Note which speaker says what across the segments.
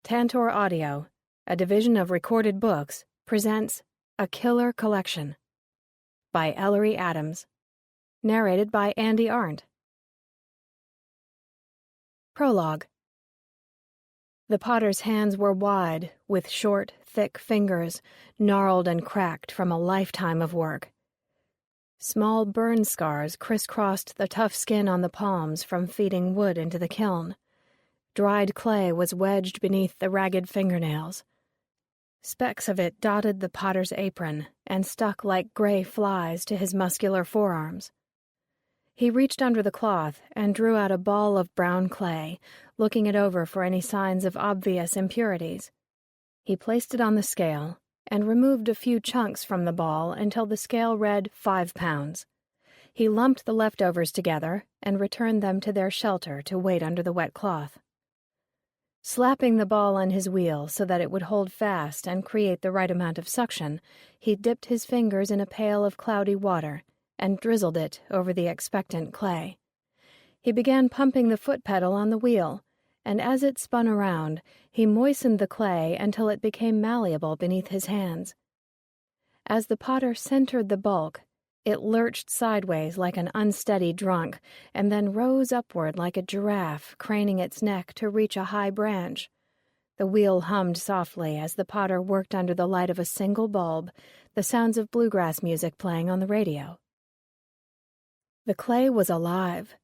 Speaker 1: Tantor Audio, a division of Recorded Books, presents A Killer Collection by Ellery Adams, narrated by Andy Arndt. Prologue. The potter's hands were wide, with short, thick fingers, gnarled and cracked from a lifetime of work. Small burn scars crisscrossed the tough skin on the palms from feeding wood into the kiln. Dried clay was wedged beneath the ragged fingernails. Specks of it dotted the potter's apron and stuck like gray flies to his muscular forearms. He reached under the cloth and drew out a ball of brown clay, looking it over for any signs of obvious impurities. He placed it on the scale and removed a few chunks from the ball until the scale read 5 pounds. He lumped the leftovers together and returned them to their shelter to wait under the wet cloth. Slapping the ball on his wheel so that it would hold fast and create the right amount of suction, he dipped his fingers in a pail of cloudy water and drizzled it over the expectant clay. He began pumping the foot pedal on the wheel, and as it spun around, he moistened the clay until it became malleable beneath his hands. As the potter centered the bulk, it lurched sideways like an unsteady drunk, and then rose upward like a giraffe craning its neck to reach a high branch. The wheel hummed softly as the potter worked under the light of a single bulb, the sounds of bluegrass music playing on the radio. The clay was alive.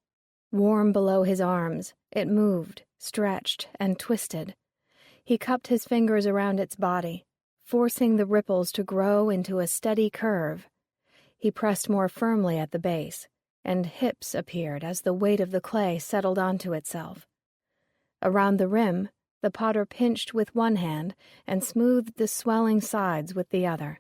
Speaker 1: Warm below his arms, it moved, stretched, and twisted. He cupped his fingers around its body, forcing the ripples to grow into a steady curve. He pressed more firmly at the base, and hips appeared as the weight of the clay settled onto itself. Around the rim, the potter pinched with one hand and smoothed the swelling sides with the other.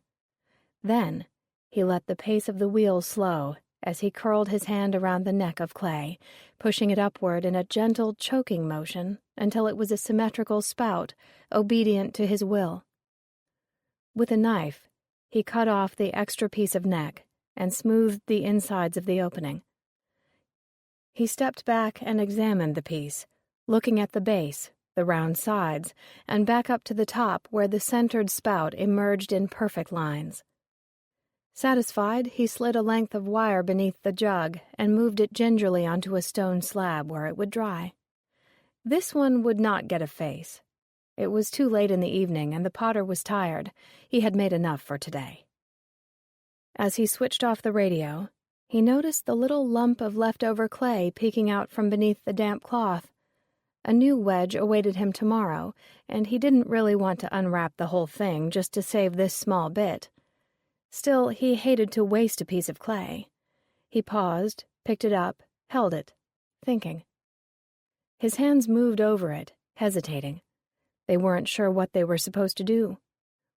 Speaker 1: Then, he let the pace of the wheel slow as he curled his hand around the neck of clay, pushing it upward in a gentle choking motion until it was a symmetrical spout, obedient to his will. With a knife, he cut off the extra piece of neck and smoothed the insides of the opening. He stepped back and examined the piece, looking at the base, the round sides, and back up to the top where the centered spout emerged in perfect lines. Satisfied, he slid a length of wire beneath the jug and moved it gingerly onto a stone slab where it would dry. This one would not get a face. It was too late in the evening and the potter was tired. He had made enough for today. As he switched off the radio, he noticed the little lump of leftover clay peeking out from beneath the damp cloth. A new wedge awaited him tomorrow, and he didn't really want to unwrap the whole thing just to save this small bit. Still, he hated to waste a piece of clay. He paused, picked it up, held it, thinking. His hands moved over it, hesitating. They weren't sure what they were supposed to do.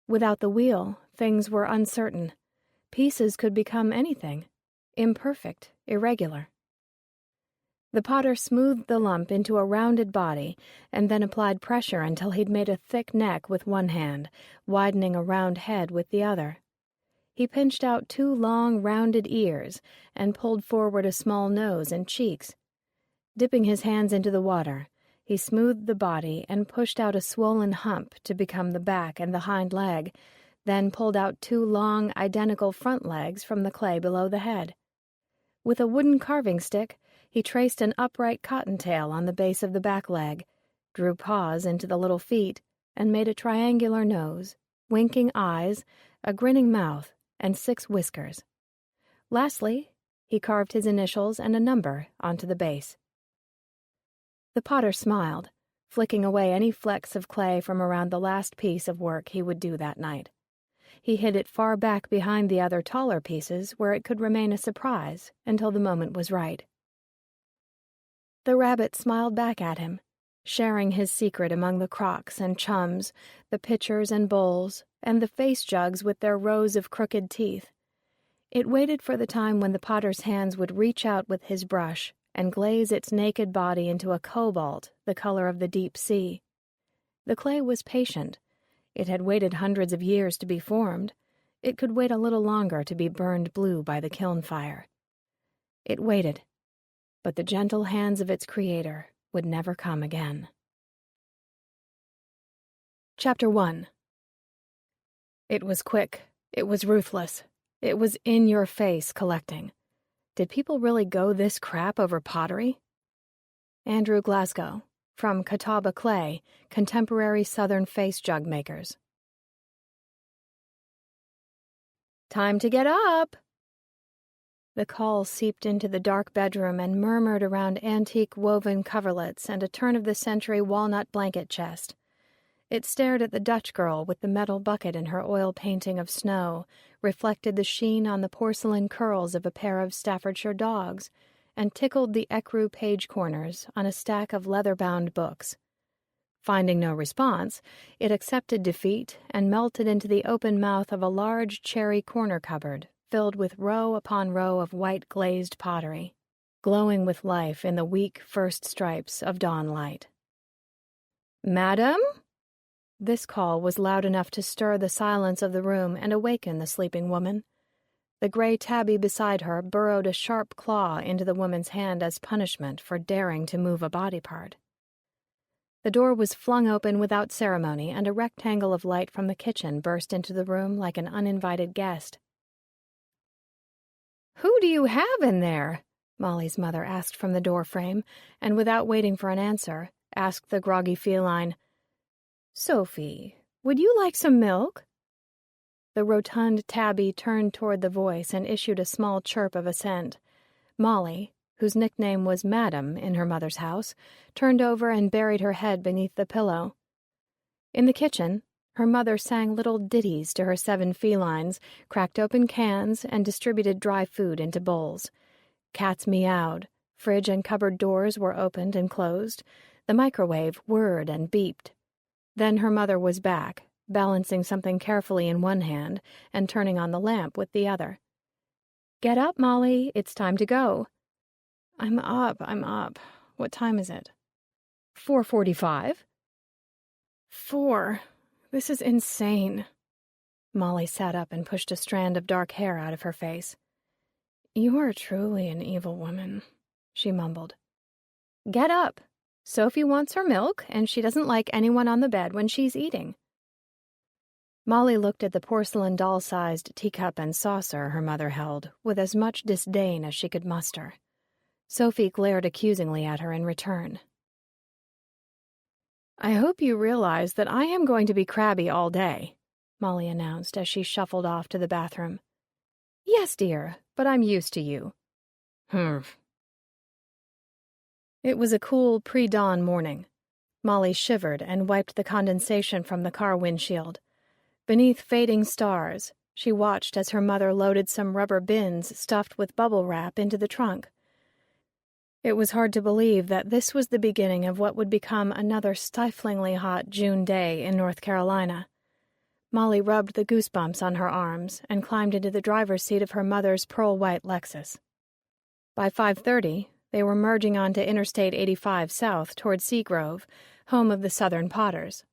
Speaker 1: Without the wheel, things were uncertain. Pieces could become anything, imperfect, irregular. The potter smoothed the lump into a rounded body and then applied pressure until he'd made a thick neck with one hand, widening a round head with the other. He pinched out 2 long, rounded ears and pulled forward a small nose and cheeks. Dipping his hands into the water, he smoothed the body and pushed out a swollen hump to become the back and the hind leg, then pulled out 2 long, identical front legs from the clay below the head. With a wooden carving stick, he traced an upright cottontail on the base of the back leg, drew paws into the little feet, and made a triangular nose, winking eyes, a grinning mouth, and 6 whiskers. Lastly, he carved his initials and a number onto the base. The potter smiled, flicking away any flecks of clay from around the last piece of work he would do that night. He hid it far back behind the other taller pieces where it could remain a surprise until the moment was right. The rabbit smiled back at him, sharing his secret among the crocks and chums, the pitchers and bowls, and the face jugs with their rows of crooked teeth. It waited for the time when the potter's hands would reach out with his brush and glaze its naked body into a cobalt, the color of the deep sea. The clay was patient. It had waited hundreds of years to be formed. It could wait a little longer to be burned blue by the kiln fire. It waited, but the gentle hands of its creator would never come again. Chapter 1. It was quick. It was ruthless. It was in-your-face collecting. Did people really go this crap over pottery? Andrew Glasgow, from Catawba Clay, Contemporary Southern Face Jug Makers. Time to get up! The call seeped into the dark bedroom and murmured around antique woven coverlets and a turn-of-the-century walnut blanket chest. It stared at the Dutch girl with the metal bucket in her oil painting of snow, reflected the sheen on the porcelain curls of a pair of Staffordshire dogs, and tickled the ecru page corners on a stack of leather-bound books. Finding no response, it accepted defeat and melted into the open mouth of a large cherry corner cupboard filled with row upon row of white glazed pottery, glowing with life in the weak first stripes of dawn light. "Madam?" This call was loud enough to stir the silence of the room and awaken the sleeping woman. The gray tabby beside her burrowed a sharp claw into the woman's hand as punishment for daring to move a body part. The door was flung open without ceremony, and a rectangle of light from the kitchen burst into the room like an uninvited guest. "Who do you have in there?" Molly's mother asked from the doorframe, and without waiting for an answer, asked the groggy feline, "Sophie, would you like some milk?" The rotund tabby turned toward the voice and issued a small chirp of assent. Molly, whose nickname was Madam in her mother's house, turned over and buried her head beneath the pillow. In the kitchen, her mother sang little ditties to her 7 felines, cracked open cans, and distributed dry food into bowls. Cats meowed, fridge and cupboard doors were opened and closed, the microwave whirred and beeped. Then her mother was back, balancing something carefully in one hand and turning on the lamp with the other. "Get up, Molly, it's time to go." I'm up. What time is it?" 4:45. 4. This is insane. Molly sat up and pushed a strand of dark hair out of her face. "You are truly an evil woman," she mumbled. "Get up. Sophie wants her milk, and she doesn't like anyone on the bed when she's eating." Molly looked at the porcelain doll-sized teacup and saucer her mother held with as much disdain as she could muster. Sophie glared accusingly at her in return. "I hope you realize that I am going to be crabby all day," Molly announced as she shuffled off to the bathroom. "Yes, dear, but I'm used to you." "Humph." It was a cool pre-dawn morning. Molly shivered and wiped the condensation from the car windshield. Beneath fading stars, she watched as her mother loaded some rubber bins stuffed with bubble wrap into the trunk. It was hard to believe that this was the beginning of what would become another stiflingly hot June day in North Carolina. Molly rubbed the goosebumps on her arms and climbed into the driver's seat of her mother's pearl-white Lexus. By 5:30, they were merging onto Interstate 85 south toward Seagrove, home of the Southern Potters.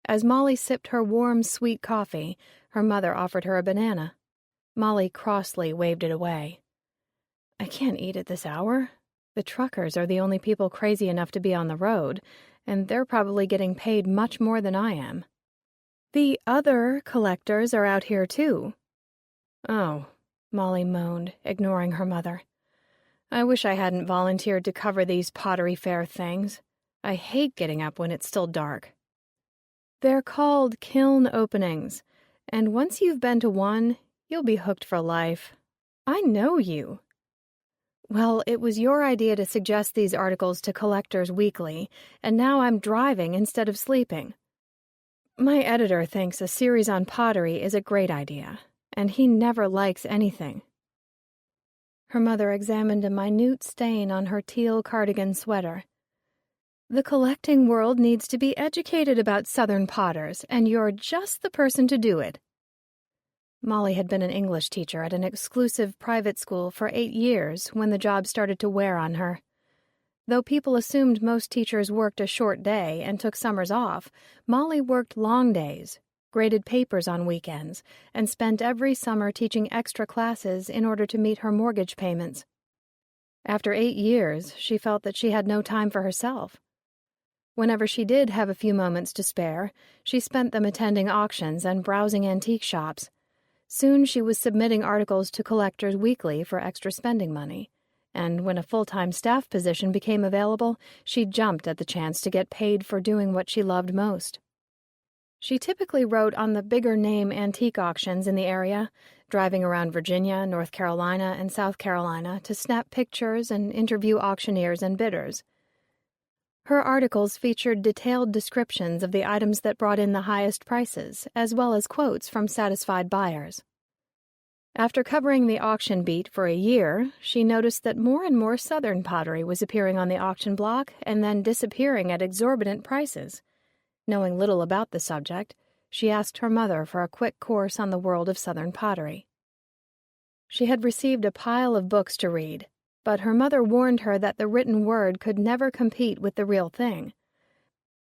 Speaker 1: As Molly sipped her warm, sweet coffee, her mother offered her a banana. Molly crossly waved it away. "I can't eat at this hour. The truckers are the only people crazy enough to be on the road, and they're probably getting paid much more than I am. The other collectors are out here, too." "Oh," Molly moaned, ignoring her mother. "I wish I hadn't volunteered to cover these pottery fair things. I hate getting up when it's still dark." "They're called kiln openings, and once you've been to one, you'll be hooked for life. I know you." "Well, it was your idea to suggest these articles to Collectors Weekly, and now I'm driving instead of sleeping. My editor thinks a series on pottery is a great idea, and he never likes anything." Her mother examined a minute stain on her teal cardigan sweater. "The collecting world needs to be educated about Southern potters, and you're just the person to do it." Molly had been an English teacher at an exclusive private school for 8 years when the job started to wear on her. Though people assumed most teachers worked a short day and took summers off, Molly worked long days, graded papers on weekends, and spent every summer teaching extra classes in order to meet her mortgage payments. After 8 years, she felt that she had no time for herself. Whenever she did have a few moments to spare, she spent them attending auctions and browsing antique shops. Soon she was submitting articles to collectors weekly for extra spending money, and when a full-time staff position became available, she jumped at the chance to get paid for doing what she loved most. She typically wrote on the bigger-name antique auctions in the area, driving around Virginia, North Carolina, and South Carolina to snap pictures and interview auctioneers and bidders. Her articles featured detailed descriptions of the items that brought in the highest prices, as well as quotes from satisfied buyers. After covering the auction beat for a year, she noticed that more and more Southern pottery was appearing on the auction block and then disappearing at exorbitant prices. Knowing little about the subject, she asked her mother for a quick course on the world of Southern pottery. She had received a pile of books to read, but her mother warned her that the written word could never compete with the real thing.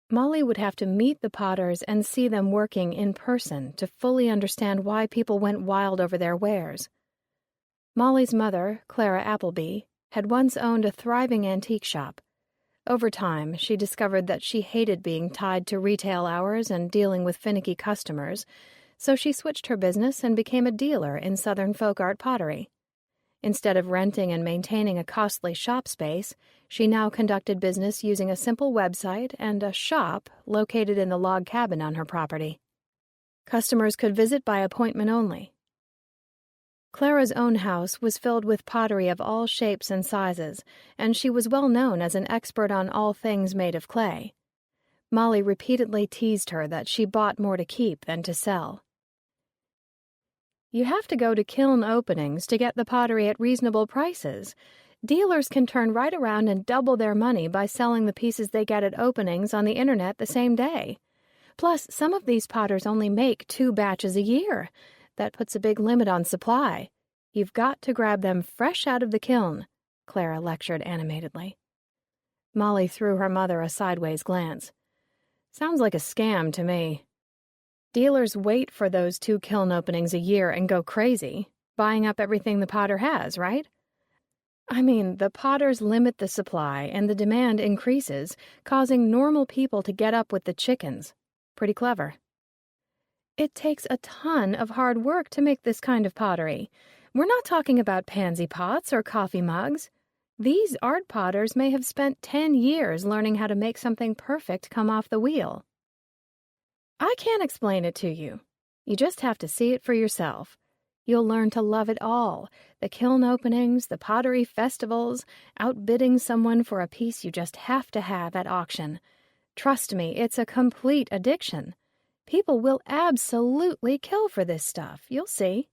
Speaker 1: Molly would have to meet the potters and see them working in person to fully understand why people went wild over their wares. Molly's mother, Clara Appleby, had once owned a thriving antique shop. Over time, she discovered that she hated being tied to retail hours and dealing with finicky customers, so she switched her business and became a dealer in Southern folk art pottery. Instead of renting and maintaining a costly shop space, she now conducted business using a simple website and a shop located in the log cabin on her property. Customers could visit by appointment only. Clara's own house was filled with pottery of all shapes and sizes, and she was well known as an expert on all things made of clay. Molly repeatedly teased her that she bought more to keep than to sell. "You have to go to kiln openings to get the pottery at reasonable prices. Dealers can turn right around and double their money by selling the pieces they get at openings on the internet the same day. Plus, some of these potters only make 2 batches a year. That puts a big limit on supply. You've got to grab them fresh out of the kiln," Clara lectured animatedly. Molly threw her mother a sideways glance. "Sounds like a scam to me. Dealers wait for those 2 kiln openings a year and go crazy, buying up everything the potter has, right? I mean, the potters limit the supply and the demand increases, causing normal people to get up with the chickens. Pretty clever." "It takes a ton of hard work to make this kind of pottery. We're not talking about pansy pots or coffee mugs. These art potters may have spent 10 years learning how to make something perfect come off the wheel." "I can't explain it to you. You just have to see it for yourself. You'll learn to love it all, the kiln openings, the pottery festivals, outbidding someone for a piece you just have to have at auction. Trust me, it's a complete addiction. People will absolutely kill for this stuff, you'll see."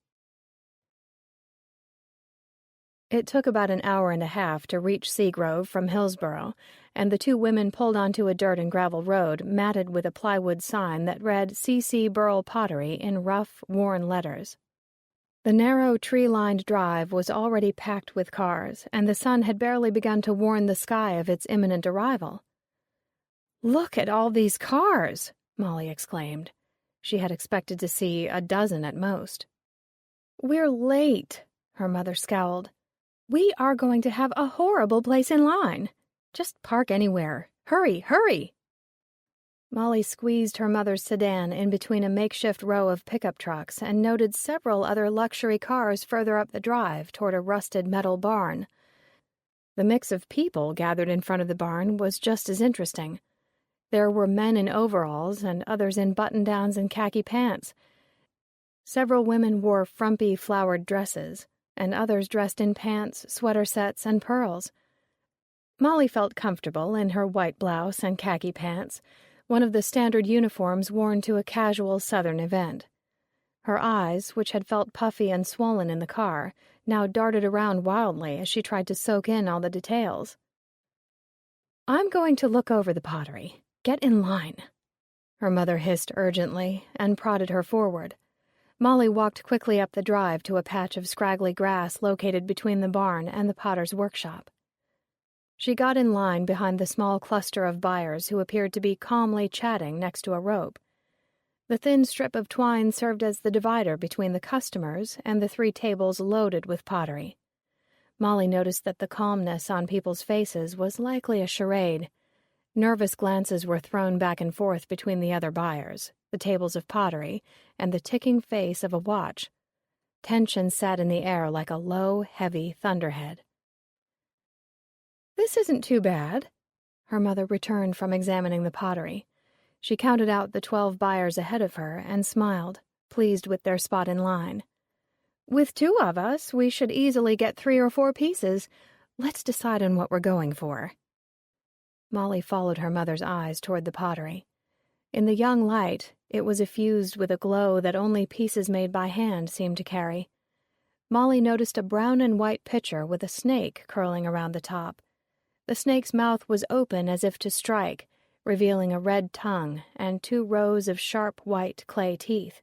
Speaker 1: It took about an hour and a half to reach Seagrove from Hillsborough, and the 2 women pulled onto a dirt and gravel road matted with a plywood sign that read C.C. Burrell Pottery in rough, worn letters. The narrow, tree-lined drive was already packed with cars, and the sun had barely begun to warn the sky of its imminent arrival. "Look at all these cars!" Molly exclaimed. She had expected to see a dozen at most. "We're late," her mother scowled. "We are going to have a horrible place in line. Just park anywhere. Hurry, hurry!" Molly squeezed her mother's sedan in between a makeshift row of pickup trucks and noted several other luxury cars further up the drive toward a rusted metal barn. The mix of people gathered in front of the barn was just as interesting. There were men in overalls and others in button-downs and khaki pants. Several women wore frumpy, flowered dresses, and others dressed in pants, sweater sets, and pearls. Molly felt comfortable in her white blouse and khaki pants, one of the standard uniforms worn to a casual Southern event. Her eyes, which had felt puffy and swollen in the car, now darted around wildly as she tried to soak in all the details. "I'm going to look over the pottery. Get in line," her mother hissed urgently and prodded her forward. Molly walked quickly up the drive to a patch of scraggly grass located between the barn and the potter's workshop. She got in line behind the small cluster of buyers who appeared to be calmly chatting next to a rope. The thin strip of twine served as the divider between the customers and the 3 tables loaded with pottery. Molly noticed that the calmness on people's faces was likely a charade. Nervous glances were thrown back and forth between the other buyers, the tables of pottery, and the ticking face of a watch. Tension sat in the air like a low, heavy thunderhead. "This isn't too bad." Her mother returned from examining the pottery. She counted out the 12 buyers ahead of her and smiled, pleased with their spot in line. "With 2 of us, we should easily get 3 or 4 pieces. Let's decide on what we're going for." Molly followed her mother's eyes toward the pottery. In the young light, it was effused with a glow that only pieces made by hand seemed to carry. Molly noticed a brown and white pitcher with a snake curling around the top. The snake's mouth was open as if to strike, revealing a red tongue and 2 rows of sharp white clay teeth.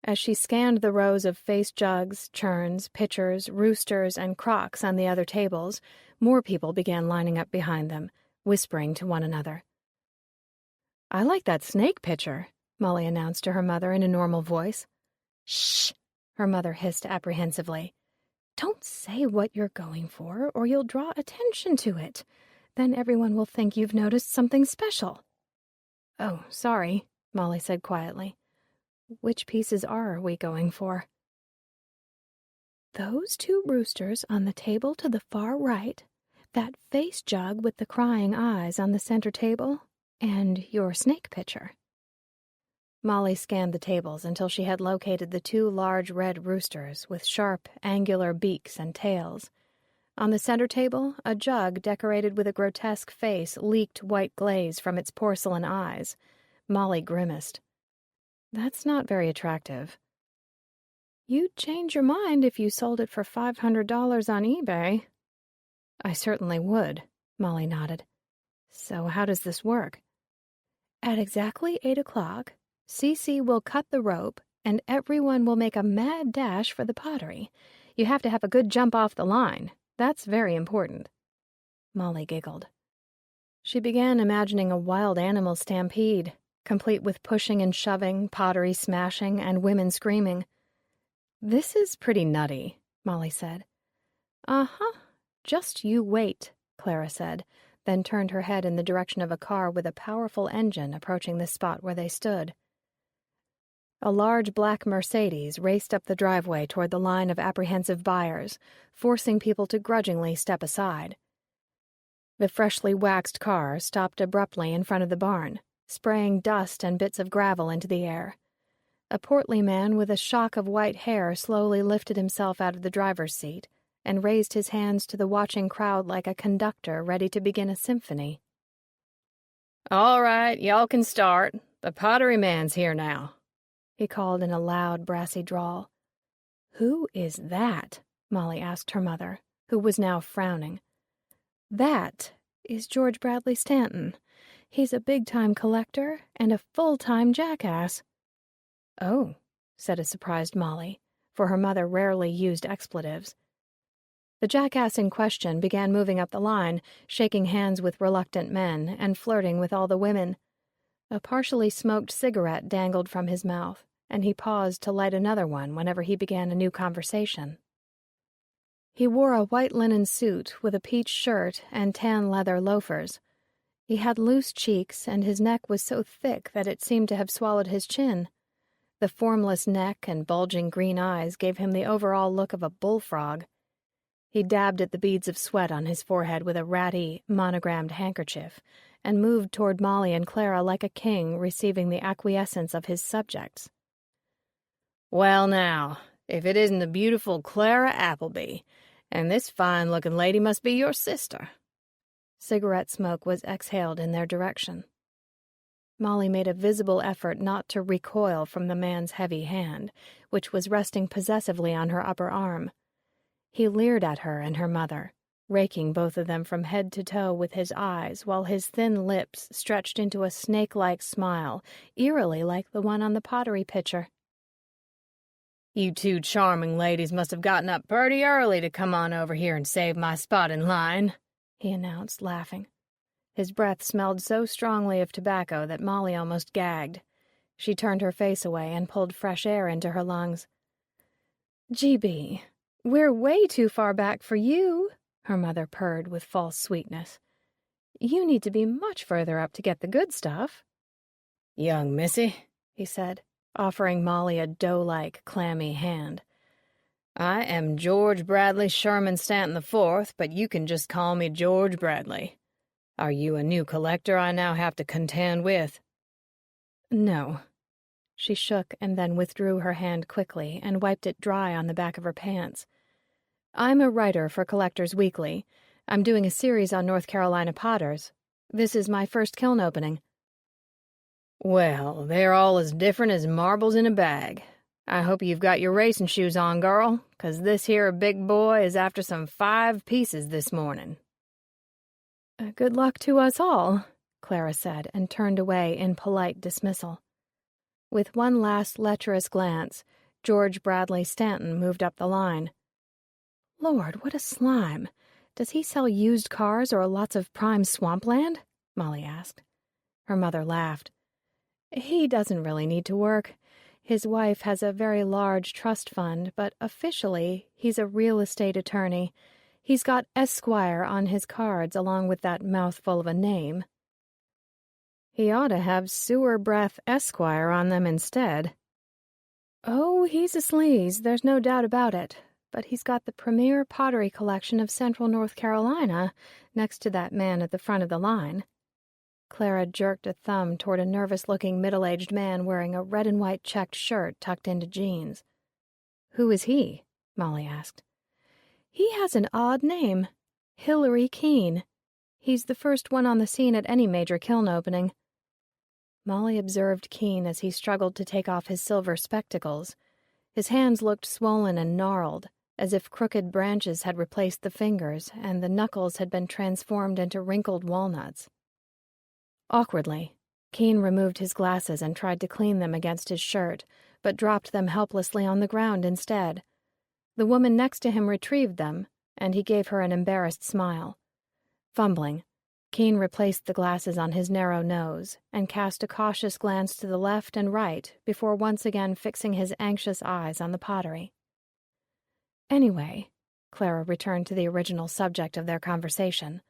Speaker 1: As she scanned the rows of face jugs, churns, pitchers, roosters, and crocks on the other tables, more people began lining up behind them, whispering to one another. "I like that snake pitcher," Molly announced to her mother in a normal voice. "Shh," her mother hissed apprehensively. "Don't say what you're going for, or you'll draw attention to it. Then everyone will think you've noticed something special." "Oh, sorry," Molly said quietly. "Which pieces are we going for?" "Those 2 roosters on the table to the far right, that face jug with the crying eyes on the center table, and your snake pitcher." Molly scanned the tables until she had located the 2 large red roosters with sharp, angular beaks and tails. On the center table, a jug decorated with a grotesque face leaked white glaze from its porcelain eyes. Molly grimaced. "That's not very attractive." "You'd change your mind if you sold it for $500 on eBay." "I certainly would," Molly nodded. "So how does this work?" "At exactly 8 o'clock, Cece will cut the rope, and everyone will make a mad dash for the pottery. You have to have a good jump off the line. That's very important." Molly giggled. She began imagining a wild animal stampede, complete with pushing and shoving, pottery smashing, and women screaming. "This is pretty nutty," Molly said. "Uh-huh. Just you wait," Clara said, then turned her head in the direction of a car with a powerful engine approaching the spot where they stood. A large black Mercedes raced up the driveway toward the line of apprehensive buyers, forcing people to grudgingly step aside. The freshly waxed car stopped abruptly in front of the barn, spraying dust and bits of gravel into the air. A portly man with a shock of white hair slowly lifted himself out of the driver's seat and raised his hands to the watching crowd like a conductor ready to begin a symphony. "All right, y'all can start. The pottery man's here now," he called in a loud, brassy drawl. "Who is that?" Molly asked her mother, who was now frowning. "That is George Bradley Stanton. He's a big-time collector and a full-time jackass." "Oh," said a surprised Molly, for her mother rarely used expletives. The jackass in question began moving up the line, shaking hands with reluctant men and flirting with all the women. A partially smoked cigarette dangled from his mouth, and he paused to light another one whenever he began a new conversation. He wore a white linen suit with a peach shirt and tan leather loafers. He had loose cheeks, and his neck was so thick that it seemed to have swallowed his chin. The formless neck and bulging green eyes gave him the overall look of a bullfrog. He dabbed at the beads of sweat on his forehead with a ratty, monogrammed handkerchief, and moved toward Molly and Clara like a king receiving the acquiescence of his subjects. "Well, now, if it isn't the beautiful Clara Appleby, and this fine-looking lady must be your sister." Cigarette smoke was exhaled in their direction. Molly made a visible effort not to recoil from the man's heavy hand, which was resting possessively on her upper arm. He leered at her and her mother, raking both of them from head to toe with his eyes while his thin lips stretched into a snake-like smile, eerily like the one on the pottery pitcher. "You 2 charming ladies must have gotten up pretty early to come on over here and save my spot in line," he announced, laughing. His breath smelled so strongly of tobacco that Molly almost gagged. She turned her face away and pulled fresh air into her lungs. "GB, we're way too far back for you," her mother purred with false sweetness. You need to be much further up to get the good stuff."
Speaker 2: "Young missy,"
Speaker 1: he said, offering Molly a dough-like, clammy hand.
Speaker 2: "I am George Bradley Sherman Stanton IV, but you can just call me George Bradley. Are you a new collector I now have to contend with?"
Speaker 1: "No." She shook and then withdrew her hand quickly and wiped it dry on the back of her pants. "I'm a writer for Collectors Weekly. I'm doing a series on North Carolina potters. This is my first kiln opening."
Speaker 2: "Well, they're all as different as marbles in a bag. I hope you've got your racing shoes on, girl, 'cause this here big boy is after some 5 pieces this morning."
Speaker 1: "Good luck to us all," Clara said, and turned away in polite dismissal. With one last lecherous glance, George Bradley Stanton moved up the line. "Lord, what a slime. Does he sell used cars or lots of prime swampland?" Molly asked. Her mother laughed. "He doesn't really need to work. His wife has a very large trust fund, but officially he's a real estate attorney. He's got Esquire on his cards along with that mouthful of a name."
Speaker 2: "He ought to have Sewer Breath Esquire on them instead."
Speaker 1: "Oh, he's a sleaze, there's no doubt about it. But he's got the premier pottery collection of central North Carolina next to that man at the front of the line." Clara jerked a thumb toward a nervous-looking middle-aged man wearing a red and white checked shirt tucked into jeans.
Speaker 2: "Who is he?" Molly asked.
Speaker 1: "He has an odd name. Ellery Keene. He's the first one on the scene at any major kiln opening." Molly observed Keene as he struggled to take off his silver spectacles. His hands looked swollen and gnarled, as if crooked branches had replaced the fingers and the knuckles had been transformed into wrinkled walnuts. Awkwardly, Keene removed his glasses and tried to clean them against his shirt, but dropped them helplessly on the ground instead. The woman next to him retrieved them, and he gave her an embarrassed smile. Fumbling, Keene replaced the glasses on his narrow nose and cast a cautious glance to the left and right before once again fixing his anxious eyes on the pottery. "Anyway," Clara returned to the original subject of their conversation,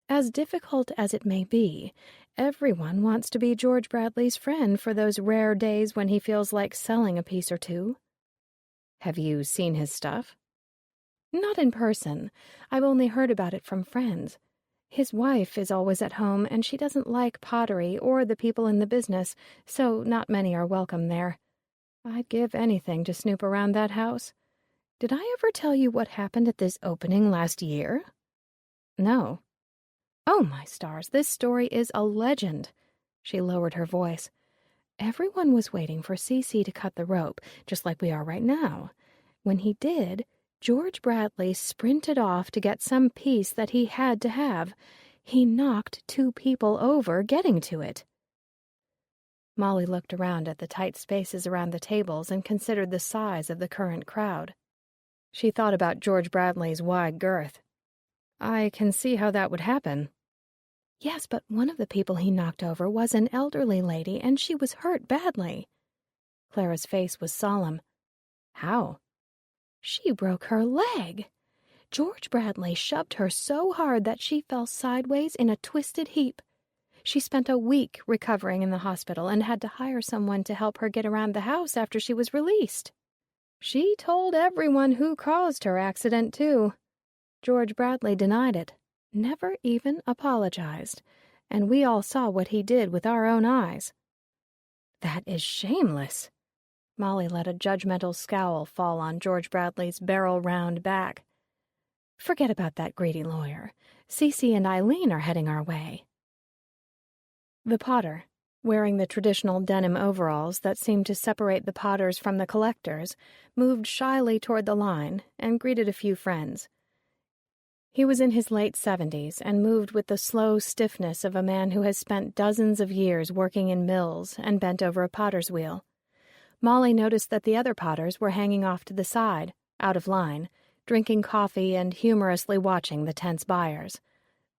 Speaker 1: "as difficult as it may be, everyone wants to be George Bradley's friend for those rare days when he feels like selling a piece or two."
Speaker 2: "Have you seen his stuff?"
Speaker 1: "Not in person. I've only heard about it from friends. His wife is always at home, and she doesn't like pottery or the people in the business, so not many are welcome there. I'd give anything to snoop around that house. Did I ever tell you what happened at this opening last year?"
Speaker 2: "No."
Speaker 1: "Oh, my stars, this story is a legend." She lowered her voice. "Everyone was waiting for CC to cut the rope, just like we are right now. When he did, George Bradley sprinted off to get some piece that he had to have. He knocked 2 people over getting to it." Molly looked around at the tight spaces around the tables and considered the size of the current crowd. She thought about George Bradley's wide girth.
Speaker 2: "I can see how that would happen."
Speaker 1: "Yes, but one of the people he knocked over was an elderly lady, and she was hurt badly." Clara's face was solemn.
Speaker 2: "How?"
Speaker 1: "She broke her leg. George Bradley shoved her so hard that she fell sideways in a twisted heap. She spent a week recovering in the hospital and had to hire someone to help her get around the house after she was released. She told everyone who caused her accident, too. George Bradley denied it, never even apologized, and we all saw what he did with our own eyes."
Speaker 2: "That is shameless."
Speaker 1: Molly let a judgmental scowl fall on George Bradley's barrel-round back. "Forget about that greedy lawyer. Cece and Eileen are heading our way." The potter, wearing the traditional denim overalls that seemed to separate the potters from the collectors, moved shyly toward the line and greeted a few friends. He was in his late 70s and moved with the slow stiffness of a man who has spent dozens of years working in mills and bent over a potter's wheel. Molly noticed that the other potters were hanging off to the side, out of line, drinking coffee and humorously watching the tense buyers.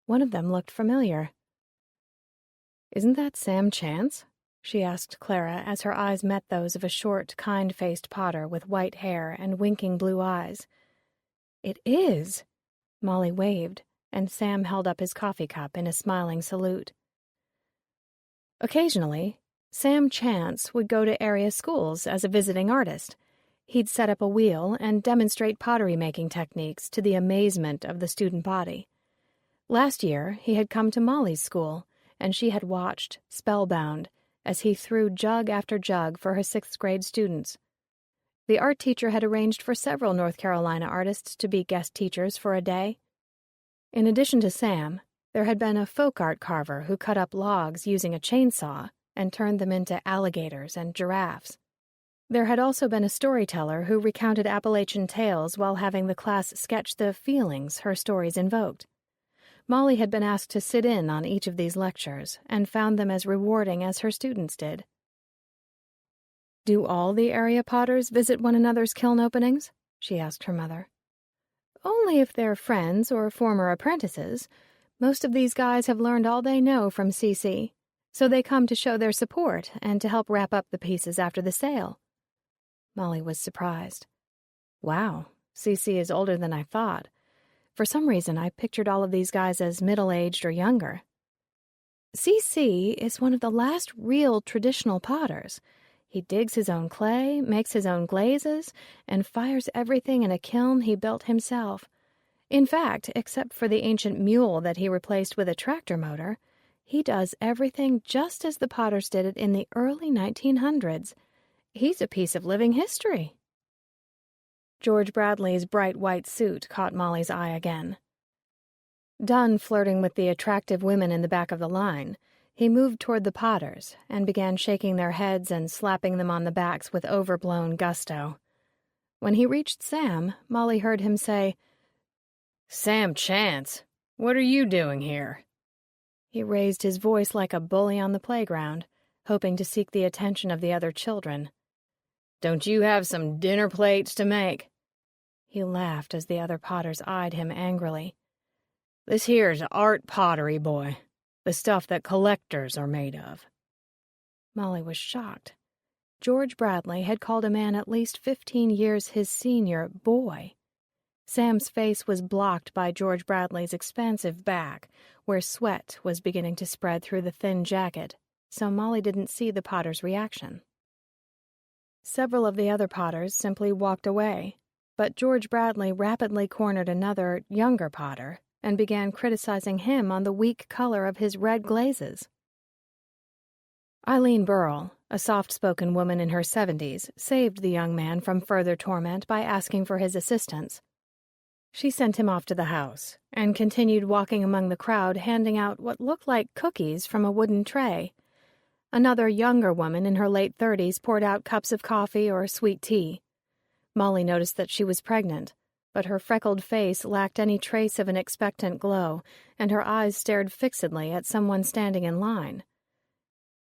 Speaker 1: One of them looked familiar.
Speaker 2: "Isn't that Sam Chance?"
Speaker 1: she asked Clara as her eyes met those of a short, kind-faced potter with white hair and winking blue eyes.
Speaker 2: "It is."
Speaker 1: Molly waved, and Sam held up his coffee cup in a smiling salute. Occasionally, Sam Chance would go to area schools as a visiting artist. He'd set up a wheel and demonstrate pottery-making techniques to the amazement of the student body. Last year, he had come to Molly's school, and she had watched, spellbound, as he threw jug after jug for her 6th-grade students. The art teacher had arranged for several North Carolina artists to be guest teachers for a day. In addition to Sam, there had been a folk art carver who cut up logs using a chainsaw and turned them into alligators and giraffes. There had also been a storyteller who recounted Appalachian tales while having the class sketch the feelings her stories invoked. Molly had been asked to sit in on each of these lectures and found them as rewarding as her students did. "Do all the area potters visit one another's kiln openings?" she asked her mother. "Only if they're friends or former apprentices. Most of these guys have learned all they know from CC, so they come to show their support and to help wrap up the pieces after the sale." Molly was surprised. "Wow, CC is older than I thought. For some reason, I pictured all of these guys as middle-aged or younger." "CC is one of the last real traditional potters. He digs his own clay, makes his own glazes, and fires everything in a kiln he built himself. In fact, except for the ancient mule that he replaced with a tractor motor, he does everything just as the potters did it in the early 1900s. He's a piece of living history." George Bradley's bright white suit caught Molly's eye again. Done flirting with the attractive women in the back of the line, he moved toward the potters and began shaking their heads and slapping them on the backs with overblown gusto. When he reached Sam, Molly heard him say, "Sam Chance, what are you doing here?" He raised his voice like a bully on the playground, hoping to seek the attention of the other children. "Don't you have some dinner plates to make?" He laughed as the other potters eyed him angrily. "This here's art pottery, boy. The stuff that collectors are made of." Molly was shocked. George Bradley had called a man at least 15 years his senior boy. Sam's face was blocked by George Bradley's expansive back, where sweat was beginning to spread through the thin jacket, so Molly didn't see the potter's reaction. Several of the other potters simply walked away, but George Bradley rapidly cornered another, younger potter and began criticizing him on the weak color of his red glazes. Eileen Burrell, a soft-spoken woman in her 70s, saved the young man from further torment by asking for his assistance. She sent him off to the house and continued walking among the crowd, handing out what looked like cookies from a wooden tray. Another younger woman in her late 30s poured out cups of coffee or sweet tea. Molly noticed that she was pregnant, but her freckled face lacked any trace of an expectant glow, and her eyes stared fixedly at someone standing in line.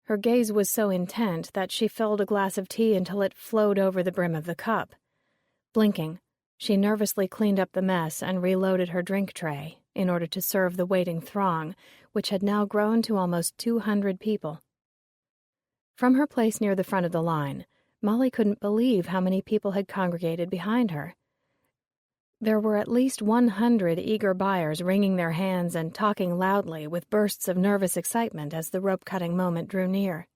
Speaker 1: Her gaze was so intent that she filled a glass of tea until it flowed over the brim of the cup. Blinking, she nervously cleaned up the mess and reloaded her drink tray in order to serve the waiting throng, which had now grown to almost 200 people. From her place near the front of the line, Molly couldn't believe how many people had congregated behind her. There were at least 100 eager buyers wringing their hands and talking loudly with bursts of nervous excitement as the rope-cutting moment drew near.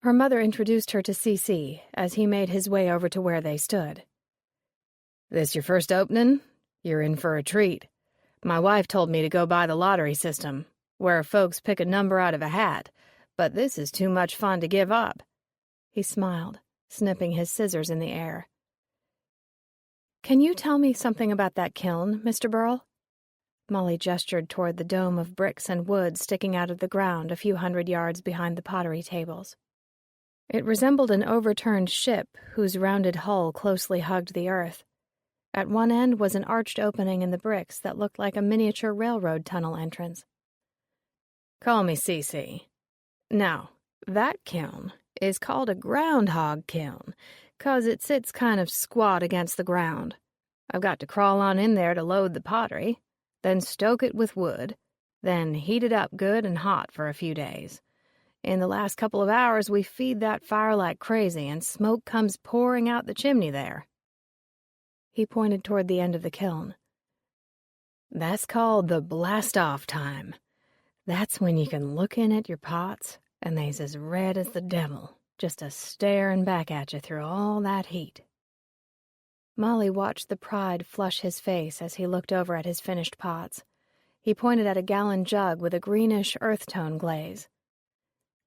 Speaker 1: Her mother introduced her to CC as he made his way over to where they stood. "This your first opening? You're in for a treat. My wife told me to go by the lottery system, where folks pick a number out of a hat, but this is too much fun to give up." He smiled, snipping his scissors in the air. "Can you tell me something about that kiln, Mr. Burrell?" Molly gestured toward the dome of bricks and wood sticking out of the ground a few hundred yards behind the pottery tables. It resembled an overturned ship whose rounded hull closely hugged the earth. At one end was an arched opening in the bricks that looked like a miniature railroad tunnel entrance. "Call me Cece. Now, that kiln is called a groundhog kiln, 'cause it sits kind of squat against the ground. I've got to crawl on in there to load the pottery, then stoke it with wood, then heat it up good and hot for a few days. In the last couple of hours, we feed that fire like crazy, and smoke comes pouring out the chimney there." He pointed toward the end of the kiln. That's called the blast-off time. That's when you can look in at your pots, and they's as red as the devil, just a-staring back at you through all that heat." Molly watched the pride flush his face as he looked over at his finished pots. He pointed at a gallon jug with a greenish earth-tone glaze.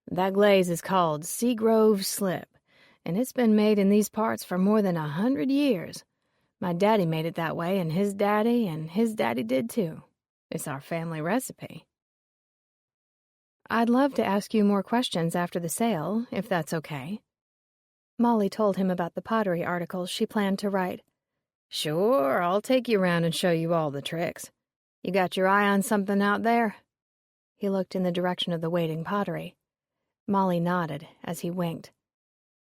Speaker 1: "That glaze is called Seagrove Slip, and it's been made in these parts for more than 100 years. My daddy made it that way, and his daddy did too. It's our family recipe." "I'd love to ask you more questions after the sale, if that's okay." Molly told him about the pottery articles she planned to write.
Speaker 2: "Sure, I'll take you around and show you all the tricks. You got your eye on something out there?"
Speaker 1: He looked in the direction of the waiting pottery. Molly nodded as he winked.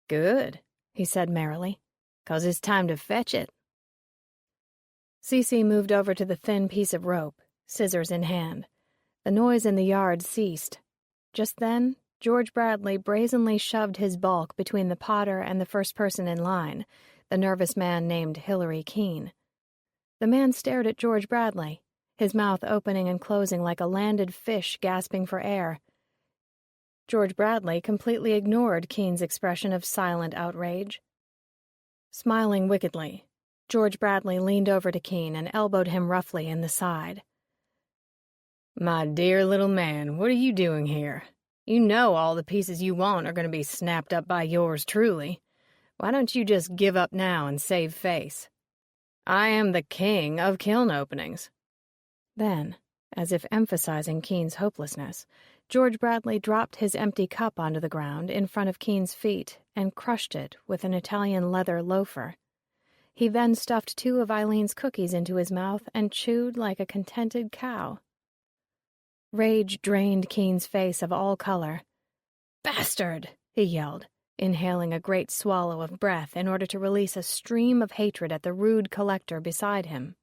Speaker 2: "Good," he said merrily, "'cause it's time to fetch it."
Speaker 1: Cece moved over to the thin piece of rope, scissors in hand. The noise in the yard ceased. Just then, George Bradley brazenly shoved his bulk between the potter and the first person in line, the nervous man named Ellery Keene. The man stared at George Bradley, his mouth opening and closing like a landed fish gasping for air. George Bradley completely ignored Keene's expression of silent outrage. Smiling wickedly, George Bradley leaned over to Keene and elbowed him roughly in the side.
Speaker 2: "My dear little man, what are you doing here? You know all the pieces you want are going to be snapped up by yours truly. Why don't you just give up now and save face? I am the king of kiln openings."
Speaker 1: Then, as if emphasizing Keene's hopelessness, George Bradley dropped his empty cup onto the ground in front of Keene's feet and crushed it with an Italian leather loafer. He then stuffed 2 of Eileen's cookies into his mouth and chewed like a contented cow. Rage drained Keene's face of all color. "Bastard!" he yelled, inhaling a great swallow of breath in order to release a stream of hatred at the rude collector beside him.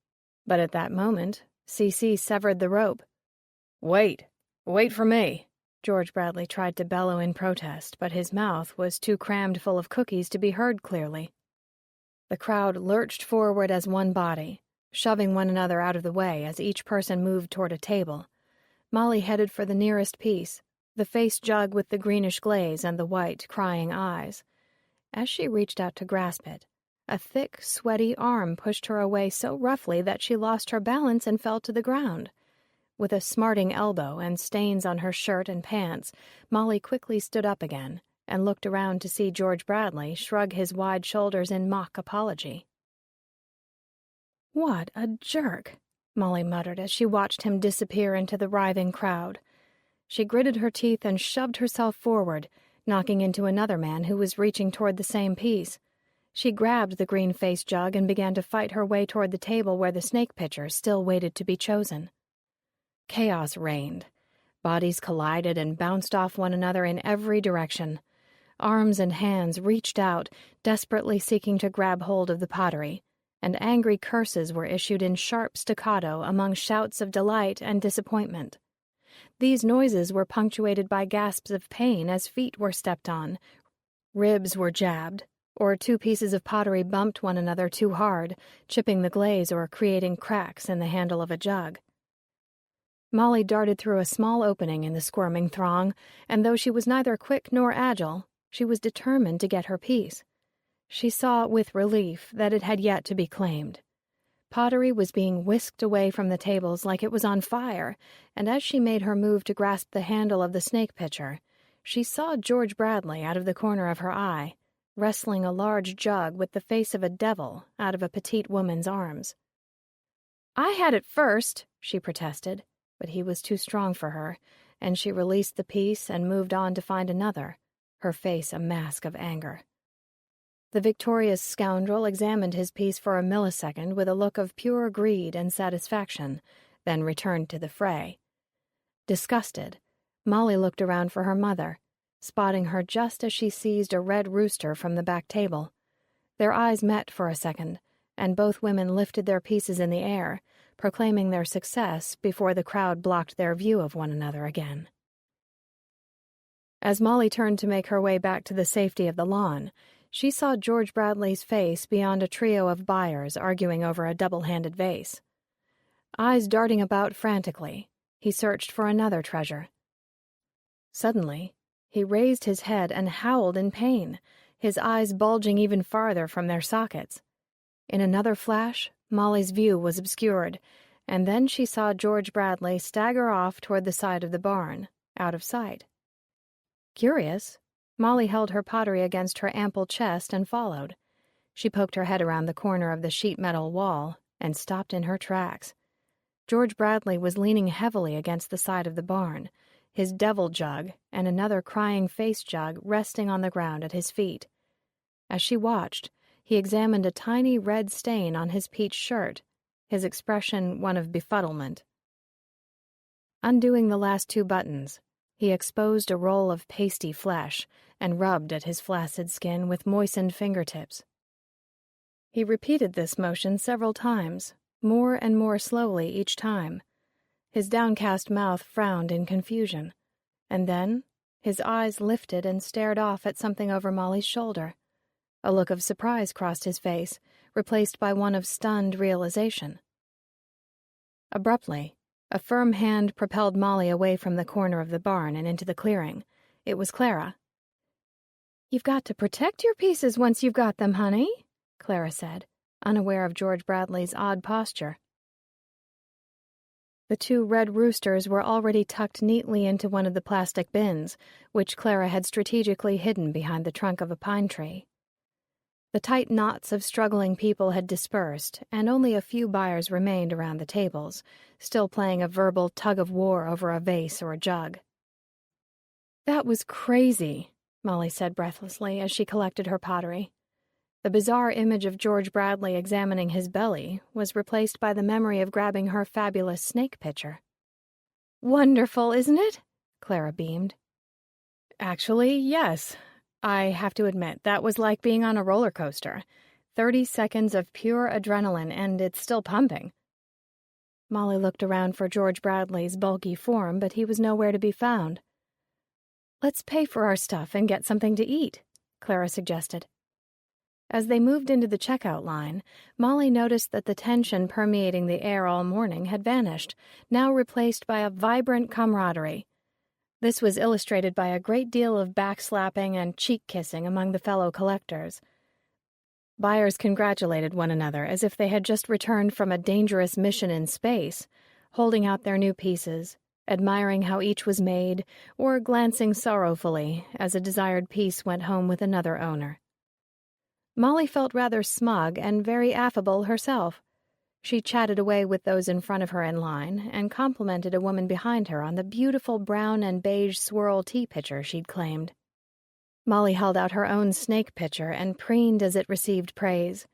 Speaker 1: But at that moment, Cece severed the rope. Wait for me," George Bradley tried to bellow in protest, but his mouth was too crammed full of cookies to be heard clearly. The crowd lurched forward as one body, shoving one another out of the way as each person moved toward a table. Molly headed for the nearest piece, the face jug with the greenish glaze and the white, crying eyes. As she reached out to grasp it, a thick, sweaty arm pushed her away so roughly that she lost her balance and fell to the ground. With a smarting elbow and stains on her shirt and pants, Molly quickly stood up again and looked around to see George Bradley shrug his wide shoulders in mock apology. "What a jerk," Molly muttered as she watched him disappear into the writhing crowd. She gritted her teeth and shoved herself forward, knocking into another man who was reaching toward the same piece. She grabbed the green-faced jug and began to fight her way toward the table where the snake pitcher still waited to be chosen. Chaos reigned. Bodies collided and bounced off one another in every direction. Arms and hands reached out, desperately seeking to grab hold of the pottery, and angry curses were issued in sharp staccato among shouts of delight and disappointment. These noises were punctuated by gasps of pain as feet were stepped on, ribs were jabbed, or 2 pieces of pottery bumped one another too hard, chipping the glaze or creating cracks in the handle of a jug. Molly darted through a small opening in the squirming throng, and though she was neither quick nor agile, she was determined to get her piece. She saw with relief that it had yet to be claimed. Pottery was being whisked away from the tables like it was on fire, and as she made her move to grasp the handle of the snake pitcher, she saw George Bradley out of the corner of her eye, wrestling a large jug with the face of a devil out of a petite woman's arms. "I had it first," she protested, but he was too strong for her, and she released the piece and moved on to find another, her face a mask of anger. The victorious scoundrel examined his piece for a millisecond with a look of pure greed and satisfaction, then returned to the fray. Disgusted, Molly looked around for her mother, spotting her just as she seized a red rooster from the back table. Their eyes met for a second, and both women lifted their pieces in the air, proclaiming their success before the crowd blocked their view of one another again. As Molly turned to make her way back to the safety of the lawn, she saw George Bradley's face beyond a trio of buyers arguing over a double-handed vase. Eyes darting about frantically, he searched for another treasure. Suddenly, he raised his head and howled in pain, his eyes bulging even farther from their sockets. In another flash, Molly's view was obscured, and then she saw George Bradley stagger off toward the side of the barn, out of sight. Curious, Molly held her pottery against her ample chest and followed. She poked her head around the corner of the sheet metal wall and stopped in her tracks. George Bradley was leaning heavily against the side of the barn, his devil jug and another crying face jug resting on the ground at his feet. As she watched, he examined a tiny red stain on his peach shirt, his expression one of befuddlement. Undoing the last 2 buttons, he exposed a roll of pasty flesh and rubbed at his flaccid skin with moistened fingertips. He repeated this motion several times, more and more slowly each time. His downcast mouth frowned in confusion, and then his eyes lifted and stared off at something over Molly's shoulder. A look of surprise crossed his face, replaced by one of stunned realization. Abruptly, a firm hand propelled Molly away from the corner of the barn and into the clearing. It was Clara. "You've got to protect your pieces once you've got them, honey," Clara said, unaware of George Bradley's odd posture. The 2 red roosters were already tucked neatly into one of the plastic bins, which Clara had strategically hidden behind the trunk of a pine tree. The tight knots of struggling people had dispersed, and only a few buyers remained around the tables, still playing a verbal tug-of-war over a vase or a jug. "That was crazy," Molly said breathlessly as she collected her pottery. The bizarre image of George Bradley examining his belly was replaced by the memory of grabbing her fabulous snake pitcher. "Wonderful, isn't it?" Clara beamed. "Actually, yes. I have to admit, that was like being on a roller coaster. 30 seconds of pure adrenaline, and it's still pumping." Molly looked around for George Bradley's bulky form, but he was nowhere to be found. "Let's pay for our stuff and get something to eat," Clara suggested. As they moved into the checkout line, Molly noticed that the tension permeating the air all morning had vanished, now replaced by a vibrant camaraderie. This was illustrated by a great deal of backslapping and cheek-kissing among the fellow collectors. Buyers congratulated one another as if they had just returned from a dangerous mission in space, holding out their new pieces, admiring how each was made, or glancing sorrowfully as a desired piece went home with another owner. Molly felt rather smug and very affable herself. She chatted away with those in front of her in line and complimented a woman behind her on the beautiful brown and beige swirl tea pitcher she'd claimed. Molly held out her own snake pitcher and preened as it received praise.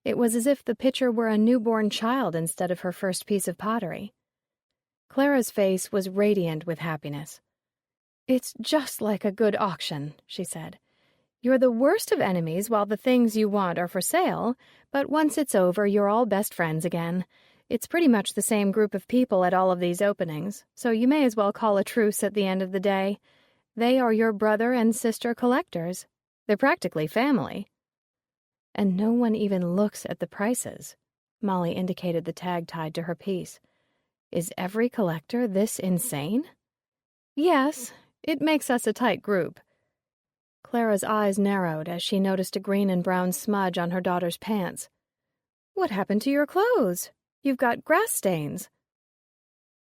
Speaker 1: It was as if the pitcher were a newborn child instead of her first piece of pottery. Clara's face was radiant with happiness. "It's just like a good auction," she said. "You're the worst of enemies while the things you want are for sale, but once it's over, you're all best friends again. It's pretty much the same group of people at all of these openings, so you may as well call a truce at the end of the day. They are your brother and sister collectors. They're practically family." "And no one even looks at the prices," Molly indicated the tag tied to her piece. "Is every collector this insane?" "Yes, it makes us a tight group." Clara's eyes narrowed as she noticed a green and brown smudge on her daughter's pants. "What happened to your clothes? You've got grass stains."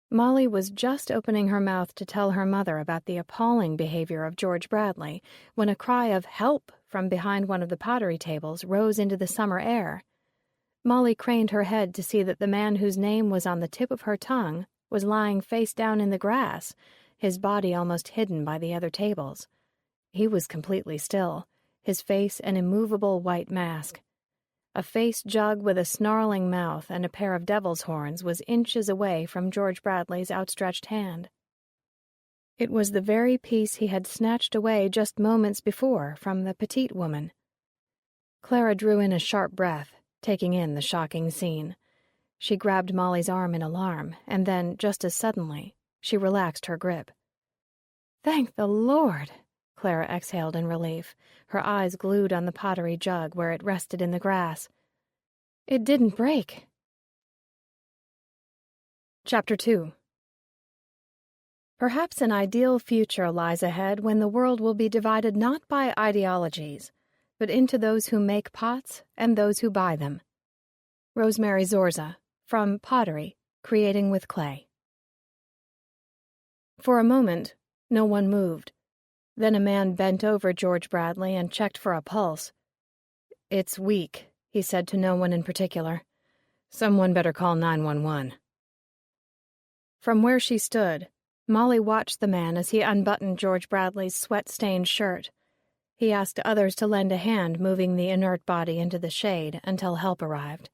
Speaker 1: Molly was just opening her mouth to tell her mother about the appalling behavior of George Bradley when a cry of "help" from behind one of the pottery tables rose into the summer air. Molly craned her head to see that the man whose name was on the tip of her tongue was lying face down in the grass, his body almost hidden by the other tables. He was completely still, his face an immovable white mask. A face jug with a snarling mouth and a pair of devil's horns was inches away from George Bradley's outstretched hand. It was the very piece he had snatched away just moments before from the petite woman. Clara drew in a sharp breath, taking in the shocking scene. She grabbed Molly's arm in alarm, and then, just as suddenly, she relaxed her grip. "Thank the Lord!" Clara exhaled in relief, her eyes glued on the pottery jug where it rested in the grass. "It didn't break." Chapter 2. Perhaps an ideal future lies ahead when the world will be divided not by ideologies, but into those who make pots and those who buy them. Rosemary Zorza, from Pottery, Creating with Clay. For a moment, no one moved. Then a man bent over George Bradley and checked for a pulse. "It's weak," he said to no one in particular. "Someone better call 911. From where she stood, Molly watched the man as he unbuttoned George Bradley's sweat-stained shirt. He asked others to lend a hand moving the inert body into the shade until help arrived.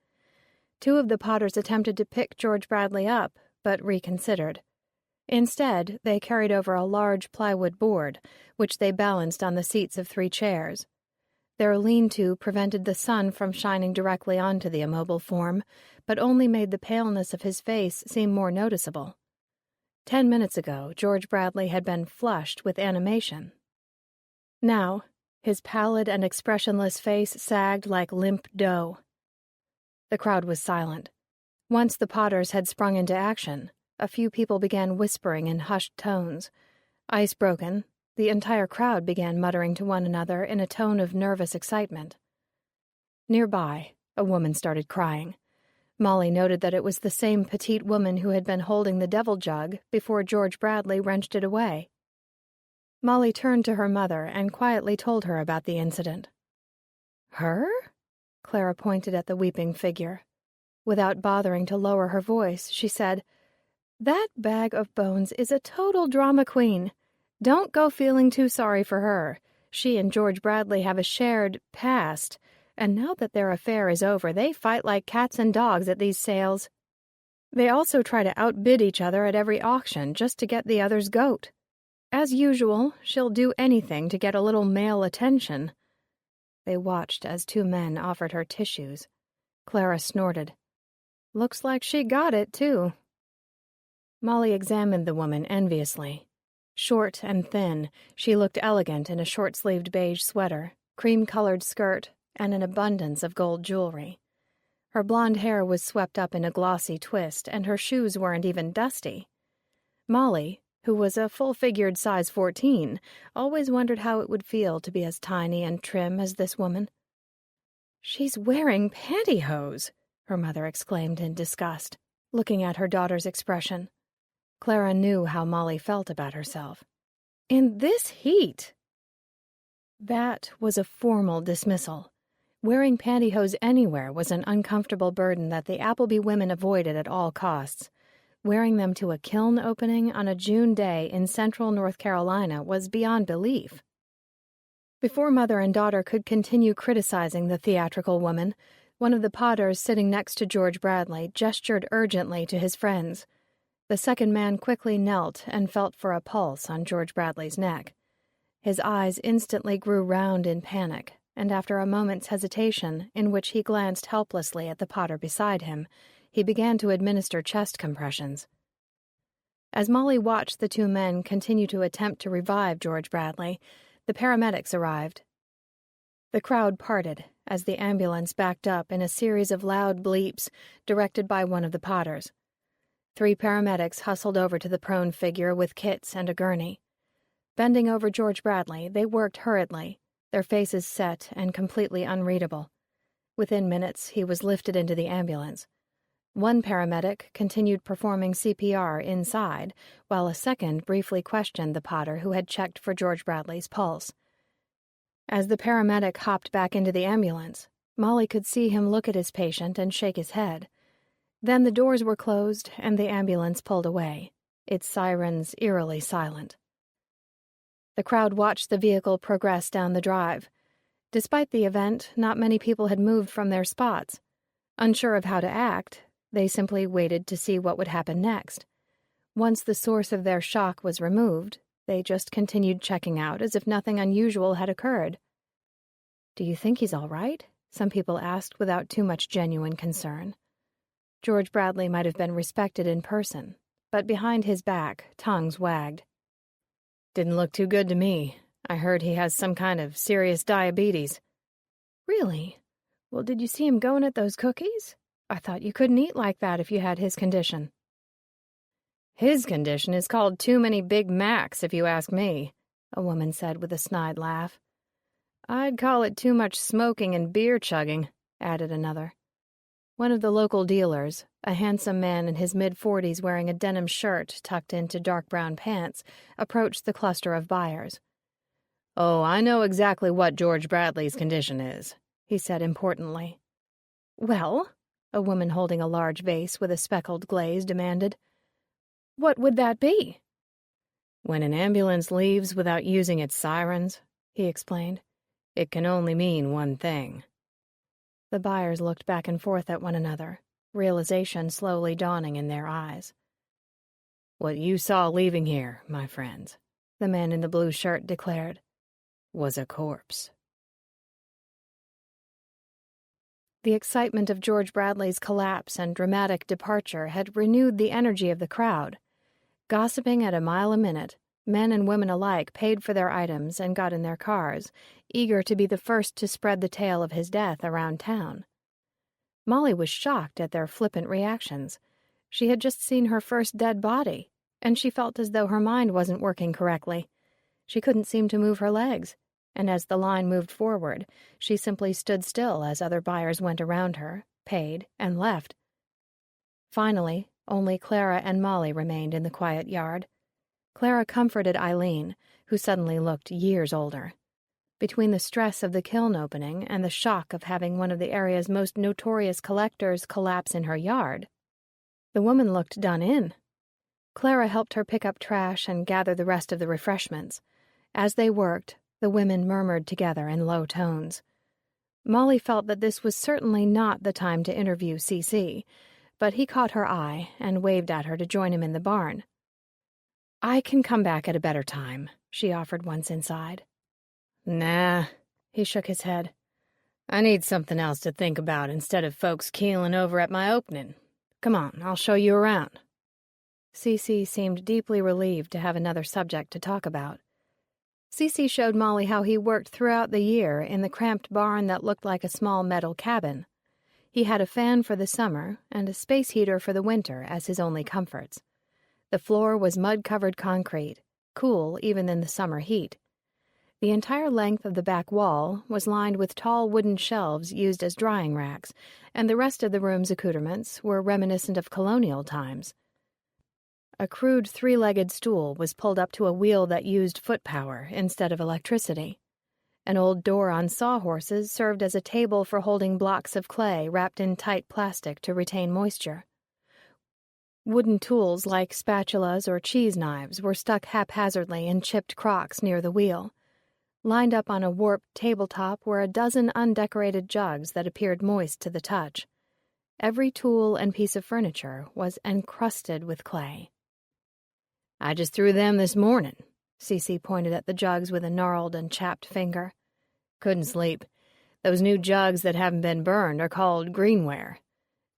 Speaker 1: Two of the Potters attempted to pick George Bradley up, but reconsidered. Instead, they carried over a large plywood board, which they balanced on the seats of 3 chairs. Their lean-to prevented the sun from shining directly onto the immobile form, but only made the paleness of his face seem more noticeable. 10 minutes ago, George Bradley had been flushed with animation. Now, his pallid and expressionless face sagged like limp dough. The crowd was silent. Once the Potters had sprung into action, a few people began whispering in hushed tones. Ice broken, the entire crowd began muttering to one another in a tone of nervous excitement. Nearby, a woman started crying. Molly noted that it was the same petite woman who had been holding the devil jug before George Bradley wrenched it away. Molly turned to her mother and quietly told her about the incident. "Her?" Clara pointed at the weeping figure. Without bothering to lower her voice, she said, "That bag of bones is a total drama queen. Don't go feeling too sorry for her. She and George Bradley have a shared past, and now that their affair is over, they fight like cats and dogs at these sales. They also try to outbid each other at every auction just to get the other's goat. As usual, she'll do anything to get a little male attention." They watched as 2 men offered her tissues. Clara snorted. "Looks like she got it, too." Molly examined the woman enviously. Short and thin, she looked elegant in a short-sleeved beige sweater, cream-colored skirt, and an abundance of gold jewelry. Her blonde hair was swept up in a glossy twist, and her shoes weren't even dusty. Molly, who was a full-figured size 14, always wondered how it would feel to be as tiny and trim as this woman. "She's wearing pantyhose," her mother exclaimed in disgust, looking at her daughter's expression. Clara knew how Molly felt about herself. "In this heat!" That was a formal dismissal. Wearing pantyhose anywhere was an uncomfortable burden that the Appleby women avoided at all costs. Wearing them to a kiln opening on a June day in central North Carolina was beyond belief. Before mother and daughter could continue criticizing the theatrical woman, one of the Potters sitting next to George Bradley gestured urgently to his friends. The second man quickly knelt and felt for a pulse on George Bradley's neck. His eyes instantly grew round in panic, and after a moment's hesitation, in which he glanced helplessly at the Potter beside him, he began to administer chest compressions. As Molly watched the 2 men continue to attempt to revive George Bradley, the paramedics arrived. The crowd parted as the ambulance backed up in a series of loud bleeps directed by one of the Potters. 3 paramedics hustled over to the prone figure with kits and a gurney. Bending over George Bradley, they worked hurriedly, their faces set and completely unreadable. Within minutes, he was lifted into the ambulance. One paramedic continued performing CPR inside, while a second briefly questioned the Potter who had checked for George Bradley's pulse. As the paramedic hopped back into the ambulance, Molly could see him look at his patient and shake his head. Then the doors were closed and the ambulance pulled away, its sirens eerily silent. The crowd watched the vehicle progress down the drive. Despite the event, not many people had moved from their spots. Unsure of how to act, they simply waited to see what would happen next. Once the source of their shock was removed, they just continued checking out as if nothing unusual had occurred. "Do you think he's all right?" some people asked without too much genuine concern. George Bradley might have been respected in person, but behind his back, tongues wagged. "Didn't look too good to me. I heard he has some kind of serious diabetes." "Really? Well, did you see him going at those cookies? I thought you couldn't eat like that if you had his condition."
Speaker 2: His condition is called too many Big Macs, if you ask me, a woman said with a snide laugh. I'd call it too much smoking and beer chugging, added another. One of the local dealers, a handsome man in his mid-40s wearing a denim shirt tucked into dark brown pants, approached the cluster of buyers. Oh, I know exactly what George Bradley's condition is, he said importantly. Well, a woman holding a large vase with a speckled glaze demanded. What would that be? When an ambulance leaves without using its sirens, he explained, it can only mean one thing. The buyers looked back and forth at one another, realization slowly dawning in their eyes. What you saw leaving here, my friends, the man in the blue shirt declared, was a corpse. The excitement of George Bradley's collapse and dramatic departure had renewed the energy of the crowd. Gossiping at a mile a minute, men and women alike paid for their items and got in their cars, eager to be the first to spread the tale of his death around town. Molly was shocked at their flippant reactions. She had just seen her first dead body, and she felt as though her mind wasn't working correctly. She couldn't seem to move her legs, and as the line moved forward, she simply stood still as other buyers went around her, paid, and left. Finally, only Clara and Molly remained in the quiet yard. Clara comforted Eileen, who suddenly looked years older. Between the stress of the kiln opening and the shock of having one of the area's most notorious collectors collapse in her yard, the woman looked done in. Clara helped her pick up trash and gather the rest of the refreshments. As they worked, the women murmured together in low tones. Molly felt that this was certainly not the time to interview C.C., but he caught her eye and waved at her to join him in the barn. I can come back at a better time, she offered once inside. Nah, he shook his head. I need something else to think about instead of folks keeling over at my opening. Come on, I'll show you around. Cece seemed deeply relieved to have another subject to talk about. Cece showed Molly how he worked throughout the year in the cramped barn that looked like a small metal cabin. He had a fan for the summer and a space heater for the winter as his only comforts. The floor was mud-covered concrete, cool even in the summer heat. The entire length of the back wall was lined with tall wooden shelves used as drying racks, and the rest of the room's accoutrements were reminiscent of colonial times. A crude three-legged stool was pulled up to a wheel that used foot power instead of electricity. An old door on sawhorses served as a table for holding blocks of clay wrapped in tight plastic to retain moisture. Wooden tools like spatulas or cheese knives were stuck haphazardly in chipped crocks near the wheel. Lined up on a warped tabletop were a dozen undecorated jugs that appeared moist to the touch. Every tool and piece of furniture was encrusted with clay. I just threw them this morning. Cece pointed at the jugs with a gnarled and chapped finger. Couldn't sleep. Those new jugs that haven't been burned are called greenware.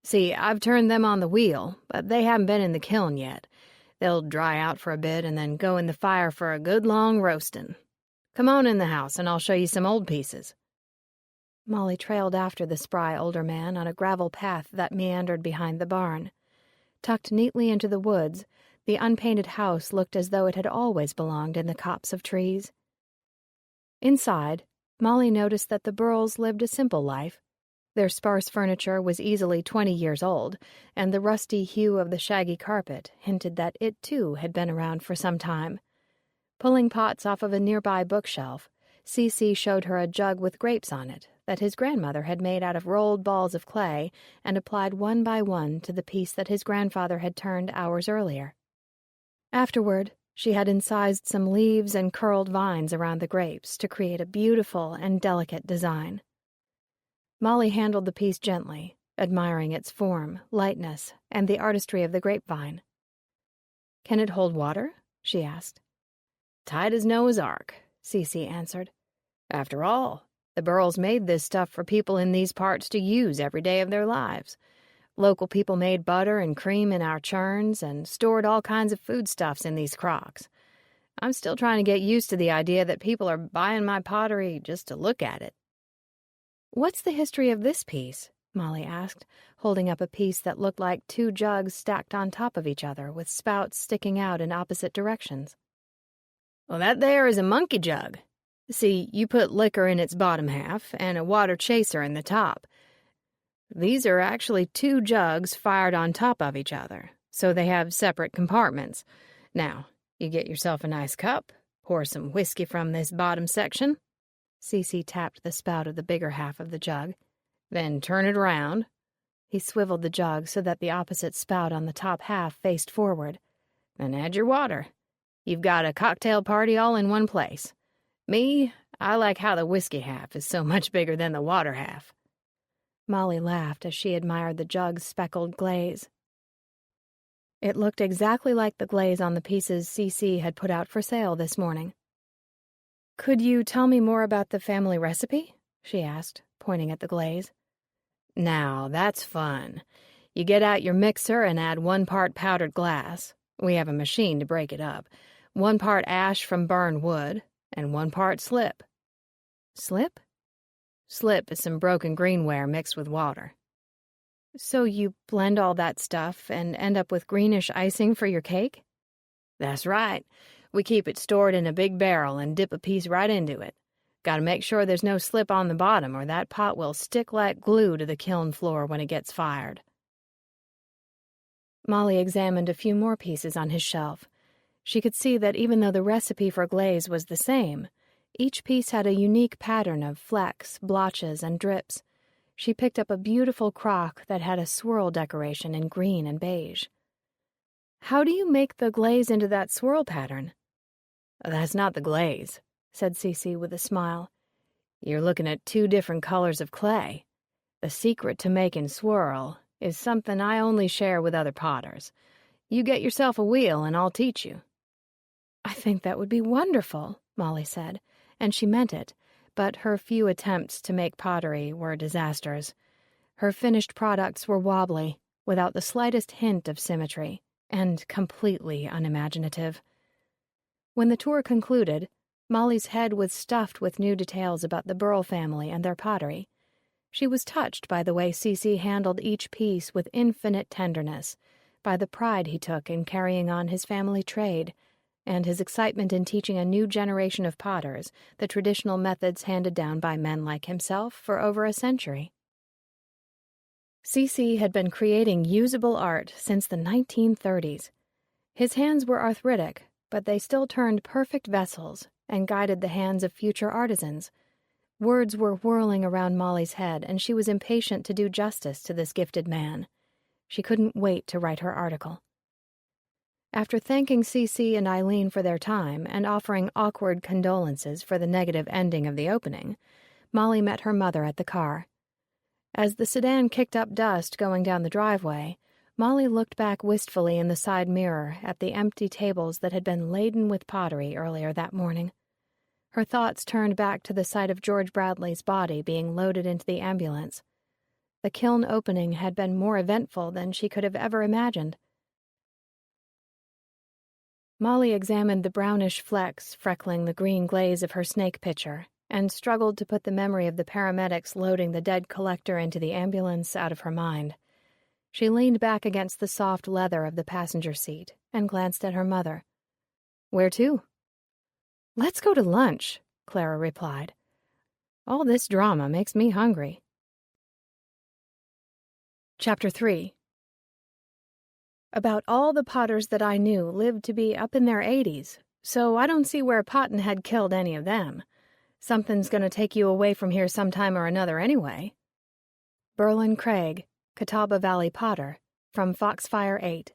Speaker 2: See, I've turned them on the wheel, but they haven't been in the kiln yet. They'll dry out for a bit and then go in the fire for a good long roasting. Come on in the house and I'll show you some old pieces. Molly trailed after the spry older man on a gravel path that meandered behind the barn. Tucked neatly into the woods, the unpainted house looked as though it had always belonged in the copse of trees. Inside, Molly noticed that the Burrells lived a simple life. Their sparse furniture was easily 20 years old, and the rusty hue of the shaggy carpet hinted that it, too, had been around for some time. Pulling pots off of a nearby bookshelf, Cece showed her a jug with grapes on it that his grandmother had made out of rolled balls of clay and applied one by one to the piece that his grandfather had turned hours earlier. Afterward, she had incised some leaves and curled vines around the grapes to create a beautiful and delicate design. Molly handled the piece gently, admiring its form, lightness, and the artistry of the grapevine. Can it hold water? She asked. Tight as Noah's Ark, Cece answered. After all, the Burrells made this stuff for people in these parts to use every day of their lives. Local people made butter and cream in our churns and stored all kinds of foodstuffs in these crocks. I'm still trying to get used to the idea that people are buying my pottery just to look at it. What's the history of this piece?
Speaker 1: Molly asked, holding up a piece that looked like two jugs stacked on top of each other with spouts sticking out in opposite directions.
Speaker 2: Well, that there is a monkey jug. See, you put liquor in its bottom half and a water chaser in the top. These are actually two jugs fired on top of each other, so they have separate compartments. Now, you get yourself a nice cup, pour some whiskey from this bottom section.
Speaker 1: Cece tapped the spout of the bigger half of the jug.
Speaker 2: Then turn it around.
Speaker 1: He swiveled the jug so that the opposite spout on the top half faced forward.
Speaker 2: Then add your water. You've got a cocktail party all in one place. Me, I like how the whiskey half is so much bigger than the water half.
Speaker 1: Molly laughed as she admired the jug's speckled glaze. It looked exactly like the glaze on the pieces Cece had put out for sale this morning. "Could you tell me more about the family recipe?" she asked, pointing at the glaze.
Speaker 2: Now, that's fun. You get out your mixer and add 1 part powdered glass. We have a machine to break it up. 1 part ash from burned wood, and 1 part slip.
Speaker 1: Slip?
Speaker 2: Slip is some broken greenware mixed with water.
Speaker 1: So you blend all that stuff and end up with greenish icing for your cake?
Speaker 2: That's right. We keep it stored in a big barrel and dip a piece right into it. Gotta make sure there's no slip on the bottom or that pot will stick like glue to the kiln floor when it gets fired.
Speaker 1: Molly examined a few more pieces on his shelf. She could see that even though the recipe for glaze was the same, each piece had a unique pattern of flecks, blotches, and drips. She picked up a beautiful crock that had a swirl decoration in green and beige. "How do you make the glaze into that swirl pattern?"
Speaker 2: "That's not the glaze," said Cece with a smile. "You're looking at 2 different colors of clay. The secret to making swirl is something I only share with other potters. You get yourself a wheel and I'll teach you."
Speaker 1: "I think that would be wonderful," Molly said, and she meant it, but her few attempts to make pottery were disasters. Her finished products were wobbly, without the slightest hint of symmetry, and completely unimaginative. When the tour concluded, Molly's head was stuffed with new details about the Burrell family and their pottery. She was touched by the way Cece handled each piece with infinite tenderness, by the pride he took in carrying on his family trade, and his excitement in teaching a new generation of potters the traditional methods handed down by men like himself for over a century. Cece had been creating usable art since the 1930s. His hands were arthritic, but they still turned perfect vessels and guided the hands of future artisans. Words were whirling around Molly's head, and she was impatient to do justice to this gifted man. She couldn't wait to write her article. After thanking Cece and Eileen for their time and offering awkward condolences for the negative ending of the opening, Molly met her mother at the car. As the sedan kicked up dust going down the driveway, Molly looked back wistfully in the side mirror at the empty tables that had been laden with pottery earlier that morning. Her thoughts turned back to the sight of George Bradley's body being loaded into the ambulance. The kiln opening had been more eventful than she could have ever imagined. Molly examined the brownish flecks freckling the green glaze of her snake pitcher and struggled to put the memory of the paramedics loading the dead collector into the ambulance out of her mind. She leaned back against the soft leather of the passenger seat and glanced at her mother. "Where to?" "Let's go to lunch," Clara replied. "All this drama makes me hungry." Chapter 3. About all the potters that I knew lived to be up in their 80s, so I don't see where pottin' had killed any of them. Something's going to take you away from here sometime or another anyway. Berlin Craig, Catawba Valley Potter, from Foxfire 8.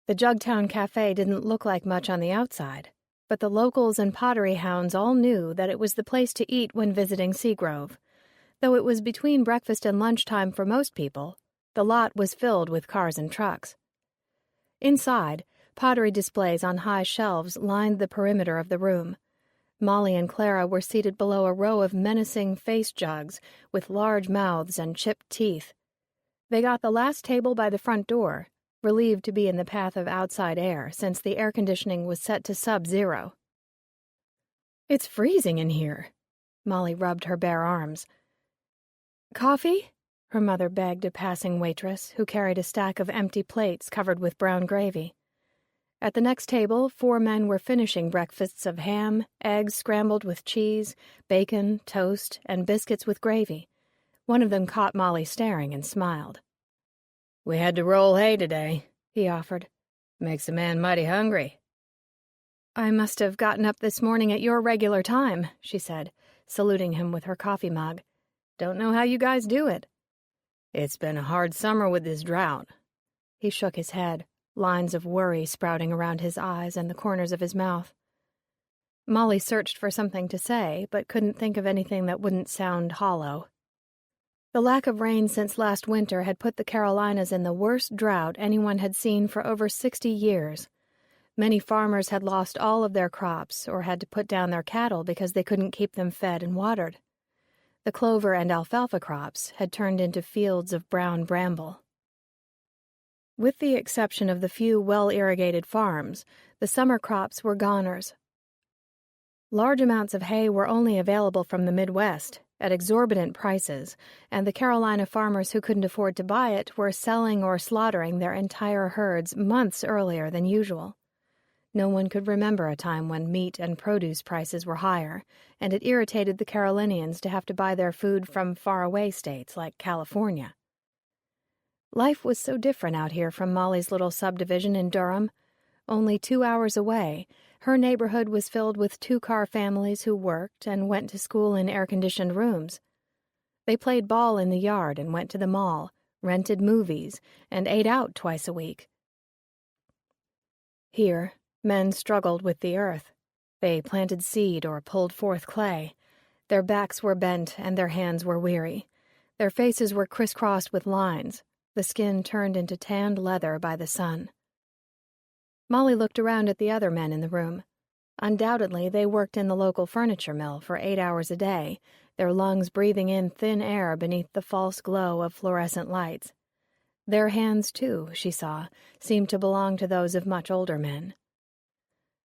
Speaker 1: The Jugtown Cafe didn't look like much on the outside, but the locals and pottery hounds all knew that it was the place to eat when visiting Seagrove. Though it was between breakfast and lunchtime for most people, the lot was filled with cars and trucks. Inside, pottery displays on high shelves lined the perimeter of the room. Molly and Clara were seated below a row of menacing face jugs with large mouths and chipped teeth. They got the last table by the front door, relieved to be in the path of outside air since the air conditioning was set to sub-zero. "It's freezing in here." Molly rubbed her bare arms. Coffee? Her mother begged a passing waitress who carried a stack of empty plates covered with brown gravy. At the next table, 4 men were finishing breakfasts of ham, eggs scrambled with cheese, bacon, toast, and biscuits with gravy. One of them caught Molly staring and smiled.
Speaker 2: "We had to roll hay today," he offered. "Makes a man mighty hungry."
Speaker 1: "I must have gotten up this morning at your regular time," she said, saluting him with her coffee mug. "Don't know how you guys do it."
Speaker 2: "It's been a hard summer with this drought."
Speaker 1: He shook his head, lines of worry sprouting around his eyes and the corners of his mouth. Molly searched for something to say, but couldn't think of anything that wouldn't sound hollow. The lack of rain since last winter had put the Carolinas in the worst drought anyone had seen for over 60 years. Many farmers had lost all of their crops or had to put down their cattle because they couldn't keep them fed and watered. The clover and alfalfa crops had turned into fields of brown bramble. With the exception of the few well-irrigated farms, the summer crops were goners. Large amounts of hay were only available from the Midwest, at exorbitant prices, and the Carolina farmers who couldn't afford to buy it were selling or slaughtering their entire herds months earlier than usual. No one could remember a time when meat and produce prices were higher, and it irritated the Carolinians to have to buy their food from faraway states like California. Life was so different out here from Molly's little subdivision in Durham. Only 2 hours away, her neighborhood was filled with 2-car families who worked and went to school in air-conditioned rooms. They played ball in the yard and went to the mall, rented movies, and ate out twice a week. Here, men struggled with the earth. They planted seed or pulled forth clay. Their backs were bent and their hands were weary. Their faces were crisscrossed with lines, the skin turned into tanned leather by the sun. Molly looked around at the other men in the room. Undoubtedly, they worked in the local furniture mill for 8 hours a day, their lungs breathing in thin air beneath the false glow of fluorescent lights. Their hands, too, she saw, seemed to belong to those of much older men.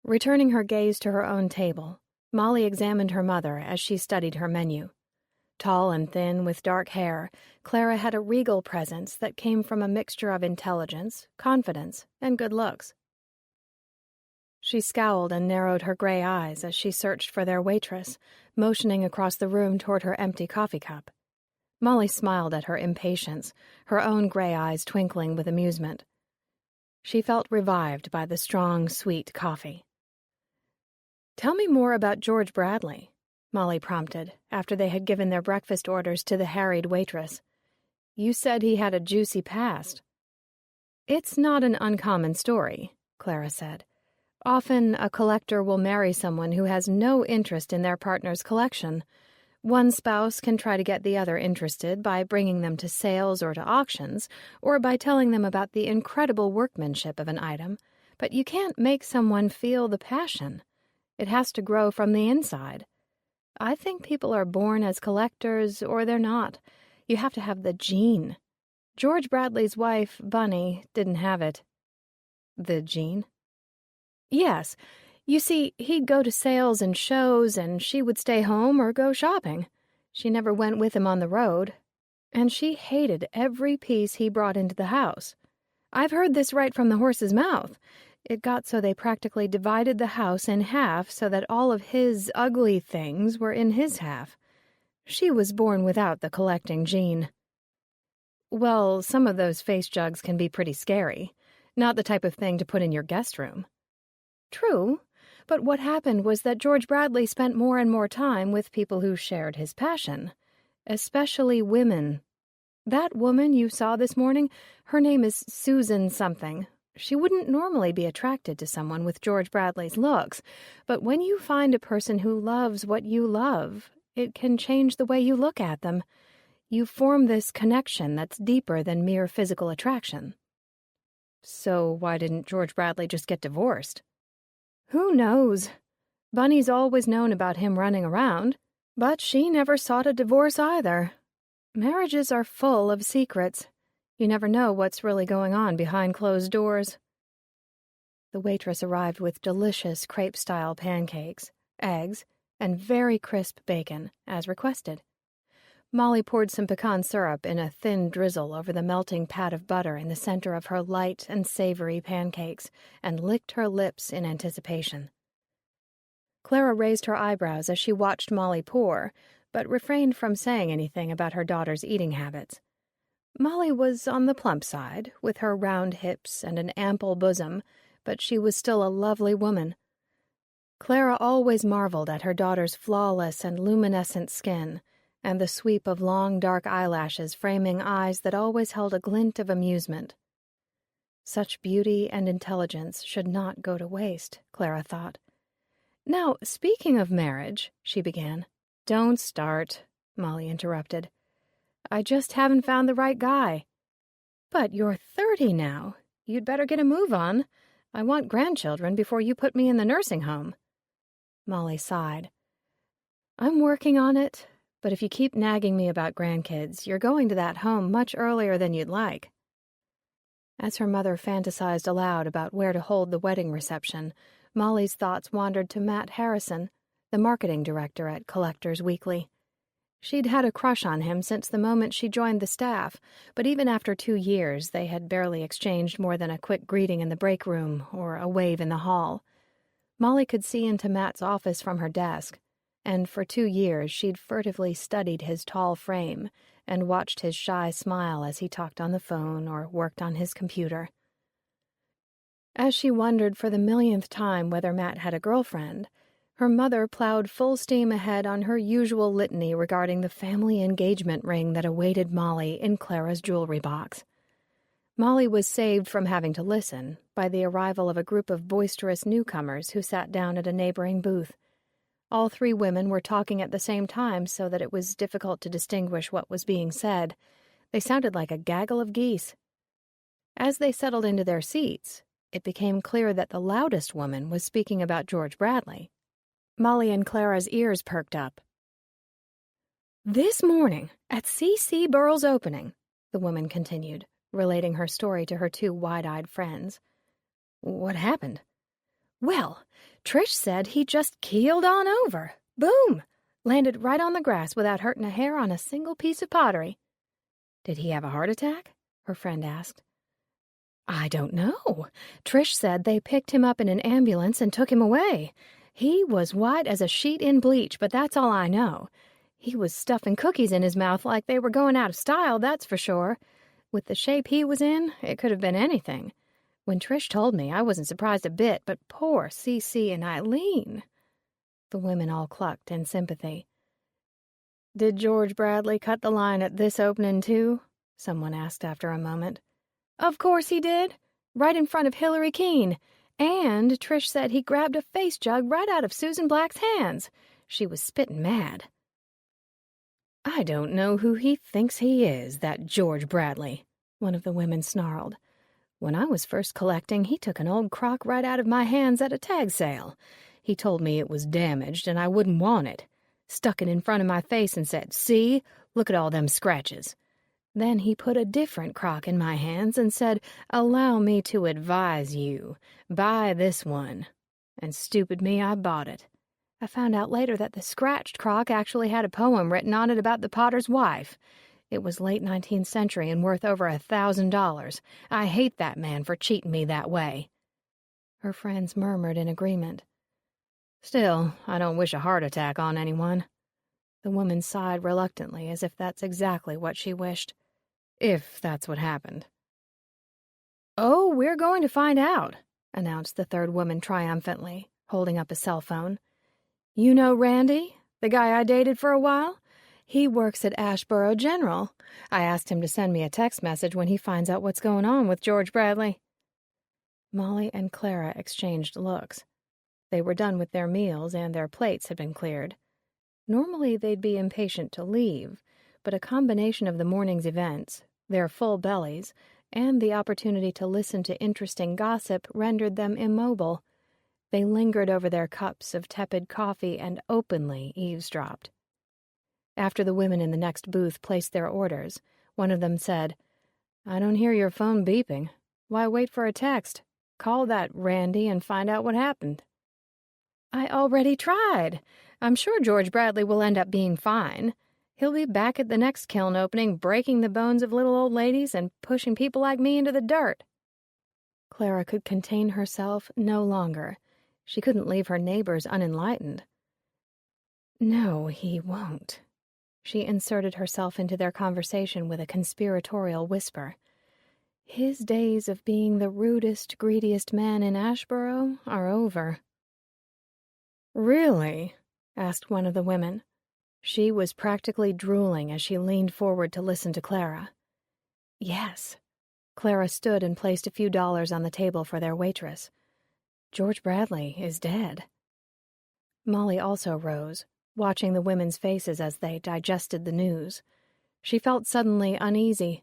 Speaker 1: Returning her gaze to her own table, Molly examined her mother as she studied her menu. Tall and thin, with dark hair, Clara had a regal presence that came from a mixture of intelligence, confidence, and good looks. She scowled and narrowed her gray eyes as she searched for their waitress, motioning across the room toward her empty coffee cup. Molly smiled at her impatience, her own gray eyes twinkling with amusement. She felt revived by the strong, sweet coffee. "Tell me more about George Bradley," Molly prompted, after they had given their breakfast orders to the harried waitress. "You said he had a juicy past." "It's not an uncommon story," Clara said. "Often a collector will marry someone who has no interest in their partner's collection. One spouse can try to get the other interested by bringing them to sales or to auctions, or by telling them about the incredible workmanship of an item, but you can't make someone feel the passion. It has to grow from the inside. I think people are born as collectors, or they're not. You have to have the gene. George Bradley's wife, Bunny, didn't have it." "The gene?" "Yes. You see, he'd go to sales and shows, and she would stay home or go shopping. She never went with him on the road. And she hated every piece he brought into the house. I've heard this right from the horse's mouth. It got so they practically divided the house in half so that all of his ugly things were in his half. She was born without the collecting gene." "Well, some of those face jugs can be pretty scary. Not the type of thing to put in your guest room." "True, but what happened was that George Bradley spent more and more time with people who shared his passion, especially women. That woman you saw this morning, her name is Susan something. She wouldn't normally be attracted to someone with George Bradley's looks, but when you find a person who loves what you love, it can change the way you look at them. You form this connection that's deeper than mere physical attraction." "So why didn't George Bradley just get divorced?" "Who knows? Bunny's always known about him running around, but she never sought a divorce either. Marriages are full of secrets. You never know what's really going on behind closed doors." The waitress arrived with delicious crepe-style pancakes, eggs, and very crisp bacon, as requested. Molly poured some pecan syrup in a thin drizzle over the melting pat of butter in the center of her light and savory pancakes and licked her lips in anticipation. Clara raised her eyebrows as she watched Molly pour, but refrained from saying anything about her daughter's eating habits. Molly was on the plump side, with her round hips and an ample bosom, but she was still a lovely woman. Clara always marveled at her daughter's flawless and luminescent skin, and the sweep of long dark eyelashes framing eyes that always held a glint of amusement. Such beauty and intelligence should not go to waste, Clara thought. Now, speaking of marriage, she began. Don't start, Molly interrupted. I just haven't found the right guy. But you're 30 now. You'd better get a move on. I want grandchildren before you put me in the nursing home. Molly sighed. I'm working on it, but if you keep nagging me about grandkids, you're going to that home much earlier than you'd like. As her mother fantasized aloud about where to hold the wedding reception, Molly's thoughts wandered to Matt Harrison, the marketing director at Collectors Weekly. She'd had a crush on him since the moment she joined the staff, but even after 2 years, they had barely exchanged more than a quick greeting in the break room or a wave in the hall. Molly could see into Matt's office from her desk, and for 2 years she'd furtively studied his tall frame and watched his shy smile as he talked on the phone or worked on his computer. As she wondered for the millionth time whether Matt had a girlfriend, her mother plowed full steam ahead on her usual litany regarding the family engagement ring that awaited Molly in Clara's jewelry box. Molly was saved from having to listen by the arrival of a group of boisterous newcomers who sat down at a neighboring booth. All 3 women were talking at the same time so that it was difficult to distinguish what was being said. They sounded like a gaggle of geese. As they settled into their seats, it became clear that the loudest woman was speaking about George Bradley. Molly and Clara's ears perked up. This morning, at C.C. Burrell's opening, the woman continued, relating her story to her 2 wide-eyed friends. What happened? Well, Trish said he just keeled on over. Boom! Landed right on the grass without hurting a hair on a single piece of pottery. Did he have a heart attack? Her friend asked. I don't know. Trish said they picked him up in an ambulance and took him away. He was white as a sheet in bleach, but that's all I know. He was stuffing cookies in his mouth like they were going out of style, that's for sure. With the shape he was in, it could have been anything. When Trish told me, I wasn't surprised a bit, but poor Cece and Eileen. The women all clucked in sympathy. Did George Bradley cut the line at this opening, too? Someone asked after a moment. Of course he did. Right in front of Hillary Keene. And Trish said he grabbed a face jug right out of Susan Black's hands. She was spitting mad. I don't know who he thinks he is, that George Bradley, one of the women snarled. When I was first collecting, he took an old crock right out of my hands at a tag sale. He told me it was damaged and I wouldn't want it. Stuck it in front of my face and said, See, look at all them scratches. Then he put a different crock in my hands and said, Allow me to advise you. Buy this one. And stupid me, I bought it. I found out later that the scratched crock actually had a poem written on it about the potter's wife. It was late 19th century and worth over $1,000. I hate that man for cheating me that way. Her friends murmured in agreement. Still, I don't wish a heart attack on anyone. The woman sighed reluctantly, as if that's exactly what she wished. If that's what happened. Oh, we're going to find out, announced the 3rd woman triumphantly, holding up a cell phone. You know Randy, the guy I dated for a while? He works at Ashboro General. I asked him to send me a text message when he finds out what's going on with George Bradley. Molly and Clara exchanged looks. They were done with their meals and their plates had been cleared. Normally they'd be impatient to leave, but a combination of the morning's events, their full bellies, and the opportunity to listen to interesting gossip rendered them immobile. They lingered over their cups of tepid coffee and openly eavesdropped. After the women in the next booth placed their orders, one of them said, I don't hear your phone beeping. Why wait for a text? Call that Randy and find out what happened. I already tried. I'm sure George Bradley will end up being fine. He'll be back at the next kiln opening, breaking the bones of little old ladies and pushing people like me into the dirt." Clara could contain herself no longer. She couldn't leave her neighbors unenlightened. "No, he won't." She inserted herself into their conversation with a conspiratorial whisper. "His days of being the rudest, greediest man in Ashboro are over."
Speaker 2: "Really?"
Speaker 1: asked one of the women. She was practically drooling as she leaned forward to listen to Clara. "Yes." Clara stood and placed a few dollars on the table for their waitress. "George Bradley is dead." Molly also rose, watching the women's faces as they digested the news. She felt suddenly uneasy.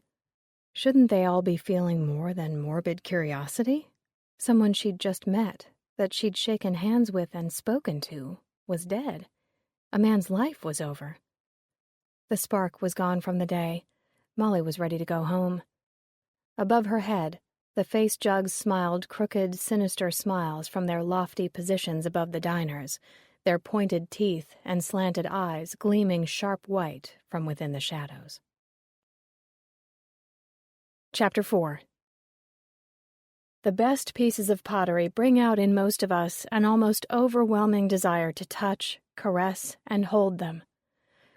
Speaker 1: Shouldn't they all be feeling more than morbid curiosity? Someone she'd just met, that she'd shaken hands with and spoken to, was dead. A man's life was over. The spark was gone from the day. Molly was ready to go home. Above her head, the face jugs smiled crooked, sinister smiles from their lofty positions above the diners, their pointed teeth and slanted eyes gleaming sharp white from within the shadows. Chapter 4. The best pieces of pottery bring out in most of us an almost overwhelming desire to touch, caress, and hold them.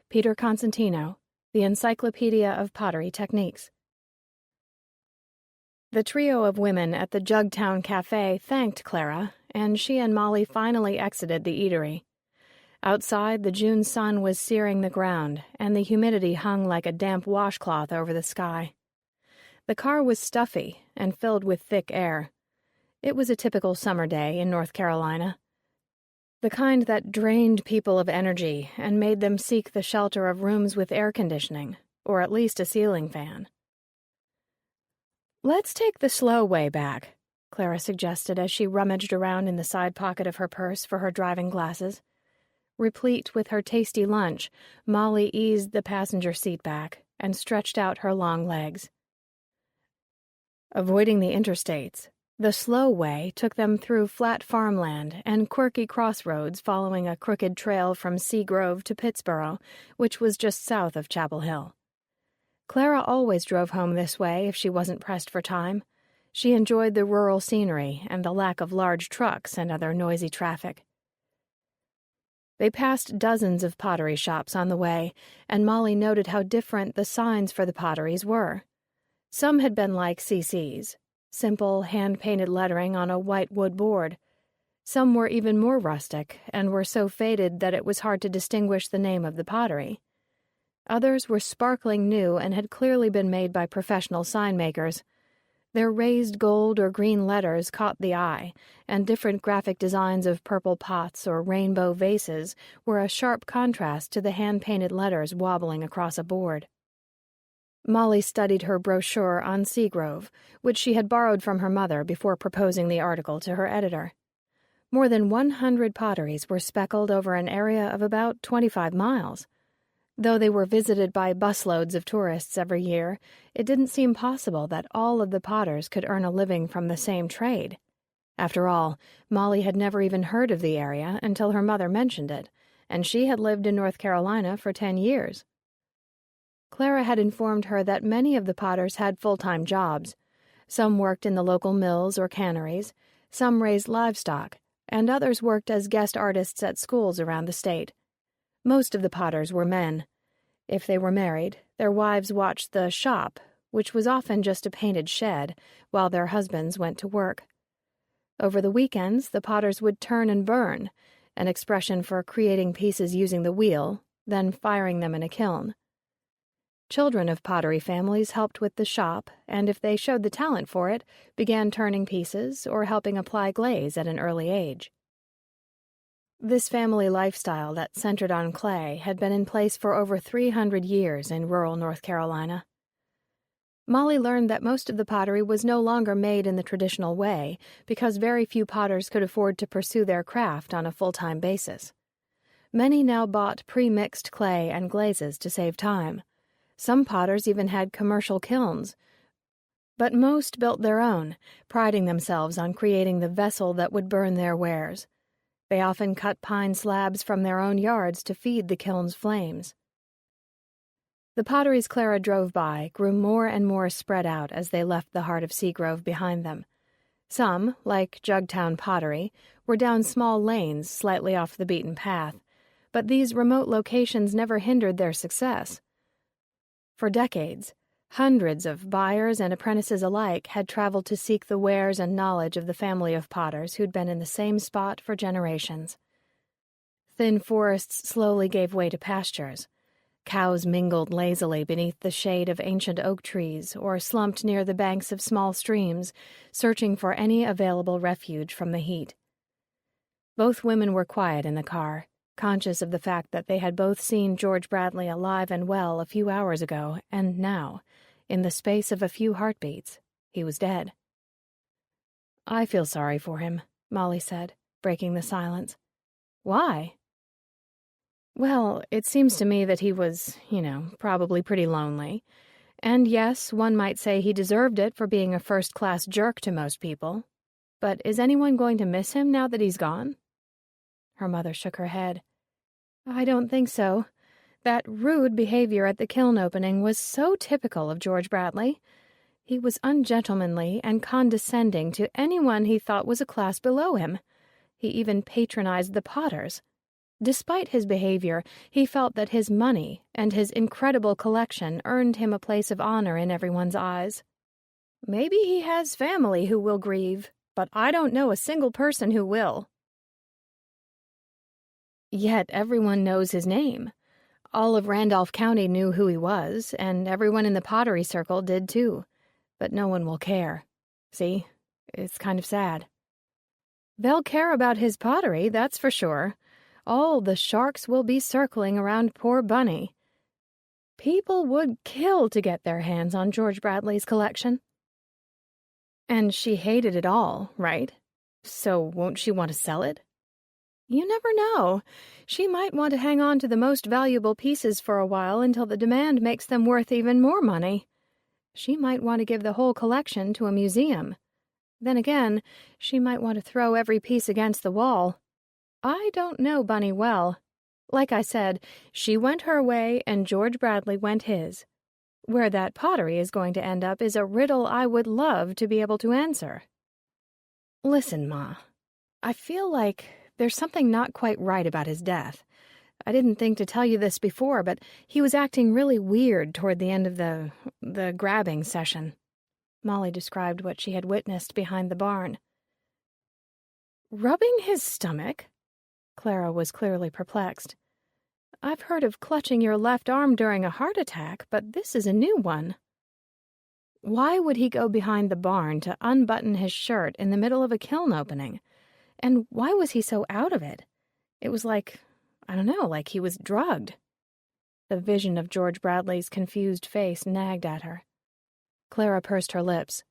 Speaker 1: Peter Constantino, The Encyclopedia of Pottery Techniques. The trio of women at the Jugtown Cafe thanked Clara, and she and Molly finally exited the eatery. Outside, the June sun was searing the ground, and the humidity hung like a damp washcloth over the sky. The car was stuffy and filled with thick air. It was a typical summer day in North Carolina, the kind that drained people of energy and made them seek the shelter of rooms with air conditioning, or at least a ceiling fan. "Let's take the slow way back," Clara suggested as she rummaged around in the side pocket of her purse for her driving glasses. Replete with her tasty lunch, Molly eased the passenger seat back and stretched out her long legs. Avoiding the interstates, the slow way took them through flat farmland and quirky crossroads following a crooked trail from Seagrove to Pittsboro, which was just south of Chapel Hill. Clara always drove home this way if she wasn't pressed for time. She enjoyed the rural scenery and the lack of large trucks and other noisy traffic. They passed dozens of pottery shops on the way, and Molly noted how different the signs for the potteries were. Some had been like CC's, simple hand-painted lettering on a white wood board. Some were even more rustic and were so faded that it was hard to distinguish the name of the pottery. Others were sparkling new and had clearly been made by professional sign makers. Their raised gold or green letters caught the eye, and different graphic designs of purple pots or rainbow vases were a sharp contrast to the hand-painted letters wobbling across a board. Molly studied her brochure on Seagrove, which she had borrowed from her mother before proposing the article to her editor. More than 100 potteries were speckled over an area of about 25 miles. Though they were visited by busloads of tourists every year, it didn't seem possible that all of the potters could earn a living from the same trade. After all, Molly had never even heard of the area until her mother mentioned it, and she had lived in North Carolina for 10 years. Clara had informed her that many of the potters had full-time jobs. Some worked in the local mills or canneries, some raised livestock, and others worked as guest artists at schools around the state. Most of the potters were men. If they were married, their wives watched the shop, which was often just a painted shed, while their husbands went to work. Over the weekends, the potters would turn and burn, an expression for creating pieces using the wheel, then firing them in a kiln. Children of pottery families helped with the shop, and if they showed the talent for it, began turning pieces or helping apply glaze at an early age. This family lifestyle that centered on clay had been in place for over 300 years in rural North Carolina. Molly learned that most of the pottery was no longer made in the traditional way because very few potters could afford to pursue their craft on a full-time basis. Many now bought pre-mixed clay and glazes to save time. Some potters even had commercial kilns, but most built their own, priding themselves on creating the vessel that would burn their wares. They often cut pine slabs from their own yards to feed the kiln's flames. The potteries Clara drove by grew more and more spread out as they left the heart of Seagrove behind them. Some, like Jugtown Pottery, were down small lanes slightly off the beaten path, but these remote locations never hindered their success. For decades, hundreds of buyers and apprentices alike had traveled to seek the wares and knowledge of the family of potters who'd been in the same spot for generations. Thin forests slowly gave way to pastures. Cows mingled lazily beneath the shade of ancient oak trees or slumped near the banks of small streams, searching for any available refuge from the heat. Both women were quiet in the car, conscious of the fact that they had both seen George Bradley alive and well a few hours ago, and now, in the space of a few heartbeats, he was dead. "I feel sorry for him," Molly said, breaking the silence. "Why?" "Well, it seems to me that he was, probably pretty lonely. And yes, one might say he deserved it for being a first-class jerk to most people. But is anyone going to miss him now that he's gone?" Her mother shook her head. "I don't think so. That rude behavior at the kiln opening was so typical of George Bradley. He was ungentlemanly and condescending to anyone he thought was a class below him. He even patronized the Potters. Despite his behavior, he felt that his money and his incredible collection earned him a place of honor in everyone's eyes. Maybe he has family who will grieve, but I don't know a single person who will." "Yet everyone knows his name. All of Randolph County knew who he was, and everyone in the pottery circle did too. But no one will care. See, it's kind of sad." "They'll care about his pottery, that's for sure. All the sharks will be circling around poor Bunny. People would kill to get their hands on George Bradley's collection." "And she hated it all, right? So won't she want to sell it?" "You never know. She might want to hang on to the most valuable pieces for a while until the demand makes them worth even more money. She might want to give the whole collection to a museum. Then again, she might want to throw every piece against the wall. I don't know Bunny well. Like I said, she went her way and George Bradley went his. Where that pottery is going to end up is a riddle I would love to be able to answer." "Listen, Ma, I feel like there's something not quite right about his death. I didn't think to tell you this before, but he was acting really weird toward the end of the grabbing session." Molly described what she had witnessed behind the barn. "Rubbing his stomach?" Clara was clearly perplexed. "I've heard of clutching your left arm during a heart attack, but this is a new one." Why would he go behind the barn to unbutton his shirt in the middle of a kiln opening? And why was he so out of it? It was like he was drugged. The vision of George Bradley's confused face nagged at her. Clara pursed her lips.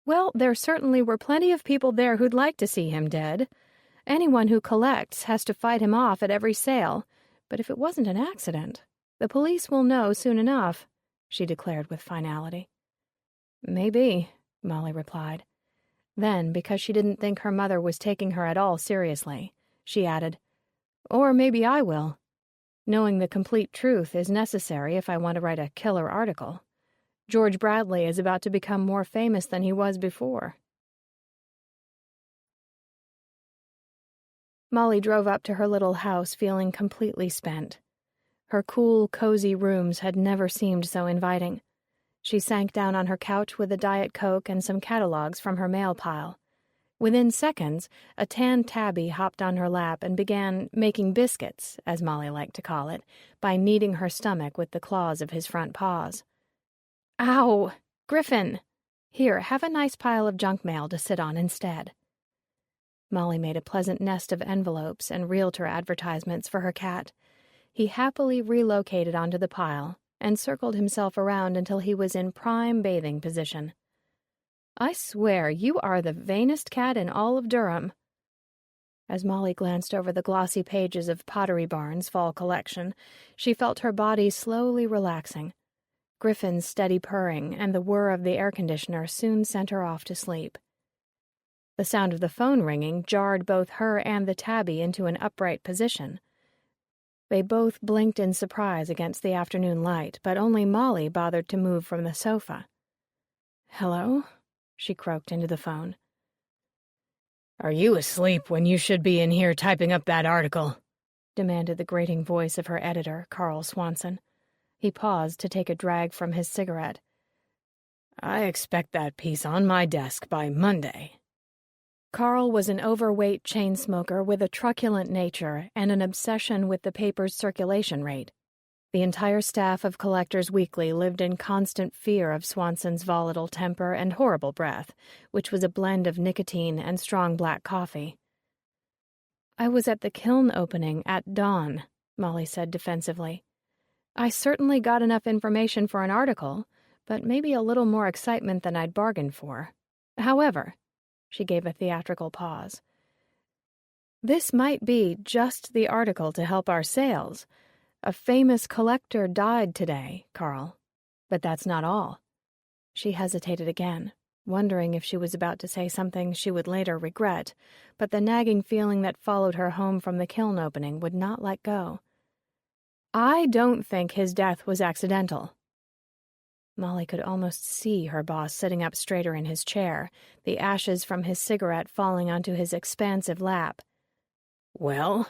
Speaker 1: "Well, there certainly were plenty of people there who'd like to see him dead. Anyone who collects has to fight him off at every sale. But if it wasn't an accident, the police will know soon enough," she declared with finality. "Maybe," Molly replied. Then, because she didn't think her mother was taking her at all seriously, she added, "Or maybe I will. Knowing the complete truth is necessary if I want to write a killer article. George Bradley is about to become more famous than he was before." Molly drove up to her little house feeling completely spent. Her cool, cozy rooms had never seemed so inviting. She sank down on her couch with a Diet Coke and some catalogs from her mail pile. Within seconds, a tan tabby hopped on her lap and began making biscuits, as Molly liked to call it, by kneading her stomach with the claws of his front paws. "Ow! Griffin! Here, have a nice pile of junk mail to sit on instead." Molly made a pleasant nest of envelopes and realtor advertisements for her cat. He happily relocated onto the pile and circled himself around until he was in prime bathing position. "I swear you are the vainest cat in all of Durham." As Molly glanced over the glossy pages of Pottery Barn's fall collection, she felt her body slowly relaxing. Griffin's steady purring and the whir of the air conditioner soon sent her off to sleep. The sound of the phone ringing jarred both her and the tabby into an upright position. They both blinked in surprise against the afternoon light, but only Molly bothered to move from the sofa. "Hello?" she croaked into the phone.
Speaker 2: "Are you asleep when you should be in here typing up that article?"
Speaker 1: demanded the grating voice of her editor, Carl Swanson. He paused to take a drag from his cigarette.
Speaker 2: "I expect that piece on my desk by Monday."
Speaker 1: Carl was an overweight chain smoker with a truculent nature and an obsession with the paper's circulation rate. The entire staff of Collectors Weekly lived in constant fear of Swanson's volatile temper and horrible breath, which was a blend of nicotine and strong black coffee. "I was at the kiln opening at dawn," Molly said defensively. "I certainly got enough information for an article, but maybe a little more excitement than I'd bargained for. However," she gave a theatrical pause, "this might be just the article to help our sales. A famous collector died today, Carl. But that's not all." She hesitated again, wondering if she was about to say something she would later regret, but the nagging feeling that followed her home from the kiln opening would not let go. "I don't think his death was accidental." Molly could almost see her boss sitting up straighter in his chair, the ashes from his cigarette falling onto his expansive lap.
Speaker 2: "Well,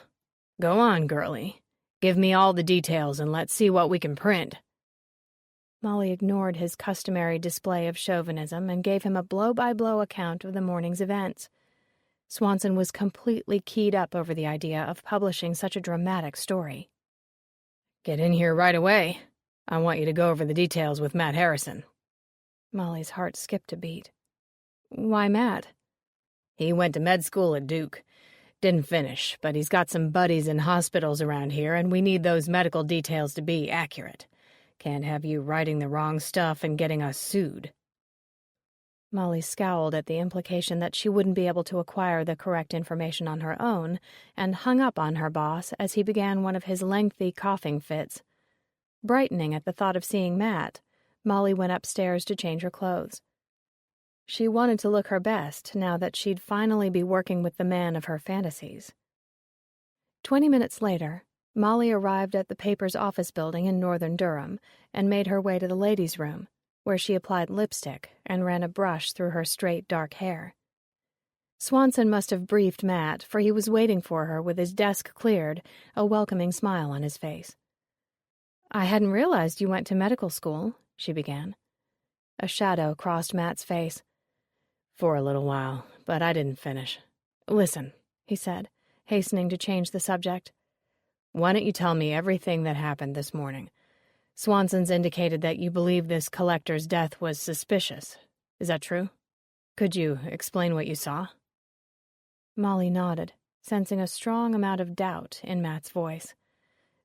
Speaker 2: go on, girlie. Give me all the details and let's see what we can print."
Speaker 1: Molly ignored his customary display of chauvinism and gave him a blow-by-blow account of the morning's events. Swanson was completely keyed up over the idea of publishing such a dramatic story.
Speaker 2: "Get in here right away. I want you to go over the details with Matt Harrison."
Speaker 1: Molly's heart skipped a beat. "Why Matt?"
Speaker 2: "He went to med school at Duke. Didn't finish, but he's got some buddies in hospitals around here, and we need those medical details to be accurate. Can't have you writing the wrong stuff and getting us sued."
Speaker 1: Molly scowled at the implication that she wouldn't be able to acquire the correct information on her own, and hung up on her boss as he began one of his lengthy coughing fits. Brightening at the thought of seeing Matt, Molly went upstairs to change her clothes. She wanted to look her best now that she'd finally be working with the man of her fantasies. 20 minutes later, Molly arrived at the paper's office building in northern Durham and made her way to the ladies' room, where she applied lipstick and ran a brush through her straight, dark hair. Swanson must have briefed Matt, for he was waiting for her with his desk cleared, a welcoming smile on his face. "I hadn't realized you went to medical school," she began. A shadow crossed Matt's face.
Speaker 2: "For a little while, but I didn't finish. Listen," he said, hastening to change the subject. "Why don't you tell me everything that happened this morning? Swanson's indicated that you believe this collector's death was suspicious. Is that true? Could you explain what you saw?"
Speaker 1: Molly nodded, sensing a strong amount of doubt in Matt's voice.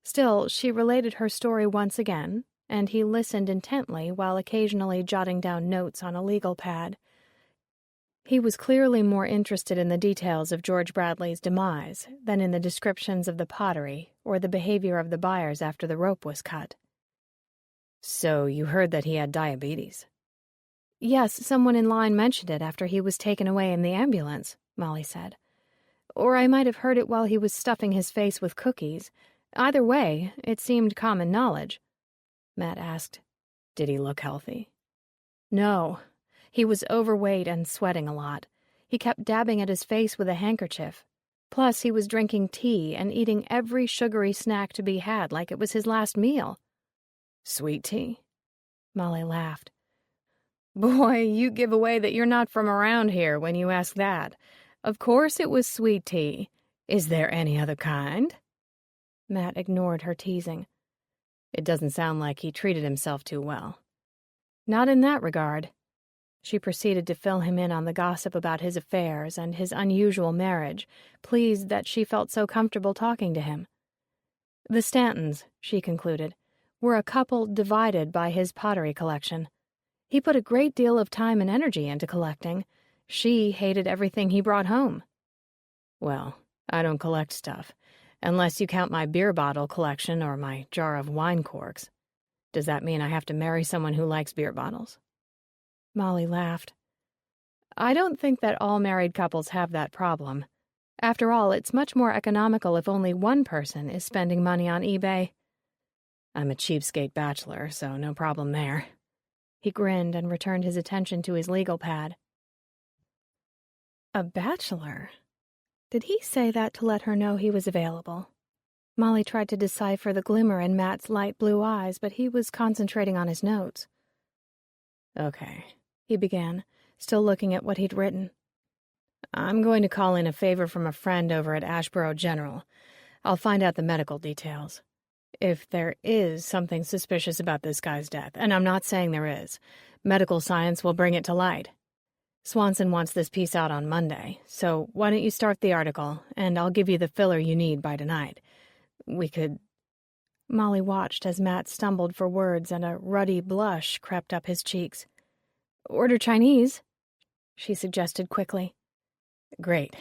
Speaker 1: Still, she related her story once again, and he listened intently while occasionally jotting down notes on a legal pad. He was clearly more interested in the details of George Bradley's demise than in the descriptions of the pottery or the behavior of the buyers after the rope was cut.
Speaker 2: "So you heard that he had diabetes?"
Speaker 1: "Yes, someone in line mentioned it after he was taken away in the ambulance," Molly said. "Or I might have heard it while he was stuffing his face with cookies. Either way, it seemed common knowledge." Matt asked,
Speaker 2: "Did he look healthy?"
Speaker 1: "No. He was overweight and sweating a lot. He kept dabbing at his face with a handkerchief. Plus, he was drinking tea and eating every sugary snack to be had like it was his last meal."
Speaker 2: "Sweet tea?"
Speaker 1: Molly laughed.
Speaker 2: "Boy, you give away that you're not from around here when you ask that. Of course it was sweet tea. Is there any other kind?"
Speaker 1: Matt ignored her teasing.
Speaker 2: "It doesn't sound like he treated himself too well."
Speaker 1: "Not in that regard." She proceeded to fill him in on the gossip about his affairs and his unusual marriage, pleased that she felt so comfortable talking to him. The Stantons, she concluded, were a couple divided by his pottery collection. He put a great deal of time and energy into collecting. She hated everything he brought home.
Speaker 2: "Well, I don't collect stuff, unless you count my beer bottle collection or my jar of wine corks. Does that mean I have to marry someone who likes beer bottles?"
Speaker 1: Molly laughed. "I don't think that all married couples have that problem. After all, it's much more economical if only one person is spending money on eBay.
Speaker 2: I'm a cheapskate bachelor, so no problem there.
Speaker 1: He grinned and returned his attention to his legal pad. A bachelor? Did he say that to let her know he was available? Molly tried to decipher the glimmer in Matt's light blue eyes, but he was concentrating on his notes.
Speaker 2: Okay,
Speaker 1: he began, still looking at what he'd written.
Speaker 2: I'm going to call in a favor from a friend over at Ashboro General. I'll find out the medical details. If there is something suspicious about this guy's death, and I'm not saying there is, medical science will bring it to light. Swanson wants this piece out on Monday, so why don't you start the article, and I'll give you the filler you need by tonight. We could...
Speaker 1: Molly watched as Matt stumbled for words and a ruddy blush crept up his cheeks. Order Chinese, she suggested quickly.
Speaker 2: Great.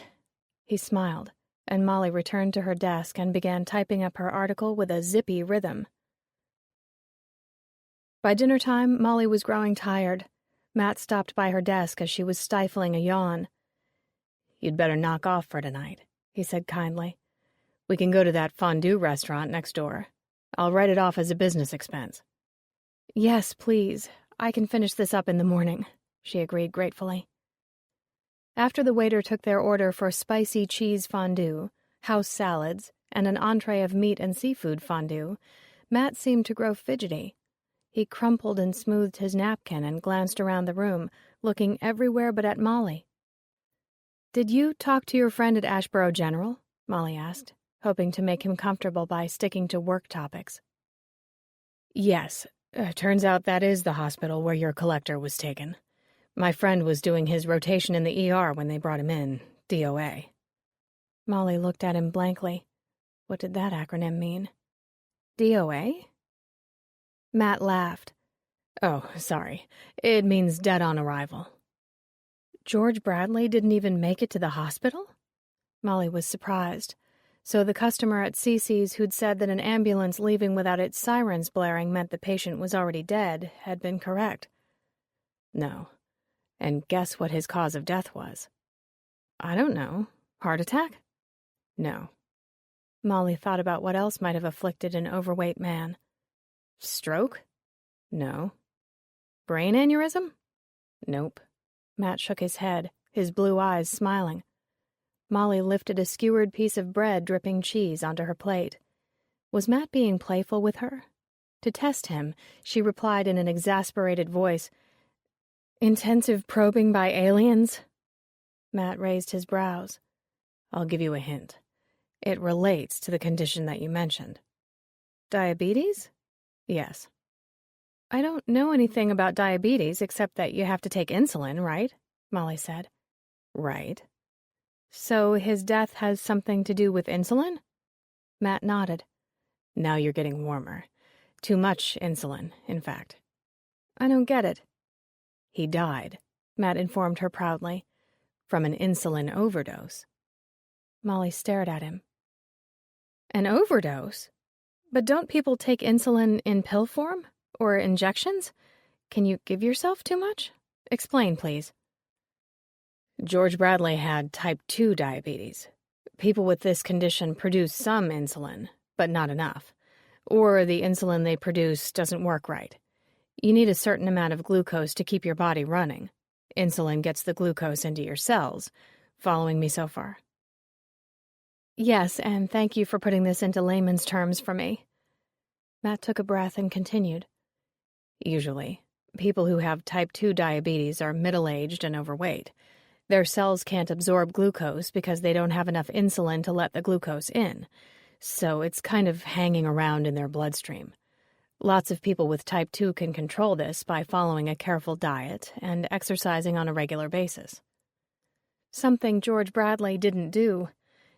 Speaker 1: He smiled, and Molly returned to her desk and began typing up her article with a zippy rhythm. By dinner time, Molly was growing tired. Matt stopped by her desk as she was stifling a yawn.
Speaker 2: You'd better knock off for tonight, he said kindly. We can go to that fondue restaurant next door. I'll write it off as a business expense.
Speaker 1: Yes, please. I can finish this up in the morning, she agreed gratefully. After the waiter took their order for spicy cheese fondue, house salads, and an entree of meat and seafood fondue, Matt seemed to grow fidgety. He crumpled and smoothed his napkin and glanced around the room, looking everywhere but at Molly. Did you talk to your friend at Ashboro General? Molly asked, hoping to make him comfortable by sticking to work topics.
Speaker 2: Yes, turns out that is the hospital where your collector was taken. My friend was doing his rotation in the ER when they brought him in, DOA.
Speaker 1: Molly looked at him blankly. What did that acronym mean? DOA? Matt laughed.
Speaker 2: Oh, sorry. It means dead on arrival.
Speaker 1: George Bradley didn't even make it to the hospital? Molly was surprised. So the customer at Cece's who'd said that an ambulance leaving without its sirens blaring meant the patient was already dead had been correct.
Speaker 2: No. And guess what his cause of death was?
Speaker 1: I don't know. Heart attack?
Speaker 2: No.
Speaker 1: Molly thought about what else might have afflicted an overweight man.
Speaker 2: Stroke? No.
Speaker 1: Brain aneurysm?
Speaker 2: Nope.
Speaker 1: Matt shook his head, his blue eyes smiling. Molly lifted a skewered piece of bread dripping cheese onto her plate. Was Matt being playful with her? To test him, she replied in an exasperated voice, Intensive probing by aliens? Matt raised his brows.
Speaker 2: I'll give you a hint. It relates to the condition that you mentioned.
Speaker 1: Diabetes?
Speaker 2: Yes.
Speaker 1: I don't know anything about diabetes except that you have to take insulin, right? Molly said.
Speaker 2: Right.
Speaker 1: So his death has something to do with insulin? Matt nodded.
Speaker 2: Now you're getting warmer. Too much insulin, in fact.
Speaker 1: I don't get it.
Speaker 2: He died, Matt informed her proudly, from an insulin overdose.
Speaker 1: Molly stared at him. An overdose? But don't people take insulin in pill form? Or injections? Can you give yourself too much? Explain, please.
Speaker 2: George Bradley had type 2 diabetes. People with this condition produce some insulin, but not enough. Or the insulin they produce doesn't work right. You need a certain amount of glucose to keep your body running. Insulin gets the glucose into your cells. Following me so far?
Speaker 1: Yes, and thank you for putting this into layman's terms for me. Matt took a breath and continued.
Speaker 2: Usually, people who have type 2 diabetes are middle-aged and overweight. Their cells can't absorb glucose because they don't have enough insulin to let the glucose in, so it's kind of hanging around in their bloodstream. Lots of people with type 2 can control this by following a careful diet and exercising on a regular basis.
Speaker 1: Something George Bradley didn't do.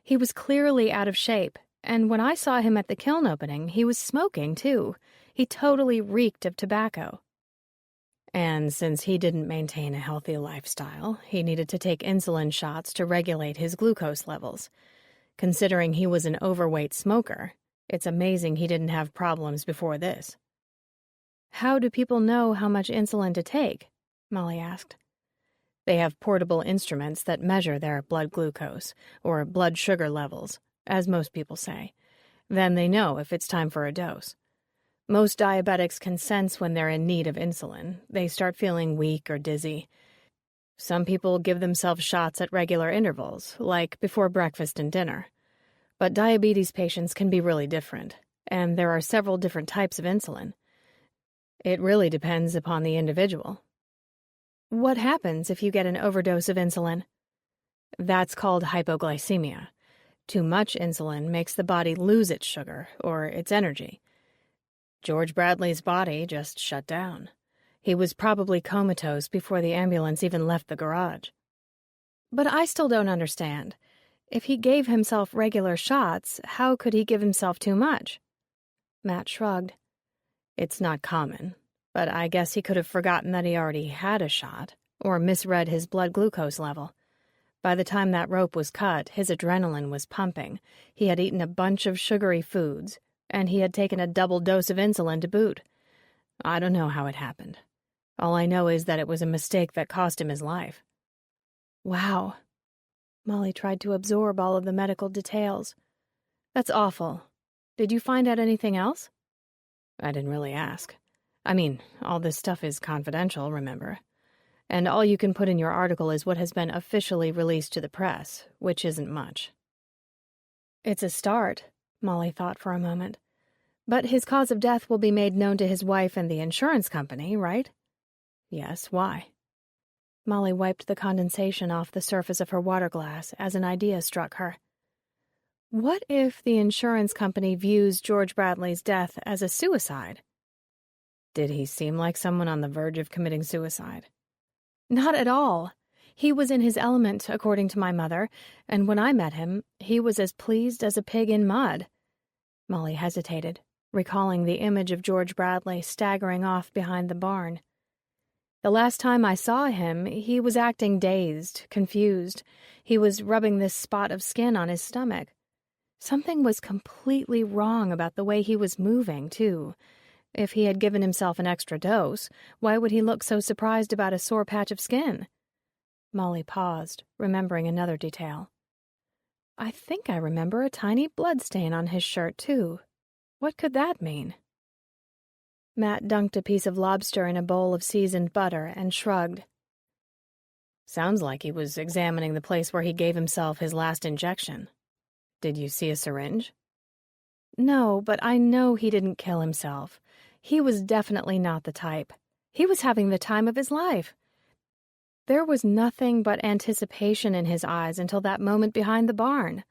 Speaker 1: He was clearly out of shape, and when I saw him at the kiln opening, he was smoking, too. He totally reeked of tobacco.
Speaker 2: And since he didn't maintain a healthy lifestyle, he needed to take insulin shots to regulate his glucose levels. Considering he was an overweight smoker, it's amazing he didn't have problems before this.
Speaker 1: How do people know how much insulin to take? Molly asked. They have portable instruments that measure their blood glucose, or blood sugar levels, as most people say. Then they know if it's time for a dose. Most diabetics can sense when they're in need of insulin. They start feeling weak or dizzy. Some people give themselves shots at regular intervals, like before breakfast and dinner. But diabetes patients can be really different, and there are several different types of insulin. It really depends upon the individual. What happens if you get an overdose of insulin? That's called hypoglycemia. Too much insulin makes the body lose its sugar, or its energy. George Bradley's body just shut down. He was probably comatose before the ambulance even left the garage. But I still don't understand. If he gave himself regular shots, how could he give himself too much? Matt shrugged. It's not common, but I guess he could have forgotten that he already had a shot, or misread his blood glucose level. By the time that rope was cut, his adrenaline was pumping. He had eaten a bunch of sugary foods, and he had taken a double dose of insulin to boot. I don't know how it happened. All I know is that it was a mistake that cost him his life. Wow. Molly tried to absorb all of the medical details. That's awful. Did you find out anything else? I didn't really ask. I mean, all this stuff is confidential, remember? And all you can put in your article is what has been officially released to the press, which isn't much. It's a start, Molly thought for a moment. But his cause of death will be made known to his wife and the insurance company, right? Yes, why? Molly wiped the condensation off the surface of her water glass as an idea struck her. What if the insurance company views George Bradley's death as a suicide? Did he seem like someone on the verge of committing suicide? Not at all. He was in his element, according to my mother, and when I met him, he was as pleased as a pig in mud. Molly hesitated, recalling the image of George Bradley staggering off behind the barn. The last time I saw him, he was acting dazed, confused. He was rubbing this spot of skin on his stomach. Something was completely wrong about the way he was moving, too. If he had given himself an extra dose, why would he look so surprised about a sore patch of skin? Molly paused, remembering another detail. I think I remember a tiny blood stain on his shirt, too. What could that mean? Matt dunked a piece of lobster in a bowl of seasoned butter and shrugged. Sounds like he was examining the place where he gave himself his last injection. Did you see a syringe? No, but I know he didn't kill himself. He was definitely not the type. He was having the time of his life. There was nothing but anticipation in his eyes until that moment behind the barn.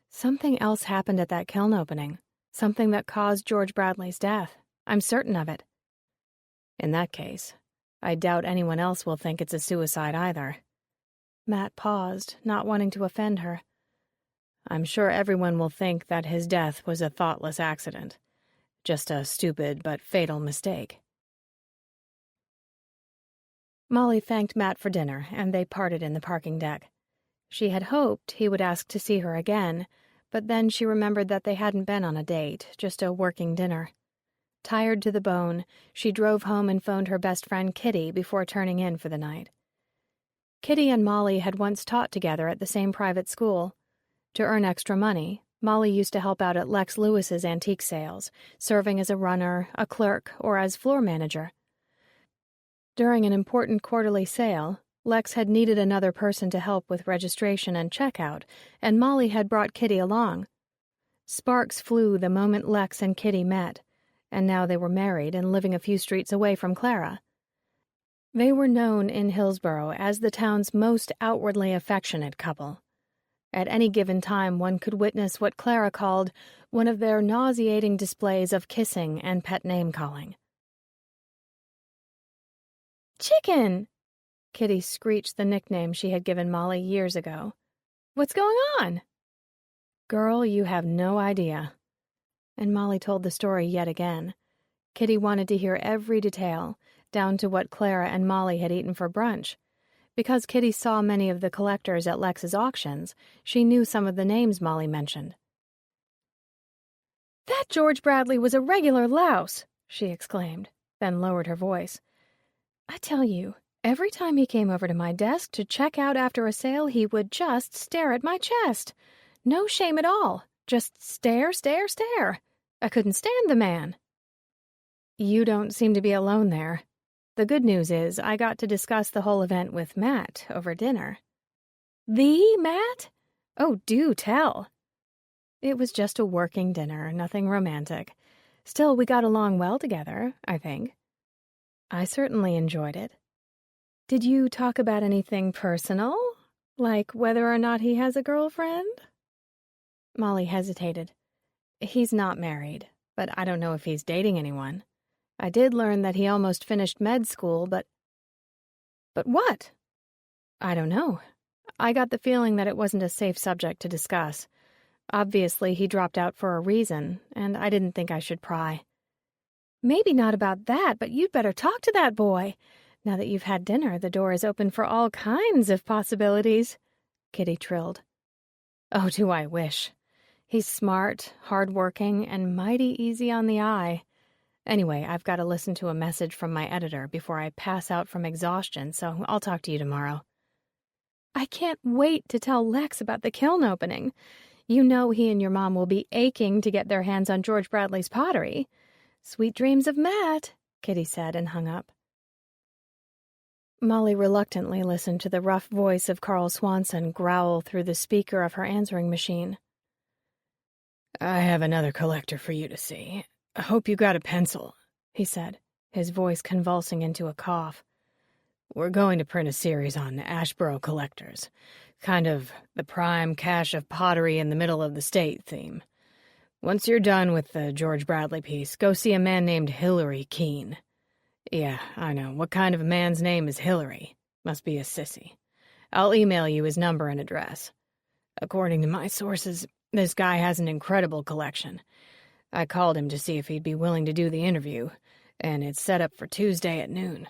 Speaker 1: Something else happened at that kiln opening, something that caused George Bradley's death. I'm certain of it. In that case, I doubt anyone else will think it's a suicide either. Matt paused, not wanting to offend her. I'm sure everyone will think that his death was a thoughtless accident. Just a stupid but fatal mistake. Molly thanked Matt for dinner, and they parted in the parking deck. She had hoped he would ask to see her again, but then she remembered that they hadn't been on a date, just a working dinner. Tired to the bone, she drove home and phoned her best friend Kitty before turning in for the night. Kitty and Molly had once taught together at the same private school. To earn extra money, Molly used to help out at Lex Lewis's antique sales, serving as a runner, a clerk, or as floor manager. During an important quarterly sale, Lex had needed another person to help with registration and checkout, and Molly had brought Kitty along. Sparks flew the moment Lex and Kitty met, and now they were married and living a few streets away from Clara. They were known in Hillsborough as the town's most outwardly affectionate couple. At any given time, one could witness what Clara called one of their nauseating displays of kissing and pet name-calling. "Chicken!" Kitty screeched the nickname she had given Molly years ago. "What's going on?" "Girl, you have no idea." And Molly told the story yet again. Kitty wanted to hear every detail, down to what Clara and Molly had eaten for brunch. Because Kitty saw many of the collectors at Lex's auctions, she knew some of the names Molly mentioned. "That George Bradley was a regular louse," she exclaimed, then lowered her voice. "I tell you, Every time he came over to my desk to check out after a sale, he would just stare at my chest. No shame at all. Just stare, stare, stare. I couldn't stand the man. You don't seem to be alone there. The good news is I got to discuss the whole event with Matt over dinner. The Matt? Oh, do tell. It was just a working dinner, nothing romantic. Still, we got along well together, I think. I certainly enjoyed it. Did you talk about anything personal? Like whether or not he has a girlfriend? Molly hesitated. He's not married, but I don't know if he's dating anyone. I did learn that he almost finished med school, but... But what? I don't know. I got the feeling that it wasn't a safe subject to discuss. Obviously, he dropped out for a reason, and I didn't think I should pry. Maybe not about that, but you'd better talk to that boy. Now that you've had dinner, the door is open for all kinds of possibilities, Kitty trilled. Oh, do I wish. He's smart, hard-working, and mighty easy on the eye. Anyway, I've got to listen to a message from my editor before I pass out from exhaustion, so I'll talk to you tomorrow. I can't wait to tell Lex about the kiln opening. You know he and your mom will be aching to get their hands on George Bradley's pottery. Sweet dreams of Matt, Kitty said and hung up. Molly reluctantly listened to the rough voice of Carl Swanson growl through the speaker of her answering machine. I have another collector for you to see. I hope you got a pencil, he said, his voice convulsing into a cough. We're going to print a series on Ashboro collectors, kind of the prime cache of pottery in the middle of the state theme. Once you're done with the George Bradley piece, go see a man named Ellery Keene. Yeah, I know. What kind of a man's name is Ellery? Must be a sissy. I'll email you his number and address. According to my sources, this guy has an incredible collection. I called him to see if he'd be willing to do the interview, and it's set up for Tuesday at noon.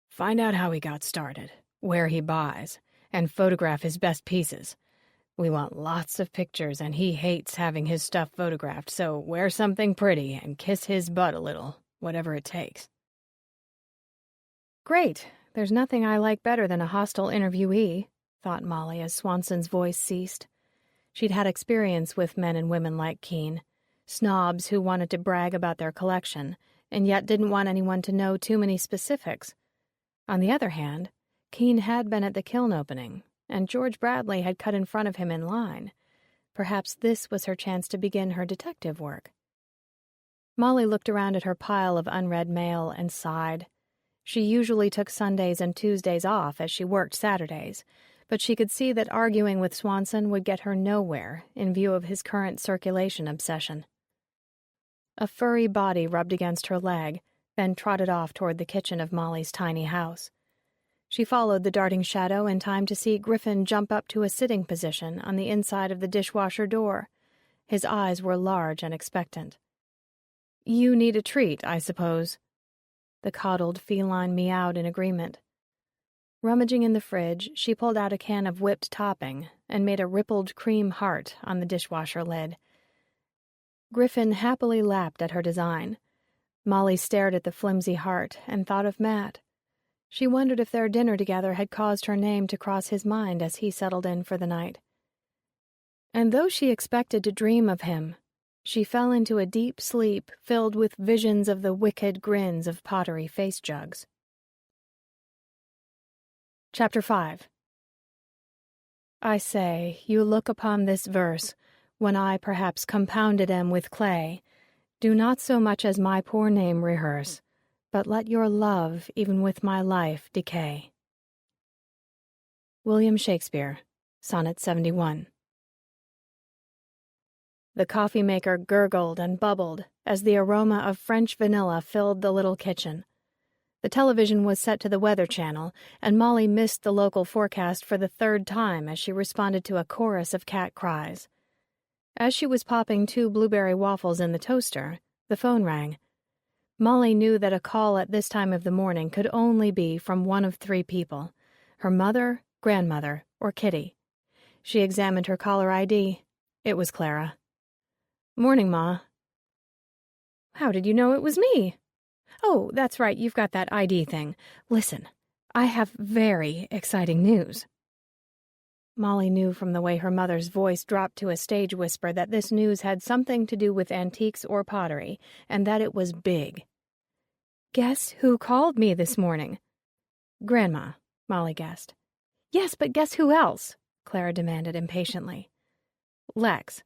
Speaker 1: Find out how he got started, where he buys, and photograph his best pieces. We want lots of pictures, and he hates having his stuff photographed, so wear something pretty and kiss his butt a little, whatever it takes. Great. There's nothing I like better than a hostile interviewee, thought Molly as Swanson's voice ceased. She'd had experience with men and women like Keene, snobs who wanted to brag about their collection, and yet didn't want anyone to know too many specifics. On the other hand, Keene had been at the kiln opening, and George Bradley had cut in front of him in line. Perhaps this was her chance to begin her detective work. Molly looked around at her pile of unread mail and sighed. She usually took Sundays and Tuesdays off as she worked Saturdays, but she could see that arguing with Swanson would get her nowhere in view of his current circulation obsession. A furry body rubbed against her leg, then trotted off toward the kitchen of Molly's tiny house. She followed the darting shadow in time to see Griffin jump up to a sitting position on the inside of the dishwasher door. His eyes were large and expectant. You need a treat, I suppose. The coddled feline meowed in agreement. Rummaging in the fridge, she pulled out a can of whipped topping and made a rippled cream heart on the dishwasher lid. Griffin happily lapped at her design. Molly stared at the flimsy heart and thought of Matt. She wondered if their dinner together had caused her name to cross his mind as he settled in for the night. And though she expected to dream of him, she fell into a deep sleep filled with visions of the wicked grins of pottery face jugs. Chapter 5. I say, you look upon this verse, when I perhaps compounded em with clay, do not so much as my poor name rehearse, but let your love even with my life decay. William Shakespeare, Sonnet 71. The coffee-maker gurgled and bubbled as the aroma of French vanilla filled the little kitchen. The television was set to the Weather Channel, and Molly missed the local forecast for the third time as she responded to a chorus of cat cries. As she was popping 2 blueberry waffles in the toaster, the phone rang. Molly knew that a call at this time of the morning could only be from one of 3 people, her mother, grandmother, or Kitty. She examined her caller ID. It was Clara. Morning, Ma. How did you know it was me? Oh, that's right, you've got that ID thing. Listen, I have very exciting news. Molly knew from the way her mother's voice dropped to a stage whisper that this news had something to do with antiques or pottery, and that it was big. Guess who called me this morning? Grandma, Molly guessed. Yes, but guess who else? Clara demanded impatiently. Lex.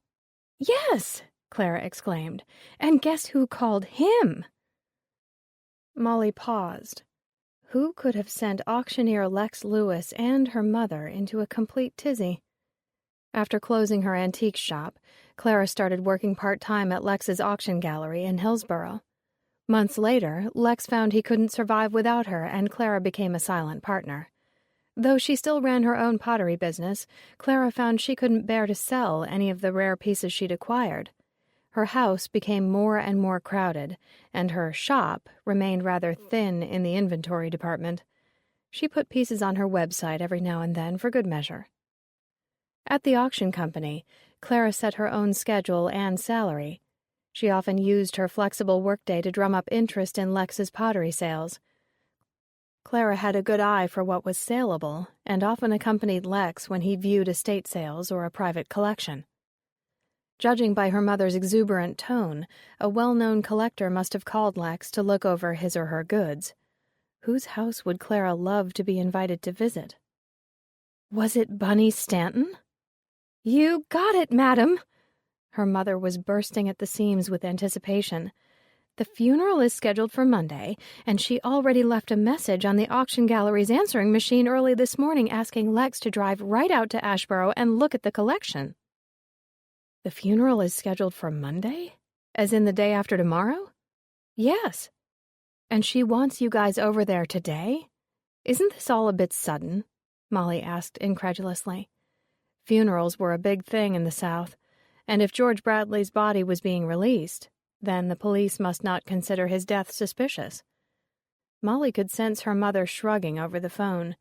Speaker 1: Yes, Clara exclaimed. And guess who called him? Molly paused. Who could have sent auctioneer Lex Lewis and her mother into a complete tizzy? After closing her antique shop, Clara started working part-time at Lex's auction gallery in Hillsborough. Months later, Lex found he couldn't survive without her, and Clara became a silent partner. Though she still ran her own pottery business, Clara found she couldn't bear to sell any of the rare pieces she'd acquired. Her house became more and more crowded, and her shop remained rather thin in the inventory department. She put pieces on her website every now and then for good measure. At the auction company, Clara set her own schedule and salary. She often used her flexible workday to drum up interest in Lex's pottery sales. Clara had a good eye for what was saleable, and often accompanied Lex when he viewed estate sales or a private collection. Judging by her mother's exuberant tone, a well-known collector must have called Lex to look over his or her goods. Whose house would Clara love to be invited to visit? Was it Bunny Stanton? You got it, madam! Her mother was bursting at the seams with anticipation. The funeral is scheduled for Monday, and she already left a message on the auction gallery's answering machine early this morning asking Lex to drive right out to Ashboro and look at the collection. The funeral is scheduled for Monday? As in the day after tomorrow? Yes. And she wants you guys over there today? Isn't this all a bit sudden? Molly asked incredulously. Funerals were a big thing in the South, and if George Bradley's body was being released, then the police must not consider his death suspicious. Molly could sense her mother shrugging over the phone.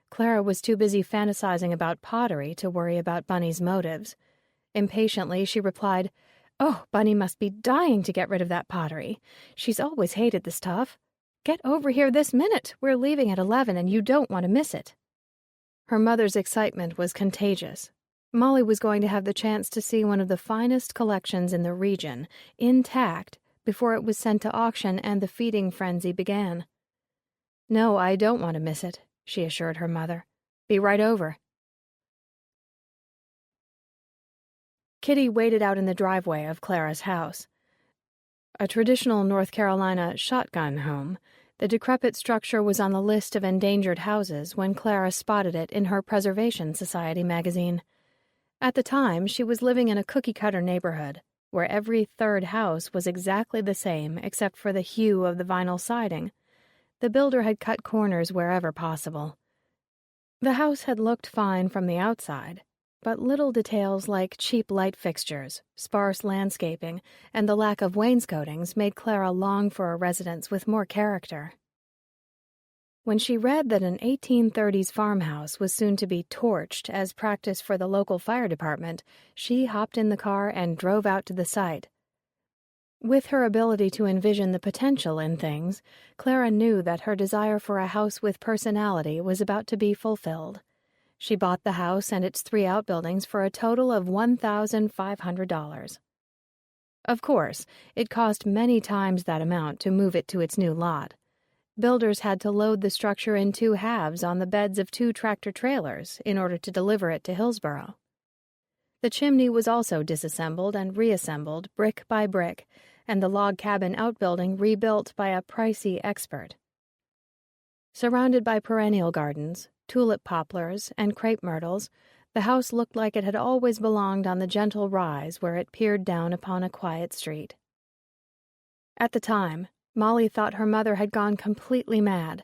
Speaker 1: Clara was too busy fantasizing about pottery to worry about Bunny's motives. Impatiently, she replied, Oh, Bunny must be dying to get rid of that pottery. She's always hated the stuff. Get over here this minute. We're leaving at 11 and you don't want to miss it. Her mother's excitement was contagious. Molly was going to have the chance to see one of the finest collections in the region, intact, before it was sent to auction and the feeding frenzy began. No, I don't want to miss it, she assured her mother. Be right over. Kitty waited out in the driveway of Clara's house. A traditional North Carolina shotgun home, the decrepit structure was on the list of endangered houses when Clara spotted it in her Preservation Society magazine. At the time, she was living in a cookie-cutter neighborhood, where every third house was exactly the same except for the hue of the vinyl siding. The builder had cut corners wherever possible. The house had looked fine from the outside, but little details like cheap light fixtures, sparse landscaping, and the lack of wainscotings made Clara long for a residence with more character. When she read that an 1830s farmhouse was soon to be torched as practice for the local fire department, she hopped in the car and drove out to the site. With her ability to envision the potential in things, Clara knew that her desire for a house with personality was about to be fulfilled. She bought the house and its 3 outbuildings for a total of $1,500. Of course, it cost many times that amount to move it to its new lot. Builders had to load the structure in 2 halves on the beds of 2 tractor-trailers in order to deliver it to Hillsboro. The chimney was also disassembled and reassembled brick by brick, and the log cabin outbuilding rebuilt by a pricey expert. Surrounded by perennial gardens, tulip poplars, and crepe myrtles, the house looked like it had always belonged on the gentle rise where it peered down upon a quiet street. At the time, Molly thought her mother had gone completely mad.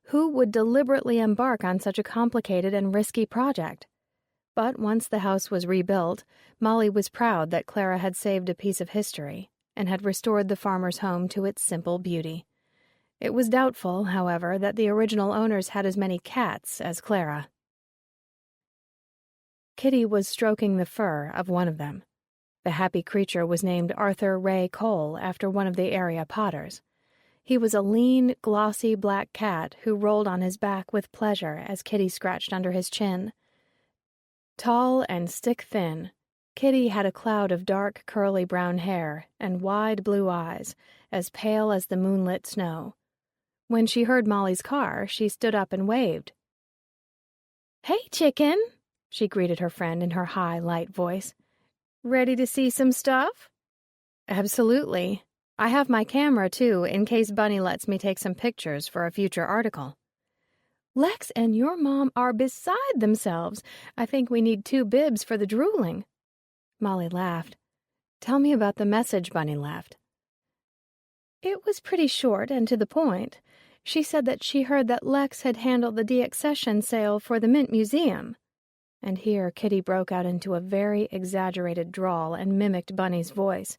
Speaker 1: Who would deliberately embark on such a complicated and risky project? But once the house was rebuilt, Molly was proud that Clara had saved a piece of history and had restored the farmer's home to its simple beauty. It was doubtful, however, that the original owners had as many cats as Clara. Kitty was stroking the fur of one of them. The happy creature was named Arthur Ray Cole after one of the area potters. He was a lean, glossy black cat who rolled on his back with pleasure as Kitty scratched under his chin. Tall and stick-thin, Kitty had a cloud of dark, curly brown hair and wide blue eyes, as pale as the moonlit snow. When she heard Molly's car, she stood up and waved. "Hey, chicken," she greeted her friend in her high, light voice. "Ready to see some stuff?" "Absolutely. I have my camera, too, in case Bunny lets me take some pictures for a future article." "Lex and your mom are beside themselves. I think we need 2 bibs for the drooling." Molly laughed. "Tell me about the message Bunny left." "It was pretty short and to the point. She said that she heard that Lex had handled the deaccession sale for the Mint Museum." And here Kitty broke out into a very exaggerated drawl and mimicked Bunny's voice.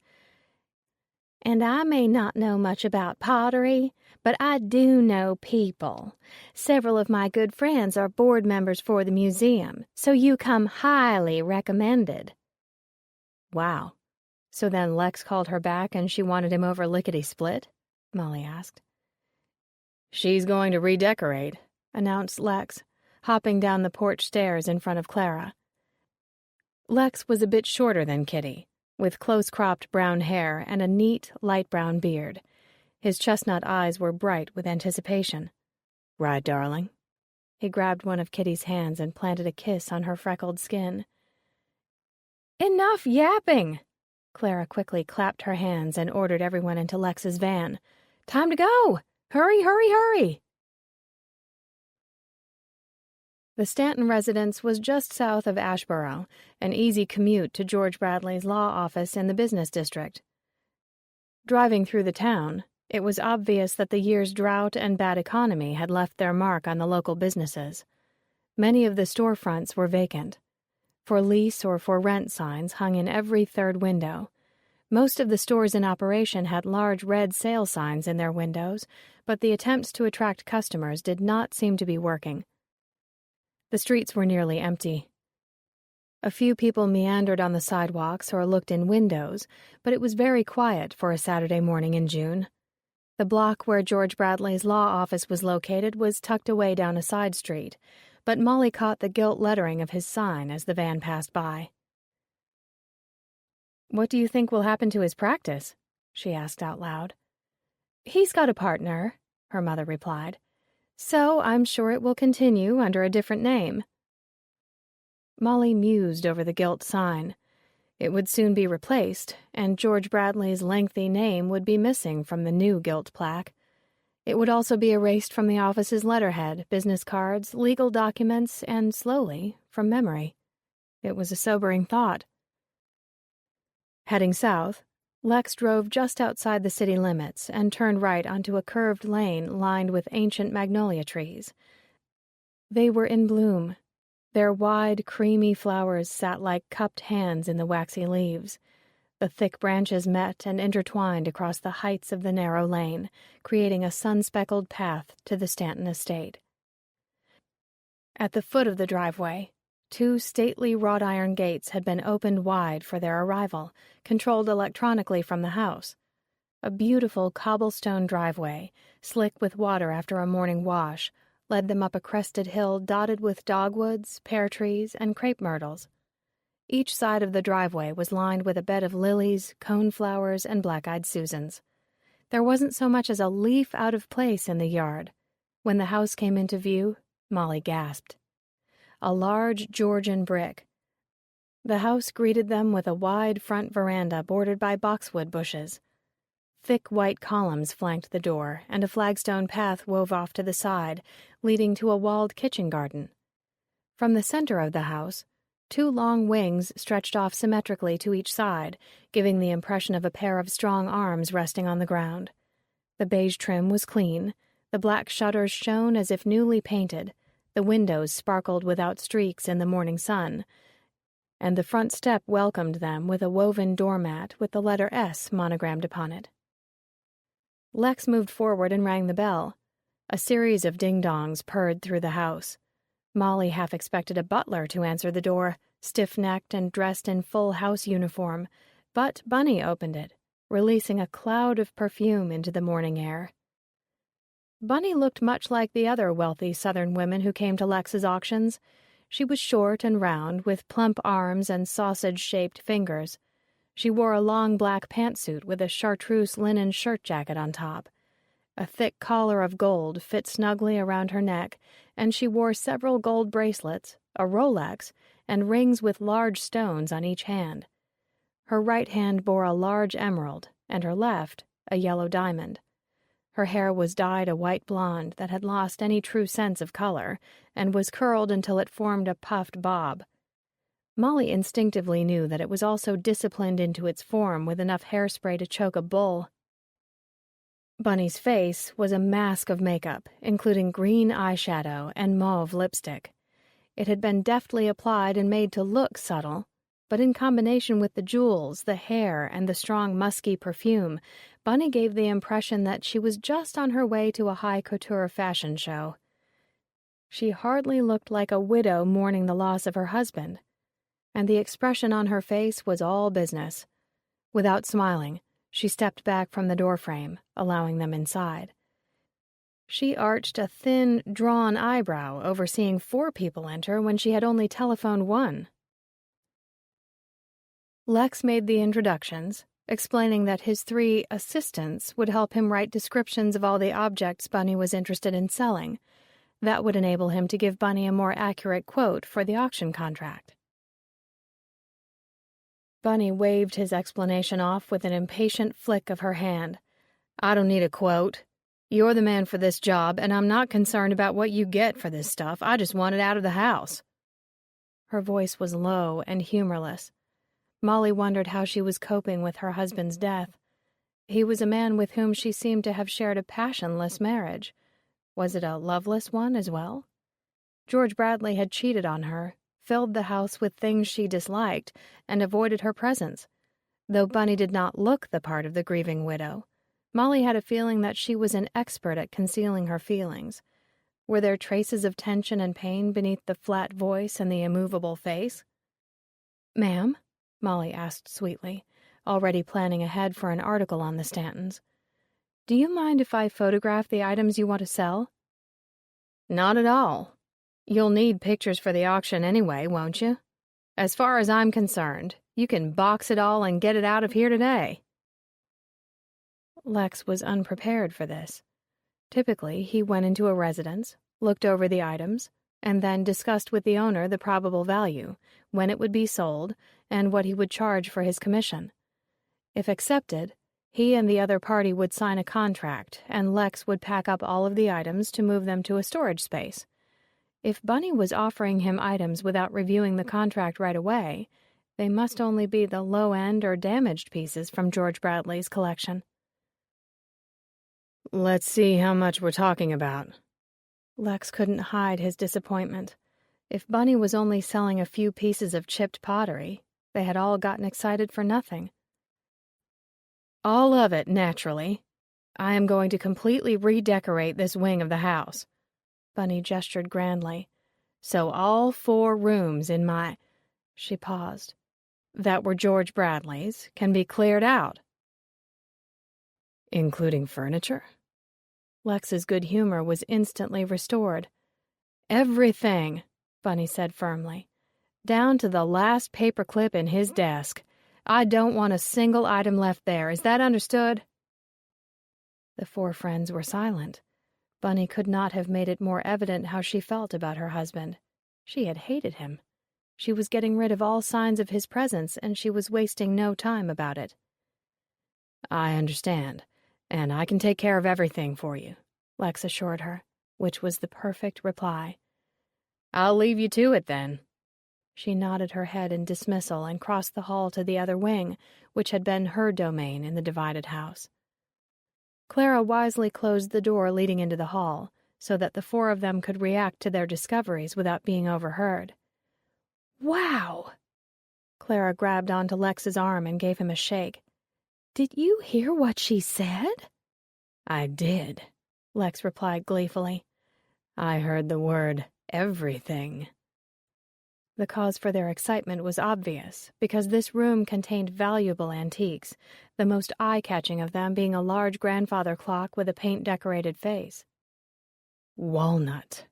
Speaker 1: "And I may not know much about pottery, but I do know people. Several of my good friends are board members for the museum, so you come highly recommended." "Wow. So then Lex called her back and she wanted him over lickety-split?" Molly asked. "She's going to redecorate," announced Lex, hopping down the porch stairs in front of Clara. Lex was a bit shorter than Kitty, with close-cropped brown hair and a neat, light brown beard. His chestnut eyes were bright with anticipation. "Right, darling?" He grabbed one of Kitty's hands and planted a kiss on her freckled skin. "Enough yapping!" Clara quickly clapped her hands and ordered everyone into Lex's van. "Time to go! Hurry, hurry, hurry!" The Stanton residence was just south of Ashboro, an easy commute to George Bradley's law office in the business district. Driving through the town, it was obvious that the year's drought and bad economy had left their mark on the local businesses. Many of the storefronts were vacant. For lease or for rent signs hung in every third window. Most of the stores in operation had large red sale signs in their windows, but the attempts to attract customers did not seem to be working. The streets were nearly empty. A few people meandered on the sidewalks or looked in windows, but it was very quiet for a Saturday morning in June. The block where George Bradley's law office was located was tucked away down a side street, but Molly caught the gilt lettering of his sign as the van passed by. "What do you think will happen to his practice?" she asked out loud. "He's got a partner," her mother replied. "So I'm sure it will continue under a different name." Molly mused over the gilt sign. It would soon be replaced, and George Bradley's lengthy name would be missing from the new gilt plaque. It would also be erased from the office's letterhead, business cards, legal documents, and, slowly, from memory. It was a sobering thought. Heading south, Lex drove just outside the city limits and turned right onto a curved lane lined with ancient magnolia trees. They were in bloom. Their wide, creamy flowers sat like cupped hands in the waxy leaves. The thick branches met and intertwined across the heights of the narrow lane, creating a sun-speckled path to the Stanton estate. At the foot of the driveway, 2 stately wrought-iron gates had been opened wide for their arrival, controlled electronically from the house. A beautiful cobblestone driveway, slick with water after a morning wash, led them up a crested hill dotted with dogwoods, pear trees, and crepe myrtles. Each side of the driveway was lined with a bed of lilies, coneflowers, and black-eyed Susans. There wasn't so much as a leaf out of place in the yard. When the house came into view, Molly gasped. A large Georgian brick. The house greeted them with a wide front veranda bordered by boxwood bushes. Thick white columns flanked the door, and a flagstone path wove off to the side, leading to a walled kitchen garden. From the center of the house, 2 long wings stretched off symmetrically to each side, giving the impression of a pair of strong arms resting on the ground. The beige trim was clean, the black shutters shone as if newly painted, the windows sparkled without streaks in the morning sun, and the front step welcomed them with a woven doormat with the letter S monogrammed upon it. Lex moved forward and rang the bell. A series of ding-dongs purred through the house. Molly half expected a butler to answer the door, stiff-necked and dressed in full house uniform, but Bunny opened it, releasing a cloud of perfume into the morning air. Bunny looked much like the other wealthy Southern women who came to Lex's auctions. She was short and round, with plump arms and sausage-shaped fingers. She wore a long black pantsuit with a chartreuse linen shirt jacket on top. A thick collar of gold fit snugly around her neck, and she wore several gold bracelets, a Rolex, and rings with large stones on each hand. Her right hand bore a large emerald, and her left a yellow diamond. Her hair was dyed a white blonde that had lost any true sense of color, and was curled until it formed a puffed bob. Molly instinctively knew that it was also disciplined into its form with enough hairspray to choke a bull. Bunny's face was a mask of makeup, including green eyeshadow and mauve lipstick. It had been deftly applied and made to look subtle, but in combination with the jewels, the hair, and the strong musky perfume, Bunny gave the impression that she was just on her way to a high couture fashion show. She hardly looked like a widow mourning the loss of her husband, and the expression on her face was all business. Without smiling, she stepped back from the doorframe, allowing them inside. She arched a thin, drawn eyebrow over seeing 4 people enter when she had only telephoned 1. Lex made the introductions, explaining that his 3 assistants would help him write descriptions of all the objects Bunny was interested in selling. That would enable him to give Bunny a more accurate quote for the auction contract. Bunny waved his explanation off with an impatient flick of her hand. "I don't need a quote. You're the man for this job, and I'm not concerned about what you get for this stuff. I just want it out of the house." Her voice was low and humorless. Molly wondered how she was coping with her husband's death. He was a man with whom she seemed to have shared a passionless marriage. Was it a loveless one as well? George Bradley had cheated on her, filled the house with things she disliked, and avoided her presence. Though Bunny did not look the part of the grieving widow, Molly had a feeling that she was an expert at concealing her feelings. Were there traces of tension and pain beneath the flat voice and the immovable face? "Ma'am?" Molly asked sweetly, already planning ahead for an article on the Stantons. "Do you mind if I photograph the items you want to sell?" "Not at all. You'll need pictures for the auction anyway, won't you? As far as I'm concerned, you can box it all and get it out of here today." Lex was unprepared for this. Typically, he went into a residence, looked over the items, and then discussed with the owner the probable value, when it would be sold, and what he would charge for his commission. If accepted, he and the other party would sign a contract, and Lex would pack up all of the items to move them to a storage space. If Bunny was offering him items without reviewing the contract right away, they must only be the low-end or damaged pieces from George Bradley's collection. "Let's see how much we're talking about." Lex couldn't hide his disappointment. If Bunny was only selling a few pieces of chipped pottery, they had all gotten excited for nothing. "All of it, naturally. I am going to completely redecorate this wing of the house." Bunny gestured grandly. "So all 4 rooms in my—" She paused. "That were George Bradley's can be cleared out." "Including furniture?" Lex's good humor was instantly restored. "Everything," Bunny said firmly. "Down to the last paperclip in his desk. I don't want a single item left there. Is that understood?" The 4 friends were silent. Bunny could not have made it more evident how she felt about her husband. She had hated him. She was getting rid of all signs of his presence, and she was wasting no time about it. "I understand, and I can take care of everything for you," Lex assured her, which was the perfect reply. "I'll leave you to it, then." She nodded her head in dismissal and crossed the hall to the other wing, which had been her domain in the divided house. Clara wisely closed the door leading into the hall, so that the 4 of them could react to their discoveries without being overheard. "Wow!" Clara grabbed onto Lex's arm and gave him a shake. "Did you hear what she said?" "I did," Lex replied gleefully. "I heard the word everything." The cause for their excitement was obvious, because this room contained valuable antiques, the most eye-catching of them being a large grandfather clock with a paint-decorated face.
Speaker 2: Walnut,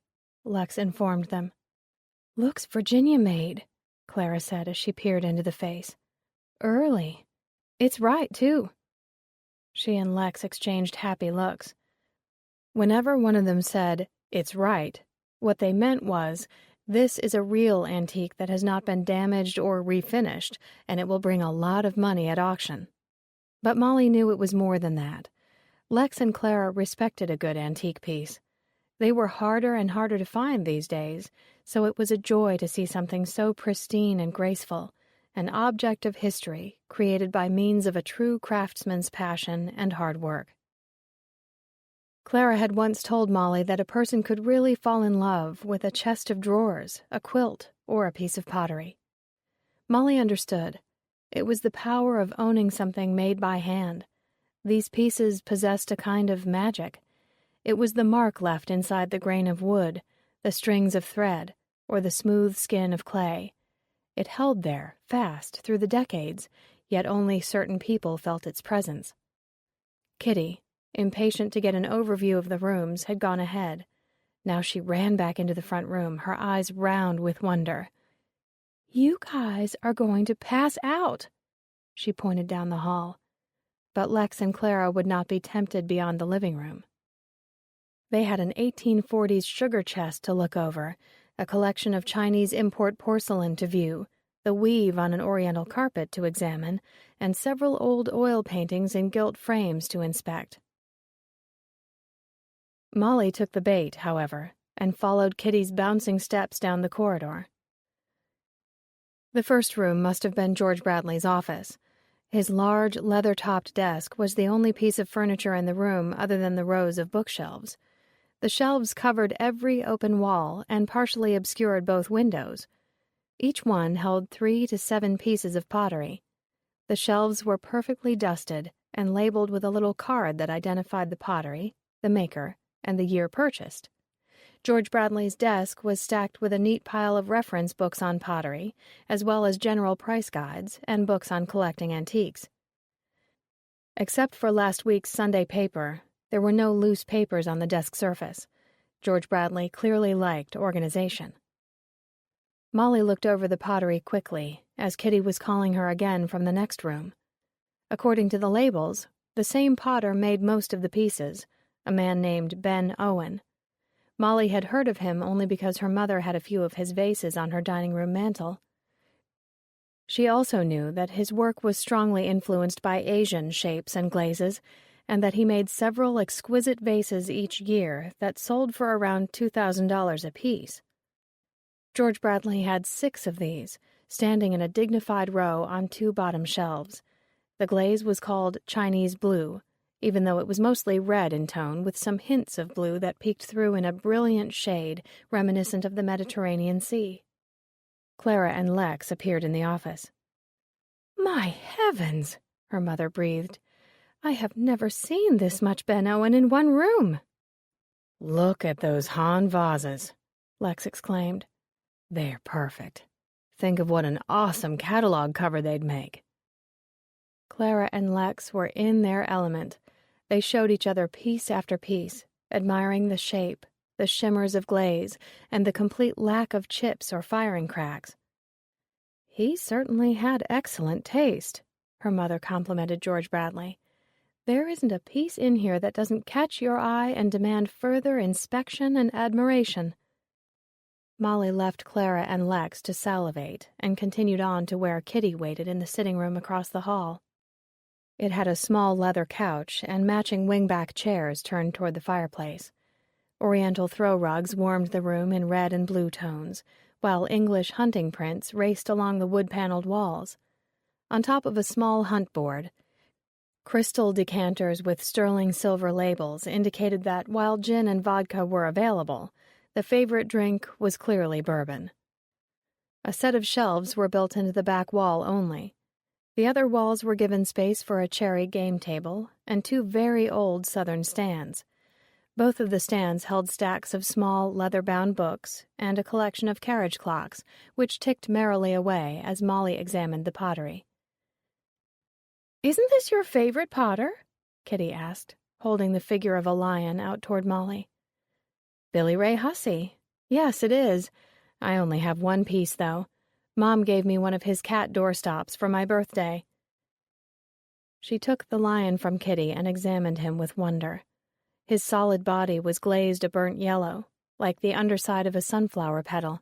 Speaker 1: Lex informed them. Looks Virginia-made, Clara said as she peered into the face. Early. It's right, too. She and Lex exchanged happy looks. Whenever one of them said, "It's right," what they meant was, "This is a real antique that has not been damaged or refinished, and it will bring a lot of money at auction." But Molly knew it was more than that. Lex and Clara respected a good antique piece. They were harder and harder to find these days, so it was a joy to see something so pristine and graceful, an object of history created by means of a true craftsman's passion and hard work. Clara had once told Molly that a person could really fall in love with a chest of drawers, a quilt, or a piece of pottery. Molly understood. It was the power of owning something made by hand. These pieces possessed a kind of magic. It was the mark left inside the grain of wood, the strings of thread, or the smooth skin of clay. It held there, fast, through the decades, yet only certain people felt its presence. Kitty, impatient to get an overview of the rooms, had gone ahead. Now she ran back into the front room, her eyes round with wonder. "You guys are going to pass out," she pointed down the hall. But Lex and Clara would not be tempted beyond the living room. They had an 1840s sugar chest to look over, a collection of Chinese import porcelain to view, the weave on an oriental carpet to examine, and several old oil paintings in gilt frames to inspect. Molly took the bait, however, and followed Kitty's bouncing steps down the corridor. The first room must have been George Bradley's office. His large, leather-topped desk was the only piece of furniture in the room other than the rows of bookshelves. The shelves covered every open wall and partially obscured both windows. Each one held 3 to 7 pieces of pottery. The shelves were perfectly dusted and labeled with a little card that identified the pottery, the maker, and the year purchased. George Bradley's desk was stacked with a neat pile of reference books on pottery, as well as general price guides and books on collecting antiques. Except for last week's Sunday paper, there were no loose papers on the desk surface. George Bradley clearly liked organization. Molly looked over the pottery quickly, as Kitty was calling her again from the next room. According to the labels, the same potter made most of the pieces, a man named Ben Owen. Molly had heard of him only because her mother had a few of his vases on her dining room mantel. She also knew that his work was strongly influenced by Asian shapes and glazes, and that he made several exquisite vases each year that sold for around $2,000 apiece. George Bradley had 6 of these, standing in a dignified row on 2 bottom shelves. The glaze was called Chinese blue, even though it was mostly red in tone, with some hints of blue that peeked through in a brilliant shade reminiscent of the Mediterranean Sea. Clara and Lex appeared in the office. "My heavens," her mother breathed. "I have never seen this much Ben Owen in one room." "Look at those Han vases," Lex exclaimed. "They're perfect. Think of what an awesome catalog cover they'd make." Clara and Lex were in their element. They showed each other piece after piece, admiring the shape, the shimmers of glaze, and the complete lack of chips or firing cracks. "He certainly had excellent taste," her mother complimented George Bradley. "There isn't a piece in here that doesn't catch your eye and demand further inspection and admiration." Molly left Clara and Lex to salivate and continued on to where Kitty waited in the sitting room across the hall. It had a small leather couch and matching wingback chairs turned toward the fireplace. Oriental throw rugs warmed the room in red and blue tones, while English hunting prints raced along the wood-paneled walls. On top of a small hunt board, crystal decanters with sterling silver labels indicated that while gin and vodka were available, the favorite drink was clearly bourbon. A set of shelves were built into the back wall only. The other walls were given space for a cherry game table and 2 very old Southern stands. Both of the stands held stacks of small leather-bound books and a collection of carriage clocks, which ticked merrily away as Molly examined the pottery. "Isn't this your favorite potter?" Kitty asked, holding the figure of a lion out toward Molly. Billy Ray Hussey. Yes, it is. I only have one piece, though. Mom gave me one of his cat doorstops for my birthday. She took the lion from Kitty and examined him with wonder. His solid body was glazed a burnt yellow, like the underside of a sunflower petal.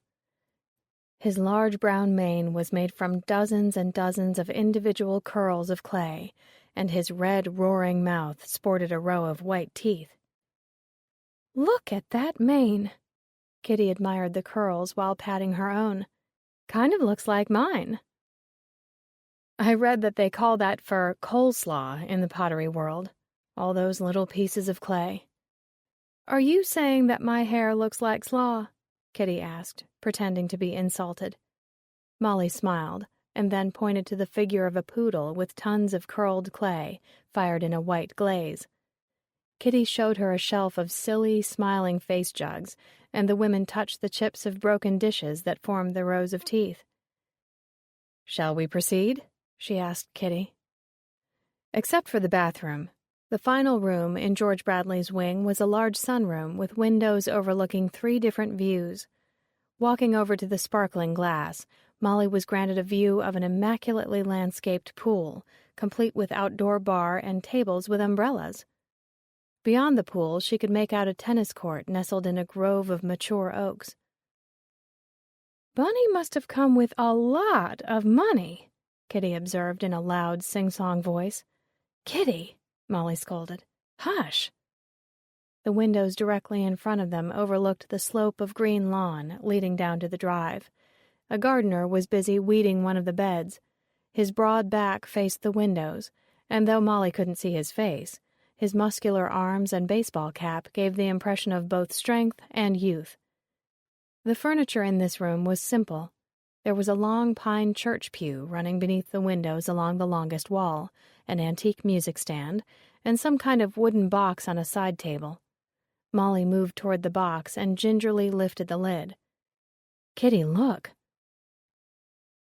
Speaker 1: His large brown mane was made from dozens and dozens of individual curls of clay, and his red, roaring mouth sported a row of white teeth. "Look at that mane!" Kitty admired the curls while patting her own. "Kind of looks like mine." "I read that they call that fur coleslaw in the pottery world, all those little pieces of clay." "Are you saying that my hair looks like slaw?" Kitty asked, pretending to be insulted. Molly smiled, and then pointed to the figure of a poodle with tons of curled clay, fired in a white glaze. Kitty showed her a shelf of silly, smiling face jugs, and the women touched the chips of broken dishes that formed the rows of teeth. "Shall we proceed?" she asked Kitty. Except for the bathroom, the final room in George Bradley's wing was a large sunroom with windows overlooking 3 different views. Walking over to the sparkling glass, Molly was granted a view of an immaculately landscaped pool, complete with outdoor bar and tables with umbrellas. Beyond the pool, she could make out a tennis court nestled in a grove of mature oaks. "Bunny must have come with a lot of money," Kitty observed in a loud, sing-song voice. "Kitty," Molly scolded. "Hush." The windows directly in front of them overlooked the slope of green lawn leading down to the drive. A gardener was busy weeding one of the beds. His broad back faced the windows, and though Molly couldn't see his face, his muscular arms and baseball cap gave the impression of both strength and youth. The furniture in this room was simple. There was a long pine church pew running beneath the windows along the longest wall, an antique music stand, and some kind of wooden box on a side table. Molly moved toward the box and gingerly lifted the lid. "Kitty, look."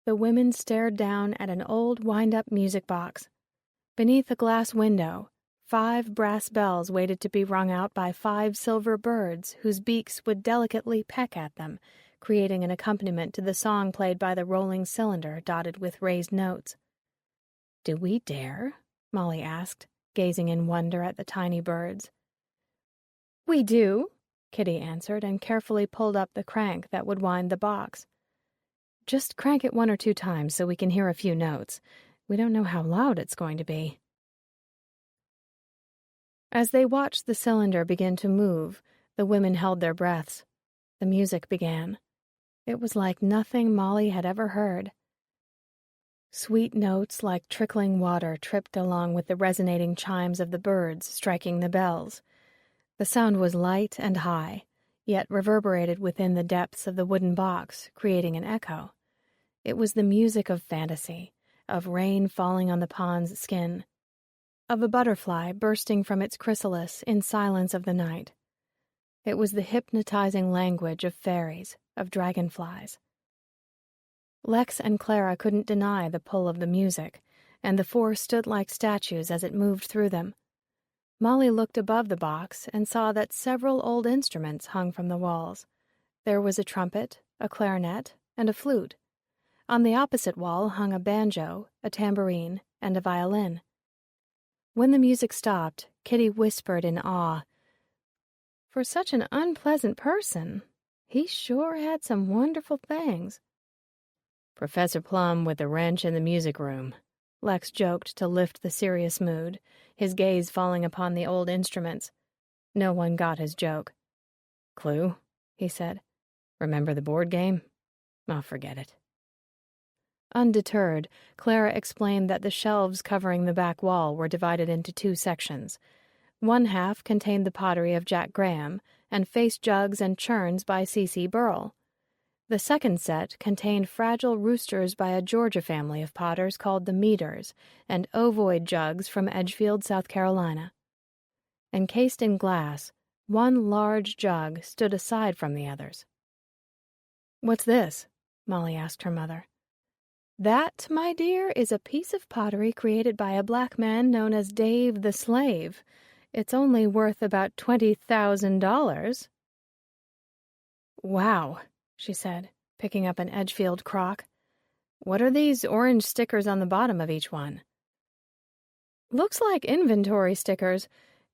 Speaker 1: The women stared down at an old wind-up music box. Beneath a glass window, 5 brass bells waited to be rung out by 5 silver birds whose beaks would delicately peck at them, creating an accompaniment to the song played by the rolling cylinder dotted with raised notes. "Do we dare?" Molly asked, gazing in wonder at the tiny birds. "We do," Kitty answered, and carefully pulled up the crank that would wind the box. "Just crank it 1 or 2 times so we can hear a few notes. We don't know how loud it's going to be." As they watched the cylinder begin to move, the women held their breaths. The music began. It was like nothing Molly had ever heard. Sweet notes like trickling water tripped along with the resonating chimes of the birds striking the bells. The sound was light and high, yet reverberated within the depths of the wooden box, creating an echo. It was the music of fantasy, of rain falling on the pond's skin, of a butterfly bursting from its chrysalis in silence of the night. It was the hypnotizing language of fairies, of dragonflies. Lex and Clara couldn't deny the pull of the music, and the 4 stood like statues as it moved through them. Molly looked above the box and saw that several old instruments hung from the walls. There was a trumpet, a clarinet, and a flute. On the opposite wall hung a banjo, a tambourine, and a violin. When the music stopped, Kitty whispered in awe, "For such an unpleasant person, he sure had some wonderful things." "Professor Plum with the wrench in the music room," Lex joked to lift the serious mood, his gaze falling upon the old instruments. No one got his joke. "Clue?" he said. "Remember the board game? I'll forget it." Undeterred, Clara explained that the shelves covering the back wall were divided into 2 sections. One half contained the pottery of Jack Graham and face jugs and churns by C.C. Burrell. The second set contained fragile roosters by a Georgia family of potters called the Meaders and ovoid jugs from Edgefield, South Carolina. Encased in glass, one large jug stood aside from the others. "What's this?" Molly asked her mother. "That, my dear, is a piece of pottery created by a black man known as Dave the Slave. It's only worth about $20,000. Wow, she said, picking up an Edgefield crock. What are these orange stickers on the bottom of each one? Looks like inventory stickers.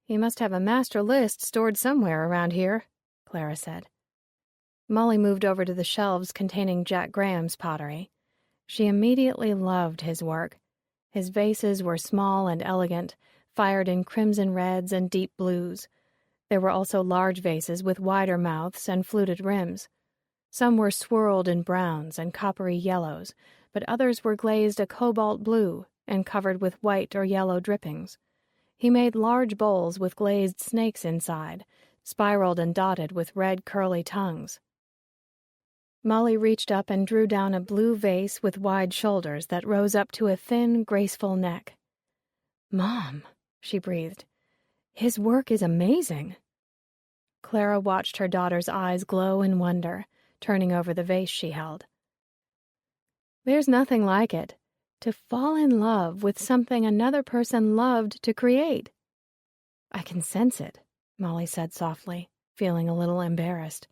Speaker 1: He must have a master list stored somewhere around here, Clara said. Molly moved over to the shelves containing Jack Graham's pottery. She immediately loved his work. His vases were small and elegant, fired in crimson reds and deep blues. There were also large vases with wider mouths and fluted rims. Some were swirled in browns and coppery yellows, but others were glazed a cobalt blue and covered with white or yellow drippings. He made large bowls with glazed snakes inside, spiraled and dotted with red curly tongues. Molly reached up and drew down a blue vase with wide shoulders that rose up to a thin, graceful neck. "Mom," she breathed, "his work is amazing." Clara watched her daughter's eyes glow in wonder, turning over the vase she held. "There's nothing like it. To fall in love with something another person loved to create." "I can sense it," Molly said softly, feeling a little embarrassed.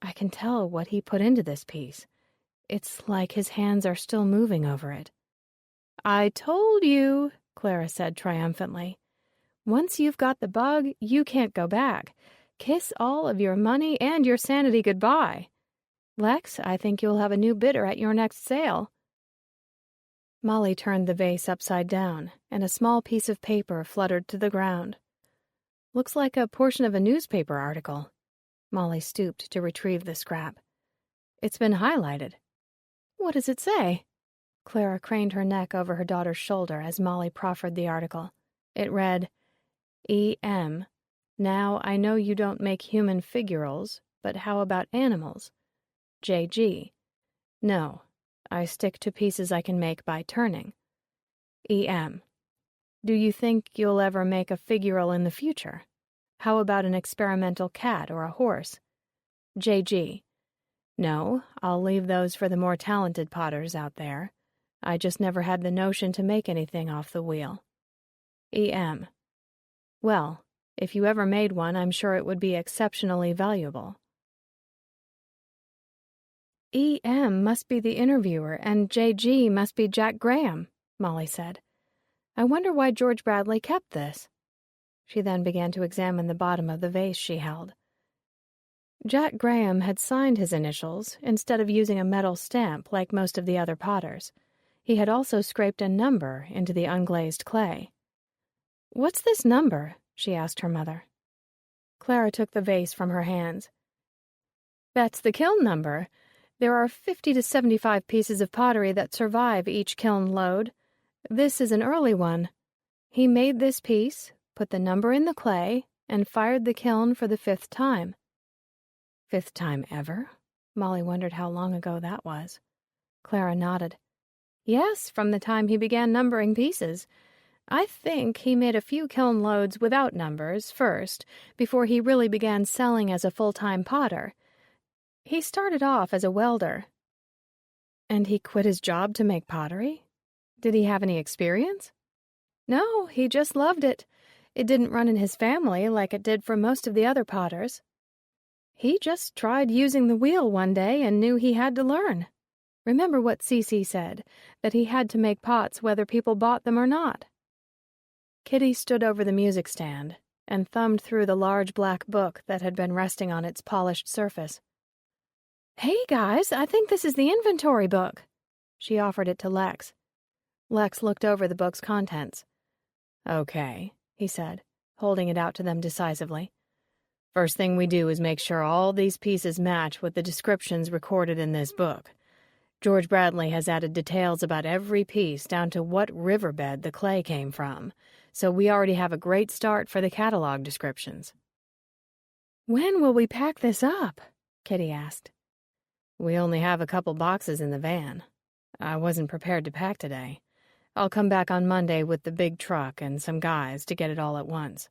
Speaker 1: "I can tell what he put into this piece. It's like his hands are still moving over it." "I told you," Clara said triumphantly. "Once you've got the bug, you can't go back. Kiss all of your money and your sanity goodbye. Lex, I think you'll have a new bidder at your next sale." Molly turned the vase upside down, and a small piece of paper fluttered to the ground. "Looks like a portion of a newspaper article." Molly stooped to retrieve the scrap. "It's been highlighted." "What does it say?" Clara craned her neck over her daughter's shoulder as Molly proffered the article. It read, "E.M. Now, I know you don't make human figurals, but how about animals? J.G. No, I stick to pieces I can make by turning. E.M. Do you think you'll ever make a figural in the future? How about an experimental cat or a horse? J.G. No, I'll leave those for the more talented potters out there. I just never had the notion to make anything off the wheel. E.M. Well, if you ever made one, I'm sure it would be exceptionally valuable." "E.M. must be the interviewer, and J.G. must be Jack Graham," Molly said. "I wonder why George Bradley kept this." She then began to examine the bottom of the vase she held. Jack Graham had signed his initials instead of using a metal stamp like most of the other potters. He had also scraped a number into the unglazed clay. "What's this number?" she asked her mother. Clara took the vase from her hands. "That's the kiln number. There are 50 to 75 pieces of pottery that survive each kiln load. This is an early one. He made this piece, put the number in the clay, and fired the kiln for the 5th time." "5th time ever?" Molly wondered how long ago that was. Clara nodded. "Yes, from the time he began numbering pieces. I think he made a few kiln loads without numbers first, before he really began selling as a full-time potter. He started off as a welder." "And he quit his job to make pottery? Did he have any experience?" "No, he just loved it. It didn't run in his family like it did for most of the other potters. He just tried using the wheel one day and knew he had to learn. Remember what Cece said, that he had to make pots whether people bought them or not." Kitty stood over the music stand and thumbed through the large black book that had been resting on its polished surface. "Hey, guys, I think this is the inventory book." She offered it to Lex. Lex looked over the book's contents. "Okay," he said, holding it out to them decisively. "First thing we do is make sure all these pieces match with the descriptions recorded in this book. George Bradley has added details about every piece down to what riverbed the clay came from, so we already have a great start for the catalog descriptions." "When will we pack this up?" Kitty asked. "We only have a couple boxes in the van. I wasn't prepared to pack today. I'll come back on Monday with the big truck and some guys to get it all at once."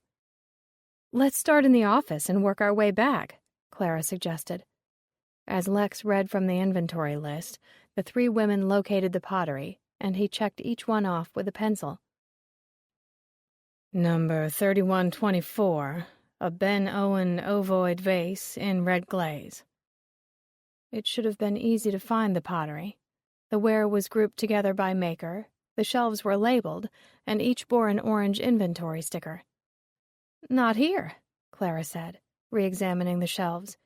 Speaker 1: "Let's start in the office and work our way back," Clara suggested. As Lex read from the inventory list, the 3 women located the pottery, and he checked each one off with a pencil. "Number 3124, a Ben Owen ovoid vase in red glaze. It should have been easy to find the pottery. The ware was grouped together by maker, the shelves were labeled, and each bore an orange inventory sticker. "Not here," Clara said, re-examining the shelves.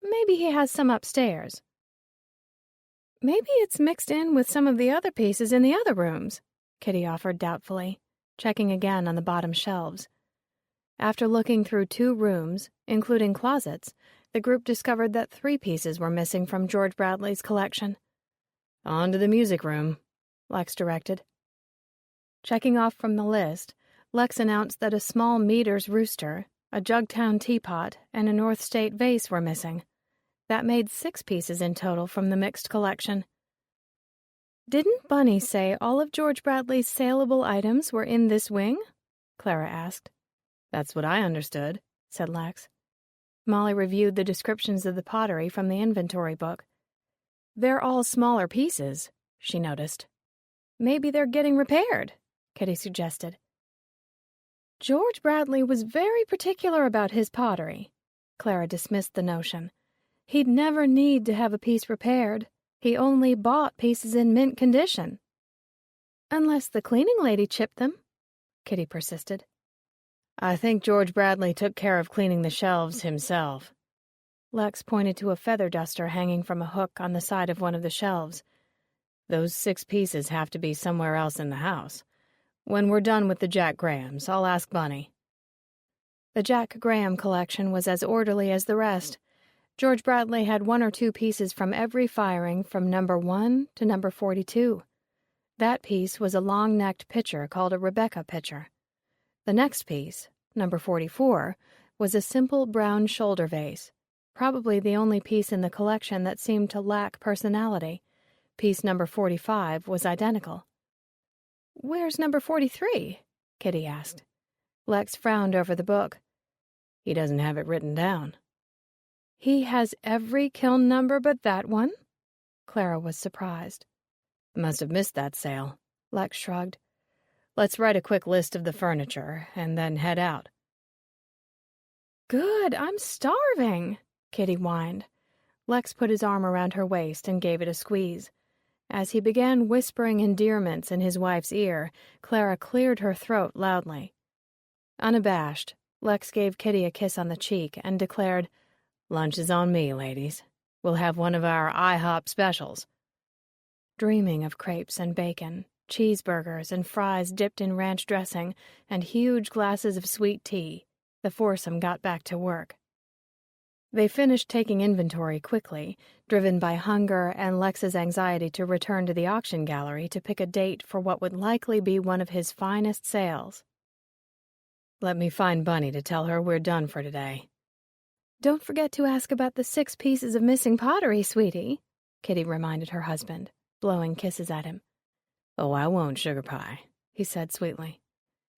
Speaker 1: "Maybe he has some upstairs." "Maybe it's mixed in with some of the other pieces in the other rooms," Kitty offered doubtfully, checking again on the bottom shelves. After looking through 2 rooms, including closets, the group discovered that 3 pieces were missing from George Bradley's collection. "On to the music room," Lex directed. Checking off from the list, Lex announced that a small Meader's rooster, a Jugtown teapot, and a North State vase were missing. That made 6 pieces in total from the mixed collection. "Didn't Bunny say all of George Bradley's saleable items were in this wing?" Clara asked. "That's what I understood," said Lex. Molly reviewed the descriptions of the pottery from the inventory book. "They're all smaller pieces," she noticed. "Maybe they're getting repaired," Kitty suggested. "George Bradley was very particular about his pottery." Clara dismissed the notion. "He'd never need to have a piece repaired. He only bought pieces in mint condition." "Unless the cleaning lady chipped them," Kitty persisted. "I think George Bradley took care of cleaning the shelves himself." Lex pointed to a feather duster hanging from a hook on the side of one of the shelves. "Those 6 pieces have to be somewhere else in the house. When we're done with the Jack Grahams, I'll ask Bunny." The Jack Graham collection was as orderly as the rest. George Bradley had 1 or 2 pieces from every firing from number 1 to number 42. That piece was a long-necked pitcher called a Rebecca pitcher. The next piece, number 44, was a simple brown shoulder vase, probably the only piece in the collection that seemed to lack personality. Piece number 45 was identical. "Where's number 43? Kitty asked. Lex frowned over the book. "He doesn't have it written down." "He has every kiln number but that one?" Clara was surprised. "Must have missed that sale," Lex shrugged. "Let's write a quick list of the furniture and then head out." "Good, I'm starving," Kitty whined. Lex put his arm around her waist and gave it a squeeze. As he began whispering endearments in his wife's ear, Clara cleared her throat loudly. Unabashed, Lex gave Kitty a kiss on the cheek and declared, "Lunch is on me, ladies. We'll have one of our IHOP specials." Dreaming of crepes and bacon, cheeseburgers and fries dipped in ranch dressing, and huge glasses of sweet tea, the foursome got back to work. They finished taking inventory quickly, driven by hunger and Lex's anxiety to return to the auction gallery to pick a date for what would likely be one of his finest sales. "Let me find Bunny to tell her we're done for today." "Don't forget to ask about the 6 pieces of missing pottery, sweetie," Kitty reminded her husband, blowing kisses at him. "Oh, I won't, sugar pie," he said sweetly.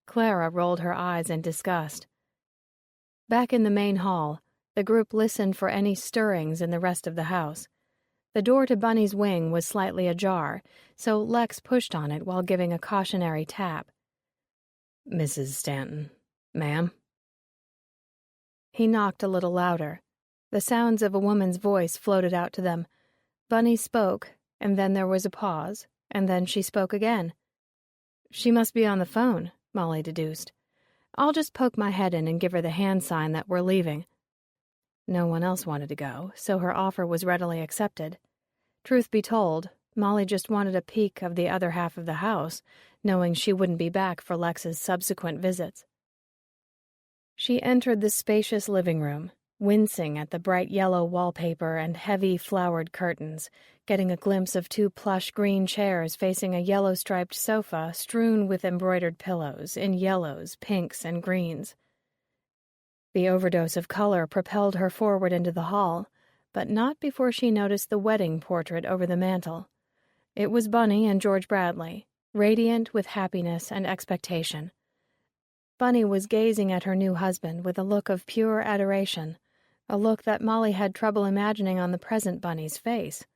Speaker 1: Clara rolled her eyes in disgust. Back in the main hall, the group listened for any stirrings in the rest of the house. The door to Bunny's wing was slightly ajar, so Lex pushed on it while giving a cautionary tap. "Mrs. Stanton, ma'am?" He knocked a little louder. The sounds of a woman's voice floated out to them. Bunny spoke, and then there was a pause, and then she spoke again. "She must be on the phone," Molly deduced. "I'll just poke my head in and give her the hand sign that we're leaving." No one else wanted to go, so her offer was readily accepted. Truth be told, Molly just wanted a peek of the other half of the house, knowing she wouldn't be back for Lex's subsequent visits. She entered the spacious living room, wincing at the bright yellow wallpaper and heavy flowered curtains, getting a glimpse of 2 plush green chairs facing a yellow-striped sofa strewn with embroidered pillows in yellows, pinks, and greens. The overdose of color propelled her forward into the hall, but not before she noticed the wedding portrait over the mantel. It was Bunny and George Bradley, radiant with happiness and expectation. Bunny was gazing at her new husband with a look of pure adoration, a look that Molly had trouble imagining on the present Bunny's face.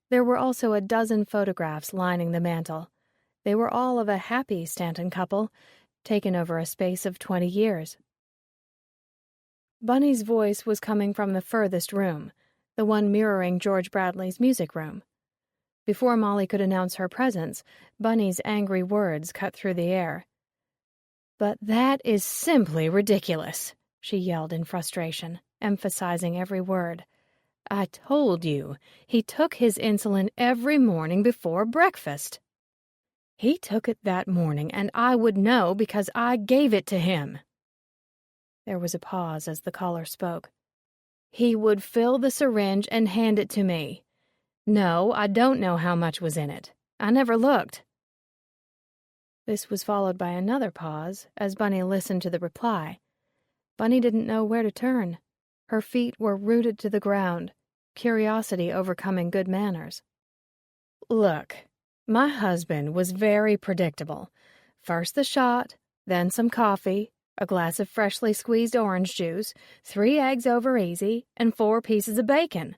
Speaker 1: There were also a dozen photographs lining the mantel. They were all of a happy Stanton couple, taken over a space of 20 years. Bunny's voice was coming from the furthest room, the one mirroring George Bradley's music room. Before Molly could announce her presence, Bunny's angry words cut through the air. "But that is simply ridiculous," she yelled in frustration, emphasizing every word. "I told you, he took his insulin every morning before breakfast. He took it that morning, and I would know because I gave it to him." There was a pause as the caller spoke. "He would fill the syringe and hand it to me. No, I don't know how much was in it. I never looked." This was followed by another pause as Bunny listened to the reply. Bunny didn't know where to turn. Her feet were rooted to the ground, curiosity overcoming good manners. "Look, my husband was very predictable. First the shot, then some coffee, a glass of freshly squeezed orange juice, 3 eggs over easy, and 4 pieces of bacon.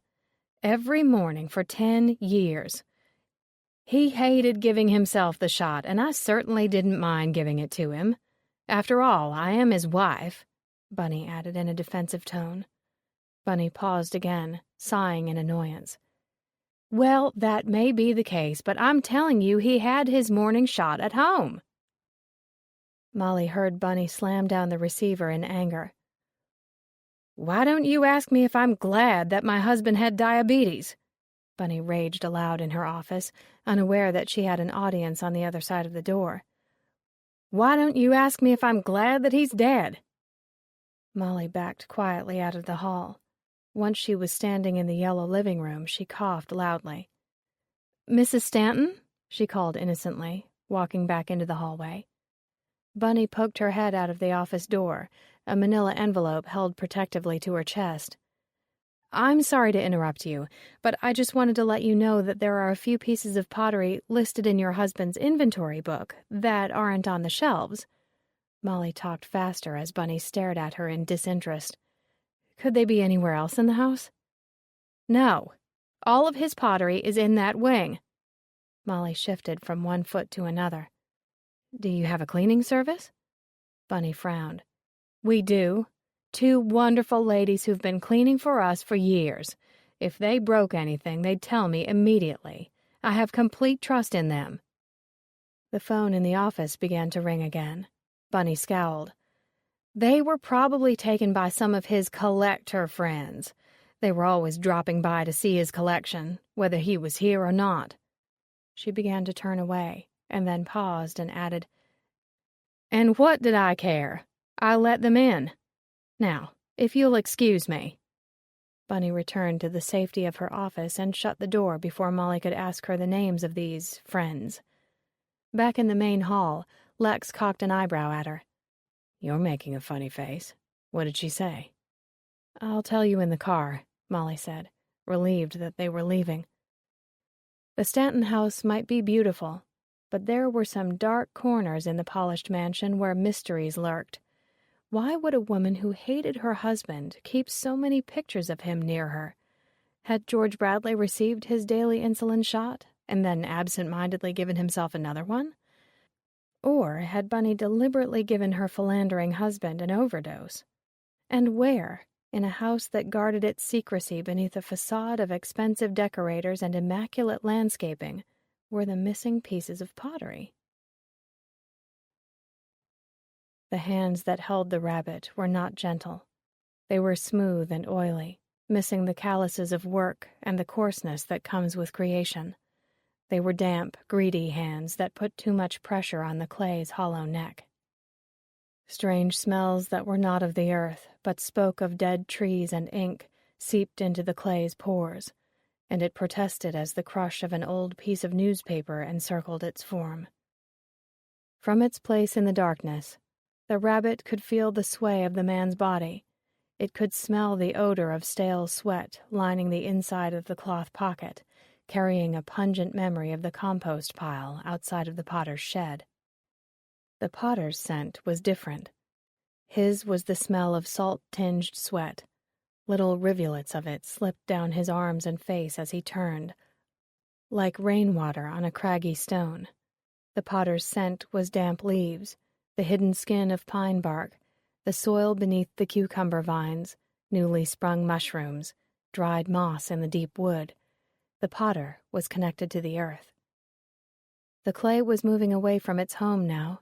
Speaker 1: Every morning for 10 years. He hated giving himself the shot, and I certainly didn't mind giving it to him. After all, I am his wife," Bunny added in a defensive tone. Bunny paused again, sighing in annoyance. "Well, that may be the case, but I'm telling you he had his morning shot at home." Molly heard Bunny slam down the receiver in anger. "Why don't you ask me if I'm glad that my husband had diabetes?" Bunny raged aloud in her office, unaware that she had an audience on the other side of the door. "Why don't you ask me if I'm glad that he's dead?" Molly backed quietly out of the hall. Once she was standing in the yellow living room, she coughed loudly. "Mrs. Stanton?" she called innocently, walking back into the hallway. Bunny poked her head out of the office door, a manila envelope held protectively to her chest. "I'm sorry to interrupt you, but I just wanted to let you know that there are a few pieces of pottery listed in your husband's inventory book that aren't on the shelves." Molly talked faster as Bunny stared at her in disinterest. "Could they be anywhere else in the house?" "No. All of his pottery is in that wing." Molly shifted from one foot to another. "Do you have a cleaning service?" Bunny frowned. "We do. 2 wonderful ladies who've been cleaning for us for years. If they broke anything, they'd tell me immediately. I have complete trust in them." The phone in the office began to ring again. Bunny scowled. "They were probably taken by some of his collector friends. They were always dropping by to see his collection, whether he was here or not." She began to turn away, and then paused and added, "And what did I care? I let them in. Now, if you'll excuse me." Bunny returned to the safety of her office and shut the door before Molly could ask her the names of these friends. Back in the main hall, Lex cocked an eyebrow at her. "You're making a funny face. What did she say?" "I'll tell you in the car," Molly said, relieved that they were leaving. The Stanton house might be beautiful, but there were some dark corners in the polished mansion where mysteries lurked. Why would a woman who hated her husband keep so many pictures of him near her? Had George Bradley received his daily insulin shot and then absent-mindedly given himself another one? Or had Bunny deliberately given her philandering husband an overdose? And where, in a house that guarded its secrecy beneath a facade of expensive decorators and immaculate landscaping, were the missing pieces of pottery? The hands that held the rabbit were not gentle. They were smooth and oily, missing the calluses of work and the coarseness that comes with creation. They were damp, greedy hands that put too much pressure on the clay's hollow neck. Strange smells that were not of the earth, but spoke of dead trees and ink, seeped into the clay's pores, and it protested as the crush of an old piece of newspaper encircled its form. From its place in the darkness, the rabbit could feel the sway of the man's body. It could smell the odor of stale sweat lining the inside of the cloth pocket, carrying a pungent memory of the compost pile outside of the potter's shed. The potter's scent was different. His was the smell of salt-tinged sweat. Little rivulets of it slipped down his arms and face as he turned, like rainwater on a craggy stone. The potter's scent was damp leaves, the hidden skin of pine bark, the soil beneath the cucumber vines, newly sprung mushrooms, dried moss in the deep wood. The potter was connected to the earth. The clay was moving away from its home now.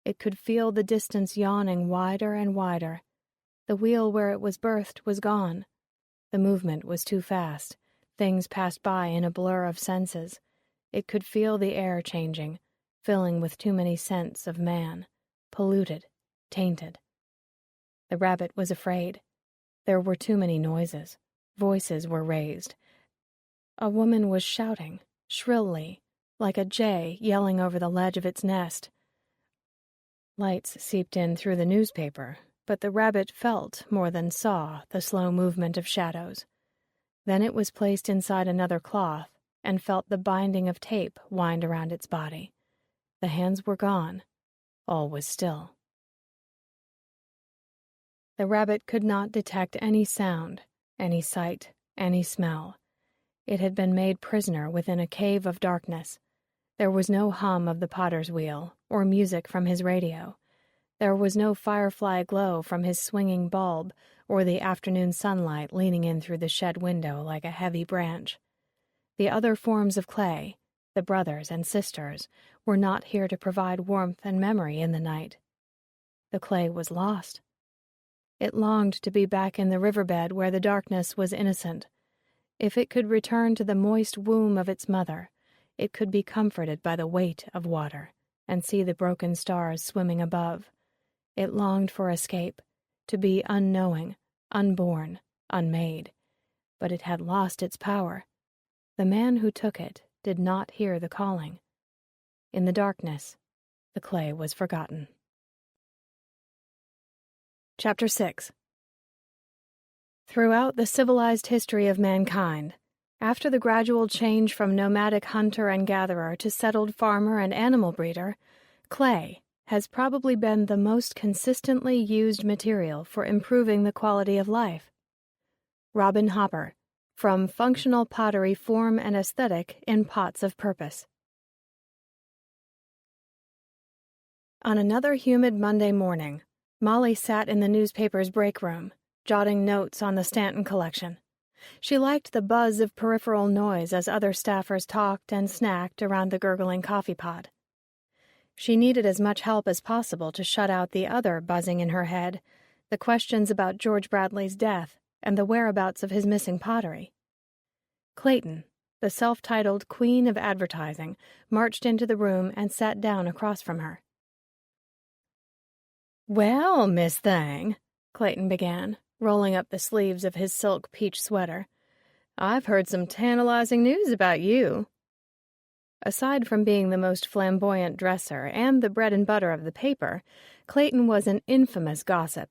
Speaker 1: It could feel the distance yawning wider and wider. The wheel where it was birthed was gone. The movement was too fast. Things passed by in a blur of senses. It could feel the air changing, filling with too many scents of man, polluted, tainted. The rabbit was afraid. There were too many noises. Voices were raised. A woman was shouting, shrilly, like a jay yelling over the ledge of its nest. Lights seeped in through the newspaper, but the rabbit felt more than saw the slow movement of shadows. Then it was placed inside another cloth and felt the binding of tape wind around its body. The hands were gone. All was still. The rabbit could not detect any sound, any sight, any smell. It had been made prisoner within a cave of darkness. There was no hum of the potter's wheel or music from his radio. There was no firefly glow from his swinging bulb or the afternoon sunlight leaning in through the shed window like a heavy branch. The other forms of clay, the brothers and sisters, were not here to provide warmth and memory in the night. The clay was lost. It longed to be back in the riverbed where the darkness was innocent. If it could return to the moist womb of its mother, it could be comforted by the weight of water and see the broken stars swimming above. It longed for escape, to be unknowing, unborn, unmade. But it had lost its power. The man who took it did not hear the calling. In the darkness, the clay was forgotten. Chapter 6. Throughout the civilized history of mankind, after the gradual change from nomadic hunter and gatherer to settled farmer and animal breeder, clay has probably been the most consistently used material for improving the quality of life. Robin Hopper, From Functional Pottery Form and Aesthetic in Pots of Purpose. On another humid Monday morning, Molly sat in the newspaper's break room, jotting notes on the Stanton collection. She liked the buzz of peripheral noise as other staffers talked and snacked around the gurgling coffee pot. She needed as much help as possible to shut out the other buzzing in her head, the questions about George Bradley's death and the whereabouts of his missing pottery. Clayton, the self-titled queen of advertising, marched into the room and sat down across from her. "Well, Miss Thang," Clayton began, rolling up the sleeves of his silk peach sweater, "I've heard some tantalizing news about you." Aside from being the most flamboyant dresser and the bread and butter of the paper, Clayton was an infamous gossip.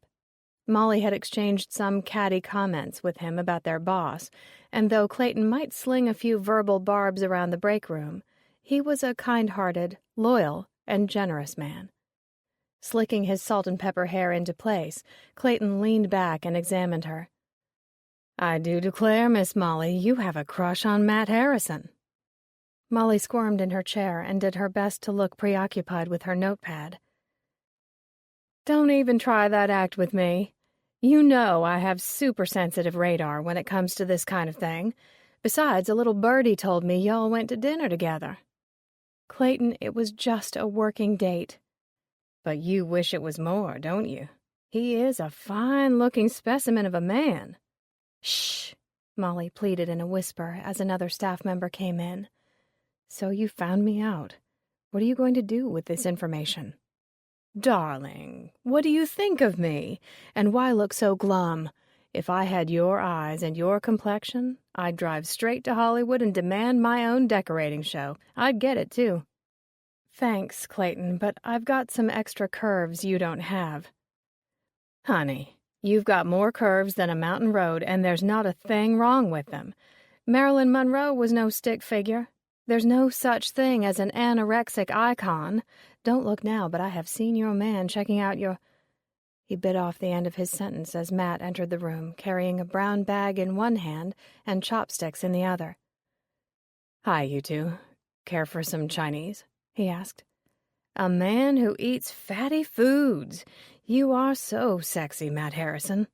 Speaker 1: Molly had exchanged some catty comments with him about their boss, and though Clayton might sling a few verbal barbs around the break room, he was a kind-hearted, loyal, and generous man. Slicking his salt and pepper hair into place, Clayton leaned back and examined her. "I do declare, Miss Molly, you have a crush on Matt Harrison." Molly squirmed in her chair and did her best to look preoccupied with her notepad. "Don't even try that act with me. You know I have super-sensitive radar when it comes to this kind of thing. Besides, a little birdie told me y'all went to dinner together." "Clayton, it was just a working date." "But you wish it was more, don't you? He is a fine-looking specimen of a man." "Shh," Molly pleaded in a whisper as another staff member came in. "So you found me out. What are you going to do with this information?" "Darling, what do you think of me? And why look so glum? If I had your eyes and your complexion, I'd drive straight to Hollywood and demand my own decorating show. I'd get it, too." "Thanks, Clayton, but I've got some extra curves you don't have." "Honey, you've got more curves than a mountain road, and there's not a thing wrong with them. Marilyn Monroe was no stick figure. There's no such thing as an anorexic icon. Don't look now, but I have seen your man checking out your—" He bit off the end of his sentence as Matt entered the room, carrying a brown bag in one hand and chopsticks in the other. "Hi, you two. Care for some Chinese?" he asked. "A man who eats fatty foods. You are so sexy, Matt Harrison."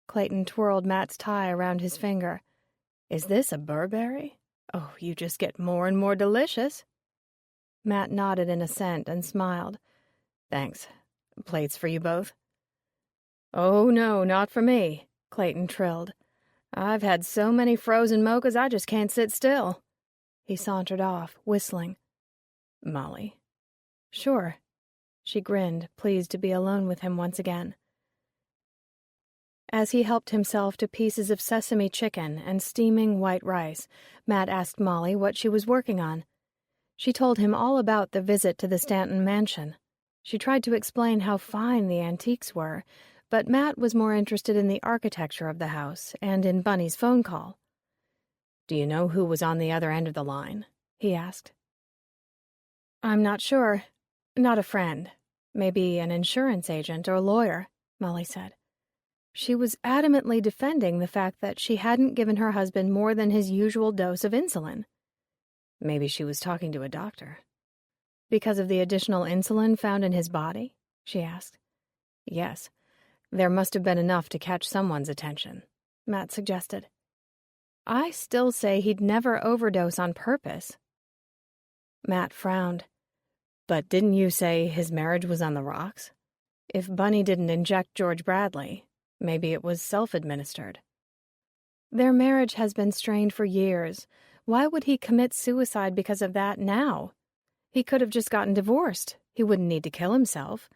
Speaker 1: Clayton twirled Matt's tie around his finger. "Is this a Burberry? Oh, you just get more and more delicious." Matt nodded in assent and smiled. "Thanks. Plates for you both?" "Oh, no, not for me," Clayton trilled. "I've had so many frozen mochas I just can't sit still." He sauntered off, whistling. "Molly?" "Sure." She grinned, pleased to be alone with him once again. As he helped himself to pieces of sesame chicken and steaming white rice, Matt asked Molly what she was working on. She told him all about the visit to the Stanton mansion. She tried to explain how fine the antiques were, but Matt was more interested in the architecture of the house and in Bunny's phone call. "Do you know who was on the other end of the line?" he asked. "I'm not sure. Not a friend. Maybe an insurance agent or lawyer," Molly said. She was adamantly defending the fact that she hadn't given her husband more than his usual dose of insulin. Maybe she was talking to a doctor. "Because of the additional insulin found in his body?" she asked. "Yes. There must have been enough to catch someone's attention," Matt suggested. "I still say he'd never overdose on purpose." Matt frowned. "But didn't you say his marriage was on the rocks? If Bunny didn't inject George Bradley, maybe it was self-administered." "Their marriage has been strained for years. Why would he commit suicide because of that now? He could have just gotten divorced. He wouldn't need to kill himself.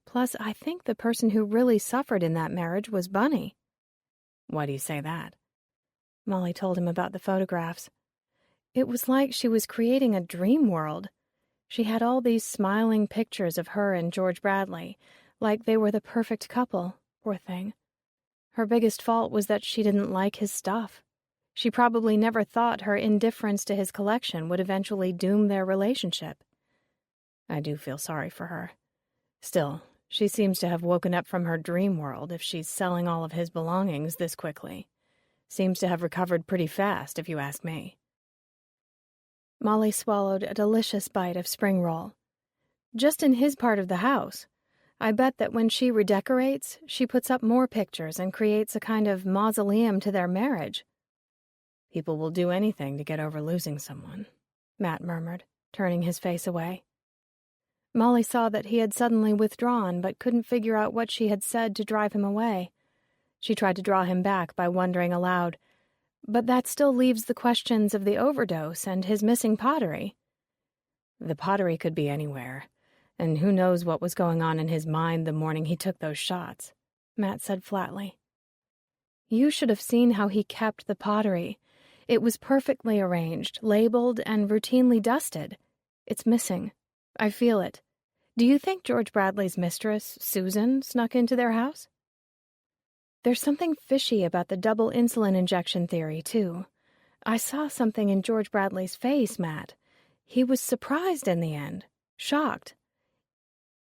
Speaker 1: Plus, I think the person who really suffered in that marriage was Bunny." "Why do you say that?" Molly told him about the photographs. It was like she was creating a dream world. She had all these smiling pictures of her and George Bradley, like they were the perfect couple, poor thing. Her biggest fault was that she didn't like his stuff. She probably never thought her indifference to his collection would eventually doom their relationship. I do feel sorry for her. Still, she seems to have woken up from her dream world if she's selling all of his belongings this quickly. Seems to have recovered pretty fast, if you ask me. Molly swallowed a delicious bite of spring roll. "Just in his part of the house. I bet that when she redecorates, she puts up more pictures and creates a kind of mausoleum to their marriage." "People will do anything to get over losing someone," Matt murmured, turning his face away. Molly saw that he had suddenly withdrawn, but couldn't figure out what she had said to drive him away. She tried to draw him back by wondering aloud, "But that still leaves the questions of the overdose and his missing pottery." "The pottery could be anywhere, and who knows what was going on in his mind the morning he took those shots," Matt said flatly. "You should have seen how he kept the pottery. It was perfectly arranged, labeled, and routinely dusted. It's missing. I feel it. Do you think George Bradley's mistress, Susan, snuck into their house?" "There's something fishy about the double insulin injection theory, too. I saw something in George Bradley's face, Matt. He was surprised in the end. Shocked."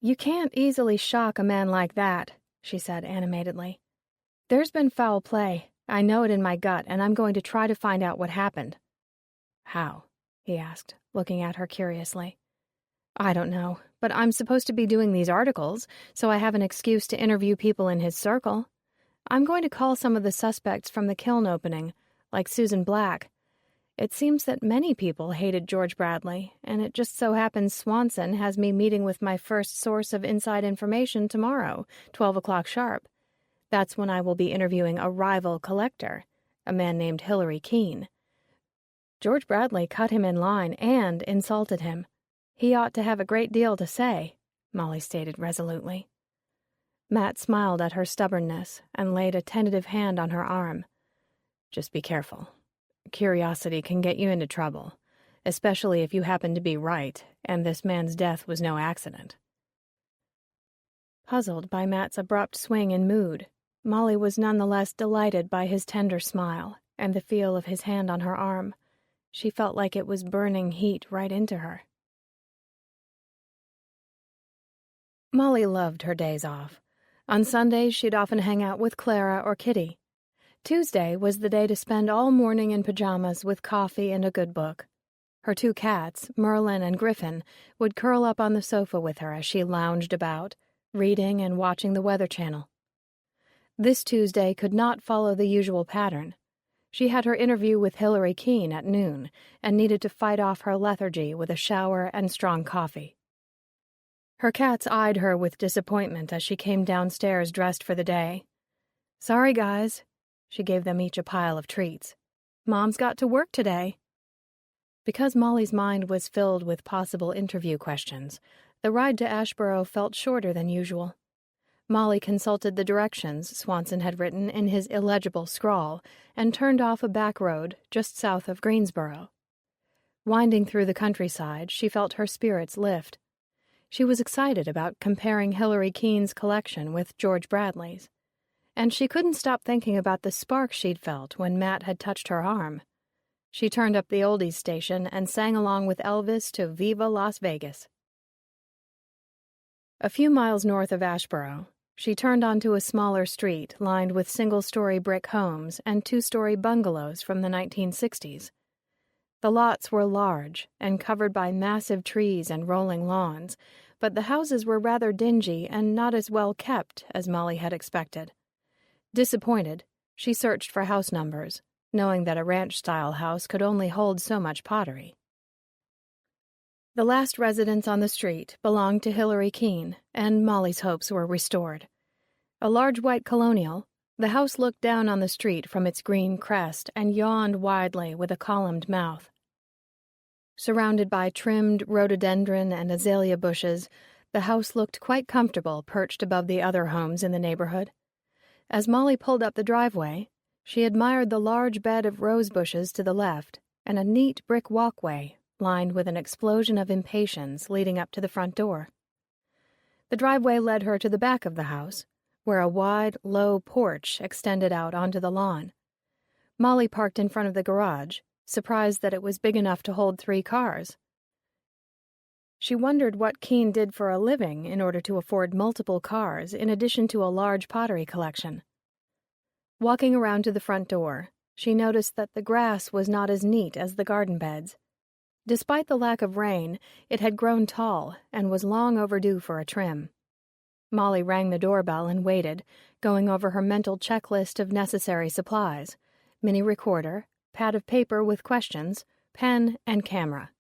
Speaker 1: "You can't easily shock a man like that," she said animatedly. "There's been foul play. I know it in my gut, and I'm going to try to find out what happened." "How?" he asked, looking at her curiously. "I don't know, but I'm supposed to be doing these articles, so I have an excuse to interview people in his circle. I'm going to call some of the suspects from the kiln opening, like Susan Black. It seems that many people hated George Bradley, and it just so happens Swanson has me meeting with my first source of inside information tomorrow, 12 o'clock sharp. That's when I will be interviewing a rival collector, a man named Ellery. George Bradley cut him in line and insulted him. He ought to have a great deal to say," Molly stated resolutely. Matt smiled at her stubbornness and laid a tentative hand on her arm. "Just be careful. Curiosity can get you into trouble, especially if you happen to be right and this man's death was no accident." Puzzled by Matt's abrupt swing in mood, Molly was nonetheless delighted by his tender smile and the feel of his hand on her arm. She felt like it was burning heat right into her. Molly loved her days off. On Sundays, she'd often hang out with Clara or Kitty. Tuesday was the day to spend all morning in pajamas with coffee and a good book. Her two cats, Merlin and Griffin, would curl up on the sofa with her as she lounged about, reading and watching the Weather Channel. This Tuesday could not follow the usual pattern. She had her interview with Ellery at noon and needed to fight off her lethargy with a shower and strong coffee. Her cats eyed her with disappointment as she came downstairs dressed for the day. "Sorry, guys." She gave them each a pile of treats. "Mom's got to work today." Because Molly's mind was filled with possible interview questions, the ride to Ashboro felt shorter than usual. Molly consulted the directions Swanson had written in his illegible scrawl and turned off a back road just south of Greensboro. Winding through the countryside, she felt her spirits lift. She was excited about comparing Ellery collection with George Bradley's, and she couldn't stop thinking about the spark she'd felt when Matt had touched her arm. She turned up the oldies station and sang along with Elvis to Viva Las Vegas. A few miles north of Ashboro, she turned onto a smaller street lined with single-story brick homes and two-story bungalows from the 1960s. The lots were large and covered by massive trees and rolling lawns, but the houses were rather dingy and not as well kept as Molly had expected. Disappointed, she searched for house numbers, knowing that a ranch-style house could only hold so much pottery. The last residence on the street belonged to Ellery, and Molly's hopes were restored. A large white colonial, the house looked down on the street from its green crest and yawned widely with a columned mouth. Surrounded by trimmed rhododendron and azalea bushes, the house looked quite comfortable perched above the other homes in the neighborhood. As Molly pulled up the driveway, she admired the large bed of rose bushes to the left and a neat brick walkway lined with an explosion of impatiens leading up to the front door. The driveway led her to the back of the house, where a wide, low porch extended out onto the lawn. Molly parked in front of the garage, surprised that it was big enough to hold 3 cars. She wondered what Keene did for a living in order to afford multiple cars in addition to a large pottery collection. Walking around to the front door, she noticed that the grass was not as neat as the garden beds. Despite the lack of rain, it had grown tall and was long overdue for a trim. Molly rang the doorbell and waited, going over her mental checklist of necessary supplies: mini recorder, pad of paper with questions, pen, and camera.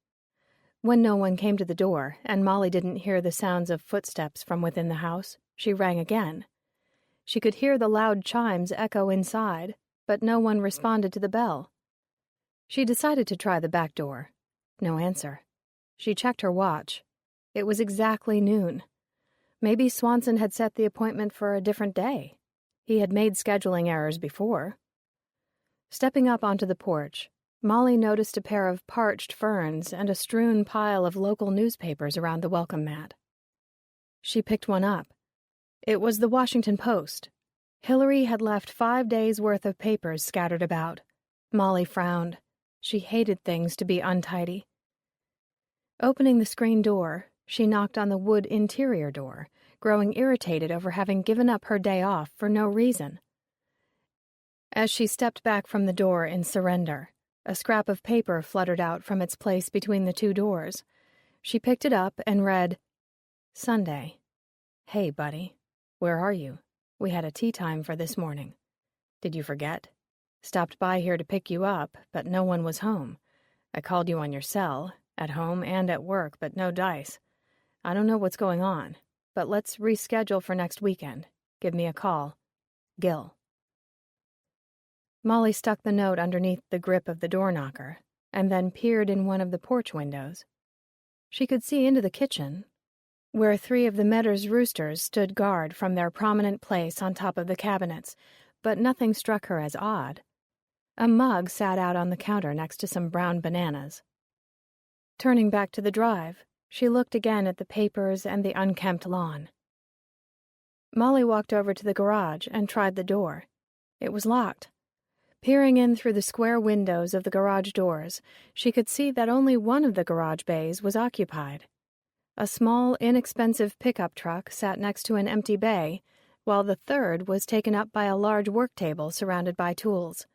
Speaker 1: When no one came to the door and Molly didn't hear the sounds of footsteps from within the house, she rang again. She could hear the loud chimes echo inside, but no one responded to the bell. She decided to try the back door. No answer. She checked her watch. It was exactly noon. Maybe Swanson had set the appointment for a different day. He had made scheduling errors before. Stepping up onto the porch, Molly noticed a pair of parched ferns and a strewn pile of local newspapers around the welcome mat. She picked one up. It was the Washington Post. Ellery had left 5 days' worth of papers scattered about. Molly frowned. She hated things to be untidy. Opening the screen door, she knocked on the wood interior door, growing irritated over having given up her day off for no reason. As she stepped back from the door in surrender, a scrap of paper fluttered out from its place between the 2 doors. She picked it up and read, "Sunday. Hey, buddy. Where are you? We had a tea time for this morning. Did you forget? Stopped by here to pick you up, but no one was home. I called you on your cell, at home and at work, but no dice. I don't know what's going on, but let's reschedule for next weekend. Give me a call. Gil." Molly stuck the note underneath the grip of the door knocker, and then peered in one of the porch windows. She could see into the kitchen, where 3 of the Medders roosters stood guard from their prominent place on top of the cabinets, but nothing struck her as odd. A mug sat out on the counter next to some brown bananas. Turning back to the drive, she looked again at the papers and the unkempt lawn. Molly walked over to the garage and tried the door. It was locked. Peering in through the square windows of the garage doors, she could see that only one of the garage bays was occupied. A small, inexpensive pickup truck sat next to an empty bay, while the third was taken up by a large work table surrounded by tools.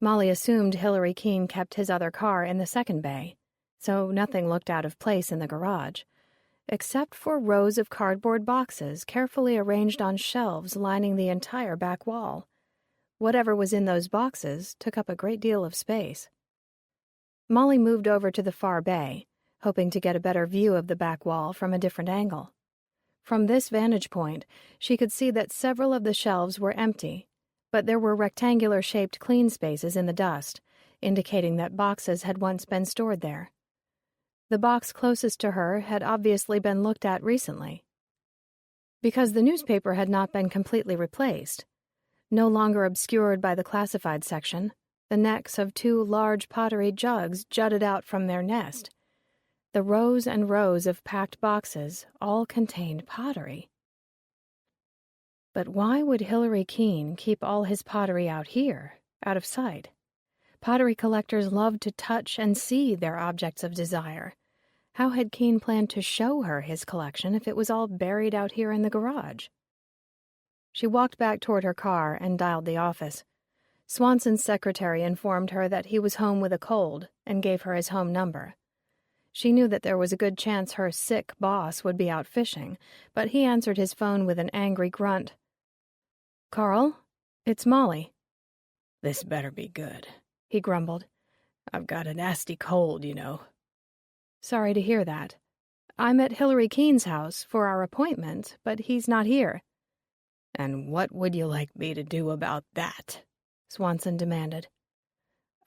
Speaker 1: Molly assumed Ellery kept his other car in the second bay, so nothing looked out of place in the garage. except for rows of cardboard boxes carefully arranged on shelves lining the entire back wall. Whatever was in those boxes took up a great deal of space. Molly moved over to the far bay, hoping to get a better view of the back wall from a different angle. From this vantage point, she could see that several of the shelves were empty, but there were rectangular-shaped clean spaces in the dust, indicating that boxes had once been stored there. The box closest to her had obviously been looked at recently. Because the newspaper had not been completely replaced, no longer obscured by the classified section, the necks of two large pottery jugs jutted out from their nest. The rows and rows of packed boxes all contained pottery. But why would Ellery Keene keep all his pottery out here, out of sight? Pottery collectors love to touch and see their objects of desire. How had Keene planned to show her his collection if it was all buried out here in the garage? She walked back toward her car and dialed the office. Swanson's secretary informed her that he was home with a cold and gave her his home number. She knew that there was a good chance her sick boss would be out fishing, but he answered his phone with an angry grunt. "Carl, it's Molly."
Speaker 2: "This better be good," he grumbled. "I've got a nasty cold, you know."
Speaker 1: "Sorry to hear that. I'm at Ellery Keene's house for our appointment, but he's not here."
Speaker 2: "And what would you like me to do about that?" Swanson demanded.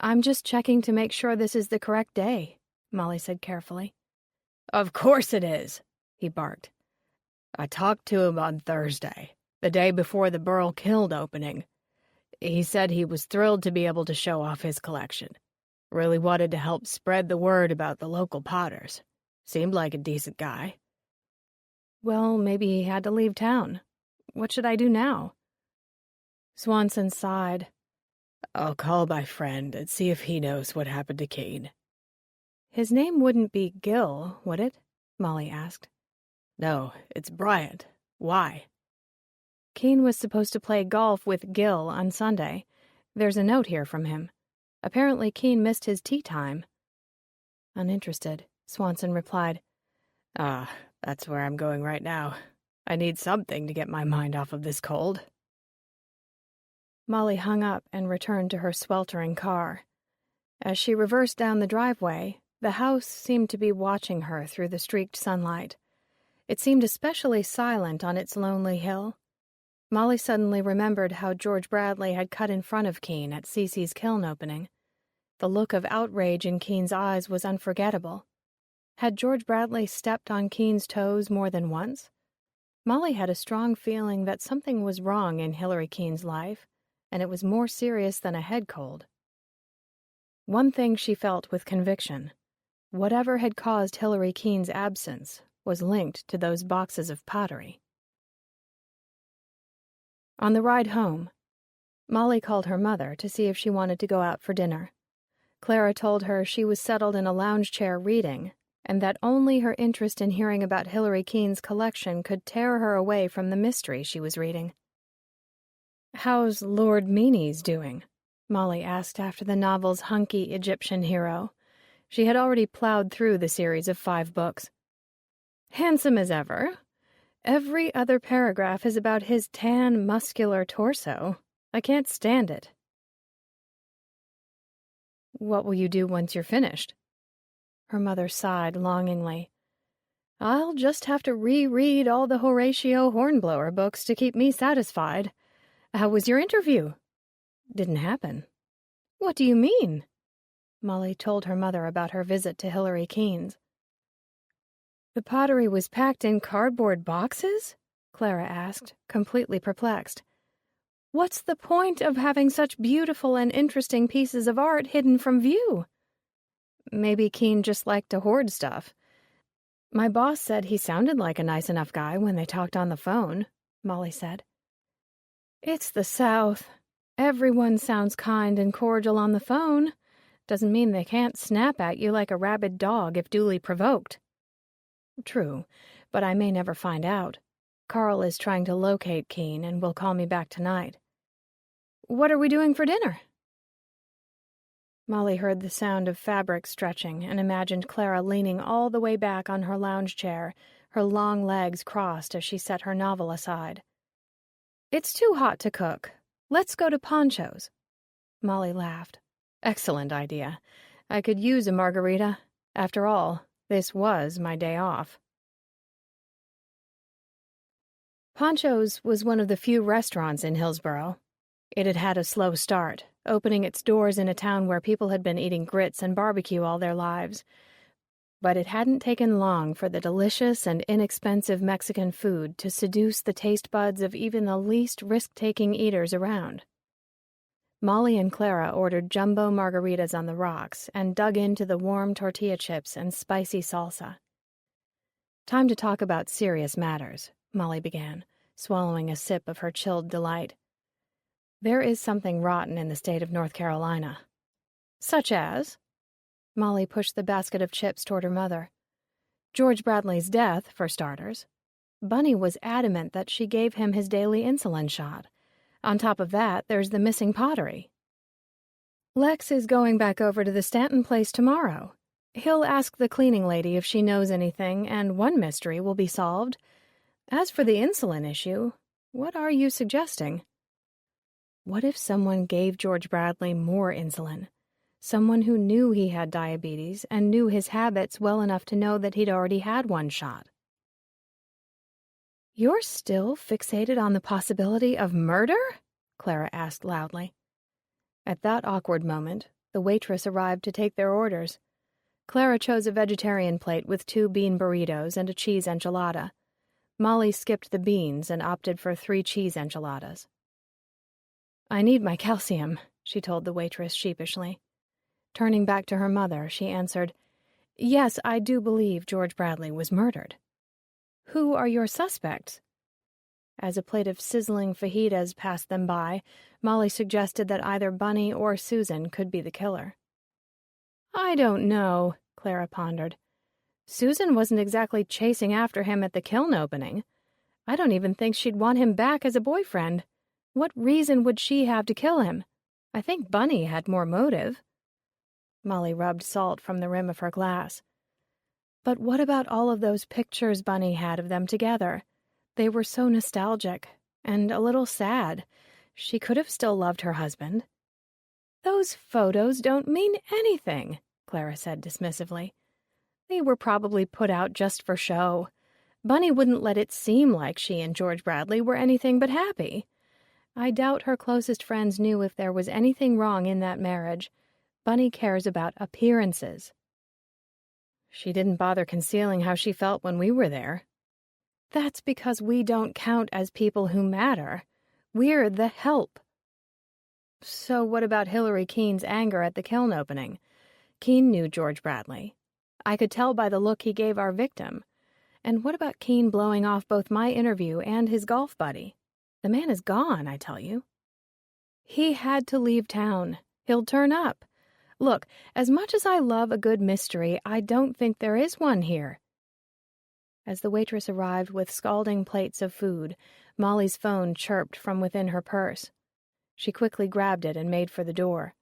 Speaker 1: "I'm just checking to make sure this is the correct day," Molly said carefully.
Speaker 2: "Of course it is," he barked. "I talked to him on Thursday, the day before the Burl Kiln opening. He said he was thrilled to be able to show off his collection. Really wanted to help spread the word about the local potters. Seemed like a decent guy."
Speaker 1: "Well, maybe he had to leave town. What should I do now?"
Speaker 2: Swanson sighed. "I'll call my friend and see if he knows what happened to Keene."
Speaker 1: "His name wouldn't be Gil, would it?" Molly asked.
Speaker 2: "No, it's Bryant. Why?"
Speaker 1: "Keene was supposed to play golf with Gil on Sunday. There's a note here from him. Apparently Keene missed his tee time." Uninterested, Swanson replied,
Speaker 2: That's where I'm going right now. I need something to get my mind off of this cold."
Speaker 1: Molly hung up and returned to her sweltering car. As she reversed down the driveway, the house seemed to be watching her through the streaked sunlight. It seemed especially silent on its lonely hill. Molly suddenly remembered how George Bradley had cut in front of Keene at Cece's kiln opening. The look of outrage in Keene's eyes was unforgettable. Had George Bradley stepped on Keene's toes more than once? Molly had a strong feeling that something was wrong in Ellery Keene's life, and it was more serious than a head cold. One thing she felt with conviction: whatever had caused Ellery Keene's absence was linked to those boxes of pottery. On the ride home, Molly called her mother to see if she wanted to go out for dinner. Clara told her she was settled in a lounge chair reading, and that only her interest in hearing about Ellery Keene's collection could tear her away from the mystery she was reading. "How's Lord Meany's doing?" Molly asked after the novel's hunky Egyptian hero. She had already plowed through the series of 5 books. "Handsome as ever. Every other paragraph is about his tan, muscular torso. I can't stand it." "What will you do once you're finished?" Her mother sighed longingly. "I'll just have to reread all the Horatio Hornblower books to keep me satisfied. How was your interview?" "Didn't happen." "What do you mean?" Molly told her mother about her visit to Ellery Keene's. "The pottery was packed in cardboard boxes?" Clara asked, completely perplexed. "What's the point of having such beautiful and interesting pieces of art hidden from view?" "Maybe Keene just liked to hoard stuff. My boss said he sounded like a nice enough guy when they talked on the phone," Molly said. "It's the South. Everyone sounds kind and cordial on the phone. Doesn't mean they can't snap at you like a rabid dog if duly provoked." "True, but I may never find out. Carl is trying to locate Keene and will call me back tonight." "What are we doing for dinner?" Molly heard the sound of fabric stretching and imagined Clara leaning all the way back on her lounge chair, her long legs crossed as she set her novel aside. "It's too hot to cook. Let's go to Poncho's." Molly laughed. "Excellent idea. I could use a margarita. After all, this was my day off." Poncho's was one of the few restaurants in Hillsborough. It had had a slow start, opening its doors in a town where people had been eating grits and barbecue all their lives. But it hadn't taken long for the delicious and inexpensive Mexican food to seduce the taste buds of even the least risk-taking eaters around. Molly and Clara ordered jumbo margaritas on the rocks and dug into the warm tortilla chips and spicy salsa. "Time to talk about serious matters," Molly began, swallowing a sip of her chilled delight. "There is something rotten in the state of North Carolina." "Such as?" Molly pushed the basket of chips toward her mother. "George Bradley's death, for starters. Bunny was adamant that she gave him his daily insulin shot. On top of that, there's the missing pottery. Lex is going back over to the Stanton place tomorrow. He'll ask the cleaning lady if she knows anything, and one mystery will be solved. As for the insulin issue, what are you suggesting?" What if someone gave George Bradley more insulin? Someone who knew he had diabetes and knew his habits well enough to know that he'd already had one shot. "You're still fixated on the possibility of murder?" Clara asked loudly. At that awkward moment, the waitress arrived to take their orders. Clara chose a vegetarian plate with 2 bean burritos and a cheese enchilada. Molly skipped the beans and opted for 3 cheese enchiladas. "I need my calcium," she told the waitress sheepishly. Turning back to her mother, she answered, "Yes, I do believe George Bradley was murdered." "Who are your suspects?" As a plate of sizzling fajitas passed them by, Molly suggested that either Bunny or Susan could be the killer. "I don't know," Clara pondered. "Susan wasn't exactly chasing after him at the kiln opening. I don't even think she'd want him back as a boyfriend. What reason would she have to kill him? I think Bunny had more motive." Molly rubbed salt from the rim of her glass. "But what about all of those pictures Bunny had of them together? They were so nostalgic and a little sad. She could have still loved her husband." "Those photos don't mean anything," Clara said dismissively. "They were probably put out just for show. Bunny wouldn't let it seem like she and George Bradley were anything but happy. I doubt her closest friends knew if there was anything wrong in that marriage. Bunny cares about appearances." "She didn't bother concealing how she felt when we were there." "That's because we don't count as people who matter. We're the help." "So what about Hillary Keene's anger at the kiln opening? Keene knew George Bradley. I could tell by the look he gave our victim. And what about Keene blowing off both my interview and his golf buddy? The man is gone, I tell you." "He had to leave town. He'll turn up. Look, as much as I love a good mystery, I don't think there is one here." As the waitress arrived with scalding plates of food, Molly's phone chirped from within her purse. She quickly grabbed it and made for the door.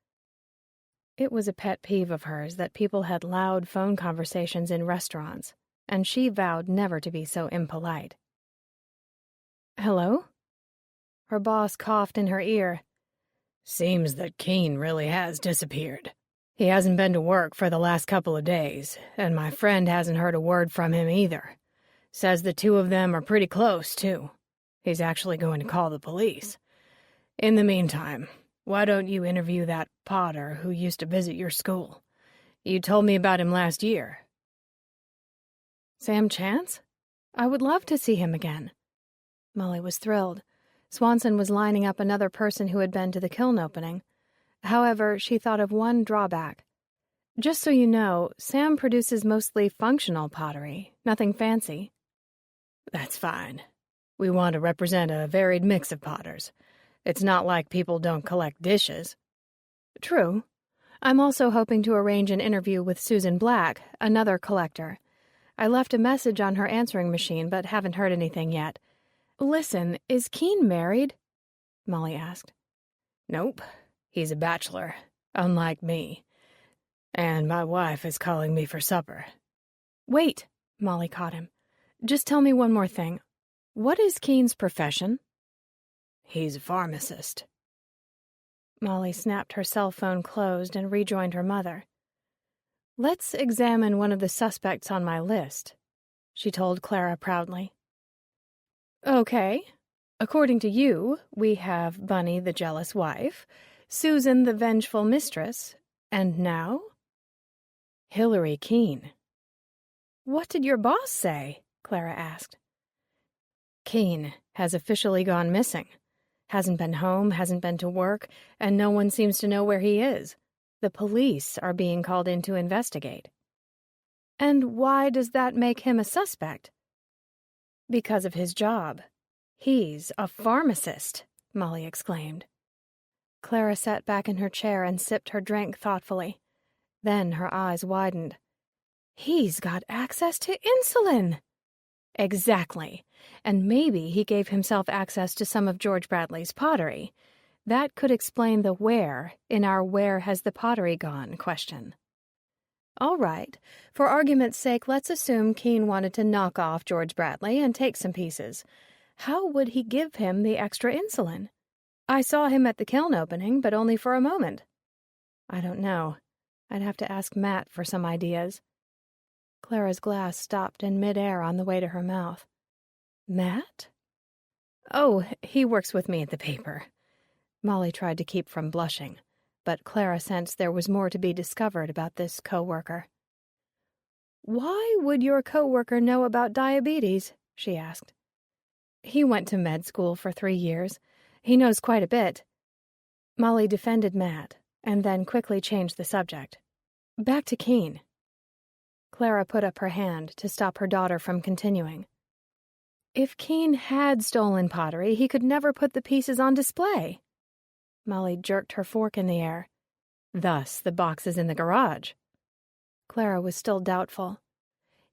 Speaker 1: It was a pet peeve of hers that people had loud phone conversations in restaurants, and she vowed never to be so impolite. "Hello?" Her boss coughed in her ear. "Seems that Keene really has disappeared. He hasn't been to work for the last couple of days, and my friend hasn't heard a word from him either. Says the two of them are pretty close, too. He's actually going to call the police. In the meantime, why don't you interview that Potter who used to visit your school? You told me about him last year." "Sam Chance? I would love to see him again." Molly was thrilled. Swanson was lining up another person who had been to the kiln opening. However, she thought of one drawback. "Just so you know, Sam produces mostly functional pottery, nothing fancy." "That's fine. We want to represent a varied mix of potters. It's not like people don't collect dishes." "True. I'm also hoping to arrange an interview with Susan Black, another collector. I left a message on her answering machine, but haven't heard anything yet. Listen, is Keene married?" Molly asked. "Nope. He's a bachelor, unlike me. And my wife is calling me for supper." "Wait," Molly caught him. Just tell me one more thing. What is Keen's profession?
Speaker 2: He's a pharmacist.
Speaker 1: Molly snapped her cell phone closed and rejoined her mother. Let's examine one of the suspects on my list, she told Clara proudly. Okay. According to you, we have Bunny the jealous wife, Susan the vengeful mistress, and now? Hillary Keene. What did your boss say? Clara asked. Keene has officially gone missing. Hasn't been home, hasn't been to work, and no one seems to know where he is. The police are being called in to investigate. And why does that make him a suspect? Because of his job. He's a pharmacist, Molly exclaimed. Clara sat back in her chair and sipped her drink thoughtfully. Then her eyes widened. He's got access to insulin! Exactly. And maybe he gave himself access to some of George Bradley's pottery. That could explain the where in our "where has the pottery gone" question. All right, for argument's sake, let's assume Keene wanted to knock off George Bradley and take some pieces. How would he give him the extra insulin? I saw him at the kiln opening, but only for a moment. I don't know. I'd have to ask Matt for some ideas. Clara's glass stopped in midair on the way to her mouth. Matt? Oh, he works with me at the paper. Molly tried to keep from blushing, but Clara sensed there was more to be discovered about this co-worker. Why would your co-worker know about diabetes? She asked. He went to med school for 3 years. He knows quite a bit. Molly defended Matt, and then quickly changed the subject. Back to Keene. Clara put up her hand to stop her daughter from continuing. If Keene had stolen pottery, he could never put the pieces on display. Molly jerked her fork in the air. Thus, the box is in the garage. Clara was still doubtful.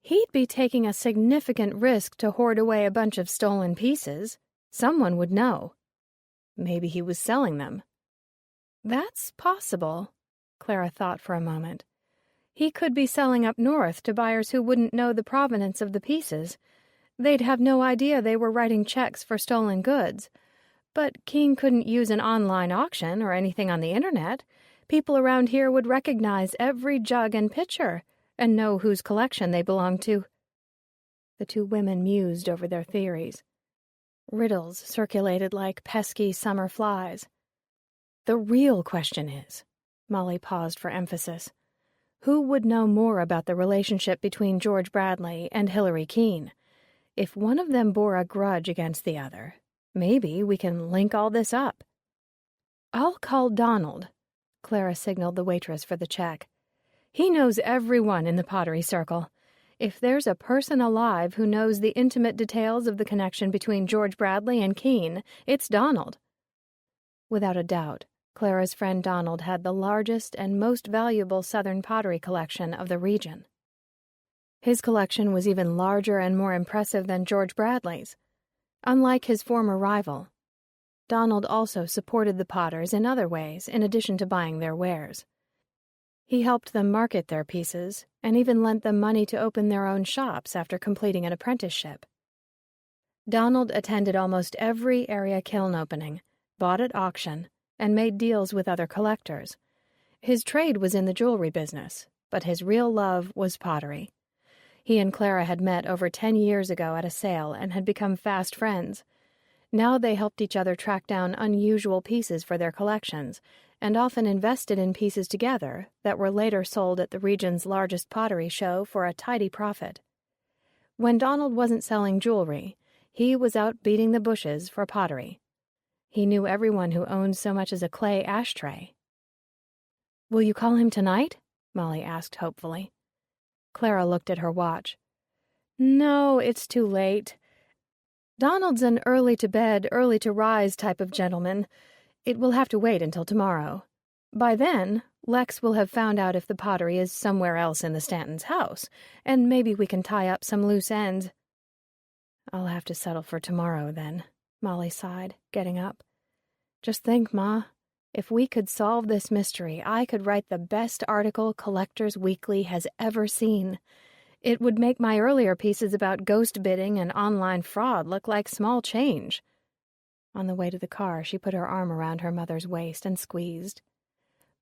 Speaker 1: He'd be taking a significant risk to hoard away a bunch of stolen pieces. Someone would know. Maybe he was selling them. That's possible, Clara thought for a moment. He could be selling up north to buyers who wouldn't know the provenance of the pieces. They'd have no idea they were writing checks for stolen goods. But Keene couldn't use an online auction or anything on the internet. People around here would recognize every jug and pitcher and know whose collection they belonged to. The two women mused over their theories. Riddles circulated like pesky summer flies. The real question is, Molly paused for emphasis, who would know more about the relationship between George Bradley and Hillary Keene? If one of them bore a grudge against the other, maybe we can link all this up. I'll call Donald, Clara signaled the waitress for the check. He knows everyone in the pottery circle. If there's a person alive who knows the intimate details of the connection between George Bradley and Keene, it's Donald. Without a doubt, Clara's friend Donald had the largest and most valuable Southern pottery collection of the region. His collection was even larger and more impressive than George Bradley's. Unlike his former rival, Donald also supported the Potters in other ways in addition to buying their wares. He helped them market their pieces and even lent them money to open their own shops after completing an apprenticeship. Donald attended almost every area kiln opening, bought at auction, and made deals with other collectors. His trade was in the jewelry business, but his real love was pottery. He and Clara had met over 10 years ago at a sale and had become fast friends. Now they helped each other track down unusual pieces for their collections, and often invested in pieces together that were later sold at the region's largest pottery show for a tidy profit. When Donald wasn't selling jewelry, he was out beating the bushes for pottery. He knew everyone who owned so much as a clay ashtray. "Will you call him tonight?" Molly asked hopefully. Clara looked at her watch. "No, it's too late. Donald's an early-to-bed, early-to-rise type of gentleman. It will have to wait until tomorrow. By then, Lex will have found out if the pottery is somewhere else in the Stantons' house, and maybe we can tie up some loose ends." "I'll have to settle for tomorrow, then," Molly sighed, getting up. "Just think, Ma, if we could solve this mystery, I could write the best article Collectors Weekly has ever seen. It would make my earlier pieces about ghost bidding and online fraud look like small change. On the way to the car, she put her arm around her mother's waist and squeezed.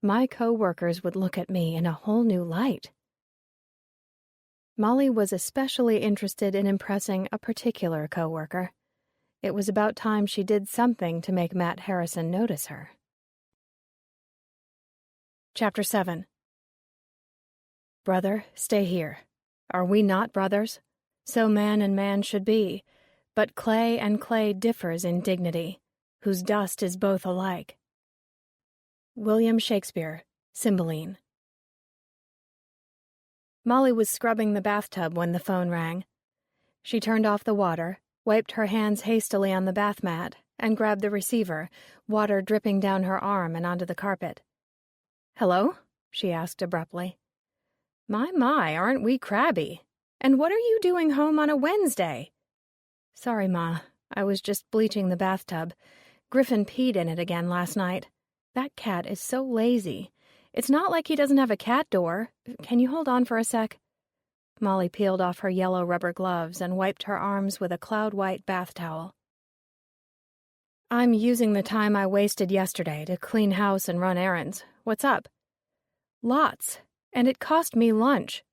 Speaker 1: My co-workers would look at me in a whole new light. Molly was especially interested in impressing a particular co-worker. It was about time she did something to make Matt Harrison notice her. Chapter 7. Brother, stay here. Are we not brothers? So man and man should be, but clay and clay differs in dignity, whose dust is both alike. William Shakespeare, Cymbeline. Molly was scrubbing the bathtub when the phone rang. She turned off the water, wiped her hands hastily on the bath mat, and grabbed the receiver, water dripping down her arm and onto the carpet. "Hello?" she asked abruptly. My, aren't we crabby? And what are you doing home on a Wednesday?" "Sorry, Ma. I was just bleaching the bathtub. Griffin peed in it again last night. That cat is so lazy. It's not like he doesn't have a cat door. Can you hold on for a sec?" Molly peeled off her yellow rubber gloves and wiped her arms with a cloud-white bath towel. "I'm using the time I wasted yesterday to clean house and run errands. What's up?" "Lots. And it cost me lunch."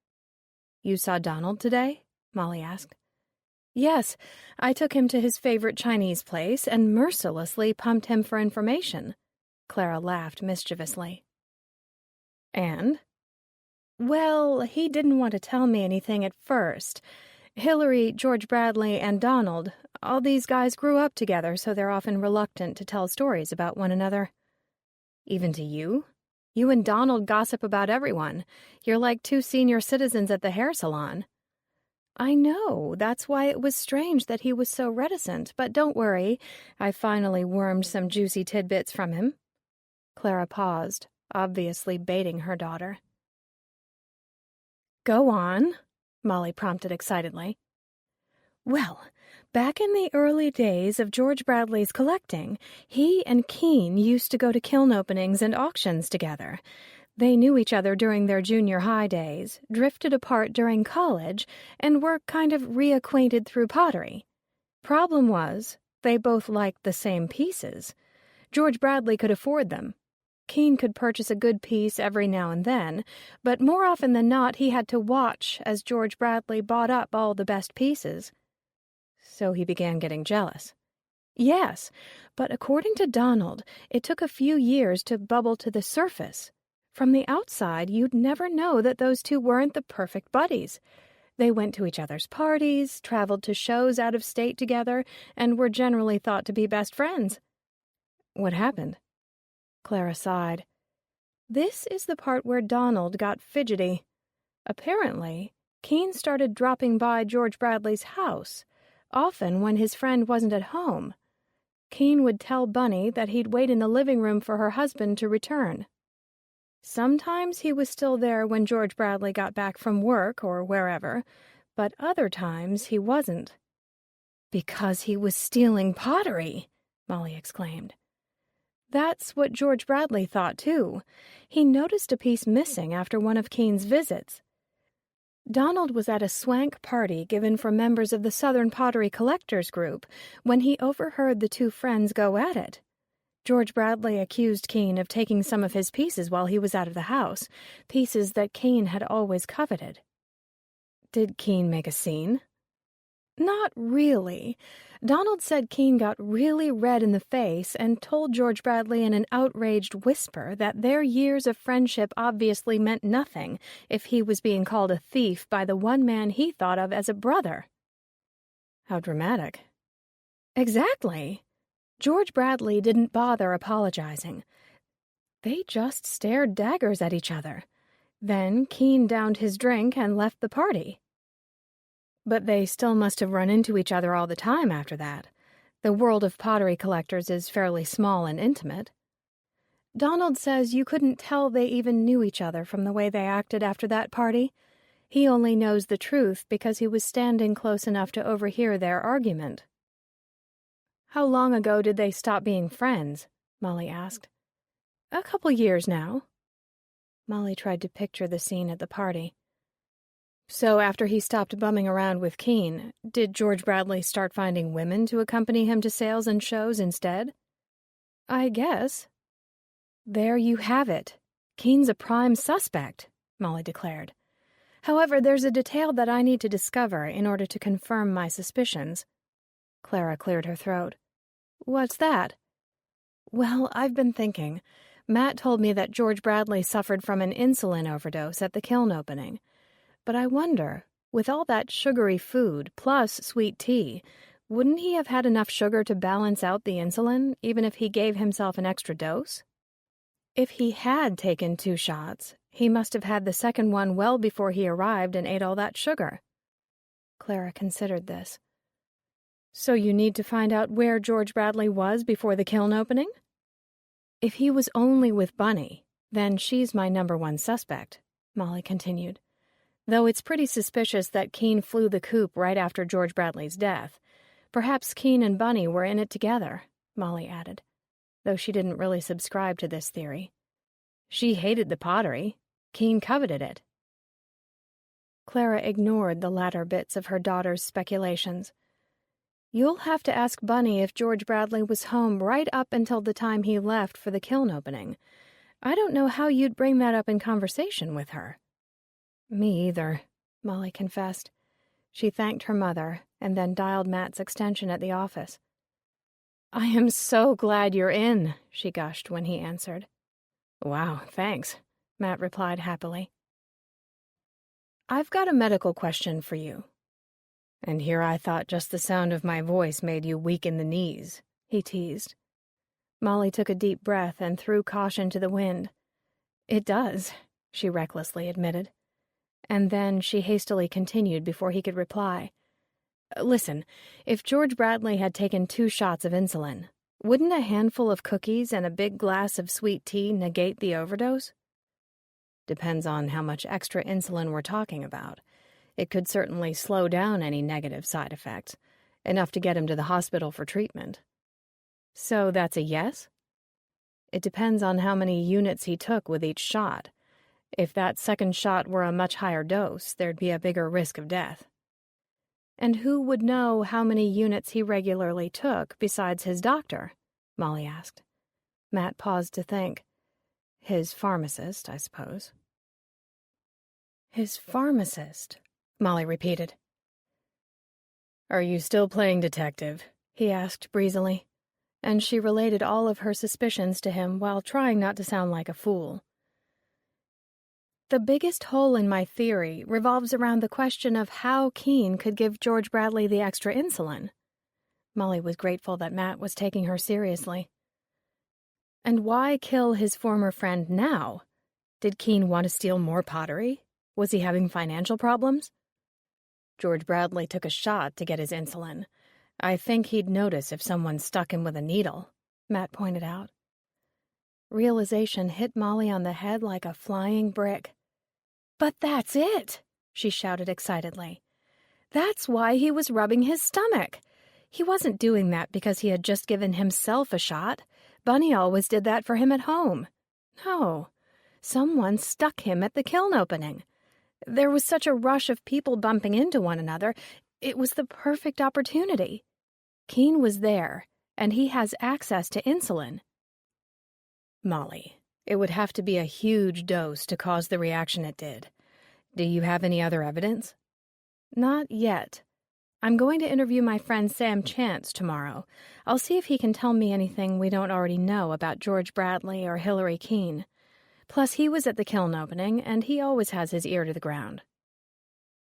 Speaker 1: "You saw Donald today?" Molly asked. "Yes, I took him to his favorite Chinese place and mercilessly pumped him for information." Clara laughed mischievously. "And?" "Well, he didn't want to tell me anything at first. Hillary, George Bradley, and Donald, all these guys grew up together, so they're often reluctant to tell stories about one another." "Even to you? You and Donald gossip about everyone. You're like two senior citizens at the hair salon." "I know. That's why it was strange that he was so reticent, but don't worry. I finally wormed some juicy tidbits from him." Clara paused, obviously baiting her daughter. "Go on," Molly prompted excitedly. "Well, back in the early days of George Bradley's collecting, he and Keene used to go to kiln openings and auctions together. They knew each other during their junior high days, drifted apart during college, and were kind of reacquainted through pottery. Problem was, they both liked the same pieces. George Bradley could afford them. Keene could purchase a good piece every now and then, but more often than not he had to watch as George Bradley bought up all the best pieces. So he began getting jealous. Yes, but according to Donald, it took a few years to bubble to the surface. From the outside, you'd never know that those two weren't the perfect buddies. They went to each other's parties, traveled to shows out of state together, and were generally thought to be best friends." "What happened?" Clara sighed. "This is the part where Donald got fidgety. Apparently, Keene started dropping by George Bradley's house, often when his friend wasn't at home. Keene would tell Bunny that he'd wait in the living room for her husband to return. Sometimes he was still there when George Bradley got back from work or wherever, but other times he wasn't." "Because he was stealing pottery!" Molly exclaimed. "That's what George Bradley thought, too. He noticed a piece missing after one of Keene's visits. Donald was at a swank party given for members of the Southern Pottery Collectors Group when he overheard the two friends go at it. George Bradley accused Keene of taking some of his pieces while he was out of the house, pieces that Keene had always coveted." "Did Keene make a scene?" "Not really. Donald said Keene got really red in the face and told George Bradley in an outraged whisper that their years of friendship obviously meant nothing if he was being called a thief by the one man he thought of as a brother." "How dramatic." "Exactly. George Bradley didn't bother apologizing. They just stared daggers at each other. Then Keene downed his drink and left the party." "But they still must have run into each other all the time after that. The world of pottery collectors is fairly small and intimate." "Donald says you couldn't tell they even knew each other from the way they acted after that party. He only knows the truth because he was standing close enough to overhear their argument." "How long ago did they stop being friends?" Molly asked. "A couple years now." Molly tried to picture the scene at the party. So after he stopped bumming around with Keene, did George Bradley start finding women to accompany him to sales and shows instead? I guess. There you have it. Keene's a prime suspect, Molly declared. However, there's a detail that I need to discover in order to confirm my suspicions. Clara cleared her throat. What's that? Well, I've been thinking. Matt told me that George Bradley suffered from an insulin overdose at the kiln opening. But I wonder, with all that sugary food plus sweet tea, wouldn't he have had enough sugar to balance out the insulin, even if he gave himself an extra dose? If he had taken 2 shots, he must have had the second one well before he arrived and ate all that sugar. Clara considered this. So you need to find out where George Bradley was before the kiln opening? If he was only with Bunny, then she's my #1 suspect, Molly continued. Though it's pretty suspicious that Keene flew the coop right after George Bradley's death. Perhaps Keene and Bunny were in it together, Molly added, though she didn't really subscribe to this theory. She hated the pottery. Keene coveted it. Clara ignored the latter bits of her daughter's speculations. You'll have to ask Bunny if George Bradley was home right up until the time he left for the kiln opening. I don't know how you'd bring that up in conversation with her. Me either, Molly confessed. She thanked her mother and then dialed Matt's extension at the office. I am so glad you're in, she gushed when he answered. Wow, thanks, Matt replied happily. I've got a medical question for you. And here I thought just the sound of my voice made you weak in the knees, he teased. Molly took a deep breath and threw caution to the wind. It does, she recklessly admitted. And then she hastily continued before he could reply. Listen, if George Bradley had taken 2 shots of insulin, wouldn't a handful of cookies and a big glass of sweet tea negate the overdose? Depends on how much extra insulin we're talking about. It could certainly slow down any negative side effects, enough to get him to the hospital for treatment. So that's a yes? It depends on how many units he took with each shot. If that second shot were a much higher dose, there'd be a bigger risk of death. And who would know how many units he regularly took besides his doctor? Molly asked. Matt paused to think. His pharmacist, I suppose. His pharmacist, Molly repeated. Are you still playing detective? He asked breezily, and she related all of her suspicions to him while trying not to sound like a fool. The biggest hole in my theory revolves around the question of how Keene could give George Bradley the extra insulin. Molly was grateful that Matt was taking her seriously. And why kill his former friend now? Did Keene want to steal more pottery? Was he having financial problems? George Bradley took a shot to get his insulin. I think he'd notice if someone stuck him with a needle, Matt pointed out. Realization hit Molly on the head like a flying brick. But that's it, she shouted excitedly. That's why he was rubbing his stomach. He wasn't doing that because he had just given himself a shot. Bunny always did that for him at home. No, someone stuck him at the kiln opening. There was such a rush of people bumping into one another. It was the perfect opportunity. Keene was there, and he has access to insulin. Molly, it would have to be a huge dose to cause the reaction it did. Do you have any other evidence? Not yet. I'm going to interview my friend Sam Chance tomorrow. I'll see if he can tell me anything we don't already know about George Bradley or Hillary Keene. Plus, he was at the kiln opening, and he always has his ear to the ground.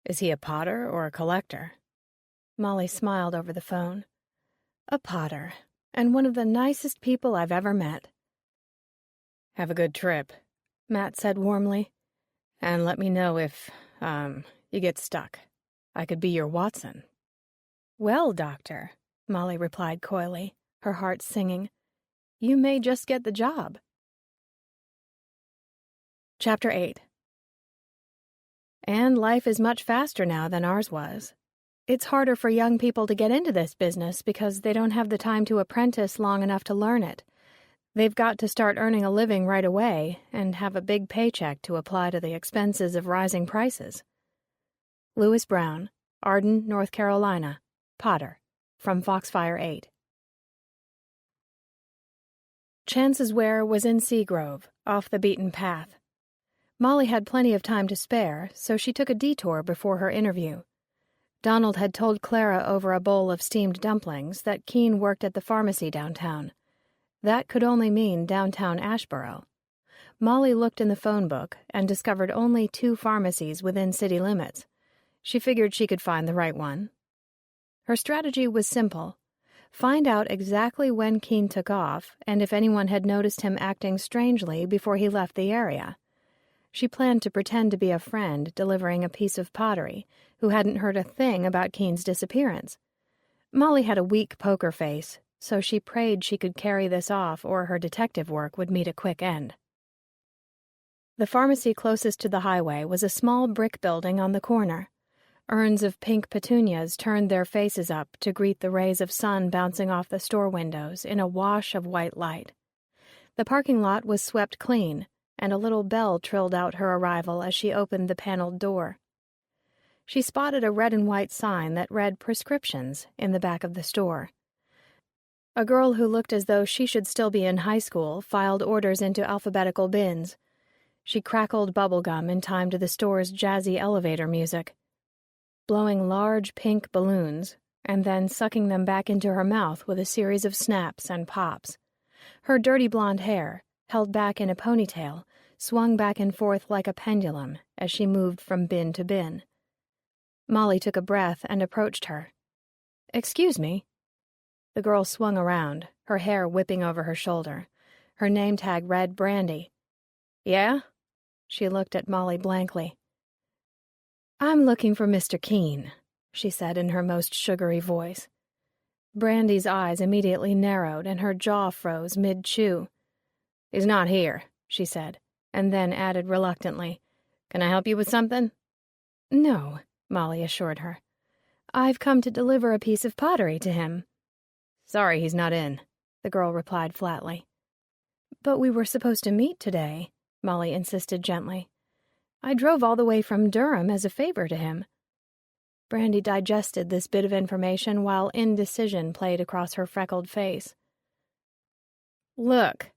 Speaker 1: Is he a potter or a collector? Molly smiled over the phone. A potter, and one of the nicest people I've ever met. Have a good trip, Matt said warmly. And let me know if, you get stuck. I could be your Watson. Well, Doctor, Molly replied coyly, her heart singing, you may just get the job. Chapter 8. And life is much faster now than ours was. It's harder for young people to get into this business because they don't have the time to apprentice long enough to learn it. They've got to start earning a living right away and have a big paycheck to apply to the expenses of rising prices. Lewis Brown, Arden, North Carolina. Potter. From Foxfire 8. Chance's Ware was in Seagrove, off the beaten path. Molly had plenty of time to spare, so she took a detour before her interview. Donald had told Clara over a bowl of steamed dumplings that Keene worked at the pharmacy downtown. That could only mean downtown Ashboro. Molly looked in the phone book and discovered only 2 pharmacies within city limits. She figured she could find the right one. Her strategy was simple. Find out exactly when Keene took off and if anyone had noticed him acting strangely before he left the area. She planned to pretend to be a friend delivering a piece of pottery who hadn't heard a thing about Keene's disappearance. Molly had a weak poker face, so she prayed she could carry this off or her detective work would meet a quick end. The pharmacy closest to the highway was a small brick building on the corner. Urns of pink petunias turned their faces up to greet the rays of sun bouncing off the store windows in a wash of white light. The parking lot was swept clean, and a little bell trilled out her arrival as she opened the paneled door. She spotted a red and white sign that read prescriptions in the back of the store. A girl who looked as though she should still be in high school filed orders into alphabetical bins. She crackled bubblegum in time to the store's jazzy elevator music, blowing large pink balloons and then sucking them back into her mouth with a series of snaps and pops. Her dirty blonde hair, held back in a ponytail, swung back and forth like a pendulum as she moved from bin to bin. Molly took a breath and approached her. "Excuse me." The girl swung around, her hair whipping over her shoulder. Her name tag read Brandy. "Yeah?" She looked at Molly blankly. "I'm looking for Mr. Keene," she said in her most sugary voice. Brandy's eyes immediately narrowed and her jaw froze mid-chew. "He's not here," she said, and then added reluctantly, "Can I help you with something?" "No," Molly assured her. "I've come to deliver a piece of pottery to him." "Sorry he's not in," the girl replied flatly. "But we were supposed to meet today," Molly insisted gently. "I drove all the way from Durham as a favor to him." Brandy digested this bit of information while indecision played across her freckled face. "Look,"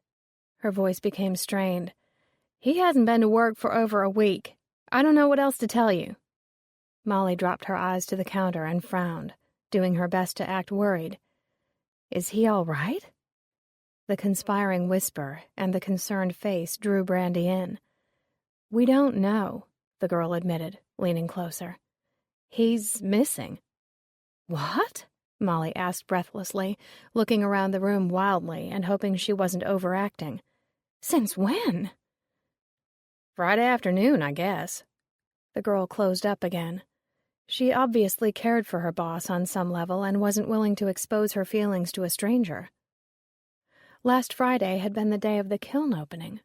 Speaker 1: her voice became strained. "He hasn't been to work for over a week. I don't know what else to tell you." Molly dropped her eyes to the counter and frowned, doing her best to act worried. "Is he all right?" The conspiring whisper and the concerned face drew Brandy in. "We don't know," the girl admitted, leaning closer. "He's missing." "What?" Molly asked breathlessly, looking around the room wildly and hoping she wasn't overacting. "Since when?" "Friday afternoon, I guess." The girl closed up again. She obviously cared for her boss on some level and wasn't willing to expose her feelings to a stranger. Last Friday had been the day of the kiln opening.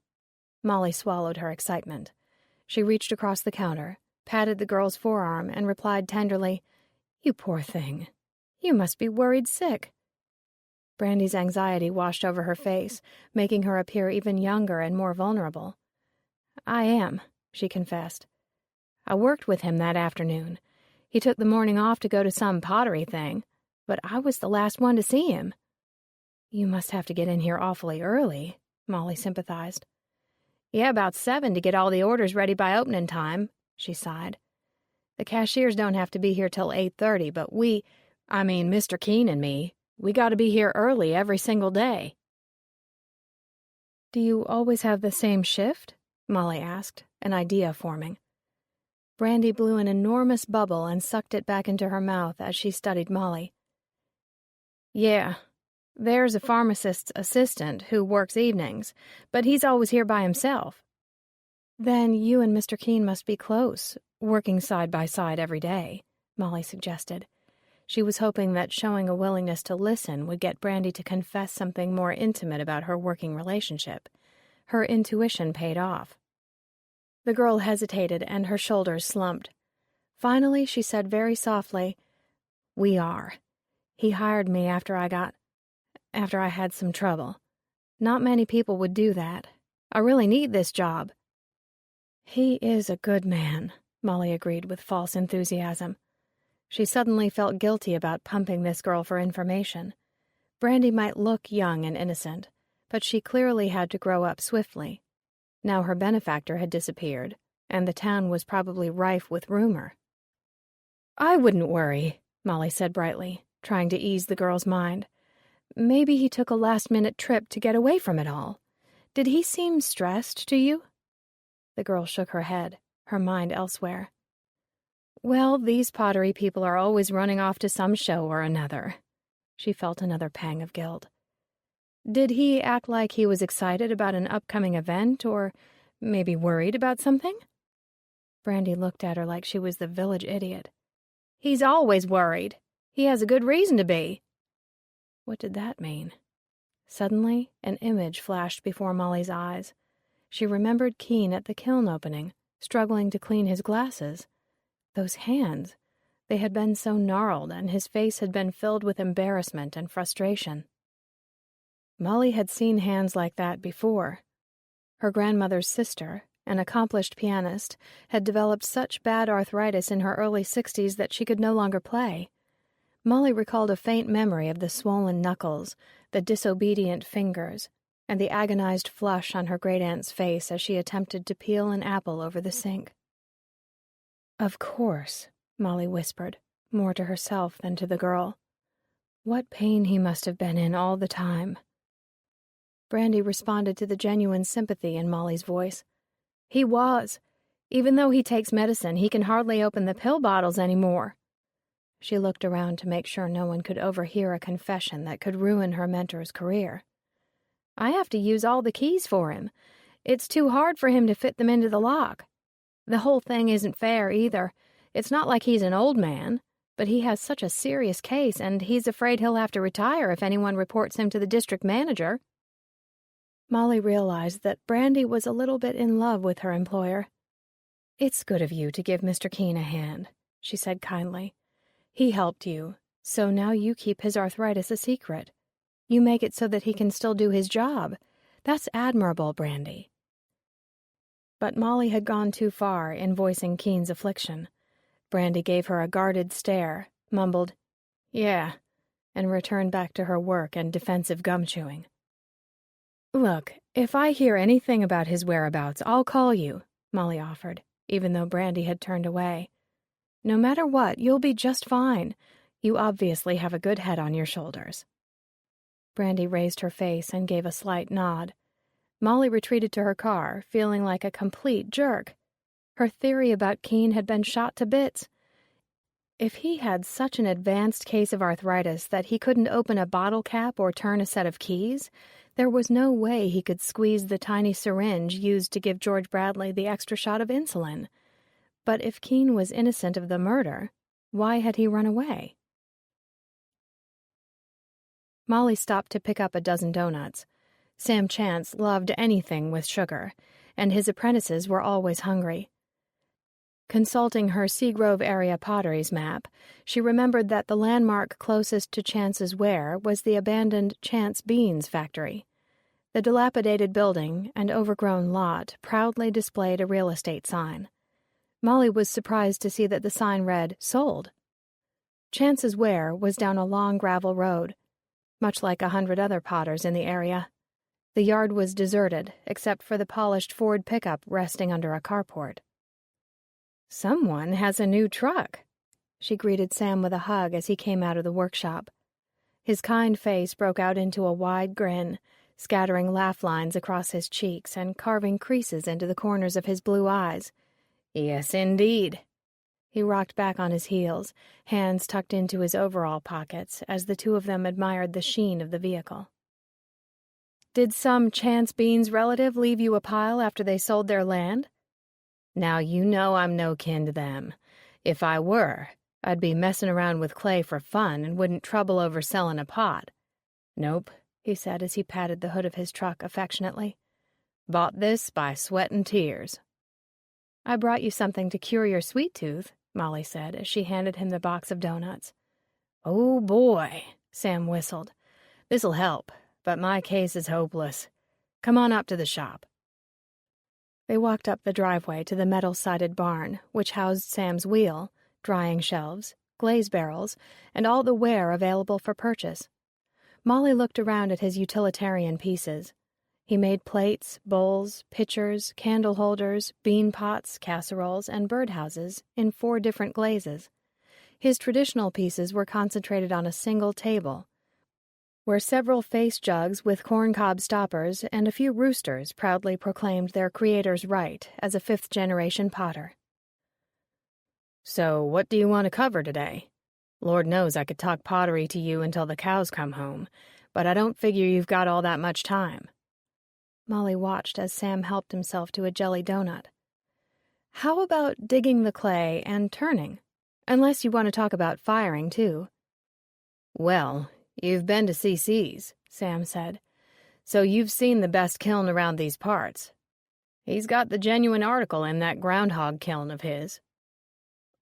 Speaker 1: Molly swallowed her excitement. She reached across the counter, patted the girl's forearm, and replied tenderly, "You poor thing. You must be worried sick." Brandy's anxiety washed over her face, making her appear even younger and more vulnerable. "I am," she confessed. "I worked with him that afternoon. He took the morning off to go to some pottery thing, but I was the last one to see him." "You must have to get in here awfully early," Molly sympathized. "Yeah, about 7 to get all the orders ready by opening time," she sighed. "The cashiers don't have to be here till 8:30, but Mr. Keene and me, we got to be here early every single day." "Do you always have the same shift?" Molly asked, an idea forming. Brandy blew an enormous bubble and sucked it back into her mouth as she studied Molly. "Yeah. There's a pharmacist's assistant who works evenings, but he's always here by himself." "Then you and Mr. Keene must be close, working side by side every day," Molly suggested. She was hoping that showing a willingness to listen would get Brandy to confess something more intimate about her working relationship. Her intuition paid off. The girl hesitated and her shoulders slumped. Finally, she said very softly, "We are. He hired me after I had some trouble. Not many people would do that. I really need this job." "He is a good man," Molly agreed with false enthusiasm. She suddenly felt guilty about pumping this girl for information. Brandy might look young and innocent, but she clearly had to grow up swiftly. Now her benefactor had disappeared, and the town was probably rife with rumor. "I wouldn't worry," Molly said brightly, trying to ease the girl's mind. "Maybe he took a last-minute trip to get away from it all. Did he seem stressed to you?" The girl shook her head, her mind elsewhere. "Well, these pottery people are always running off to some show or another." She felt another pang of guilt. "Did he act like he was excited about an upcoming event, or maybe worried about something?" Brandy looked at her like she was the village idiot. "He's always worried. He has a good reason to be." What did that mean? Suddenly, an image flashed before Molly's eyes. She remembered Keen at the kiln opening, struggling to clean his glasses. Those hands, they had been so gnarled, and his face had been filled with embarrassment and frustration. Molly had seen hands like that before. Her grandmother's sister, an accomplished pianist, had developed such bad arthritis in her early 60s that she could no longer play. Molly recalled a faint memory of the swollen knuckles, the disobedient fingers, and the agonized flush on her great-aunt's face as she attempted to peel an apple over the sink. "Of course," Molly whispered, more to herself than to the girl. What pain he must have been in all the time. Brandy responded to the genuine sympathy in Molly's voice. "He was. Even though he takes medicine, he can hardly open the pill bottles anymore." She looked around to make sure no one could overhear a confession that could ruin her mentor's career. "I have to use all the keys for him. It's too hard for him to fit them into the lock. The whole thing isn't fair, either. It's not like he's an old man, but he has such a serious case, and he's afraid he'll have to retire if anyone reports him to the district manager." Molly realized that Brandy was a little bit in love with her employer. "It's good of you to give Mr. Keen a hand," she said kindly. "He helped you, so now you keep his arthritis a secret. You make it so that he can still do his job. That's admirable, Brandy." But Molly had gone too far in voicing Keen's affliction. Brandy gave her a guarded stare, mumbled, "Yeah," and returned back to her work and defensive gum-chewing. "Look, if I hear anything about his whereabouts, I'll call you," Molly offered, even though Brandy had turned away. "No matter what, you'll be just fine. You obviously have a good head on your shoulders." Brandy raised her face and gave a slight nod. Molly retreated to her car, feeling like a complete jerk. Her theory about Keen had been shot to bits. If he had such an advanced case of arthritis that he couldn't open a bottle cap or turn a set of keys, there was no way he could squeeze the tiny syringe used to give George Bradley the extra shot of insulin. But if Keen was innocent of the murder, why had he run away? Molly stopped to pick up a dozen donuts. Sam Chance loved anything with sugar, and his apprentices were always hungry. Consulting her Seagrove area potteries map, she remembered that the landmark closest to Chance's Ware was the abandoned Chance Beans factory. The dilapidated building and overgrown lot proudly displayed a real estate sign. Molly was surprised to see that the sign read, "Sold." Chance's Ware was down a long gravel road, much like 100 other potters in the area. The yard was deserted, except for the polished Ford pickup resting under a carport. "Someone has a new truck," she greeted Sam with a hug as he came out of the workshop. His kind face broke out into a wide grin, scattering laugh lines across his cheeks and carving creases into the corners of his blue eyes. "Yes, indeed." He rocked back on his heels, hands tucked into his overall pockets as the two of them admired the sheen of the vehicle. "Did some Chance Beans relative leave you a pile after they sold their land?" "Now you know I'm no kin to them. If I were, I'd be messing around with clay for fun and wouldn't trouble over selling a pot. Nope," he said as he patted the hood of his truck affectionately. "Bought this by sweat and tears." "I brought you something to cure your sweet tooth," Molly said as she handed him the box of donuts. "Oh, boy," Sam whistled. "This'll help, but my case is hopeless. Come on up to the shop." They walked up the driveway to the metal-sided barn, which housed Sam's wheel, drying shelves, glaze barrels, and all the ware available for purchase. Molly looked around at his utilitarian pieces. He made plates, bowls, pitchers, candle holders, bean pots, casseroles, and birdhouses in 4 different glazes. His traditional pieces were concentrated on a single table, where several face jugs with corncob stoppers and a few roosters proudly proclaimed their creator's right as a 5th-generation potter.
Speaker 2: "So what do you want to cover today? Lord knows I could talk pottery to you until the cows come home, but I don't figure you've got all that much time."
Speaker 1: Molly watched as Sam helped himself to a jelly donut. "How about digging the clay and turning? Unless you want to talk about firing, too."
Speaker 2: "Well, you've been to CC's," Sam said, "so you've seen the best kiln around these parts. He's got the genuine article in that groundhog kiln of his."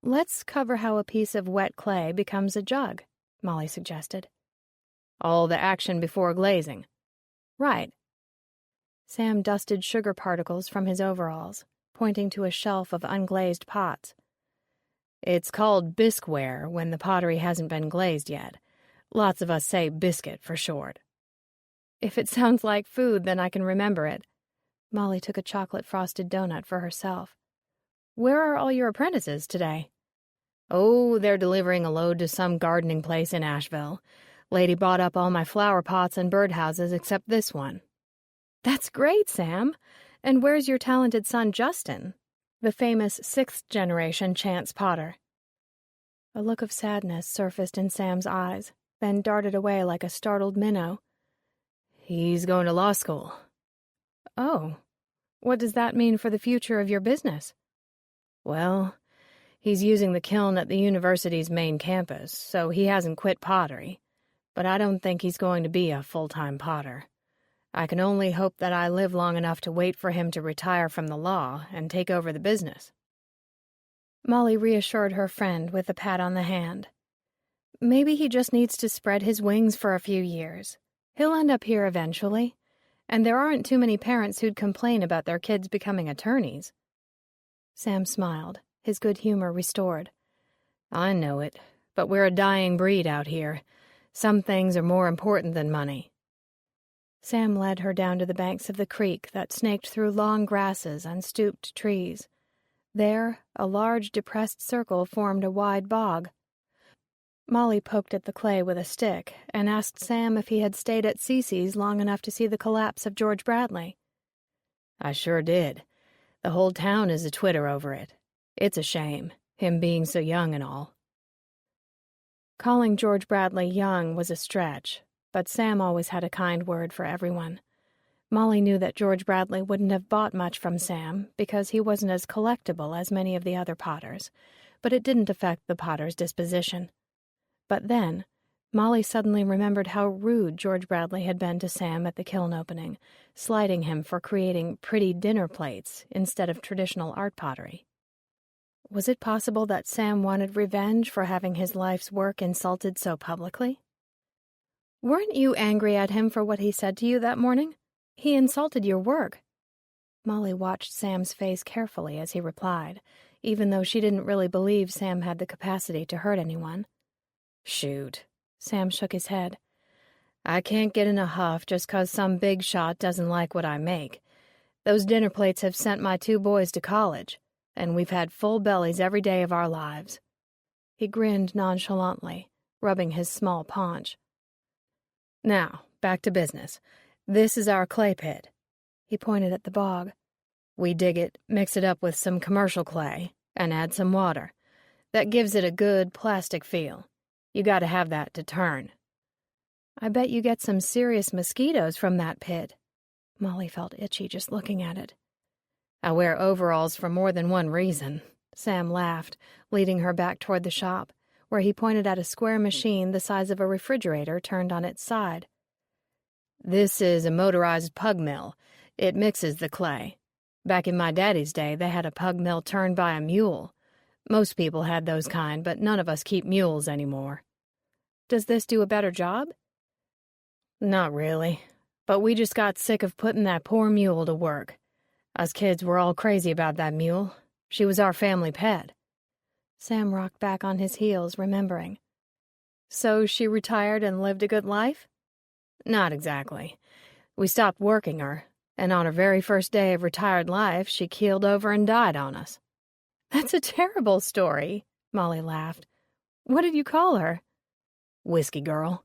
Speaker 1: "Let's cover how a piece of wet clay becomes a jug," Molly suggested.
Speaker 2: "All the action before glazing."
Speaker 1: "Right." Sam dusted sugar particles from his overalls, pointing to a shelf of unglazed pots.
Speaker 2: "It's called bisqueware when the pottery hasn't been glazed yet. Lots of us say biscuit for short."
Speaker 1: "If it sounds like food, then I can remember it." Molly took a chocolate-frosted donut for herself. "Where are all your apprentices today?"
Speaker 2: "Oh, they're delivering a load to some gardening place in Asheville. Lady bought up all my flower pots and birdhouses except this one."
Speaker 1: "That's great, Sam. And where's your talented son, Justin, the famous 6th-generation chance potter?" A look of sadness surfaced in Sam's eyes, then darted away like a startled minnow.
Speaker 2: "He's going to law school."
Speaker 1: "Oh, what does that mean for the future of your business?"
Speaker 2: "Well, he's using the kiln at the university's main campus, so he hasn't quit pottery. But I don't think he's going to be a full-time potter. I can only hope that I live long enough to wait for him to retire from the law and take over the business."
Speaker 1: Molly reassured her friend with a pat on the hand. "Maybe he just needs to spread his wings for a few years. He'll end up here eventually, and there aren't too many parents who'd complain about their kids becoming attorneys." Sam smiled, his good humor restored.
Speaker 2: "I know it, but we're a dying breed out here. Some things are more important than money."
Speaker 1: Sam led her down to the banks of the creek that snaked through long grasses and stooped trees. There, a large depressed circle formed a wide bog. Molly poked at the clay with a stick and asked Sam if he had stayed at Cece's long enough to see the collapse of George Bradley.
Speaker 2: "I sure did. The whole town is a twitter over it. It's a shame, him being so young and all."
Speaker 1: Calling George Bradley young was a stretch, but Sam always had a kind word for everyone. Molly knew that George Bradley wouldn't have bought much from Sam because he wasn't as collectible as many of the other potters, but it didn't affect the potter's disposition. But then, Molly suddenly remembered how rude George Bradley had been to Sam at the kiln opening, slighting him for creating pretty dinner plates instead of traditional art pottery. Was it possible that Sam wanted revenge for having his life's work insulted so publicly? "Weren't you angry at him for what he said to you that morning? He insulted your work." Molly watched Sam's face carefully as he replied, even though she didn't really believe Sam had the capacity to hurt anyone.
Speaker 2: "Shoot."
Speaker 1: Sam shook his head.
Speaker 2: "I can't get in a huff just 'cause some big shot doesn't like what I make. Those dinner plates have sent my 2 boys to college, and we've had full bellies every day of our lives."
Speaker 1: He grinned nonchalantly, rubbing his small paunch.
Speaker 2: "Now, back to business. This is our clay pit."
Speaker 1: He pointed at the bog.
Speaker 2: "We dig it, mix it up with some commercial clay, and add some water. That gives it a good plastic feel. You gotta have that to turn."
Speaker 1: "I bet you get some serious mosquitoes from that pit." Molly felt itchy just looking at it.
Speaker 2: "I wear overalls for more than one reason."
Speaker 1: Sam laughed, leading her back toward the shop, where he pointed at a square machine the size of a refrigerator turned on its side.
Speaker 2: "This is a motorized pug mill. It mixes the clay. Back in my daddy's day, they had a pug mill turned by a mule. Most people had those kind, but none of us keep mules anymore."
Speaker 1: "Does this do a better job?"
Speaker 2: "Not really, but we just got sick of putting that poor mule to work. Us kids were all crazy about that mule. She was our family pet."
Speaker 1: Sam rocked back on his heels, remembering. "So she retired and lived a good life?"
Speaker 2: "Not exactly. We stopped working her, and on her very first day of retired life, she keeled over and died on us."
Speaker 1: "That's a terrible story," Molly laughed. "What did you call her?"
Speaker 2: "Whiskey Girl.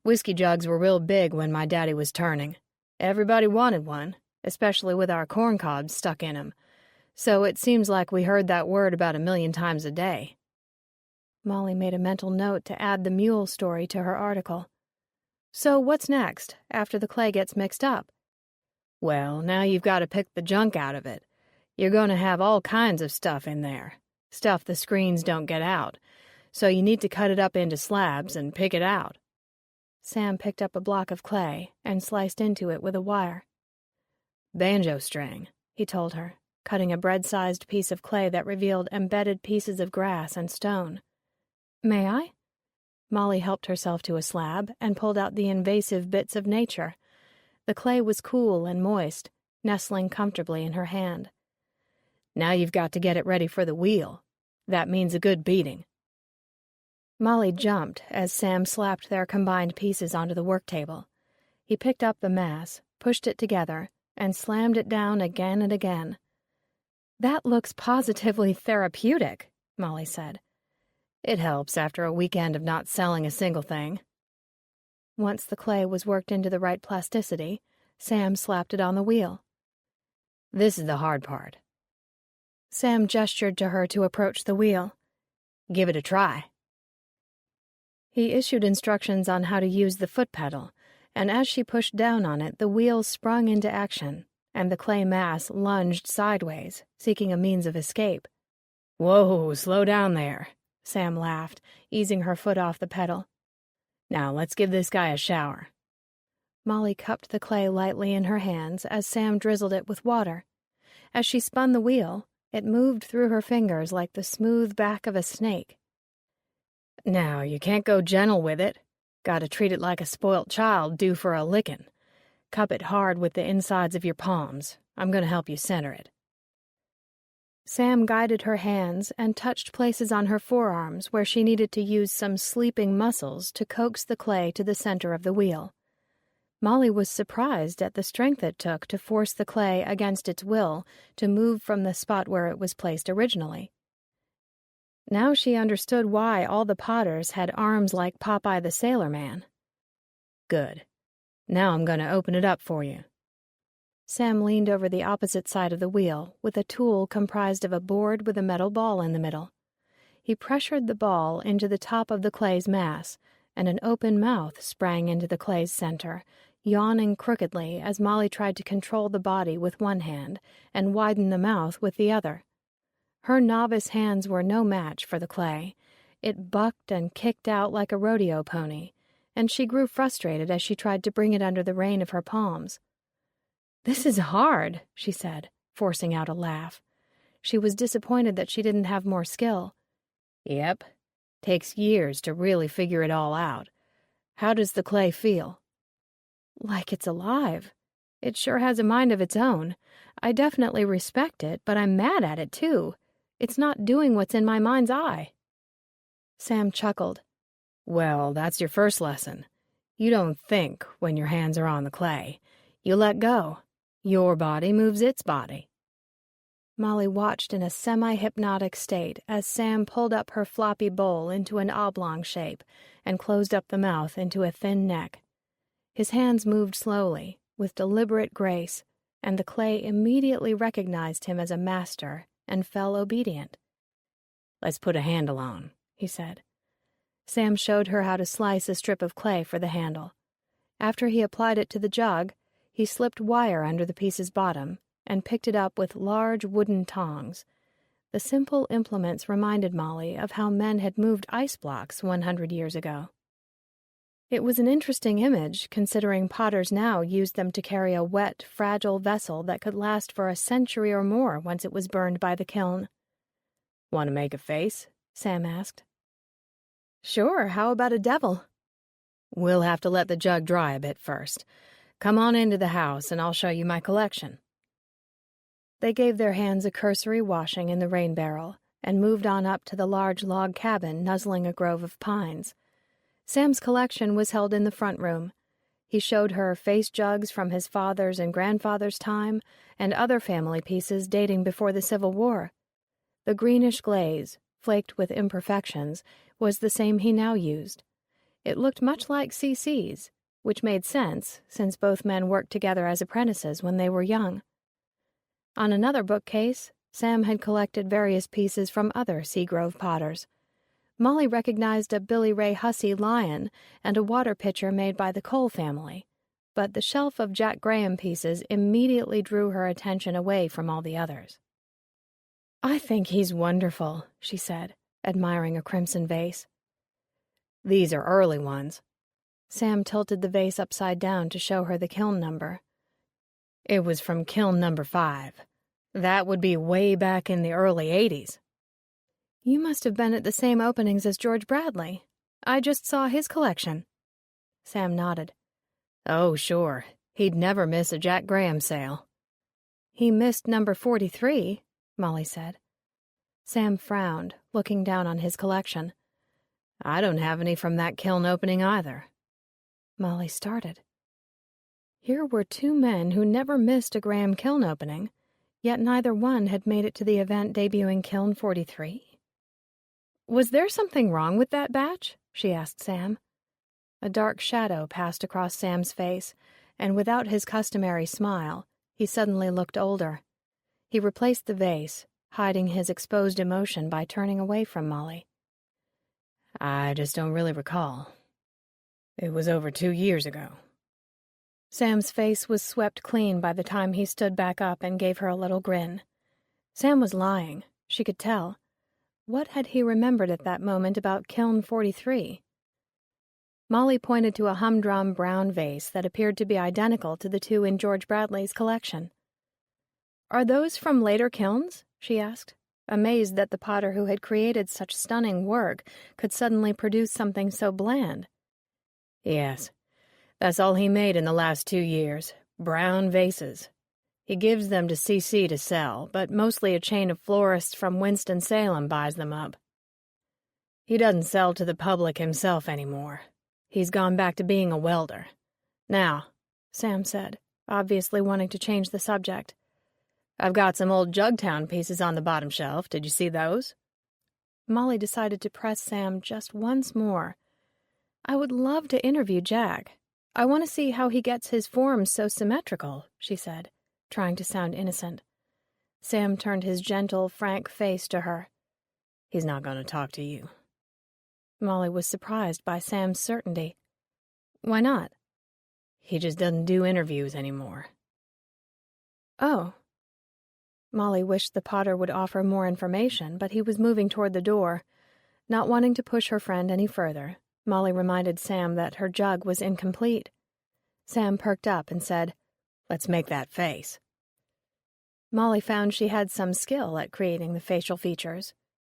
Speaker 2: Whiskey jugs were real big when my daddy was turning. Everybody wanted one, especially with our corn cobs stuck in 'em. So it seems like we heard that word about 1,000,000 times a day."
Speaker 1: Molly made a mental note to add the mule story to her article. "So what's next, after the clay gets mixed up?"
Speaker 2: "Well, now you've got to pick the junk out of it. You're going to have all kinds of stuff in there, stuff the screens don't get out, so you need to cut it up into slabs and pick it out."
Speaker 1: Sam picked up a block of clay and sliced into it with a wire.
Speaker 2: "Banjo string," he told her, cutting a bread-sized piece of clay that revealed embedded pieces of grass and stone.
Speaker 1: "May I?" Molly helped herself to a slab and pulled out the invasive bits of nature. The clay was cool and moist, nestling comfortably in her hand.
Speaker 2: "Now you've got to get it ready for the wheel. That means a good beating."
Speaker 1: Molly jumped as Sam slapped their combined pieces onto the work table. He picked up the mass, pushed it together, and slammed it down again and again. "That looks positively therapeutic," Molly said.
Speaker 2: "It helps after a weekend of not selling a single thing."
Speaker 1: Once the clay was worked into the right plasticity, Sam slapped it on the wheel.
Speaker 2: "This is the hard part."
Speaker 1: Sam gestured to her to approach the wheel.
Speaker 2: "Give it a try."
Speaker 1: He issued instructions on how to use the foot pedal, and as she pushed down on it, the wheel sprung into action, and the clay mass lunged sideways, seeking a means of escape.
Speaker 2: "Whoa, slow down there,"
Speaker 1: Sam laughed, easing her foot off the pedal.
Speaker 2: "Now let's give this guy a shower."
Speaker 1: Molly cupped the clay lightly in her hands as Sam drizzled it with water. As she spun the wheel, it moved through her fingers like the smooth back of a snake.
Speaker 2: "Now, you can't go gentle with it. Gotta treat it like a spoilt child due for a licking. Cup it hard with the insides of your palms. I'm gonna help you center it."
Speaker 1: Sam guided her hands and touched places on her forearms where she needed to use some sleeping muscles to coax the clay to the center of the wheel. Molly was surprised at the strength it took to force the clay against its will to move from the spot where it was placed originally. Now she understood why all the potters had arms like Popeye the Sailor Man.
Speaker 2: "Good. Now I'm going to open it up for you."
Speaker 1: Sam leaned over the opposite side of the wheel with a tool comprised of a board with a metal ball in the middle. He pressured the ball into the top of the clay's mass, and an open mouth sprang into the clay's center, yawning crookedly as Molly tried to control the body with one hand and widen the mouth with the other. Her novice hands were no match for the clay. It bucked and kicked out like a rodeo pony, and she grew frustrated as she tried to bring it under the rein of her palms. "This is hard," she said, forcing out a laugh. She was disappointed that she didn't have more skill.
Speaker 2: "Yep. Takes years to really figure it all out. How does the clay feel?"
Speaker 1: "Like it's alive. It sure has a mind of its own. I definitely respect it, but I'm mad at it, too. It's not doing what's in my mind's eye." Sam chuckled.
Speaker 2: "Well, that's your first lesson. You don't think when your hands are on the clay. You let go. Your body moves its body."
Speaker 1: Molly watched in a semi-hypnotic state as Sam pulled up her floppy bowl into an oblong shape and closed up the mouth into a thin neck. His hands moved slowly, with deliberate grace, and the clay immediately recognized him as a master and fell obedient.
Speaker 2: "Let's put a handle on," he said.
Speaker 1: Sam showed her how to slice a strip of clay for the handle. After he applied it to the jug, he slipped wire under the piece's bottom and picked it up with large wooden tongs. The simple implements reminded Molly of how men had moved ice blocks 100 years ago. It was an interesting image, considering potters now used them to carry a wet, fragile vessel that could last for a century or more once it was burned by the kiln.
Speaker 2: "Want to make a face?" Sam asked.
Speaker 1: "Sure, how about a devil?"
Speaker 2: "We'll have to let the jug dry a bit first. Come on into the house and I'll show you my collection."
Speaker 1: They gave their hands a cursory washing in the rain barrel and moved on up to the large log cabin nuzzling a grove of pines. Sam's collection was held in the front room. He showed her face jugs from his father's and grandfather's time and other family pieces dating before the Civil War. The greenish glaze, flaked with imperfections, was the same he now used. It looked much like CC's, which made sense since both men worked together as apprentices when they were young. On another bookcase, Sam had collected various pieces from other Seagrove potters. Molly recognized a Billy Ray Hussey lion and a water pitcher made by the Cole family, but the shelf of Jack Graham pieces immediately drew her attention away from all the others. "I think he's wonderful," she said, admiring a crimson vase. "These are early ones." Sam tilted the vase upside down to show her the kiln number. "It was from kiln number 5. That would be way back in the early 80s. "You must have been at the same openings as George Bradley. I just saw his collection." Sam nodded. "Oh, sure. He'd never miss a Jack Graham sale." "He missed number 43, Molly said. Sam frowned, looking down on his collection. "I don't have any from that kiln opening either." Molly started. Here were two men who never missed a Graham kiln opening, yet neither one had made it to the event debuting Kiln 43. "Was there something wrong with that batch?" she asked Sam. A dark shadow passed across Sam's face, and without his customary smile, he suddenly looked older. He replaced the vase, hiding his exposed emotion by turning away from Molly. "I just don't really recall. It was over 2 years ago." Sam's face was swept clean by the time he stood back up and gave her a little grin. Sam was lying, she could tell. What had he remembered at that moment about Kiln 43? Molly pointed to a humdrum brown vase that appeared to be identical to the two in George Bradley's collection. "Are those from later kilns?" she asked, amazed that the potter who had created such stunning work could suddenly produce something so bland. "Yes, that's all he made in the last 2 years, brown vases. He gives them to CC to sell, but mostly a chain of florists from Winston-Salem buys them up. He doesn't sell to the public himself anymore. He's gone back to being a welder. Now," Sam said, obviously wanting to change the subject, "I've got some old Jugtown pieces on the bottom shelf. Did you see those?" Molly decided to press Sam just once more. "I would love to interview Jack. I want to see how he gets his forms so symmetrical," she said, trying to sound innocent. Sam turned his gentle, frank face to her. "He's not going to talk to you." Molly was surprised by Sam's certainty. "Why not?" "He just doesn't do interviews anymore." "Oh." Molly wished the potter would offer more information, but he was moving toward the door. Not wanting to push her friend any further, Molly reminded Sam that her jug was incomplete. Sam perked up and said, "Let's make that face." Molly found she had some skill at creating the facial features.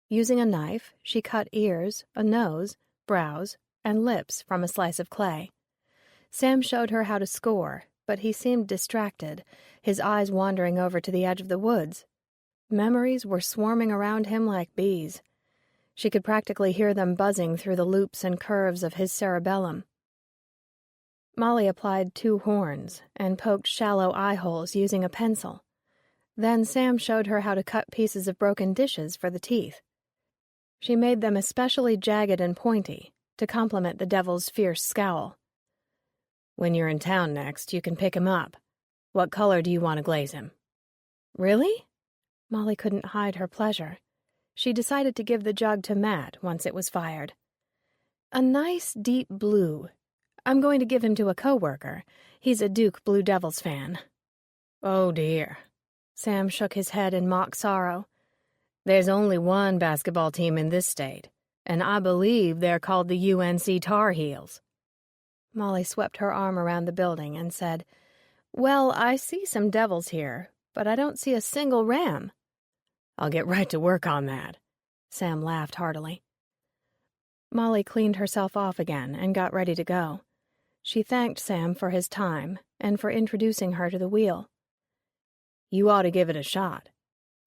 Speaker 1: Using a knife, she cut ears, a nose, brows, and lips from a slice of clay. Sam showed her how to score, but he seemed distracted, his eyes wandering over to the edge of the woods. Memories were swarming around him like bees. She could practically hear them buzzing through the loops and curves of his cerebellum. Molly applied 2 horns and poked shallow eye holes using a pencil. Then Sam showed her how to cut pieces of broken dishes for the teeth. She made them especially jagged and pointy, to complement the devil's fierce scowl. "When you're in town next, you can pick him up. What color do you want to glaze him?" "Really?" Molly couldn't hide her pleasure. She decided to give the jug to Matt once it was fired. "A nice deep blue. I'm going to give him to a coworker. He's a Duke Blue Devils fan." "Oh, dear." Sam shook his head in mock sorrow. "There's only one basketball team in this state, and I believe they're called the UNC Tar Heels." Molly swept her arm around the building and said, "Well, I see some Devils here, but I don't see a single Ram." "I'll get right to work on that." Sam laughed heartily. Molly cleaned herself off again and got ready to go. She thanked Sam for his time and for introducing her to the wheel.
Speaker 2: You ought to give it a shot.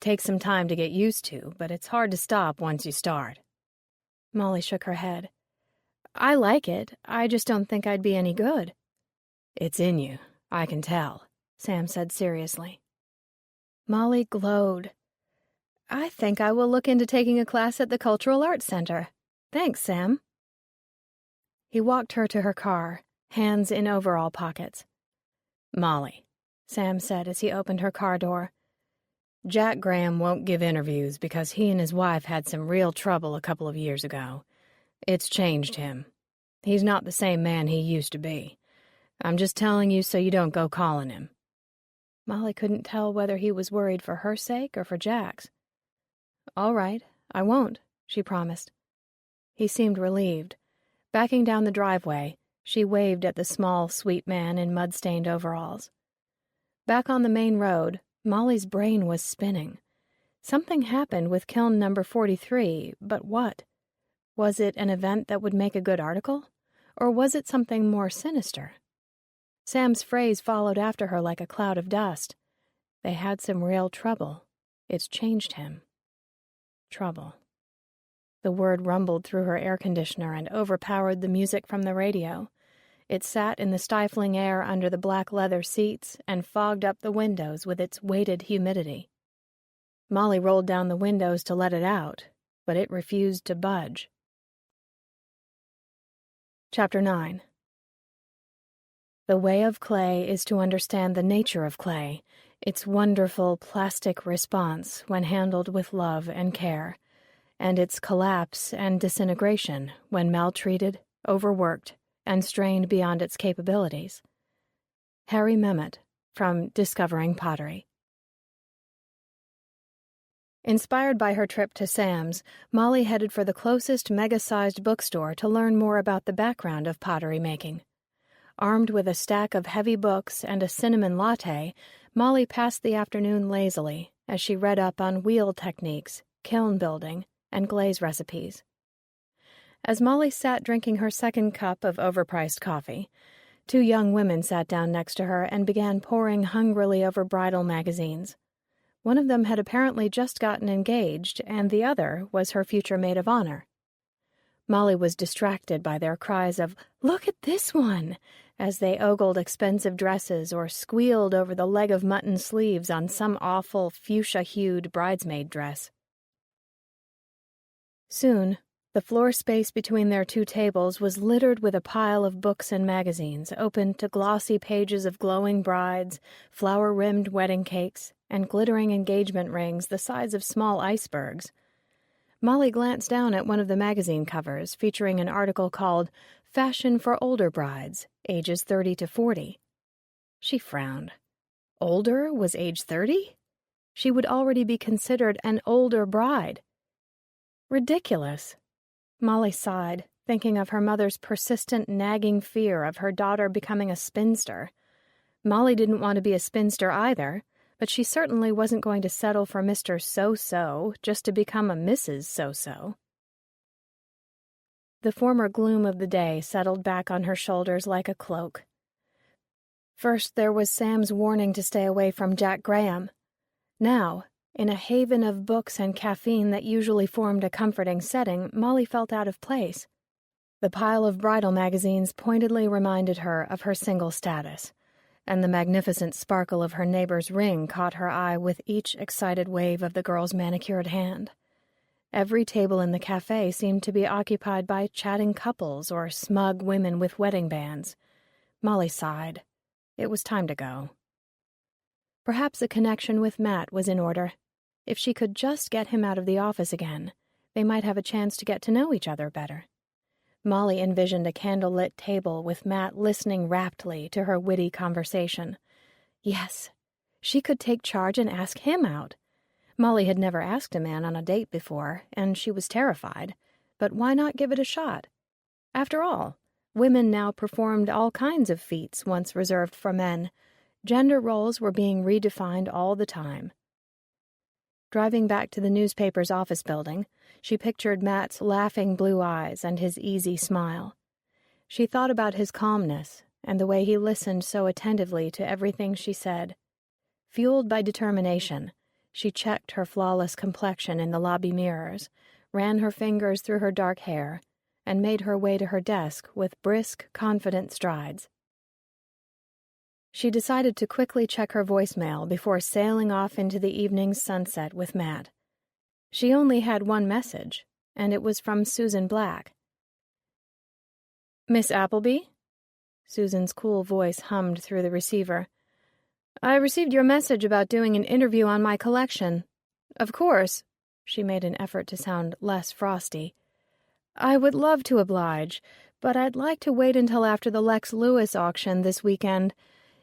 Speaker 2: Takes some time to get used to, but it's hard to stop once you start.
Speaker 1: Molly shook her head. I like it. I just don't think I'd be any good.
Speaker 2: It's in you. I can tell, Sam said seriously.
Speaker 1: Molly glowed. I think I will look into taking a class at the Cultural Arts Center. Thanks, Sam. He walked her to her car, hands in overall pockets.
Speaker 2: Molly, Sam said as he opened her car door, Jack Graham won't give interviews because he and his wife had some real trouble a couple of years ago. It's changed him. He's not the same man he used to be. I'm just telling you so you don't go calling him.
Speaker 1: Molly couldn't tell whether he was worried for her sake or for Jack's. All right, I won't, she promised. He seemed relieved. Backing down the driveway, she waved at the small, sweet man in mud-stained overalls. Back on the main road, Molly's brain was spinning. Something happened with kiln number 43, but what? Was it an event that would make a good article? Or was it something more sinister? Sam's phrase followed after her like a cloud of dust. They had some real trouble. It's changed him. Trouble. The word rumbled through her air conditioner and overpowered the music from the radio. It sat in the stifling air under the black leather seats and fogged up the windows with its weighted humidity. Molly rolled down the windows to let it out, but it refused to budge. Chapter 9. The way of clay is to understand the nature of clay, its wonderful plastic response when handled with love and care, and its collapse and disintegration when maltreated, overworked, and strained beyond its capabilities. Harry Memmott, from Discovering Pottery. Inspired by her trip to Sam's, Molly headed for the closest mega-sized bookstore to learn more about the background of pottery making. Armed with a stack of heavy books and a cinnamon latte, Molly passed the afternoon lazily as she read up on wheel techniques, kiln building, and glaze recipes. As Molly sat drinking her second cup of overpriced coffee, two young women sat down next to her and began poring hungrily over bridal magazines. One of them had apparently just gotten engaged, and the other was her future maid of honor. Molly was distracted by their cries of, "Look at this one!" as they ogled expensive dresses or squealed over the leg of mutton sleeves on some awful fuchsia-hued bridesmaid dress. Soon, the floor space between their two tables was littered with a pile of books and magazines open to glossy pages of glowing brides, flower-rimmed wedding cakes, and glittering engagement rings the size of small icebergs. Molly glanced down at one of the magazine covers featuring an article called Fashion for Older Brides, ages 30 to 40. She frowned. Older was age 30? She would already be considered an older bride. Ridiculous. Molly sighed, thinking of her mother's persistent nagging fear of her daughter becoming a spinster. Molly didn't want to be a spinster either, but she certainly wasn't going to settle for Mr. So-so just to become a Mrs. So-so. The former gloom of the day settled back on her shoulders like a cloak. First there was Sam's warning to stay away from Jack Graham. Now, in a haven of books and caffeine that usually formed a comforting setting, Molly felt out of place. The pile of bridal magazines pointedly reminded her of her single status, and the magnificent sparkle of her neighbor's ring caught her eye with each excited wave of the girl's manicured hand. Every table in the cafe seemed to be occupied by chatting couples or smug women with wedding bands. Molly sighed. It was time to go. Perhaps a connection with Matt was in order. If she could just get him out of the office again, they might have a chance to get to know each other better. Molly envisioned a candle-lit table with Matt listening raptly to her witty conversation. Yes, she could take charge and ask him out. Molly had never asked a man on a date before, and she was terrified. But why not give it a shot? After all, women now performed all kinds of feats once reserved for men. Gender roles were being redefined all the time. Driving back to the newspaper's office building, she pictured Matt's laughing blue eyes and his easy smile. She thought about his calmness and the way he listened so attentively to everything she said. Fueled by determination, she checked her flawless complexion in the lobby mirrors, ran her fingers through her dark hair, and made her way to her desk with brisk, confident strides. She decided to quickly check her voicemail before sailing off into the evening's sunset with Matt. She only had one message, and it was from Susan Black. "Miss Appleby?" Susan's cool voice hummed through the receiver. "I received your message about doing an interview on my collection. Of course," she made an effort to sound less frosty, "I would love to oblige, but I'd like to wait until after the Lex Lewis auction this weekend.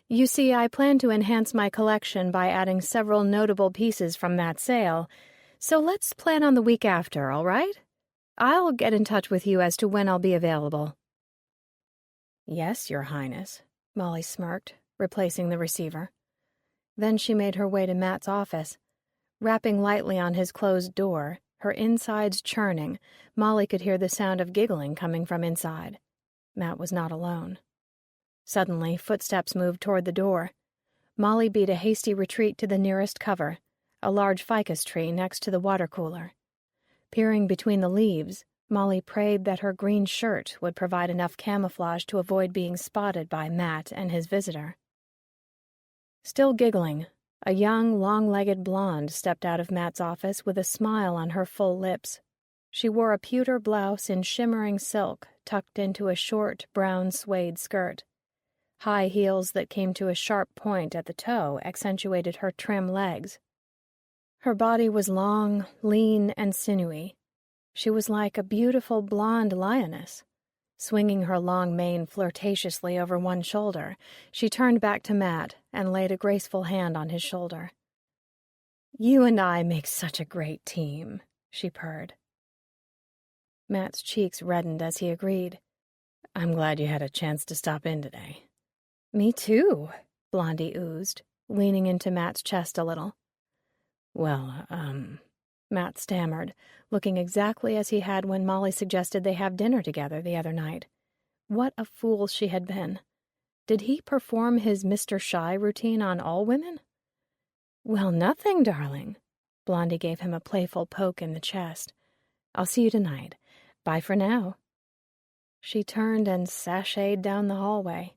Speaker 1: You see, I plan to enhance my collection by adding several notable pieces from that sale, so let's plan on the week after, all right? I'll get in touch with you as to when I'll be available." "Yes, Your Highness," Molly smirked, replacing the receiver. Then she made her way to Matt's office. Rapping lightly on his closed door, her insides churning, Molly could hear the sound of giggling coming from inside. Matt was not alone. Suddenly, footsteps moved toward the door. Molly beat a hasty retreat to the nearest cover, a large ficus tree next to the water cooler. Peering between the leaves, Molly prayed that her green shirt would provide enough camouflage to avoid being spotted by Matt and his visitor. Still giggling, a young, long-legged blonde stepped out of Matt's office with a smile on her full lips. She wore a pewter blouse in shimmering silk tucked into a short, brown suede skirt. High heels that came to a sharp point at the toe accentuated her trim legs. Her body was long, lean, and sinewy. She was like a beautiful blonde lioness. Swinging her long mane flirtatiously over one shoulder, she turned back to Matt and laid a graceful hand on his shoulder. "You and I make such a great team," she purred. Matt's cheeks reddened as he agreed. "I'm glad you had a chance to stop in today." "Me too," Blondie oozed, leaning into Matt's chest a little. "Well, Matt stammered, looking exactly as he had when Molly suggested they have dinner together the other night. What a fool she had been. Did he perform his Mr. Shy routine on all women? "Well, nothing, darling." Blondie gave him a playful poke in the chest. "I'll see you tonight. Bye for now." She turned and sashayed down the hallway.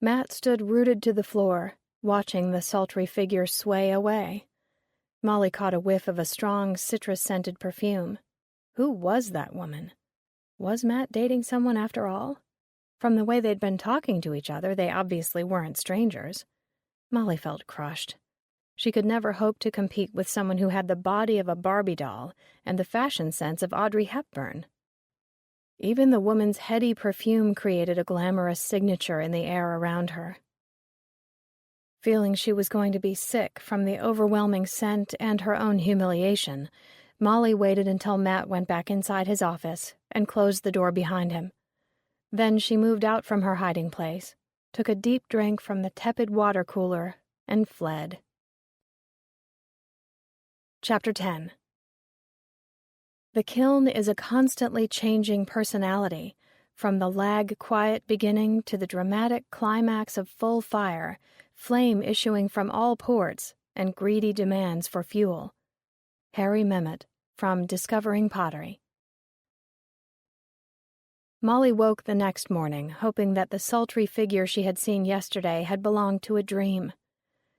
Speaker 1: Matt stood rooted to the floor, watching the sultry figure sway away. Molly caught a whiff of a strong, citrus-scented perfume. Who was that woman? Was Matt dating someone after all? From the way they'd been talking to each other, they obviously weren't strangers. Molly felt crushed. She could never hope to compete with someone who had the body of a Barbie doll and the fashion sense of Audrey Hepburn. Even the woman's heady perfume created a glamorous signature in the air around her. Feeling she was going to be sick from the overwhelming scent and her own humiliation, Molly waited until Matt went back inside his office and closed the door behind him. Then she moved out from her hiding place, took a deep drink from the tepid water cooler, and fled. Chapter 10. The kiln is a constantly changing personality, from the quiet beginning to the dramatic climax of full fire, flame issuing from all ports, and greedy demands for fuel. Harry Memmott, from Discovering Pottery. Molly woke the next morning, hoping that the sultry figure she had seen yesterday had belonged to a dream.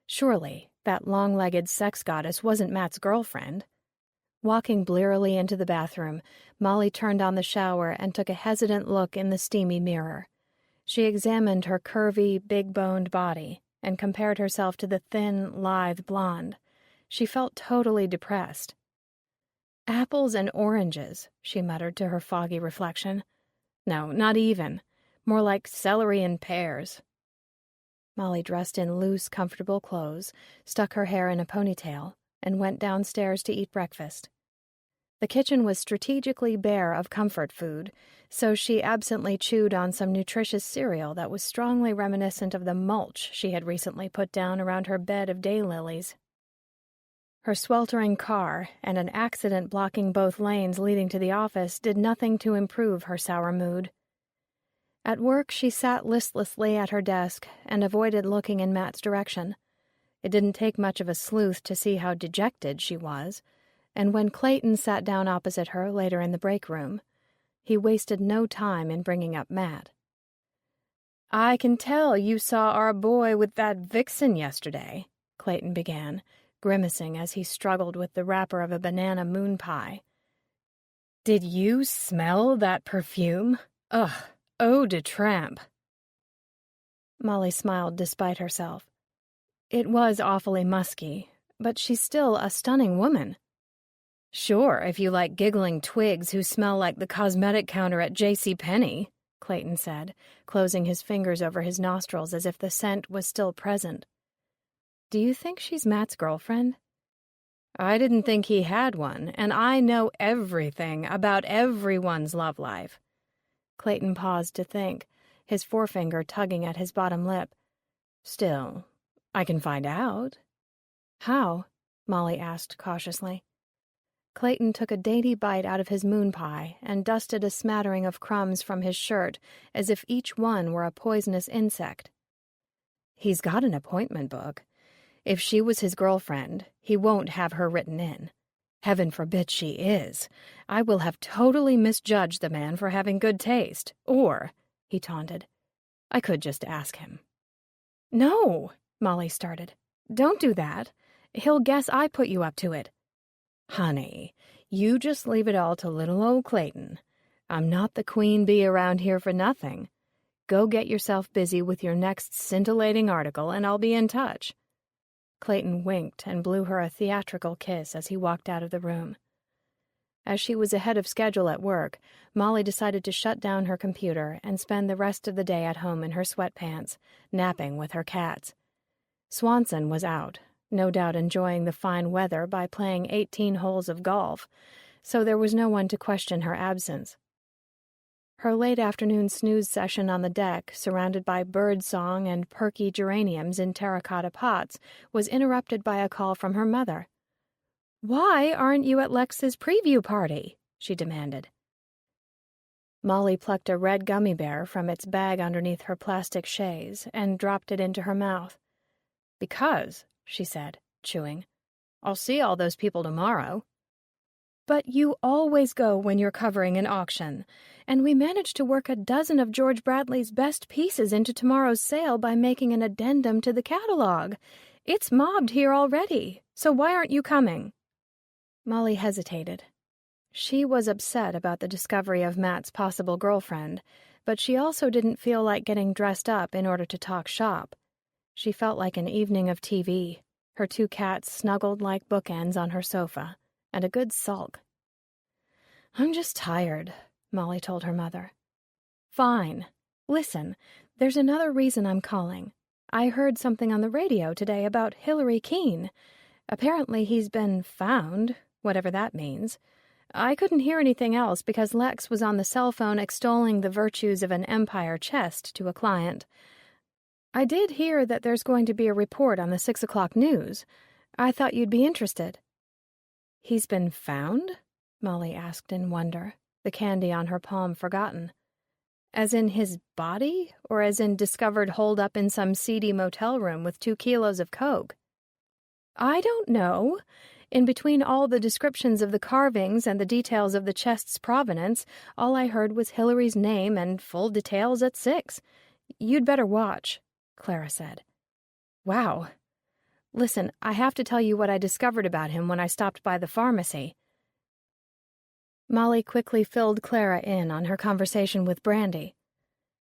Speaker 1: Surely, that long-legged sex goddess wasn't Matt's girlfriend. Walking blearily into the bathroom, Molly turned on the shower and took a hesitant look in the steamy mirror. She examined her curvy, big-boned body and compared herself to the thin, lithe blonde. She felt totally depressed. "Apples and oranges," she muttered to her foggy reflection. No, not even. More like celery and pears. Molly dressed in loose, comfortable clothes, stuck her hair in a ponytail, and went downstairs to eat breakfast. The kitchen was strategically bare of comfort food, so she absently chewed on some nutritious cereal that was strongly reminiscent of the mulch she had recently put down around her bed of daylilies. Her sweltering car and an accident blocking both lanes leading to the office did nothing to improve her sour mood. At work, she sat listlessly at her desk and avoided looking in Matt's direction. It didn't take much of a sleuth to see how dejected she was, and when Clayton sat down opposite her later in the break room, he wasted no time in bringing up Matt. "I can tell you saw our boy with that vixen yesterday," Clayton began, grimacing as he struggled with the wrapper of a banana moon pie. "Did you smell that perfume? Ugh, eau de tramp." Molly smiled despite herself. It was awfully musky, but she's still a stunning woman. "Sure, if you like giggling twigs who smell like the cosmetic counter at JCPenney," Clayton said, closing his fingers over his nostrils as if the scent was still present. "Do you think she's Matt's girlfriend?" "I didn't think he had one, and I know everything about everyone's love life." Clayton paused to think, his forefinger tugging at his bottom lip. "Still, I can find out." "How?" Molly asked cautiously. Clayton took a dainty bite out of his moon pie and dusted a smattering of crumbs from his shirt as if each one were a poisonous insect. "He's got an appointment book. If she was his girlfriend, he won't have her written in. Heaven forbid she is. I will have totally misjudged the man for having good taste. Or," he taunted, "I could just ask him." "No," Molly started. "Don't do that. He'll guess I put you up to it." "Honey, you just leave it all to little old Clayton. I'm not the queen bee around here for nothing. Go get yourself busy with your next scintillating article, and I'll be in touch." Clayton winked and blew her a theatrical kiss as he walked out of the room. As she was ahead of schedule at work, Molly decided to shut down her computer and spend the rest of the day at home in her sweatpants, napping with her cats. Swanson was out, no doubt enjoying the fine weather by playing 18 holes of golf, so there was no one to question her absence. Her late afternoon snooze session on the deck, surrounded by bird song and perky geraniums in terracotta pots, was interrupted by a call from her mother. "Why aren't you at Lex's preview party?" she demanded. Molly plucked a red gummy bear from its bag underneath her plastic chaise and dropped it into her mouth. "Because," she said, chewing, "I'll see all those people tomorrow." "But you always go when you're covering an auction, and we managed to work a dozen of George Bradley's best pieces into tomorrow's sale by making an addendum to the catalog. It's mobbed here already, so why aren't you coming?" Molly hesitated. She was upset about the discovery of Matt's possible girlfriend, but she also didn't feel like getting dressed up in order to talk shop. She felt like an evening of TV, her 2 cats snuggled like bookends on her sofa, and a good sulk. "I'm just tired," Molly told her mother. "Fine. Listen, there's another reason I'm calling. I heard something on the radio today about Ellery Keene. Apparently he's been found, whatever that means. I couldn't hear anything else because Lex was on the cell phone extolling the virtues of an Empire chest to a client. I did hear that there's going to be a report on the 6 o'clock news. I thought you'd be interested." "He's been found?" Molly asked in wonder, the candy on her palm forgotten. "As in his body, or as in discovered holed up in some seedy motel room with 2 kilos of coke?" "I don't know. In between all the descriptions of the carvings and the details of the chest's provenance, all I heard was Hillary's name and full details at 6. You'd better watch," Clara said. "Wow. Listen, I have to tell you what I discovered about him when I stopped by the pharmacy." Molly quickly filled Clara in on her conversation with Brandy.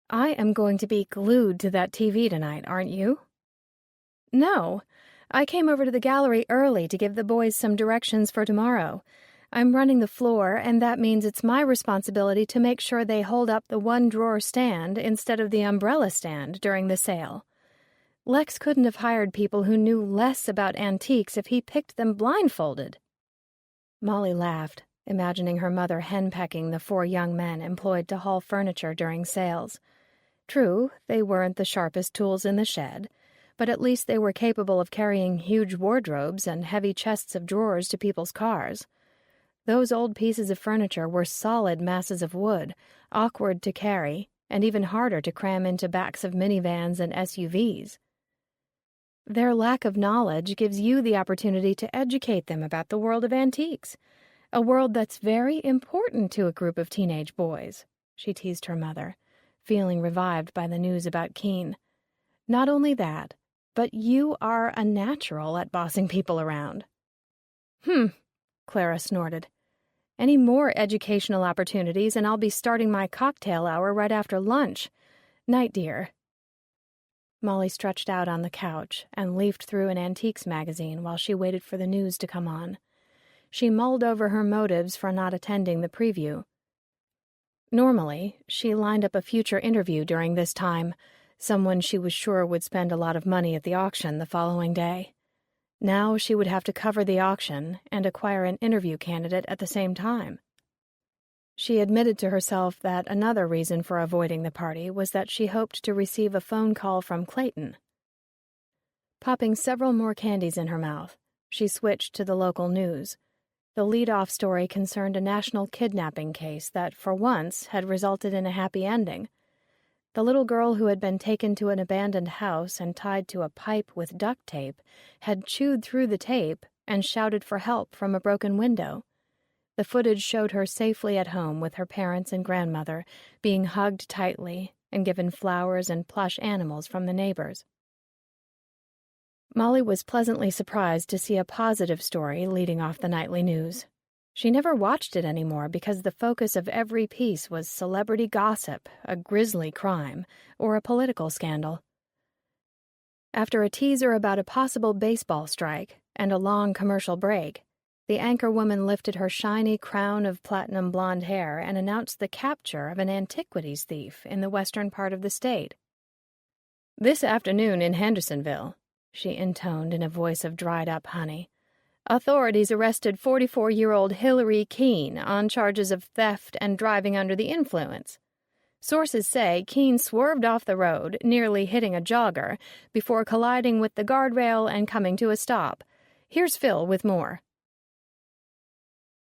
Speaker 1: "I am going to be glued to that TV tonight, aren't you?" "No. I came over to the gallery early to give the boys some directions for tomorrow. I'm running the floor, and that means it's my responsibility to make sure they hold up the 1-drawer stand instead of the umbrella stand during the sale. Lex couldn't have hired people who knew less about antiques if he picked them blindfolded." Molly laughed, imagining her mother henpecking the 4 young men employed to haul furniture during sales. True, they weren't the sharpest tools in the shed, but at least they were capable of carrying huge wardrobes and heavy chests of drawers to people's cars. Those old pieces of furniture were solid masses of wood, awkward to carry, and even harder to cram into backs of minivans and SUVs. Their lack of knowledge gives you the opportunity to educate them about the world of antiques, a world that's very important to a group of teenage boys, she teased her mother, feeling revived by the news about Keen. Not only that, but you are a natural at bossing people around. Clara snorted. Any more educational opportunities and I'll be starting my cocktail hour right after lunch. Night, dear. Molly stretched out on the couch and leafed through an antiques magazine while she waited for the news to come on. She mulled over her motives for not attending the preview. Normally, she lined up a future interview during this time, someone she was sure would spend a lot of money at the auction the following day. Now she would have to cover the auction and acquire an interview candidate at the same time. She admitted to herself that another reason for avoiding the party was that she hoped to receive a phone call from Clayton. Popping several more candies in her mouth, she switched to the local news. The lead-off story concerned a national kidnapping case that, for once, had resulted in a happy ending. The little girl who had been taken to an abandoned house and tied to a pipe with duct tape had chewed through the tape and shouted for help from a broken window. The footage showed her safely at home with her parents and grandmother, being hugged tightly and given flowers and plush animals from the neighbors. Molly was pleasantly surprised to see a positive story leading off the nightly news. She never watched it anymore because the focus of every piece was celebrity gossip, a grisly crime, or a political scandal. After a teaser about a possible baseball strike and a long commercial break, the anchorwoman lifted her shiny crown of platinum blonde hair and announced the capture of an antiquities thief in the western part of the state. "This afternoon in Hendersonville," she intoned in a voice of dried-up honey, "authorities arrested 44-year-old Ellery on charges of theft and driving under the influence. Sources say Keene swerved off the road, nearly hitting a jogger, before colliding with the guardrail and coming to a stop. Here's Phil with more."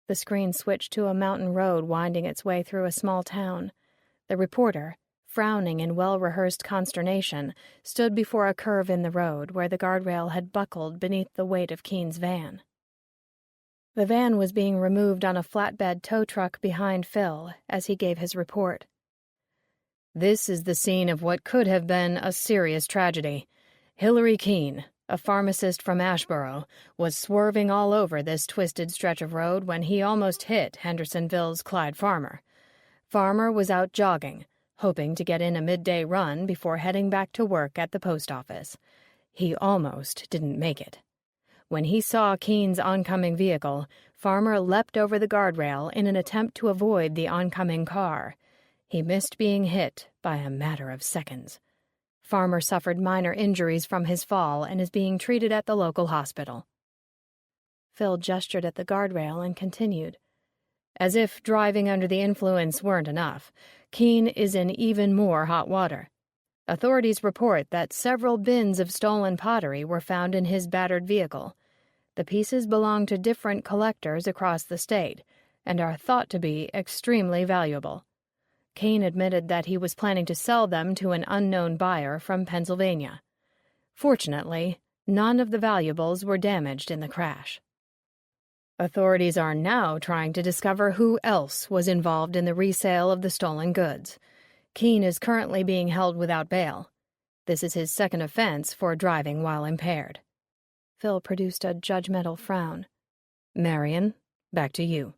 Speaker 1: The screen switched to a mountain road winding its way through a small town. The reporter, frowning in well-rehearsed consternation, stood before a curve in the road where the guardrail had buckled beneath the weight of Keene's van. The van was being removed on a flatbed tow truck behind Phil as he gave his report. "This is the scene of what could have been a serious tragedy. Ellery Keene, a pharmacist from Ashboro, was swerving all over this twisted stretch of road when he almost hit Hendersonville's Clyde Farmer. Farmer was out jogging, hoping to get in a midday run before heading back to work at the post office. He almost didn't make it. When he saw Keene's oncoming vehicle, Farmer leapt over the guardrail in an attempt to avoid the oncoming car. He missed being hit by a matter of seconds. Farmer suffered minor injuries from his fall and is being treated at the local hospital." Phil gestured at the guardrail and continued. "As if driving under the influence weren't enough, Keene is in even more hot water. Authorities report that several bins of stolen pottery were found in his battered vehicle. The pieces belong to different collectors across the state and are thought to be extremely valuable. Keene admitted that he was planning to sell them to an unknown buyer from Pennsylvania. Fortunately, none of the valuables were damaged in the crash. Authorities are now trying to discover who else was involved in the resale of the stolen goods. Keene is currently being held without bail. This is his second offense for driving while impaired." Phil produced a judgmental frown. "Marion, back to you."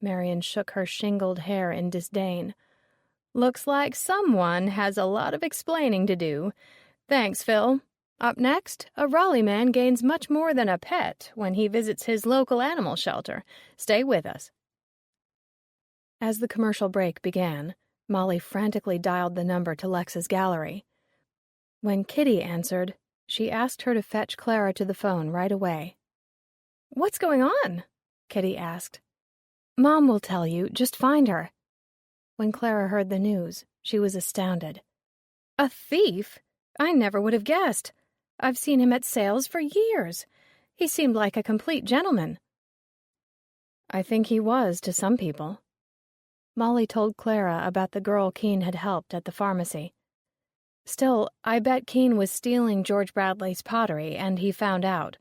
Speaker 1: Marion shook her shingled hair in disdain. "Looks like someone has a lot of explaining to do. Thanks, Phil. Up next, a Raleigh man gains much more than a pet when he visits his local animal shelter. Stay with us." As the commercial break began, Molly frantically dialed the number to Lex's gallery. When Kitty answered, she asked her to fetch Clara to the phone right away. "What's going on?" Kitty asked. "Mom will tell you. Just find her." When Clara heard the news, she was astounded. "A thief? I never would have guessed. I've seen him at sales for years. He seemed like a complete gentleman." "I think he was to some people." Molly told Clara about the girl Keene had helped at the pharmacy. Still, I bet Keene was stealing George Bradley's pottery, and he found out.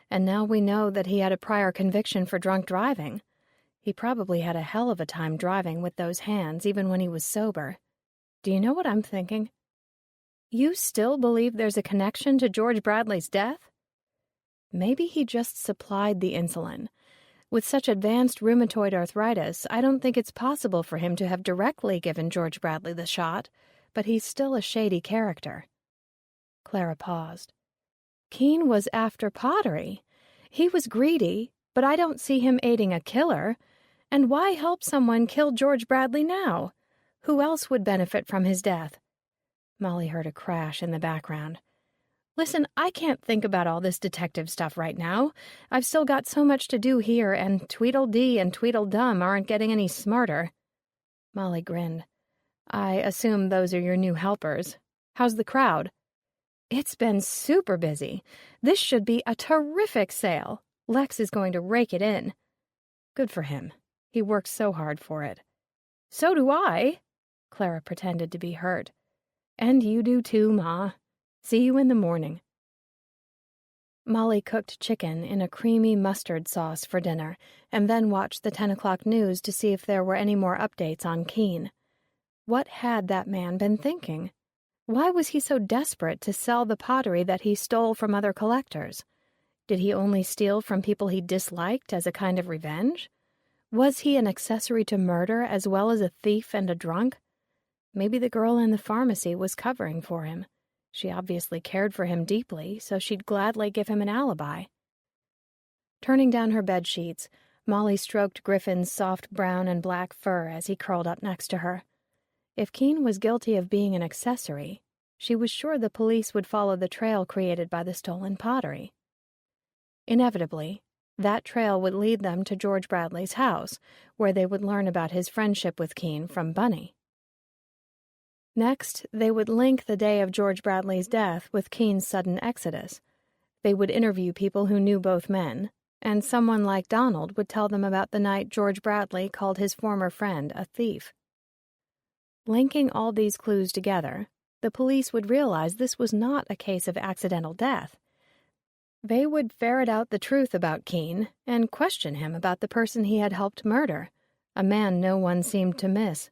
Speaker 1: And now we know that he had a prior conviction for drunk driving. He probably had a hell of a time driving with those hands, even when he was sober. Do you know what I'm thinking? You still believe there's a connection to George Bradley's death? Maybe he just supplied the insulin. With such advanced rheumatoid arthritis, I don't think it's possible for him to have directly given George Bradley the shot, but he's still a shady character. Clara paused. Keene was after pottery. He was greedy, but I don't see him aiding a killer. And why help someone kill George Bradley now? Who else would benefit from his death? Molly heard a crash in the background. Listen, I can't think about all this detective stuff right now. I've still got so much to do here, and Tweedledee and Tweedledum aren't getting any smarter. Molly grinned. I assume those are your new helpers. How's the crowd? It's been super busy. This should be a terrific sale. Lex is going to rake it in. Good for him. He worked so hard for it. So do I. Clara pretended to be hurt. And you do too, Ma. See you in the morning. Molly cooked chicken in a creamy mustard sauce for dinner, and then watched the 10 o'clock news to see if there were any more updates on Keene. What had that man been thinking? Why was he so desperate to sell the pottery that he stole from other collectors? Did he only steal from people he disliked as a kind of revenge? Was he an accessory to murder as well as a thief and a drunk? Maybe the girl in the pharmacy was covering for him. She obviously cared for him deeply, so she'd gladly give him an alibi. Turning down her bed sheets, Molly stroked Griffin's soft brown and black fur as he curled up next to her. If Keene was guilty of being an accessory, she was sure the police would follow the trail created by the stolen pottery. Inevitably, that trail would lead them to George Bradley's house, where they would learn about his friendship with Keene from Bunny. Next, they would link the day of George Bradley's death with Keene's sudden exodus. They would interview people who knew both men, and someone like Donald would tell them about the night George Bradley called his former friend a thief. Linking all these clues together, the police would realize this was not a case of accidental death. They would ferret out the truth about Keene and question him about the person he had helped murder, a man no one seemed to miss.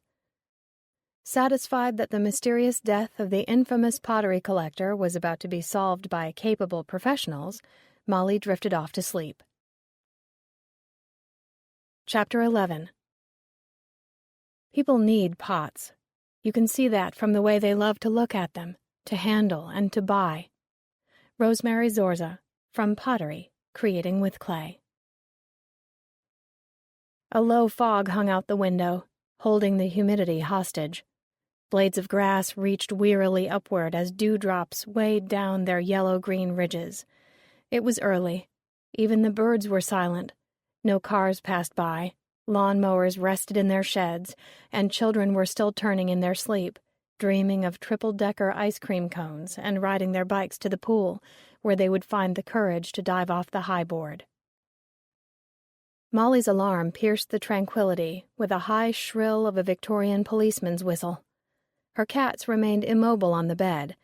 Speaker 1: Satisfied that the mysterious death of the infamous pottery collector was about to be solved by capable professionals, Molly drifted off to sleep. Chapter 11. People need pots. You can see that from the way they love to look at them, to handle, and to buy. Rosemary Zorza, from Pottery, Creating with Clay. A low fog hung out the window, holding the humidity hostage. Blades of grass reached wearily upward as dewdrops weighed down their yellow-green ridges. It was early. Even the birds were silent. No cars passed by. Lawn-mowers rested in their sheds, and children were still turning in their sleep, dreaming of triple-decker ice cream cones and riding their bikes to the pool, where they would find the courage to dive off the high board. Molly's alarm pierced the tranquility with a high shrill of a Victorian policeman's whistle. Her cats remained immobile on the bed,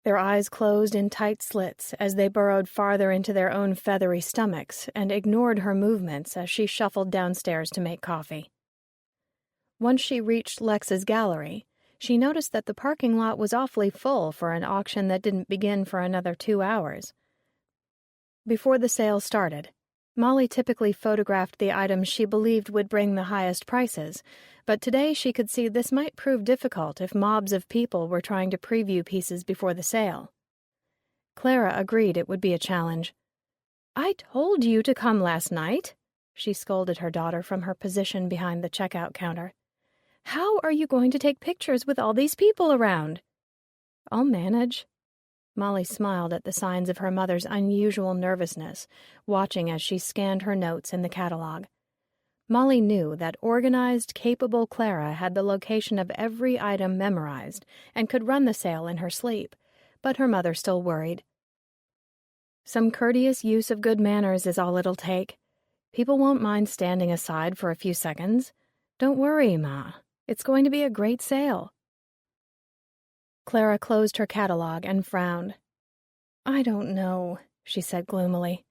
Speaker 1: their eyes closed in tight slits as they burrowed farther into their own feathery stomachs and ignored her movements as she shuffled downstairs to make coffee. Once she reached Lex's gallery, she noticed that the parking lot was awfully full for an auction that didn't begin for another 2 hours. Before the sale started, Molly typically photographed the items she believed would bring the highest prices, but today she could see this might prove difficult if mobs of people were trying to preview pieces before the sale. Clara agreed it would be a challenge. "I told you to come last night," she scolded her daughter from her position behind the checkout counter. "How are you going to take pictures with all these people around?" "I'll manage." Molly smiled at the signs of her mother's unusual nervousness, watching as she scanned her notes in the catalog. Molly knew that organized, capable Clara had the location of every item memorized and could run the sale in her sleep, but her mother still worried. Some courteous use of good manners is all it'll take. People won't mind standing aside for a few seconds. Don't worry, Ma. It's going to be a great sale. Clara closed her catalog and frowned. "I don't know," she said gloomily.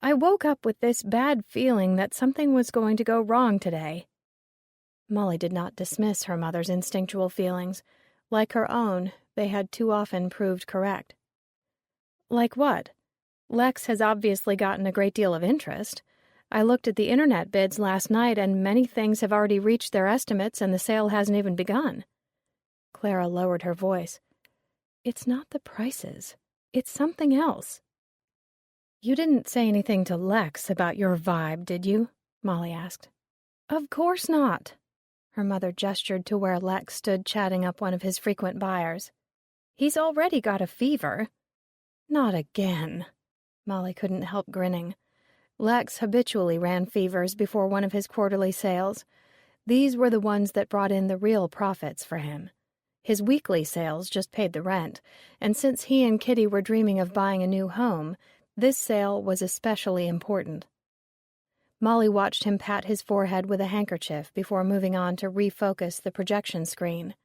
Speaker 1: "I woke up with this bad feeling that something was going to go wrong today." Molly did not dismiss her mother's instinctual feelings. Like her own, they had too often proved correct. "Like what? Lex has obviously gotten a great deal of interest. I looked at the internet bids last night, and many things have already reached their estimates, and the sale hasn't even begun." Clara lowered her voice. "It's not the prices. It's something else." "You didn't say anything to Lex about your vibe, did you?" Molly asked. "Of course not." Her mother gestured to where Lex stood chatting up one of his frequent buyers. "He's already got a fever." "Not again." Molly couldn't help grinning. Lex habitually ran fevers before one of his quarterly sales. These were the ones that brought in the real profits for him. His weekly sales just paid the rent, and since he and Kitty were dreaming of buying a new home, this sale was especially important. Molly watched him pat his forehead with a handkerchief before moving on to refocus the projection screen.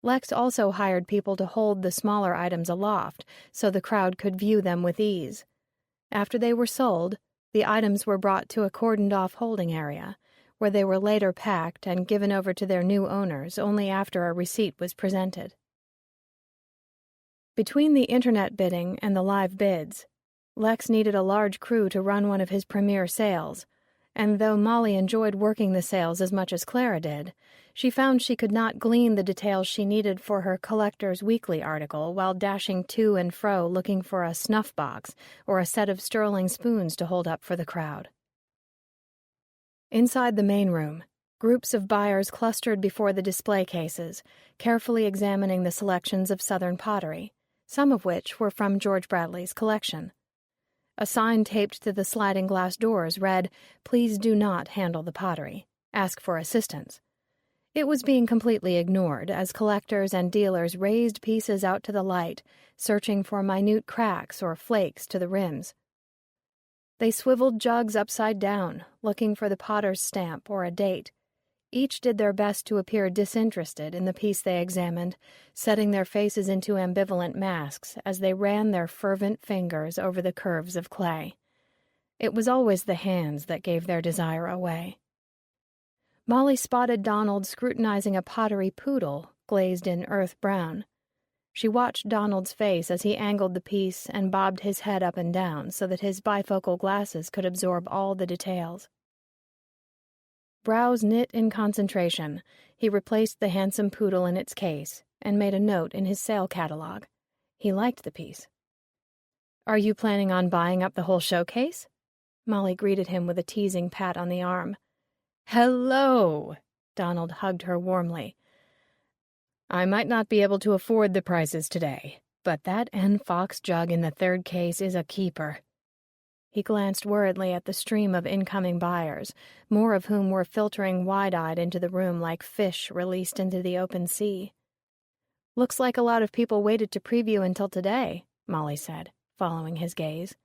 Speaker 1: Lex also hired people to hold the smaller items aloft so the crowd could view them with ease. After they were sold, the items were brought to a cordoned-off holding area, where they were later packed and given over to their new owners only after a receipt was presented. Between the internet bidding and the live bids, Lex needed a large crew to run one of his premier sales, and though Molly enjoyed working the sales as much as Clara did, she found she could not glean the details she needed for her Collector's Weekly article while dashing to and fro looking for a snuff box or a set of sterling spoons to hold up for the crowd. Inside the main room, groups of buyers clustered before the display cases, carefully examining the selections of Southern pottery, some of which were from George Bradley's collection. A sign taped to the sliding glass doors read, "Please do not handle the pottery. Ask for assistance." It was being completely ignored as collectors and dealers raised pieces out to the light, searching for minute cracks or flakes to the rims. They swiveled jugs upside down, looking for the potter's stamp or a date. Each did their best to appear disinterested in the piece they examined, setting their faces into ambivalent masks as they ran their fervent fingers over the curves of clay. It was always the hands that gave their desire away. Molly spotted Donald scrutinizing a pottery poodle glazed in earth brown. She watched Donald's face as he angled the piece and bobbed his head up and down so that his bifocal glasses could absorb all the details. Brows knit in concentration, he replaced the handsome poodle in its case and made a note in his sale catalog. He liked the piece. "Are you planning on buying up the whole showcase?" Molly greeted him with a teasing pat on the arm. "Hello!" Donald hugged her warmly. "I might not be able to afford the prices today, but that N. Fox jug in the third case is a keeper." He glanced worriedly at the stream of incoming buyers, more of whom were filtering wide-eyed into the room like fish released into the open sea. "Looks like a lot of people waited to preview until today," Molly said, following his gaze.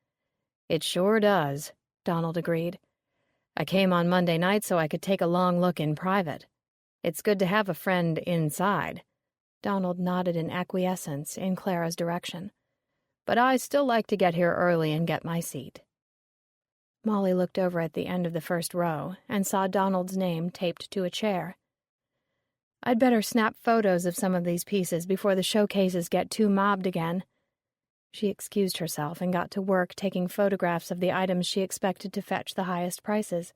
Speaker 1: "It sure does," Donald agreed. "I came on Monday night so I could take a long look in private. It's good to have a friend inside." Donald nodded in acquiescence in Clara's direction. "But I still like to get here early and get my seat." Molly looked over at the end of the first row and saw Donald's name taped to a chair. "I'd better snap photos of some of these pieces before the showcases get too mobbed again." She excused herself and got to work taking photographs of the items she expected to fetch the highest prices.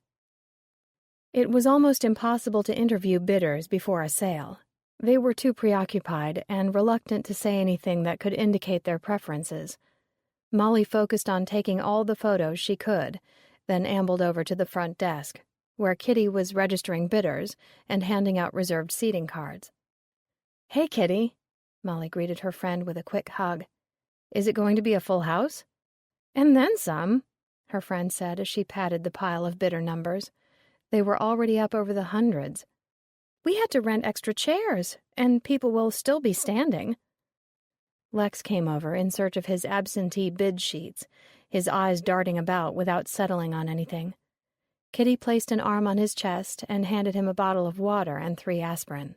Speaker 1: It was almost impossible to interview bidders before a sale. They were too preoccupied and reluctant to say anything that could indicate their preferences. Molly focused on taking all the photos she could, then ambled over to the front desk, where Kitty was registering bidders and handing out reserved seating cards. "Hey, Kitty," Molly greeted her friend with a quick hug. "Is it going to be a full house?" "And then some," her friend said as she patted the pile of bidder numbers. They were already up over the hundreds. "We had to rent extra chairs, and people will still be standing." Lex came over in search of his absentee bid sheets, his eyes darting about without settling on anything. Kitty placed an arm on his chest and handed him a bottle of water and 3 aspirin.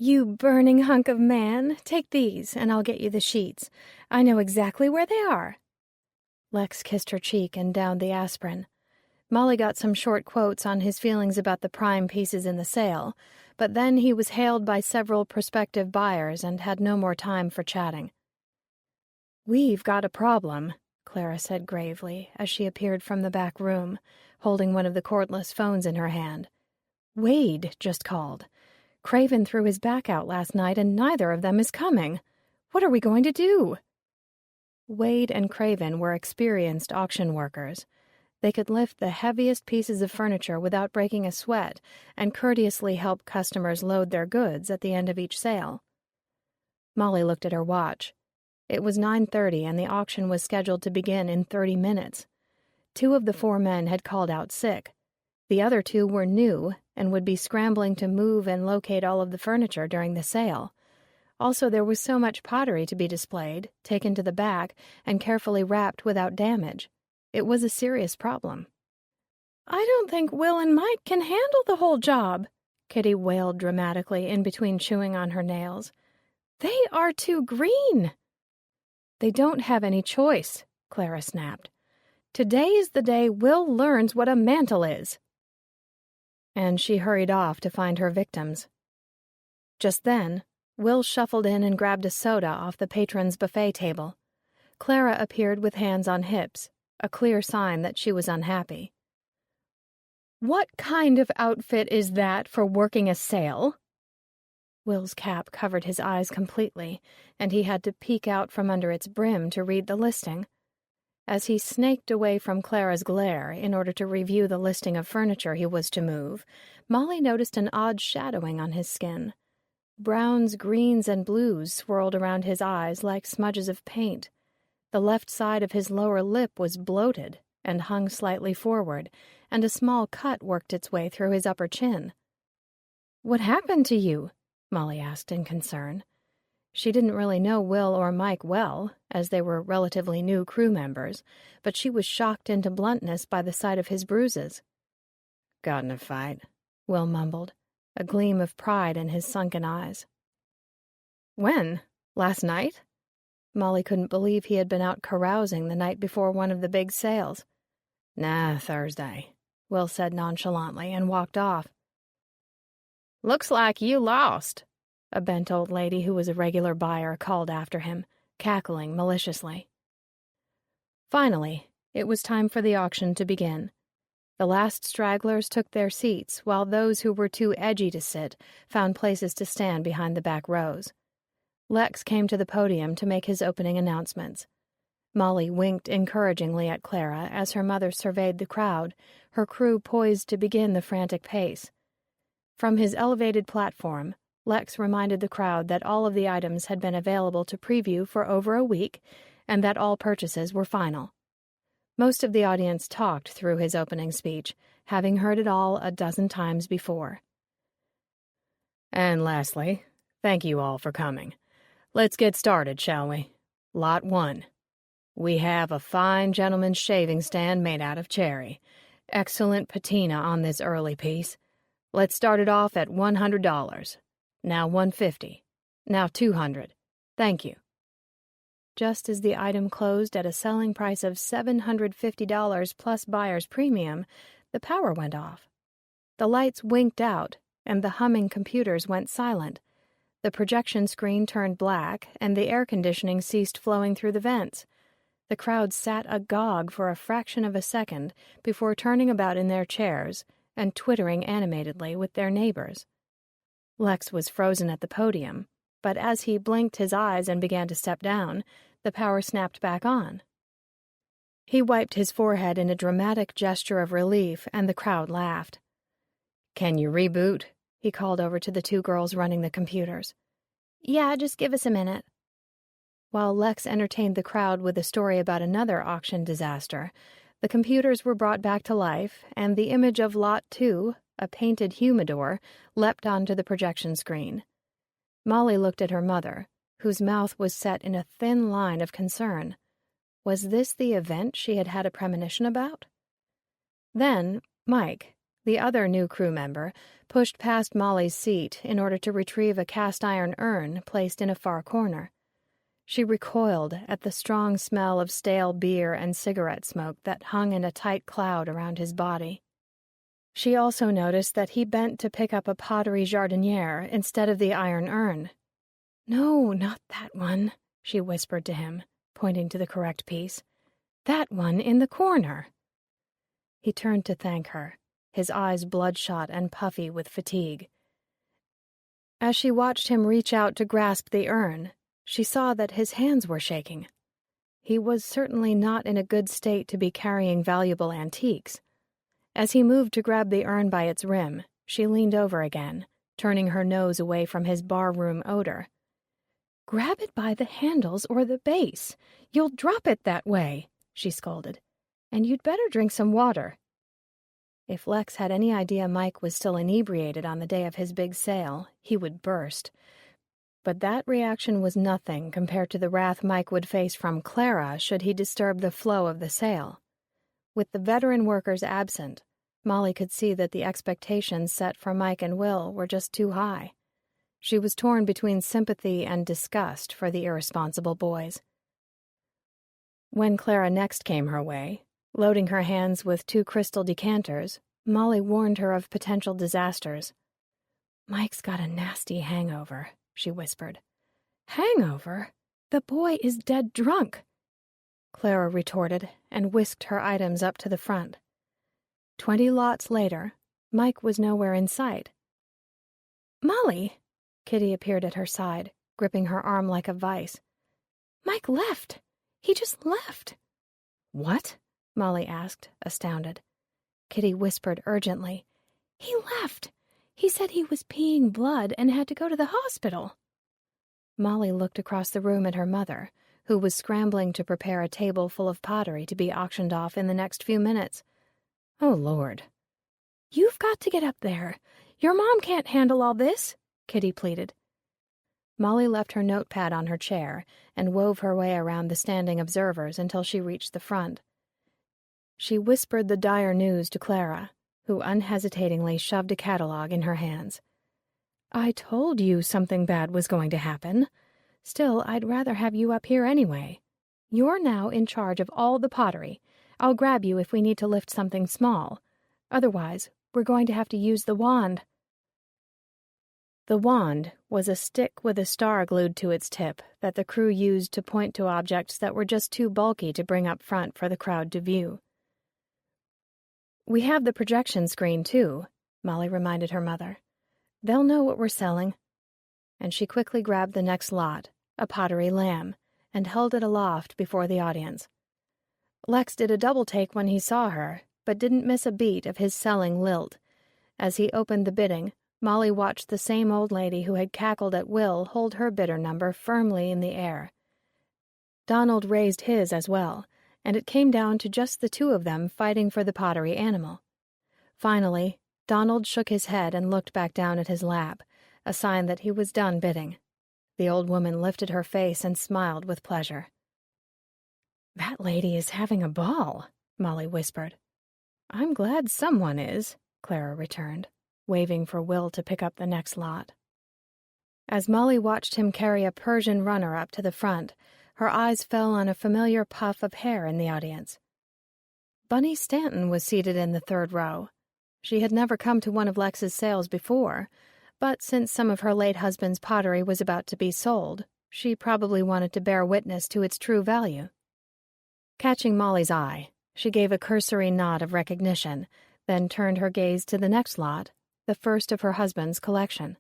Speaker 1: You burning hunk of man, take these, and I'll get you the sheets. I know exactly where they are. Lex kissed her cheek and downed the aspirin. Molly got some short quotes on his feelings about the prime pieces in the sale, but then he was hailed by several prospective buyers and had no more time for chatting. "We've got a problem," Clara said gravely as she appeared from the back room, holding one of the cordless phones in her hand. "Wade just called. Craven threw his back out last night and neither of them is coming. What are we going to do?" Wade and Craven were experienced auction workers. They could lift the heaviest pieces of furniture without breaking a sweat and courteously help customers load their goods at the end of each sale. Molly looked at her watch. It was 9:30 and the auction was scheduled to begin in 30 minutes. 2 of the 4 men had called out sick. The other 2 were new and would be scrambling to move and locate all of the furniture during the sale. Also, there was so much pottery to be displayed, taken to the back, and carefully wrapped without damage. It was a serious problem. "I don't think Will and Mike can handle the whole job," Kitty wailed dramatically in between chewing on her nails. "They are too green." "They don't have any choice," Clara snapped. "Today is the day Will learns what a mantle is." And she hurried off to find her victims. Just then, Will shuffled in and grabbed a soda off the patron's buffet table. Clara appeared with hands on hips, a clear sign that she was unhappy. "What kind of outfit is that for working a sale?" Will's cap covered his eyes completely, and he had to peek out from under its brim to read the listing. As he snaked away from Clara's glare in order to review the listing of furniture he was to move, Molly noticed an odd shadowing on his skin. Browns, greens, and blues swirled around his eyes like smudges of paint. The left side of his lower lip was bloated and hung slightly forward, and a small cut worked its way through his upper chin. "What happened to you?" Molly asked in concern. She didn't really know Will or Mike well, as they were relatively new crew members, but she was shocked into bluntness by the sight of his bruises. "Got in a fight," Will mumbled, a gleam of pride in his sunken eyes. "When? Last night?" Molly couldn't believe he had been out carousing the night before one of the big sales. "Nah, Thursday," Will said nonchalantly and walked off. "Looks like you lost," a bent old lady who was a regular buyer called after him, cackling maliciously. Finally, it was time for the auction to begin. The last stragglers took their seats, while those who were too edgy to sit found places to stand behind the back rows. Lex came to the podium to make his opening announcements. Molly winked encouragingly at Clara as her mother surveyed the crowd, her crew poised to begin the frantic pace. From his elevated platform, Lex reminded the crowd that all of the items had been available to preview for over a week and that all purchases were final. Most of the audience talked through his opening speech, having heard it all a dozen times before. "And lastly, thank you all for coming. Let's get started, shall we? Lot 1. We have a fine gentleman's shaving stand made out of cherry. Excellent patina on this early piece. Let's start it off at $100. Now $150. Now $200. Thank you." Just as the item closed at a selling price of $750 plus buyer's premium, the power went off. The lights winked out, and the humming computers went silent. The projection screen turned black, and the air conditioning ceased flowing through the vents. The crowd sat agog for a fraction of a second before turning about in their chairs and twittering animatedly with their neighbors. Lex was frozen at the podium, but as he blinked his eyes and began to step down, the power snapped back on. He wiped his forehead in a dramatic gesture of relief, and the crowd laughed. "Can you reboot?" he called over to the 2 girls running the computers. "Yeah, just give us a minute." While Lex entertained the crowd with a story about another auction disaster, the computers were brought back to life, and the image of Lot 2, a painted humidor, leapt onto the projection screen. Molly looked at her mother, whose mouth was set in a thin line of concern. Was this the event she had had a premonition about? Then Mike, The other new crew member pushed past Molly's seat in order to retrieve a cast-iron urn placed in a far corner. She recoiled at the strong smell of stale beer and cigarette smoke that hung in a tight cloud around his body. She also noticed that he bent to pick up a pottery jardiniere instead of the iron urn. "No, not that one," she whispered to him, pointing to the correct piece. "That one in the corner." He turned to thank her, his eyes bloodshot and puffy with fatigue. As she watched him reach out to grasp the urn, she saw that his hands were shaking. He was certainly not in a good state to be carrying valuable antiques. As he moved to grab the urn by its rim, she leaned over again, turning her nose away from his barroom odor. "Grab it by the handles or the base. You'll drop it that way," she scolded. "And you'd better drink some water." If Lex had any idea Mike was still inebriated on the day of his big sale, he would burst. But that reaction was nothing compared to the wrath Mike would face from Clara should he disturb the flow of the sale. With the veteran workers absent, Molly could see that the expectations set for Mike and Will were just too high. She was torn between sympathy and disgust for the irresponsible boys. When Clara next came her way, loading her hands with 2 crystal decanters, Molly warned her of potential disasters. "Mike's got a nasty hangover," she whispered. "Hangover? The boy is dead drunk," Clara retorted and whisked her items up to the front. 20 lots later, Mike was nowhere in sight. "Molly!" Kitty appeared at her side, gripping her arm like a vice. "Mike left. He just left." "What?" Molly asked, astounded. Kitty whispered urgently. "He left. He said he was peeing blood and had to go to the hospital." Molly looked across the room at her mother, who was scrambling to prepare a table full of pottery to be auctioned off in the next few minutes. "Oh, Lord." "You've got to get up there. Your mom can't handle all this," Kitty pleaded. Molly left her notepad on her chair and wove her way around the standing observers until she reached the front. She whispered the dire news to Clara, who unhesitatingly shoved a catalog in her hands. "I told you something bad was going to happen. Still, I'd rather have you up here anyway. You're now in charge of all the pottery. I'll grab you if we need to lift something small. Otherwise, we're going to have to use the wand." The wand was a stick with a star glued to its tip that the crew used to point to objects that were just too bulky to bring up front for the crowd to view. "We have the projection screen, too," Molly reminded her mother. "They'll know what we're selling." And she quickly grabbed the next lot, a pottery lamb, and held it aloft before the audience. Lex did a double take when he saw her, but didn't miss a beat of his selling lilt. As he opened the bidding, Molly watched the same old lady who had cackled at Will hold her bidder number firmly in the air. Donald raised his as well, and it came down to just the 2 of them fighting for the pottery animal. Finally, Donald shook his head and looked back down at his lap, a sign that he was done bidding. The old woman lifted her face and smiled with pleasure. "That lady is having a ball," Molly whispered. "I'm glad someone is," Clara returned, waving for Will to pick up the next lot. As Molly watched him carry a Persian runner up to the front, her eyes fell on a familiar puff of hair in the audience. Bunny Stanton was seated in the 3rd row. She had never come to one of Lex's sales before, but since some of her late husband's pottery was about to be sold, she probably wanted to bear witness to its true value. Catching Molly's eye, she gave a cursory nod of recognition, then turned her gaze to the next lot, the first of her husband's collection.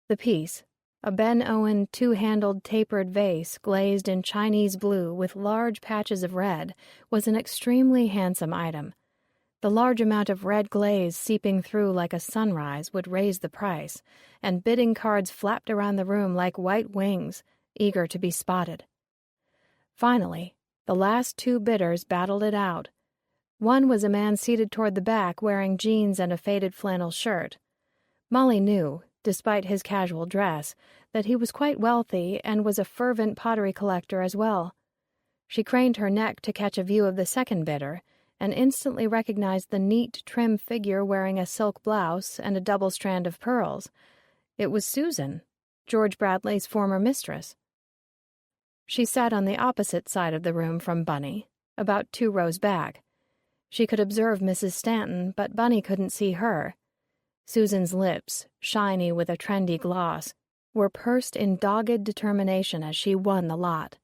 Speaker 1: The piece, a Ben Owen 2-handled tapered vase glazed in Chinese blue with large patches of red, was an extremely handsome item. The large amount of red glaze seeping through like a sunrise would raise the price, and bidding cards flapped around the room like white wings, eager to be spotted. Finally, the last 2 bidders battled it out. One was a man seated toward the back wearing jeans and a faded flannel shirt. Molly knew, despite his casual dress, that he was quite wealthy and was a fervent pottery collector as well. She craned her neck to catch a view of the second bidder, and instantly recognized the neat, trim figure wearing a silk blouse and a double strand of pearls. It was Susan, George Bradley's former mistress. She sat on the opposite side of the room from Bunny, about 2 rows back. She could observe Mrs. Stanton, but Bunny couldn't see her. Susan's lips, shiny with a trendy gloss, were pursed in dogged determination as she won the lot.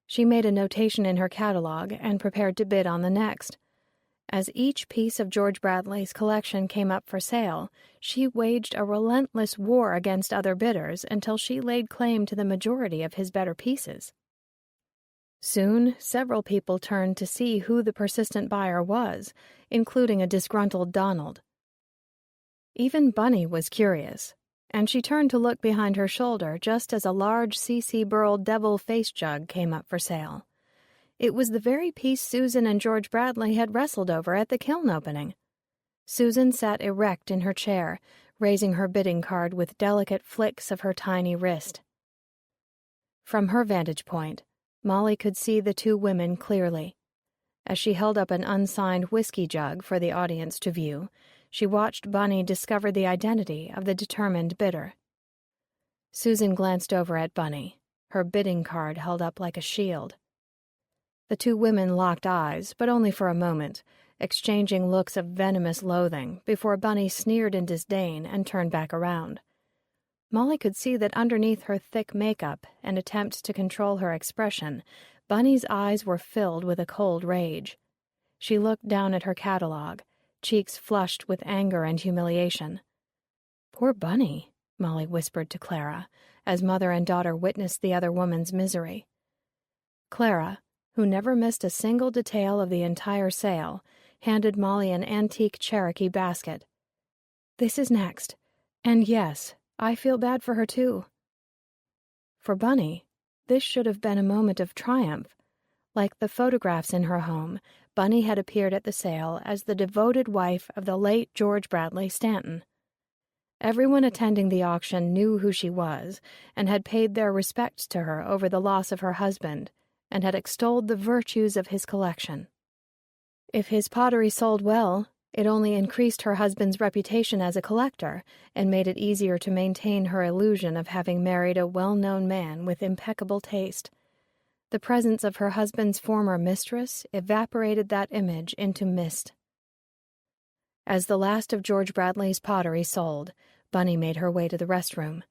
Speaker 1: She made a notation in her catalog and prepared to bid on the next. As each piece of George Bradley's collection came up for sale, she waged a relentless war against other bidders until she laid claim to the majority of his better pieces. Soon, several people turned to see who the persistent buyer was, including a disgruntled Donald. Even Bunny was curious, and she turned to look behind her shoulder just as a large C.C. Burrell devil face jug came up for sale. It was the very piece Susan and George Bradley had wrestled over at the kiln opening. Susan sat erect in her chair, raising her bidding card with delicate flicks of her tiny wrist. From her vantage point, Molly could see the 2 women clearly. As she held up an unsigned whiskey jug for the audience to view, she watched Bunny discover the identity of the determined bidder. Susan glanced over at Bunny, her bidding card held up like a shield. The 2 women locked eyes, but only for a moment, exchanging looks of venomous loathing before Bunny sneered in disdain and turned back around. Molly could see that underneath her thick makeup and attempts to control her expression, Bunny's eyes were filled with a cold rage. She looked down at her catalog, cheeks flushed with anger and humiliation. "Poor Bunny," Molly whispered to Clara, as mother and daughter witnessed the other woman's misery. Clara, who never missed a single detail of the entire sale, handed Molly an antique Cherokee basket. "This is next. And yes, I feel bad for her too." For Bunny, this should have been a moment of triumph. Like the photographs in her home, Bunny had appeared at the sale as the devoted wife of the late George Bradley Stanton. Everyone attending the auction knew who she was and had paid their respects to her over the loss of her husband and had extolled the virtues of his collection. If his pottery sold well, it only increased her husband's reputation as a collector and made it easier to maintain her illusion of having married a well-known man with impeccable taste. The presence of her husband's former mistress evaporated that image into mist. As the last of George Bradley's pottery sold, Bunny made her way to the restroom.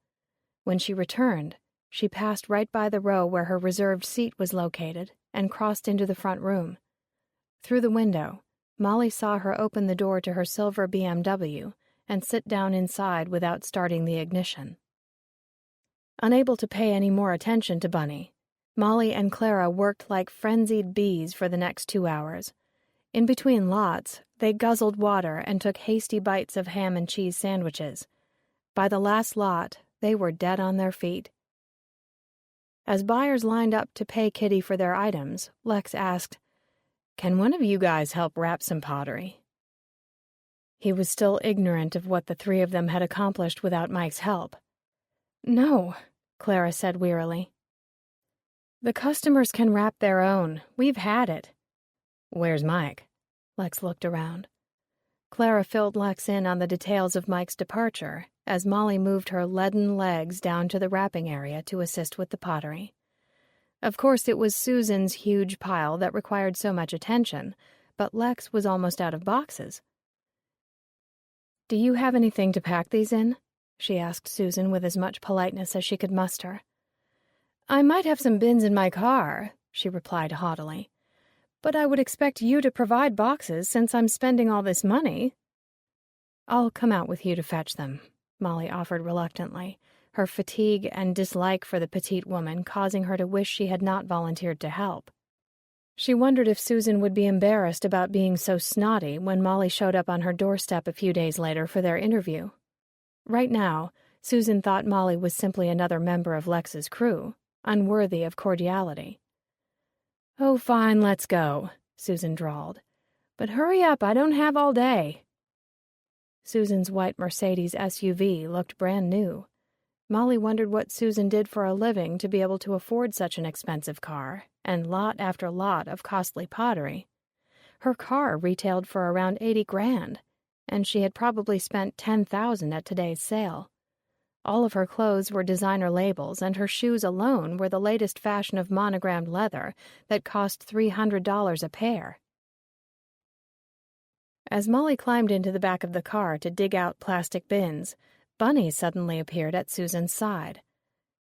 Speaker 1: When she returned, she passed right by the row where her reserved seat was located and crossed into the front room. Through the window, Molly saw her open the door to her silver BMW and sit down inside without starting the ignition. Unable to pay any more attention to Bunny, Molly and Clara worked like frenzied bees for the next 2 hours. In between lots, they guzzled water and took hasty bites of ham and cheese sandwiches. By the last lot, they were dead on their feet. As buyers lined up to pay Kitty for their items, Lex asked, "Can one of you guys help wrap some pottery?" He was still ignorant of what the 3 of them had accomplished without Mike's help. "No," Clara said wearily. "The customers can wrap their own. We've had it." "Where's Mike?" Lex looked around. Clara filled Lex in on the details of Mike's departure as Molly moved her leaden legs down to the wrapping area to assist with the pottery. Of course, it was Susan's huge pile that required so much attention, but Lex was almost out of boxes. "Do you have anything to pack these in?" she asked Susan with as much politeness as she could muster. "I might have some bins in my car," she replied haughtily. "But I would expect you to provide boxes since I'm spending all this money." "I'll come out with you to fetch them," Molly offered reluctantly, her fatigue and dislike for the petite woman causing her to wish she had not volunteered to help. She wondered if Susan would be embarrassed about being so snotty when Molly showed up on her doorstep a few days later for their interview. Right now, Susan thought Molly was simply another member of Lex's crew, unworthy of cordiality. "Oh, fine, let's go," Susan drawled. "But hurry up, I don't have all day." Susan's white Mercedes SUV looked brand new. Molly wondered what Susan did for a living to be able to afford such an expensive car and lot after lot of costly pottery. Her car retailed for around 80 grand, and she had probably spent 10,000 at today's sale. All of her clothes were designer labels, and her shoes alone were the latest fashion of monogrammed leather that cost $300 a pair. As Molly climbed into the back of the car to dig out plastic bins, Bunny suddenly appeared at Susan's side.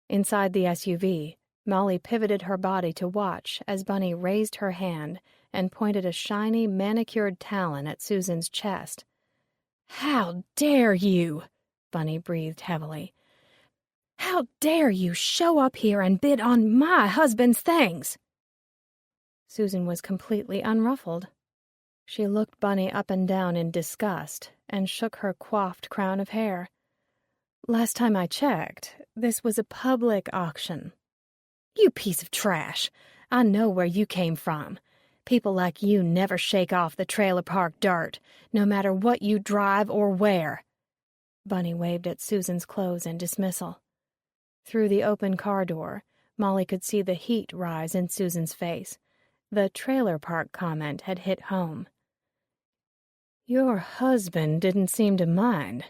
Speaker 1: Inside the SUV, Molly pivoted her body to watch as Bunny raised her hand and pointed a shiny, manicured talon at Susan's chest. "How dare you!" Bunny breathed heavily. "How dare you show up here and bid on my husband's things?" Susan was completely unruffled. She looked Bunny up and down in disgust and shook her coiffed crown of hair. "Last time I checked, this was a public auction." "You piece of trash! I know where you came from. People like you never shake off the trailer park dirt, no matter what you drive or where." Bunny waved at Susan's clothes in dismissal. Through the open car door, Molly could see the heat rise in Susan's face. The trailer park comment had hit home. "Your husband didn't seem to mind,"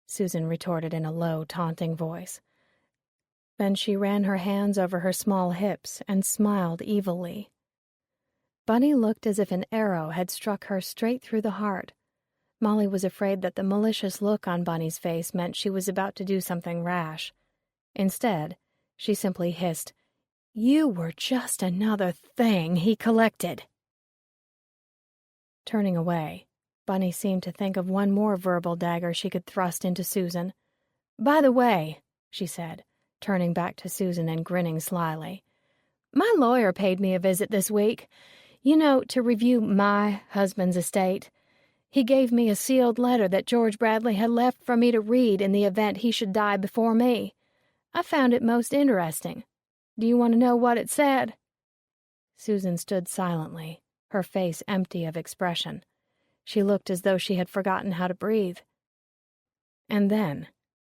Speaker 1: Susan retorted in a low, taunting voice. Then she ran her hands over her small hips and smiled evilly. Bunny looked as if an arrow had struck her straight through the heart. Molly was afraid that the malicious look on Bunny's face meant she was about to do something rash. Instead, she simply hissed, "You were just another thing he collected." Turning away, Bunny seemed to think of one more verbal dagger she could thrust into Susan. "By the way," she said, turning back to Susan and grinning slyly, "my lawyer paid me a visit this week, to review my husband's estate. He gave me a sealed letter that George Bradley had left for me to read in the event he should die before me. I found it most interesting. Do you want to know what it said?" Susan stood silently, her face empty of expression. She looked as though she had forgotten how to breathe. And then,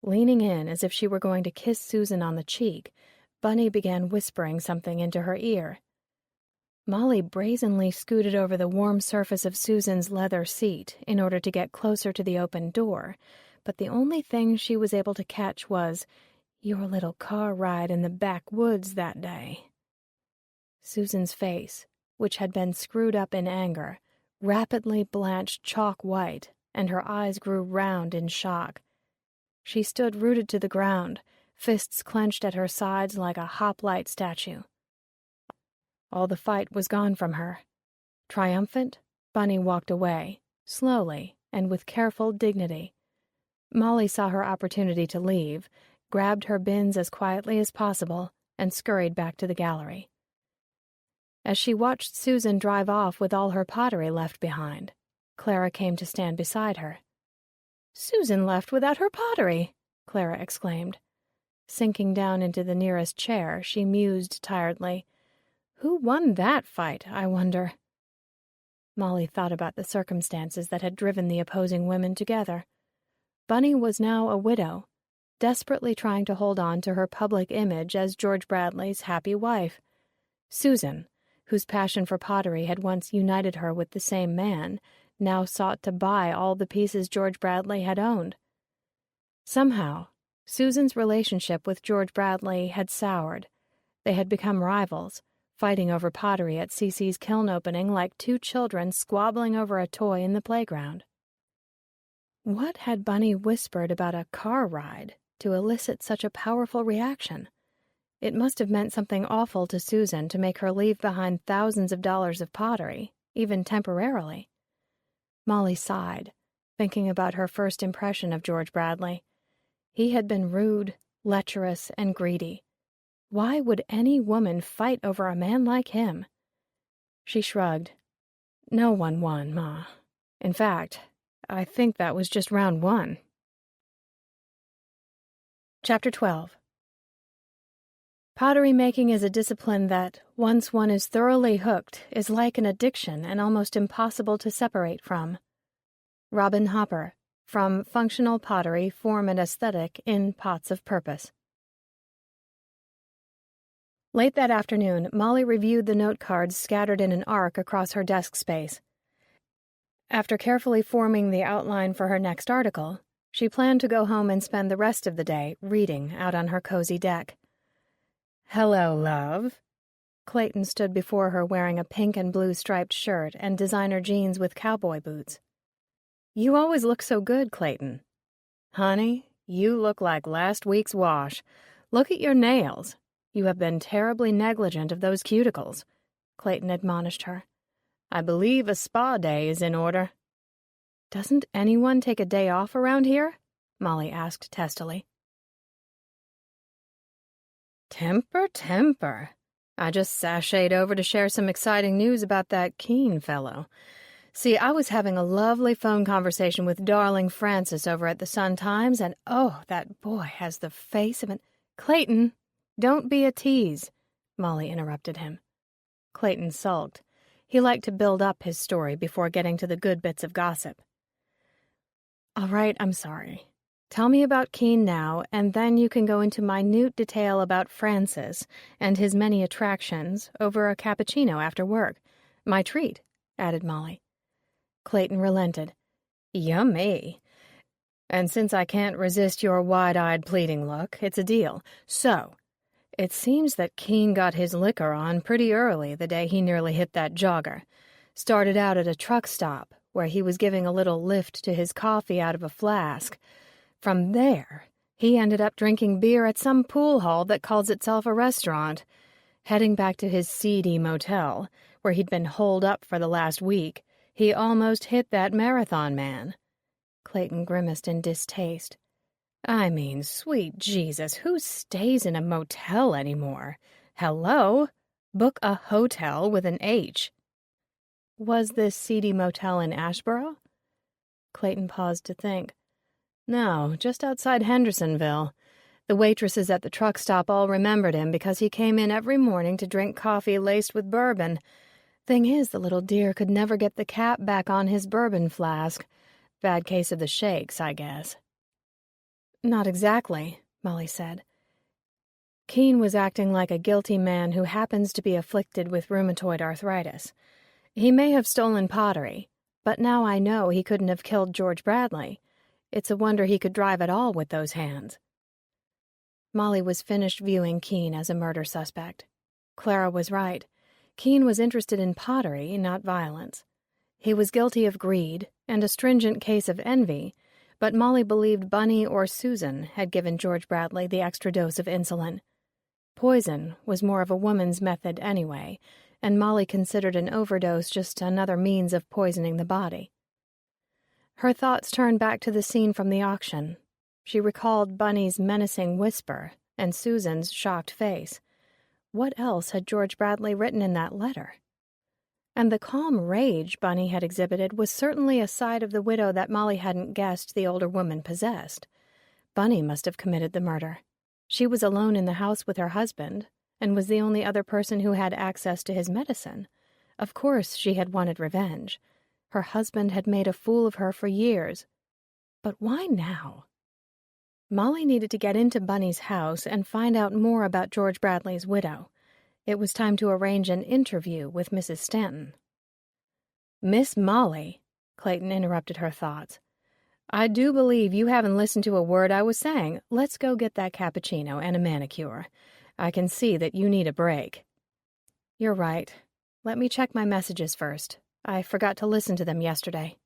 Speaker 1: leaning in as if she were going to kiss Susan on the cheek, Bunny began whispering something into her ear. Molly brazenly scooted over the warm surface of Susan's leather seat in order to get closer to the open door, but the only thing she was able to catch was, "Your little car ride in the backwoods that day." Susan's face, which had been screwed up in anger, rapidly blanched chalk white, and her eyes grew round in shock. She stood rooted to the ground, fists clenched at her sides like a hoplite statue. All the fight was gone from her. Triumphant, Bunny walked away, slowly and with careful dignity. Molly saw her opportunity to leave, grabbed her bins as quietly as possible, and scurried back to the gallery. As she watched Susan drive off with all her pottery left behind, Clara came to stand beside her. "Susan left without her pottery!" Clara exclaimed. Sinking down into the nearest chair, she mused tiredly. "Who won that fight, I wonder?" Molly thought about the circumstances that had driven the opposing women together. Bunny was now a widow, desperately trying to hold on to her public image as George Bradley's happy wife. Susan, whose passion for pottery had once united her with the same man, now sought to buy all the pieces George Bradley had owned. Somehow, Susan's relationship with George Bradley had soured. They had become rivals, fighting over pottery at Cece's kiln opening like two children squabbling over a toy in the playground. What had Bunny whispered about a car ride to elicit such a powerful reaction? It must have meant something awful to Susan to make her leave behind thousands of dollars of pottery, even temporarily. Molly sighed, thinking about her first impression of George Bradley. He had been rude, lecherous, and greedy. Why would any woman fight over a man like him? She shrugged. "No one won, Ma. In fact, I think that was just round 1. Chapter 12. Pottery making is a discipline that, once one is thoroughly hooked, is like an addiction and almost impossible to separate from. Robin Hopper, from Functional Pottery, Form and Aesthetic in Pots of Purpose. Late that afternoon, Molly reviewed the note cards scattered in an arc across her desk space. After carefully forming the outline for her next article, she planned to go home and spend the rest of the day reading out on her cozy deck. "Hello, love." Clayton stood before her wearing a pink and blue striped shirt and designer jeans with cowboy boots. "You always look so good, Clayton." "Honey, you look like last week's wash. Look at your nails. You have been terribly negligent of those cuticles," Clayton admonished her. "I believe a spa day is in order." "Doesn't anyone take a day off around here?" Molly asked testily. "Temper, temper. I just sashayed over to share some exciting news about that Keene fellow. See, I was having a lovely phone conversation with darling Francis over at the Sun-Times, and oh, that boy has the face of an—" "Clayton, don't be a tease," Molly interrupted him. Clayton sulked. He liked to build up his story before getting to the good bits of gossip. "All right, I'm sorry. Tell me about Keene now, and then you can go into minute detail about Francis and his many attractions over a cappuccino after work. My treat," added Molly. Clayton relented. "Yummy. And since I can't resist your wide-eyed pleading look, it's a deal. So, it seems that Keene got his liquor on pretty early the day he nearly hit that jogger. Started out at a truck stop, where he was giving a little lift to his coffee out of a flask. From there, he ended up drinking beer at some pool hall that calls itself a restaurant. Heading back to his seedy motel, where he'd been holed up for the last week, he almost hit that marathon man." Clayton grimaced in distaste. "I mean, sweet Jesus, who stays in a motel anymore? Hello? Book a hotel with an H." "Was this seedy motel in Ashboro?" Clayton paused to think. "No, just outside Hendersonville. The waitresses at the truck stop all remembered him because he came in every morning to drink coffee laced with bourbon. Thing is, the little dear could never get the cap back on his bourbon flask. Bad case of the shakes, I guess." "Not exactly," Molly said. "Keene was acting like a guilty man who happens to be afflicted with rheumatoid arthritis. He may have stolen pottery, but now I know he couldn't have killed George Bradley. It's a wonder he could drive at all with those hands." Molly was finished viewing Keene as a murder suspect. Clara was right. Keene was interested in pottery, not violence. He was guilty of greed and a stringent case of envy, but Molly believed Bunny or Susan had given George Bradley the extra dose of insulin. Poison was more of a woman's method anyway, and Molly considered an overdose just another means of poisoning the body. Her thoughts turned back to the scene from the auction. She recalled Bunny's menacing whisper and Susan's shocked face. What else had George Bradley written in that letter? And the calm rage Bunny had exhibited was certainly a side of the widow that Molly hadn't guessed the older woman possessed. Bunny must have committed the murder. She was alone in the house with her husband, and was the only other person who had access to his medicine. Of course she had wanted revenge. Her husband had made a fool of her for years. But why now? Molly needed to get into Bunny's house and find out more about George Bradley's widow. It was time to arrange an interview with Mrs. Stanton. "Miss Molly," Clayton interrupted her thoughts, "I do believe you haven't listened to a word I was saying. Let's go get that cappuccino and a manicure. I can see that you need a break." "You're right. Let me check my messages first. I forgot to listen to them yesterday."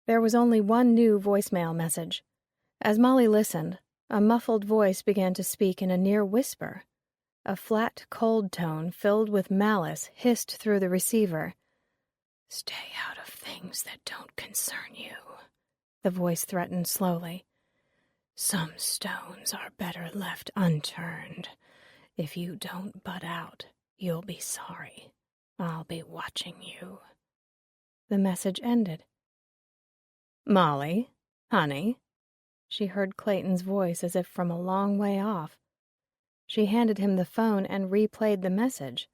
Speaker 1: There was only one new voicemail message. As Molly listened, a muffled voice began to speak in a near whisper. A flat, cold tone filled with malice hissed through the receiver. "Stay out of things that don't concern you," the voice threatened slowly. "Some stones are better left unturned. If you don't butt out, you'll be sorry. I'll be watching you." The message ended. "Molly, honey," she heard Clayton's voice as if from a long way off. She handed him the phone and replayed the message.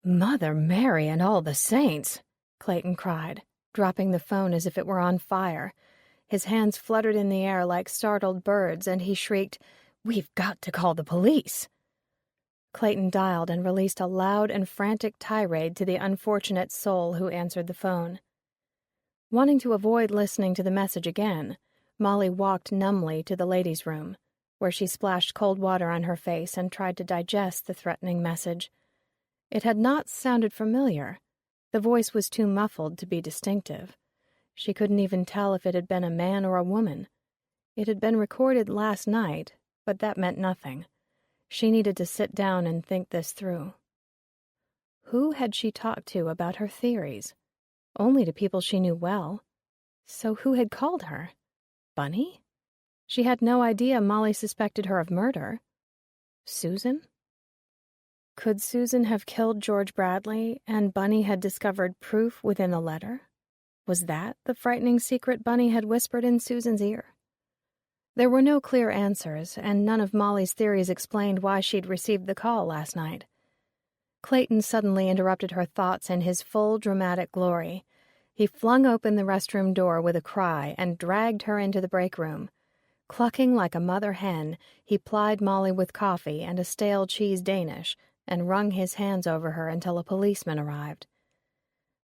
Speaker 1: "Mother Mary and all the saints!" Clayton cried, dropping the phone as if it were on fire. His hands fluttered in the air like startled birds, and he shrieked, "We've got to call the police!" Clayton dialed and released a loud and frantic tirade to the unfortunate soul who answered the phone. Wanting to avoid listening to the message again, Molly walked numbly to the ladies' room, where she splashed cold water on her face and tried to digest the threatening message. It had not sounded familiar. The voice was too muffled to be distinctive. She couldn't even tell if it had been a man or a woman. It had been recorded last night, but that meant nothing. She needed to sit down and think this through. Who had she talked to about her theories? Only to people she knew well. So who had called her? Bunny? She had no idea Molly suspected her of murder. Susan? Could Susan have killed George Bradley, and Bunny had discovered proof within the letter? Was that the frightening secret Bunny had whispered in Susan's ear? There were no clear answers, and none of Molly's theories explained why she'd received the call last night. Clayton suddenly interrupted her thoughts in his full dramatic glory. He flung open the restroom door with a cry and dragged her into the break room. Clucking like a mother hen, he plied Molly with coffee and a stale cheese Danish and wrung his hands over her until a policeman arrived.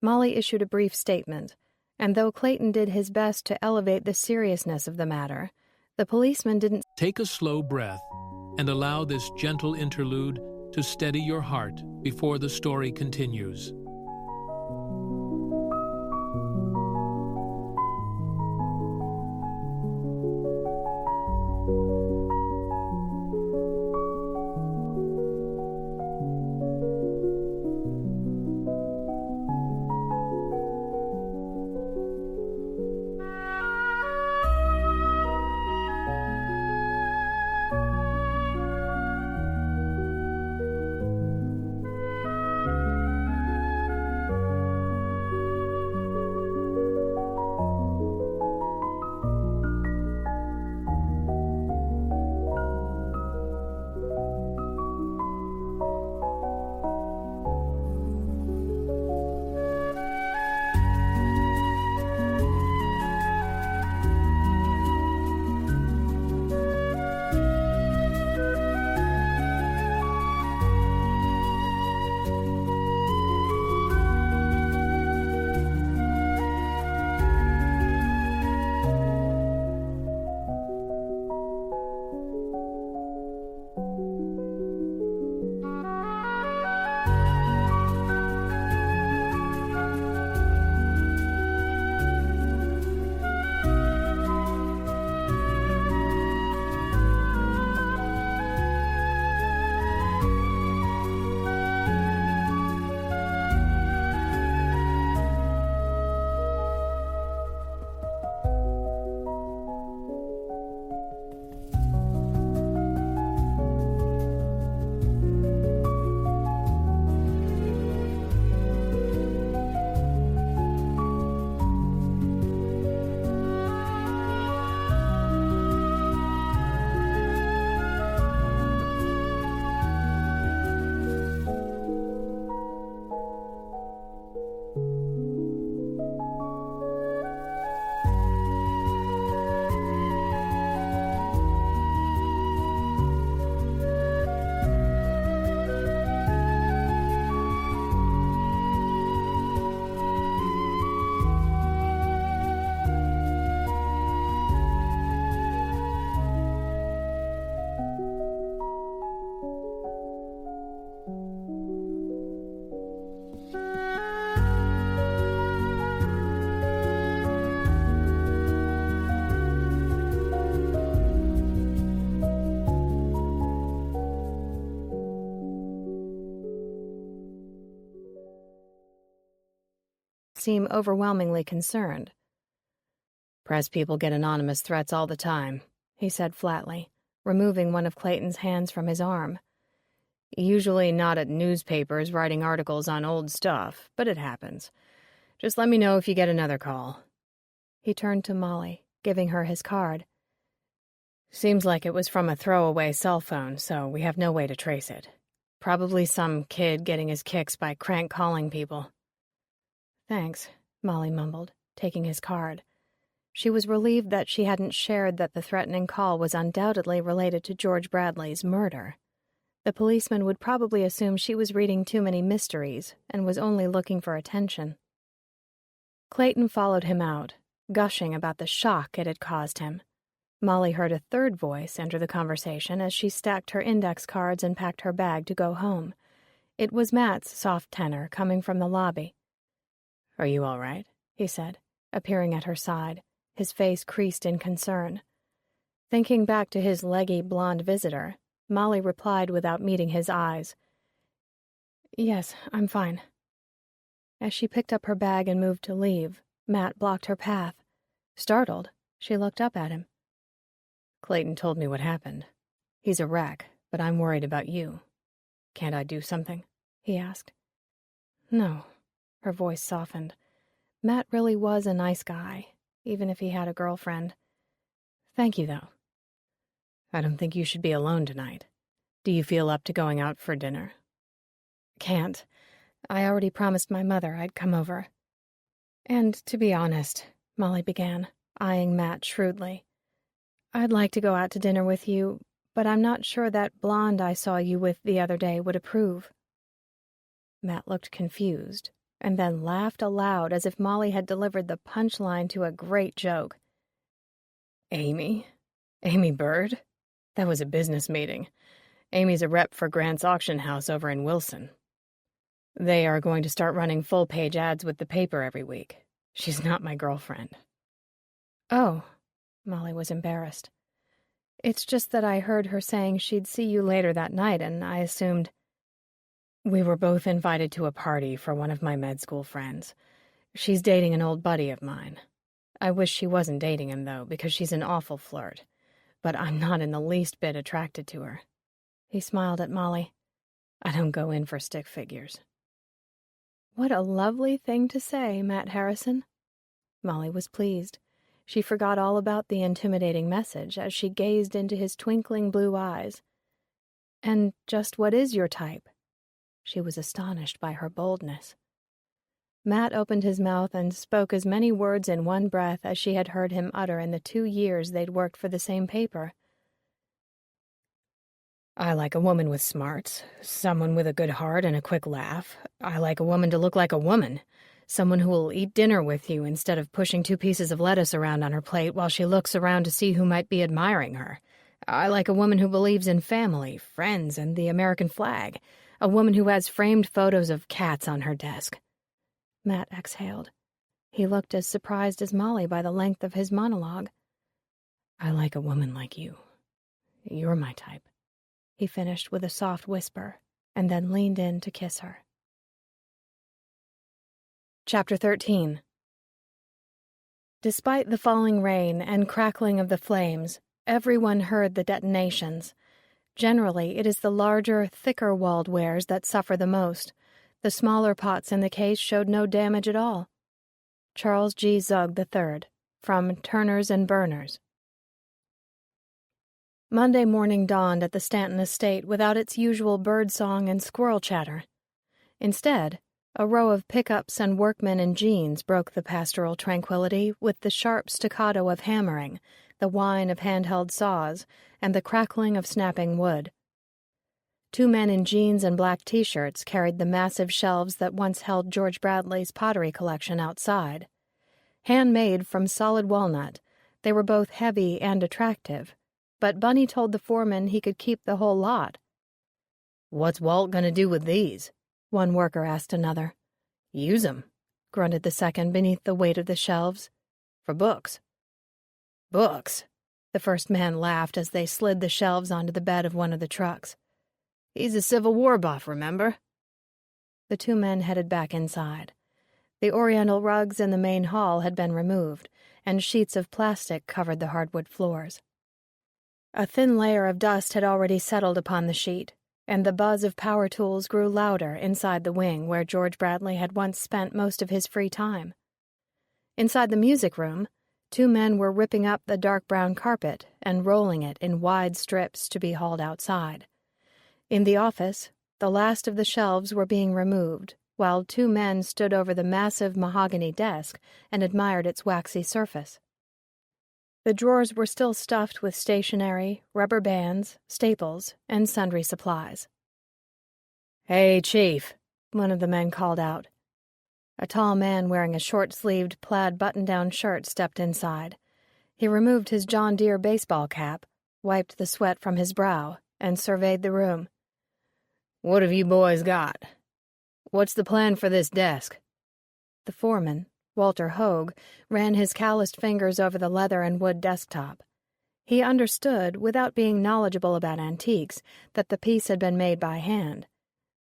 Speaker 1: Molly issued a brief statement, and though Clayton did his best to elevate the seriousness of the matter, the policeman didn't.
Speaker 3: Take a slow breath and allow this gentle interlude to steady your heart before the story continues.
Speaker 1: Seem overwhelmingly concerned.
Speaker 2: Press people get anonymous threats all the time,
Speaker 1: he said flatly, removing one of Clayton's hands from his arm.
Speaker 2: Usually not at newspapers writing articles on old stuff, but it happens. Just let me know if you get another call.
Speaker 1: He turned to Molly, giving her his card.
Speaker 2: Seems like it was from a throwaway cell phone, so we have no way to trace it. Probably some kid getting his kicks by crank calling people.
Speaker 1: Thanks, Molly mumbled, taking his card. She was relieved that she hadn't shared that the threatening call was undoubtedly related to George Bradley's murder. The policeman would probably assume she was reading too many mysteries and was only looking for attention. Clayton followed him out, gushing about the shock it had caused him. Molly heard a third voice enter the conversation as she stacked her index cards and packed her bag to go home. It was Matt's soft tenor coming from the lobby. "Are you all right?" he said, appearing at her side, his face creased in concern. Thinking back to his leggy blonde visitor, Molly replied without meeting his eyes. "Yes, I'm fine." As she picked up her bag and moved to leave, Matt blocked her path. Startled, she looked up at him. "Clayton told me what happened. He's a wreck, but I'm worried about you. Can't I do something?" he asked. "No." Her voice softened. Matt really was a nice guy, even if he had a girlfriend. "Thank you, though." "I don't think you should be alone tonight. Do you feel up to going out for dinner?" "Can't. I already promised my mother I'd come over." "And to be honest," Molly began, eyeing Matt shrewdly, "I'd like to go out to dinner with you, but I'm not sure that blonde I saw you with the other day would approve." Matt looked confused, and then laughed aloud as if Molly had delivered the punchline to a great joke. "Amy? Amy Bird? That was a business meeting. Amy's a rep for Grant's auction house over in Wilson. They are going to start running full-page ads with the paper every week. She's not my girlfriend." "Oh," Molly was embarrassed. "It's just that I heard her saying she'd see you later that night, and I assumed—" "We were both invited to a party for one of my med school friends. She's dating an old buddy of mine. I wish she wasn't dating him, though, because she's an awful flirt. But I'm not in the least bit attracted to her." He smiled at Molly. "I don't go in for stick figures." "What a lovely thing to say, Matt Harrison." Molly was pleased. She forgot all about the intimidating message as she gazed into his twinkling blue eyes. "And just what is your type?" She was astonished by her boldness. Matt opened his mouth and spoke as many words in one breath as she had heard him utter in the 2 years they'd worked for the same paper. "I like a woman with smarts, someone with a good heart and a quick laugh. I like a woman to look like a woman, someone who will eat dinner with you instead of pushing 2 pieces of lettuce around on her plate while she looks around to see who might be admiring her. I like a woman who believes in family, friends, and the American flag, a woman who has framed photos of cats on her desk." Matt exhaled. He looked as surprised as Molly by the length of his monologue. "I like a woman like you. You're my type," he finished with a soft whisper, and then leaned in to kiss her. Chapter 13. Despite the falling rain and crackling of the flames, everyone heard the detonations. Generally, it is the larger, thicker-walled wares that suffer the most. The smaller pots in the case showed no damage at all. Charles G. Zug III, from Turners and Burners. Monday morning dawned at the Stanton estate without its usual bird song and squirrel chatter. Instead, a row of pickups and workmen in jeans broke the pastoral tranquility with the sharp staccato of hammering, the whine of handheld saws, and the crackling of snapping wood. 2 men in jeans and black t-shirts carried the massive shelves that once held George Bradley's pottery collection outside. Handmade from solid walnut, they were both heavy and attractive, but Bunny told the foreman he could keep the whole lot. "What's Walt gonna do with these?" one worker asked another. "Use 'em," grunted the second beneath the weight of the shelves. "For books." "Books?" The first man laughed as they slid the shelves onto the bed of one of the trucks. "He's a Civil War buff, remember?" The 2 men headed back inside. The oriental rugs in the main hall had been removed, and sheets of plastic covered the hardwood floors. A thin layer of dust had already settled upon the sheet, and the buzz of power tools grew louder inside the wing where George Bradley had once spent most of his free time. Inside the music room, 2 men were ripping up the dark brown carpet and rolling it in wide strips to be hauled outside. In the office, the last of the shelves were being removed, while 2 men stood over the massive mahogany desk and admired its waxy surface. The drawers were still stuffed with stationery, rubber bands, staples, and sundry supplies.
Speaker 2: "Hey, Chief," one of the men called out. A tall man wearing a short-sleeved plaid button-down shirt stepped inside. He removed his John Deere baseball cap, wiped the sweat from his brow, and surveyed the room. "What have you boys got? What's the plan for this desk?" The foreman, Walter Hogue, ran his calloused fingers over the leather and wood desktop. He understood, without being knowledgeable about antiques, that the piece had been made by hand.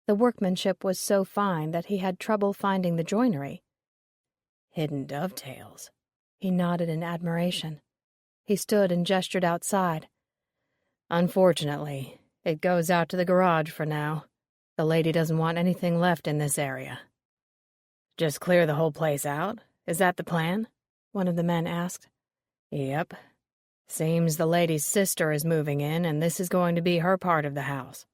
Speaker 2: The workmanship was so fine that he had trouble finding the joinery. "Hidden dovetails." He nodded in admiration. He stood and gestured outside. "Unfortunately, it goes out to the garage for now. The lady doesn't want anything left in this area." "Just clear the whole place out? Is that the plan?" one of the men asked. "Yep. Seems the lady's sister is moving in, and this is going to be her part of the house."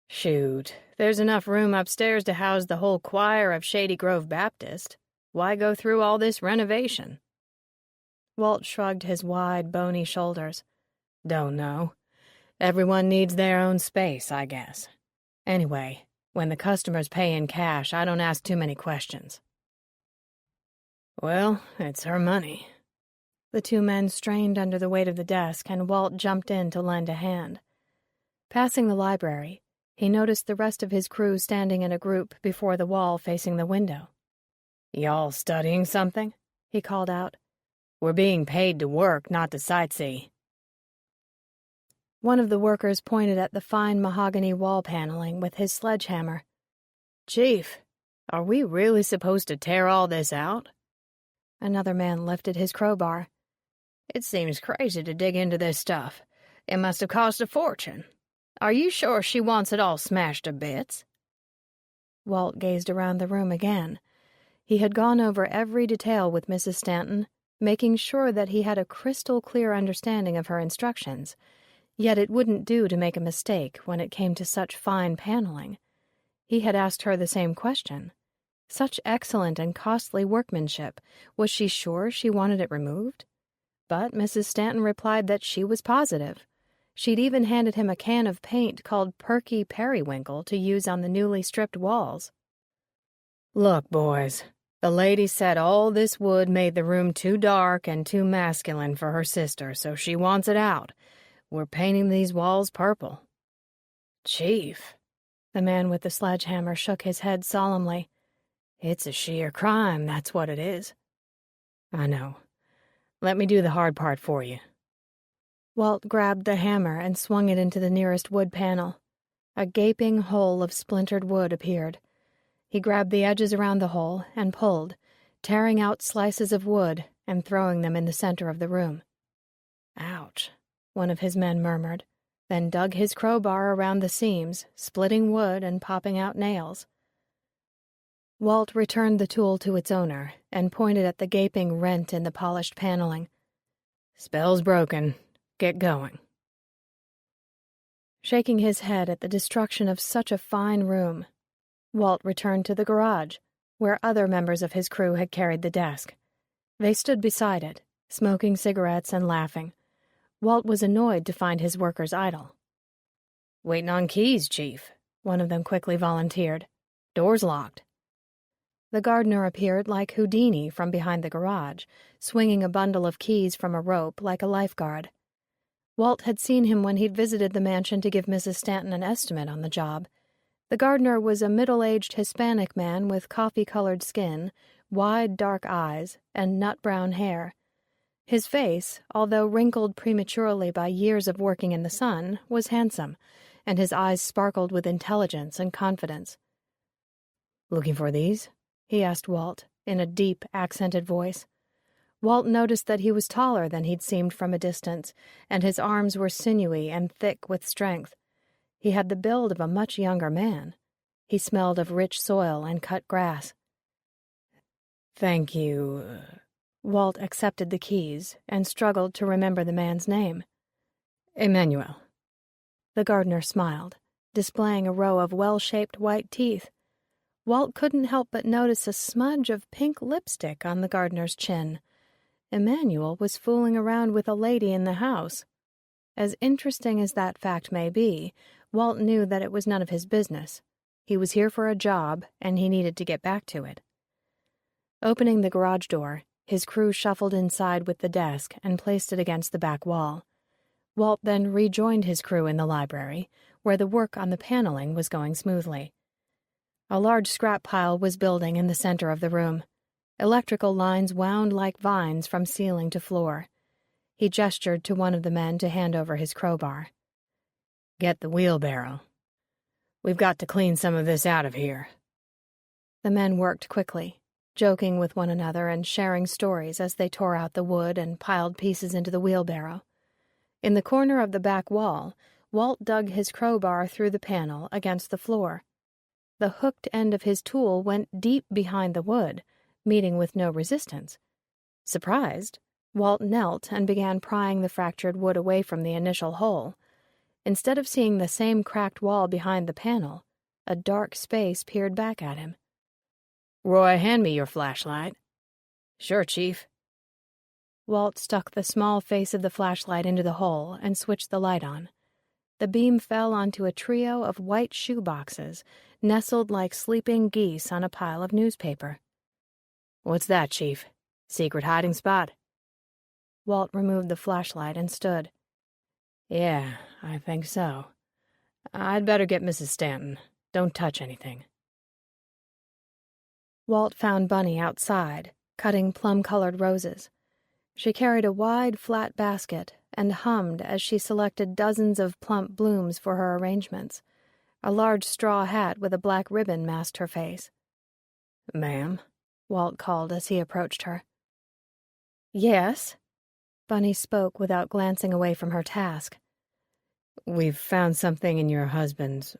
Speaker 2: "Shoot, there's enough room upstairs to house the whole choir of Shady Grove Baptist. Why go through all this renovation?" Walt shrugged his wide, bony shoulders. "Don't know. Everyone needs their own space, I guess. Anyway, when the customers pay in cash, I don't ask too many questions." "Well, it's her money." The two men strained under the weight of the desk, and Walt jumped in to lend a hand. Passing the library, he noticed the rest of his crew standing in a group before the wall facing the window. "Y'all studying something?" he called out. "We're being paid to work, not to sightsee." One of the workers pointed at the fine mahogany wall paneling with his sledgehammer. "Chief, are we really supposed to tear all this out?" Another man lifted his crowbar. "It seems crazy to dig into this stuff. It must have cost a fortune. Are you sure she wants it all smashed to bits?" Walt gazed around the room again. He had gone over every detail with Mrs. Stanton, making sure that he had a crystal-clear understanding of her instructions. Yet it wouldn't do to make a mistake when it came to such fine paneling. He had asked her the same question. Such excellent and costly workmanship, was she sure she wanted it removed? But Mrs. Stanton replied that she was positive. She'd even handed him a can of paint called Perky Periwinkle to use on the newly stripped walls. "Look, boys, the lady said all this wood made the room too dark and too masculine for her sister, so she wants it out. We're painting these walls purple." "Chief," the man with the sledgehammer shook his head solemnly. "It's a sheer crime, that's what it is." "I know. Let me do the hard part for you." Walt grabbed the hammer and swung it into the nearest wood panel. A gaping hole of splintered wood appeared. He grabbed the edges around the hole and pulled, tearing out slices of wood and throwing them in the center of the room. "Ouch," one of his men murmured, then dug his crowbar around the seams, splitting wood and popping out nails. Walt returned the tool to its owner and pointed at the gaping rent in the polished paneling. "Spell's broken. Get going." Shaking his head at the destruction of such a fine room, Walt returned to the garage, where other members of his crew had carried the desk. They stood beside it, smoking cigarettes and laughing. Walt was annoyed to find his workers idle. "Waiting on keys, Chief," one of them quickly volunteered. "Door's locked." The gardener appeared like Houdini from behind the garage, swinging a bundle of keys from a rope like a lifeguard. Walt had seen him when he'd visited the mansion to give Mrs. Stanton an estimate on the job. The gardener was a middle-aged Hispanic man with coffee-colored skin, wide dark eyes, and nut-brown hair. His face, although wrinkled prematurely by years of working in the sun, was handsome, and his eyes sparkled with intelligence and confidence. "Looking for these?" he asked Walt, in a deep, accented voice. Walt noticed that he was taller than he'd seemed from a distance, and his arms were sinewy and thick with strength. He had the build of a much younger man. He smelled of rich soil and cut grass. "Thank you." Walt accepted the keys and struggled to remember the man's name. "Emmanuel." The gardener smiled, displaying a row of well-shaped white teeth. Walt couldn't help but notice a smudge of pink lipstick on the gardener's chin. Emmanuel was fooling around with a lady in the house. As interesting as that fact may be, Walt knew that it was none of his business.
Speaker 1: He was here for a job, and he needed to get back to it. Opening the garage door, his crew shuffled inside with the desk and placed it against the back wall. Walt then rejoined his crew in the library, where the work on the paneling was going smoothly. A large scrap pile was building in the center of the room. Electrical lines wound like vines from ceiling to floor. He gestured to one of the men to hand over his crowbar.
Speaker 2: "Get the wheelbarrow. We've got to clean some of this out of here."
Speaker 1: The men worked quickly, joking with one another and sharing stories as they tore out the wood and piled pieces into the wheelbarrow. In the corner of the back wall, Walt dug his crowbar through the panel against the floor. The hooked end of his tool went deep behind the wood, meeting with no resistance. Surprised, Walt knelt and began prying the fractured wood away from the initial hole. Instead of seeing the same cracked wall behind the panel, a dark space peered back at him.
Speaker 2: "Roy, hand me your flashlight."
Speaker 3: "Sure, Chief."
Speaker 1: Walt stuck the small face of the flashlight into the hole and switched the light on. The beam fell onto a trio of white shoe boxes, nestled like sleeping geese on a pile of newspaper.
Speaker 2: "What's that, Chief? Secret hiding spot?"
Speaker 1: Walt removed the flashlight and stood.
Speaker 2: "Yeah, I think so. I'd better get Mrs. Stanton. Don't touch anything."
Speaker 1: Walt found Bunny outside, cutting plum-colored roses. She carried a wide, flat basket and hummed as she selected dozens of plump blooms for her arrangements. A large straw hat with a black ribbon masked her face.
Speaker 2: "Ma'am?"
Speaker 1: Walt called as he approached her.
Speaker 2: "Yes?"
Speaker 1: Bunny spoke without glancing away from her task.
Speaker 2: "We've found something in your husband's,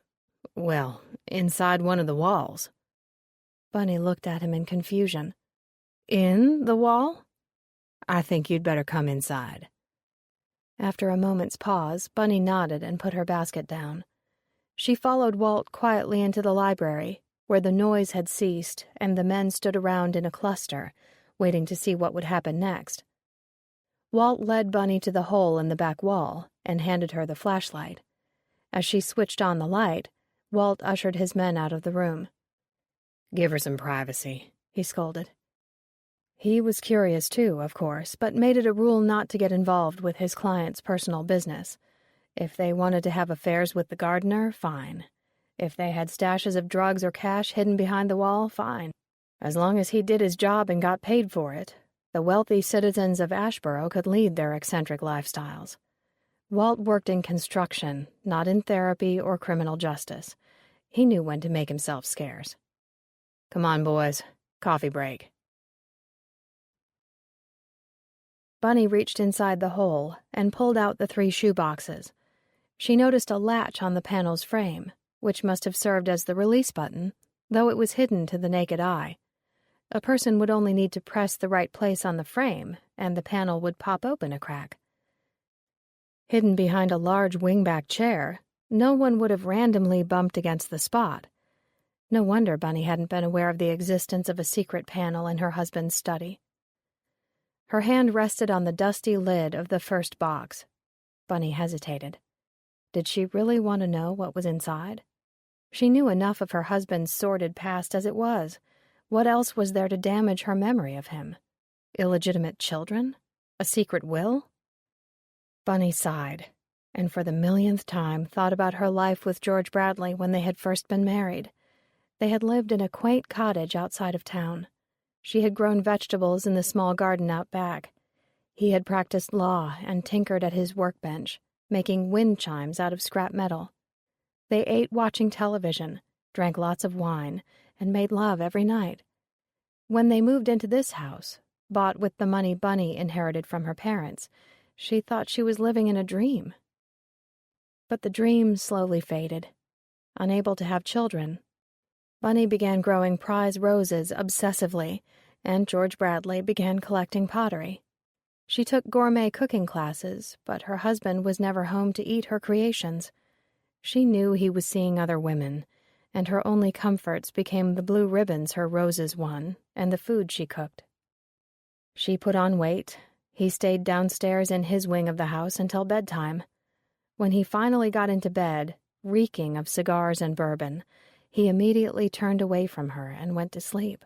Speaker 2: well, inside one of the walls."
Speaker 1: Bunny looked at him in confusion.
Speaker 2: "In the wall? I think you'd better come inside."
Speaker 1: After a moment's pause, Bunny nodded and put her basket down. She followed Walt quietly into the library, where the noise had ceased and the men stood around in a cluster, waiting to see what would happen next. Walt led Bunny to the hole in the back wall and handed her the flashlight. As she switched on the light, Walt ushered his men out of the room.
Speaker 2: "Give her some privacy," he scolded.
Speaker 1: He was curious too, of course, but made it a rule not to get involved with his client's personal business. If they wanted to have affairs with the gardener, fine. If they had stashes of drugs or cash hidden behind the wall, fine. As long as he did his job and got paid for it, the wealthy citizens of Ashboro could lead their eccentric lifestyles. Walt worked in construction, not in therapy or criminal justice. He knew when to make himself scarce.
Speaker 2: "Come on, boys. Coffee break."
Speaker 1: Bunny reached inside the hole and pulled out the 3 shoe boxes. She noticed a latch on the panel's frame, which must have served as the release button, though it was hidden to the naked eye. A person would only need to press the right place on the frame, and the panel would pop open a crack. Hidden behind a large wingback chair, no one would have randomly bumped against the spot. No wonder Bunny hadn't been aware of the existence of a secret panel in her husband's study. Her hand rested on the dusty lid of the first box. Bunny hesitated. Did she really want to know what was inside? She knew enough of her husband's sordid past as it was. What else was there to damage her memory of him? Illegitimate children? A secret will? Bunny sighed, and for the millionth time thought about her life with George Bradley when they had first been married. They had lived in a quaint cottage outside of town. She had grown vegetables in the small garden out back. He had practiced law and tinkered at his workbench, making wind chimes out of scrap metal. They ate watching television, drank lots of wine, and made love every night. When they moved into this house, bought with the money Bunny inherited from her parents, she thought she was living in a dream. But the dream slowly faded. Unable to have children, Bunny began growing prize roses obsessively, and George Bradley began collecting pottery. She took gourmet cooking classes, but her husband was never home to eat her creations. She knew he was seeing other women, and her only comforts became the blue ribbons her roses won and the food she cooked. She put on weight. He stayed downstairs in his wing of the house until bedtime. When he finally got into bed, reeking of cigars and bourbon, He immediately turned away from her and went to sleep.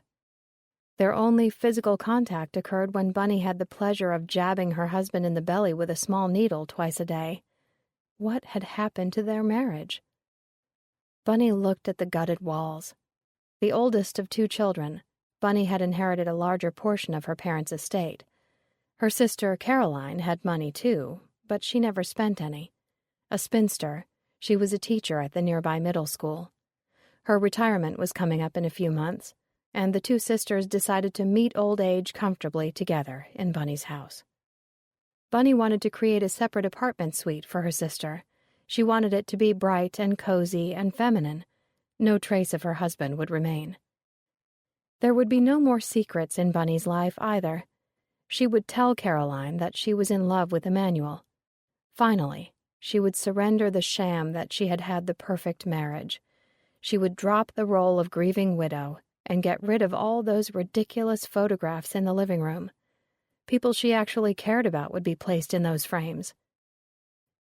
Speaker 1: Their only physical contact occurred when Bunny had the pleasure of jabbing her husband in the belly with a small needle twice a day. What had happened to their marriage? Bunny looked at the gutted walls. The oldest of 2 children, Bunny had inherited a larger portion of her parents' estate. Her sister, Caroline, had money too, but she never spent any. A spinster, she was a teacher at the nearby middle school. Her retirement was coming up in a few months, and the 2 sisters decided to meet old age comfortably together in Bunny's house. Bunny wanted to create a separate apartment suite for her sister. She wanted it to be bright and cozy and feminine. No trace of her husband would remain. There would be no more secrets in Bunny's life either. She would tell Caroline that she was in love with Emmanuel. Finally, she would surrender the sham that she had had the perfect marriage. She would drop the role of grieving widow and get rid of all those ridiculous photographs in the living room. People she actually cared about would be placed in those frames.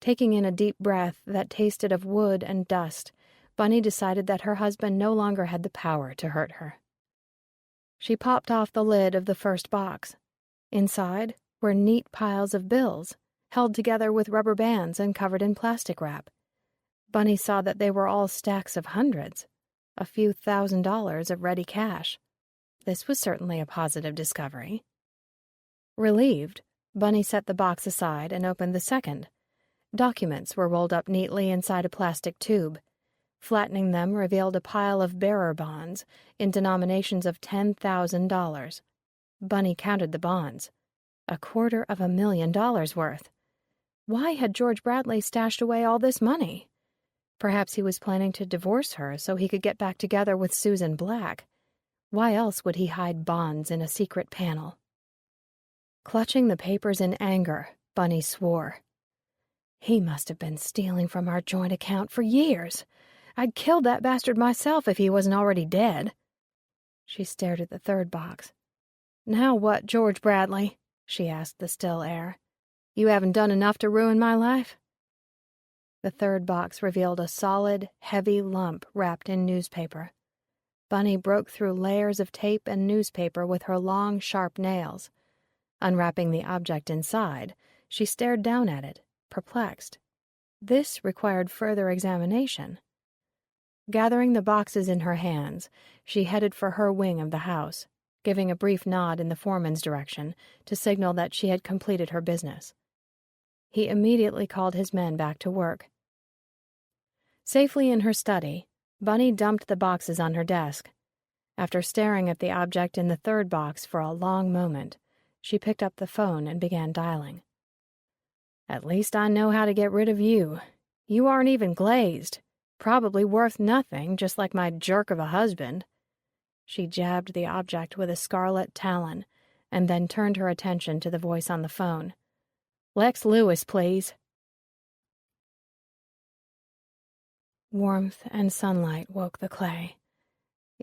Speaker 1: Taking in a deep breath that tasted of wood and dust, Bunny decided that her husband no longer had the power to hurt her. She popped off the lid of the first box. Inside were neat piles of bills, held together with rubber bands and covered in plastic wrap. Bunny saw that they were all stacks of hundreds, a few $1,000s of ready cash. This was certainly a positive discovery. Relieved, Bunny set the box aside and opened the second. Documents were rolled up neatly inside a plastic tube. Flattening them revealed a pile of bearer bonds in denominations of $10,000. Bunny counted the bonds. $250,000 worth. Why had George Bradley stashed away all this money? Perhaps he was planning to divorce her so he could get back together with Susan Black. Why else would he hide bonds in a secret panel? Clutching the papers in anger, Bunny swore. He must have been stealing from our joint account for years. I'd killed that bastard myself if he wasn't already dead. She stared at the third box. Now what, George Bradley? She asked the still air. You haven't done enough to ruin my life? The third box revealed a solid, heavy lump wrapped in newspaper. Bunny broke through layers of tape and newspaper with her long, sharp nails. Unwrapping the object inside, she stared down at it, perplexed. This required further examination. Gathering the boxes in her hands, she headed for her wing of the house, giving a brief nod in the foreman's direction to signal that she had completed her business. He immediately called his men back to work. Safely in her study, Bunny dumped the boxes on her desk. After staring at the object in the third box for a long moment, she picked up the phone and began dialing. At least I know how to get rid of you. You aren't even glazed. Probably worth nothing, just like my jerk of a husband. She jabbed the object with a scarlet talon, and then turned her attention to the voice on the phone. Lex Lewis, please. Warmth and sunlight woke the clay.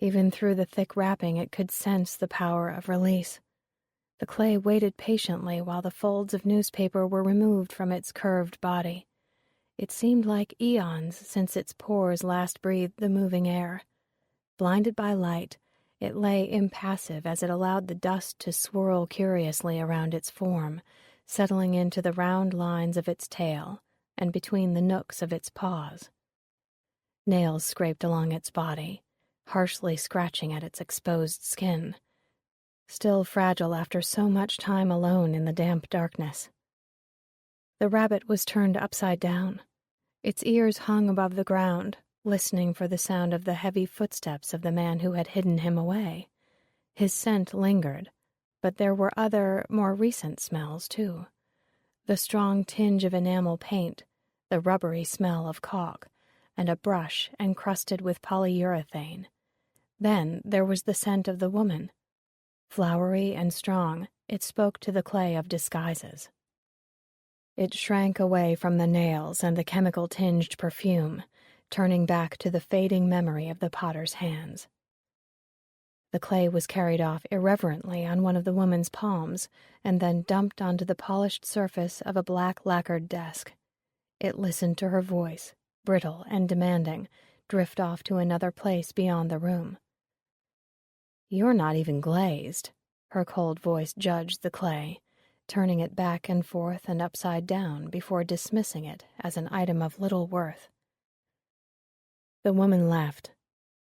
Speaker 1: Even through the thick wrapping, it could sense the power of release. The clay waited patiently while the folds of newspaper were removed from its curved body. It seemed like eons since its pores last breathed the moving air. Blinded by light, it lay impassive as it allowed the dust to swirl curiously around its form, settling into the round lines of its tail and between the nooks of its paws. Nails scraped along its body, harshly scratching at its exposed skin. Still fragile after so much time alone in the damp darkness. The rabbit was turned upside down. Its ears hung above the ground, listening for the sound of the heavy footsteps of the man who had hidden him away. His scent lingered, but there were other, more recent smells, too. The strong tinge of enamel paint, the rubbery smell of caulk, and a brush encrusted with polyurethane. Then there was the scent of the woman. Flowery and strong, it spoke to the clay of disguises. It shrank away from the nails and the chemical-tinged perfume, turning back to the fading memory of the potter's hands. The clay was carried off irreverently on one of the woman's palms and then dumped onto the polished surface of a black lacquered desk. It listened to her voice, brittle and demanding, drift off to another place beyond the room. "You're not even glazed," her cold voice judged the clay, turning it back and forth and upside down before dismissing it as an item of little worth. The woman left,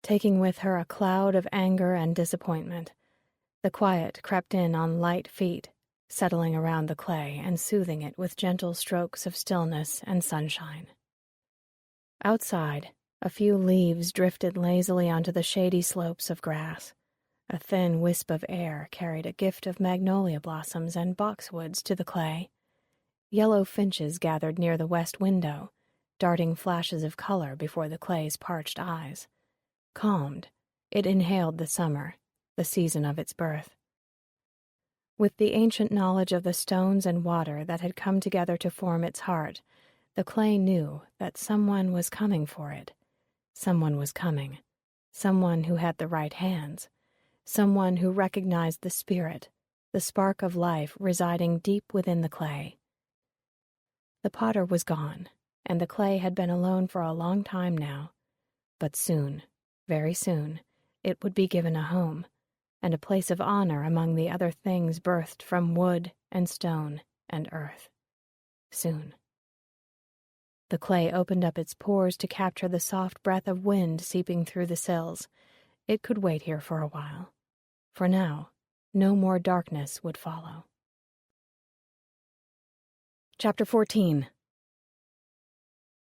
Speaker 1: taking with her a cloud of anger and disappointment. The quiet crept in on light feet, settling around the clay and soothing it with gentle strokes of stillness and sunshine. Outside, a few leaves drifted lazily onto the shady slopes of grass. A thin wisp of air carried a gift of magnolia blossoms and boxwoods to the clay. Yellow finches gathered near the west window, darting flashes of color before the clay's parched eyes. Calmed, it inhaled the summer, the season of its birth. With the ancient knowledge of the stones and water that had come together to form its heart, the clay knew that someone was coming for it. Someone was coming. Someone who had the right hands. Someone who recognized the spirit, the spark of life residing deep within the clay. The potter was gone, and the clay had been alone for a long time now. But soon, very soon, it would be given a home, and a place of honor among the other things birthed from wood and stone and earth. Soon. The clay opened up its pores to capture the soft breath of wind seeping through the sills. It could wait here for a while. For now, no more darkness would follow. Chapter 14.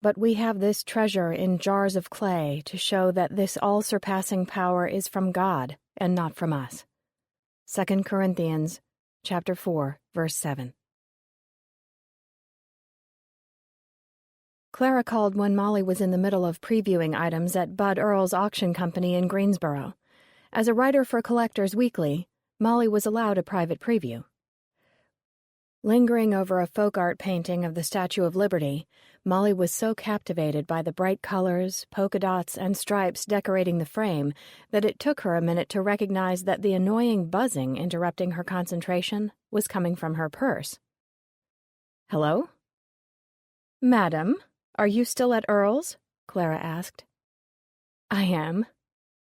Speaker 1: But we have this treasure in jars of clay to show that this all-surpassing power is from God and not from us. 2 Corinthians chapter 4, verse 7. Clara called when Molly was in the middle of previewing items at Bud Earl's auction company in Greensboro. As a writer for Collectors Weekly, Molly was allowed a private preview. Lingering over a folk art painting of the Statue of Liberty, Molly was so captivated by the bright colors, polka dots, and stripes decorating the frame that it took her a minute to recognize that the annoying buzzing interrupting her concentration was coming from her purse. "Hello?" "Madam, are you still at Earl's?" Clara asked. "I am."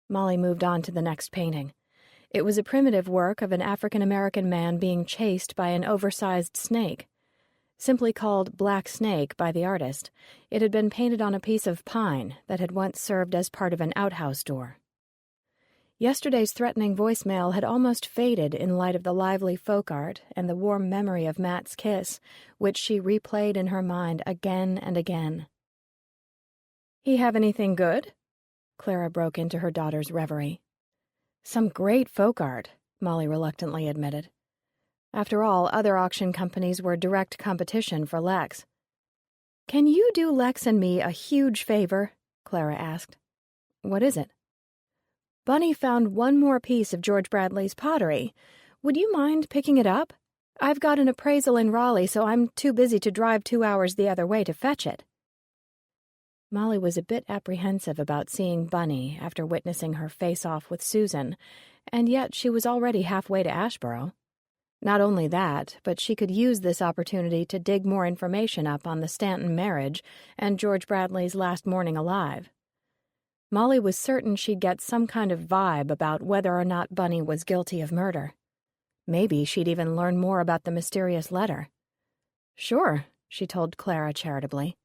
Speaker 1: Molly moved on to the next painting. It was a primitive work of an African-American man being chased by an oversized snake. Simply called Black Snake by the artist, it had been painted on a piece of pine that had once served as part of an outhouse door. Yesterday's threatening voicemail had almost faded in light of the lively folk art and the warm memory of Matt's kiss, which she replayed in her mind again and again. "He have anything good?" Clara broke into her daughter's reverie. "Some great folk art," Molly reluctantly admitted. After all, other auction companies were direct competition for Lex. "Can you do Lex and me a huge favor?" Clara asked. "What is it?" "Bunny found one more piece of George Bradley's pottery. Would you mind picking it up? I've got an appraisal in Raleigh, so I'm too busy to drive 2 hours the other way to fetch it." Molly was a bit apprehensive about seeing Bunny after witnessing her face-off with Susan, and yet she was already halfway to Ashboro. Not only that, but she could use this opportunity to dig more information up on the Stanton marriage and George Bradley's last morning alive. Molly was certain she'd get some kind of vibe about whether or not Bunny was guilty of murder. Maybe she'd even learn more about the mysterious letter. "Sure," she told Clara charitably.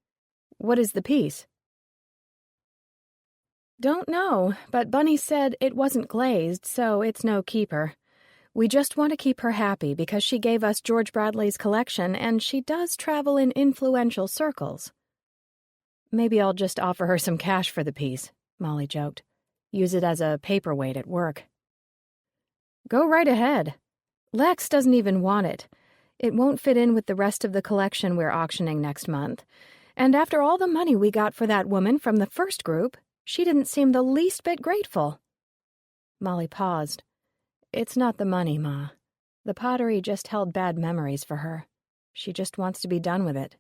Speaker 1: "What is the piece?" "Don't know, but Bunny said it wasn't glazed, so it's no keeper. We just want to keep her happy because she gave us George Bradley's collection and she does travel in influential circles." "Maybe I'll just offer her some cash for the piece," Molly joked. "Use it as a paperweight at work." "Go right ahead. Lex doesn't even want it. It won't fit in with the rest of the collection we're auctioning next month. And after all the money we got for that woman from the first group, she didn't seem the least bit grateful." Molly paused. "It's not the money, Ma. The pottery just held bad memories for her. She just wants to be done with it."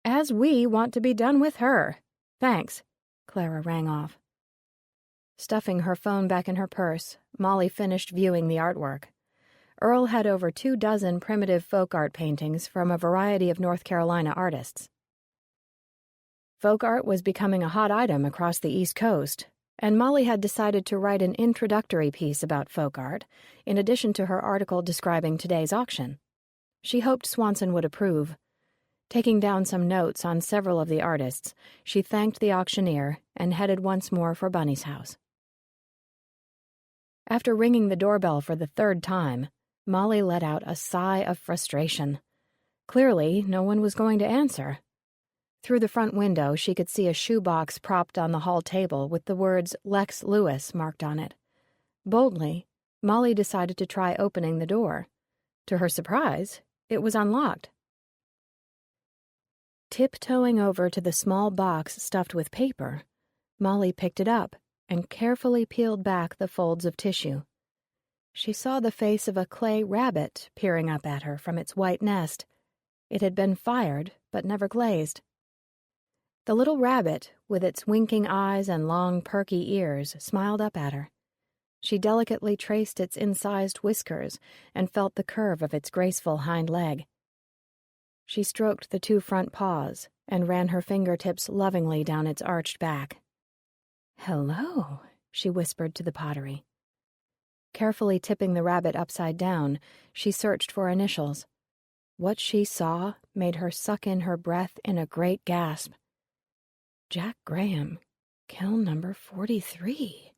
Speaker 1: "As we want to be done with her. Thanks." Clara rang off. Stuffing her phone back in her purse, Molly finished viewing the artwork. Earl had over 24 primitive folk art paintings from a variety of North Carolina artists. Folk art was becoming a hot item across the East Coast, and Molly had decided to write an introductory piece about folk art, in addition to her article describing today's auction. She hoped Swanson would approve. Taking down some notes on several of the artists, she thanked the auctioneer and headed once more for Bunny's house. After ringing the doorbell for the third time, Molly let out a sigh of frustration. Clearly, no one was going to answer. Through the front window, she could see a shoebox propped on the hall table with the words Lex Lewis marked on it. Boldly, Molly decided to try opening the door. To her surprise, it was unlocked. Tiptoeing over to the small box stuffed with paper, Molly picked it up and carefully peeled back the folds of tissue. She saw the face of a clay rabbit peering up at her from its white nest. It had been fired, but never glazed. The little rabbit, with its winking eyes and long, perky ears, smiled up at her. She delicately traced its incised whiskers and felt the curve of its graceful hind leg. She stroked the two front paws and ran her fingertips lovingly down its arched back. "Hello," she whispered to the pottery. Carefully tipping the rabbit upside down, she searched for initials. What she saw made her suck in her breath in a great gasp. Jack Graham, kiln number 43.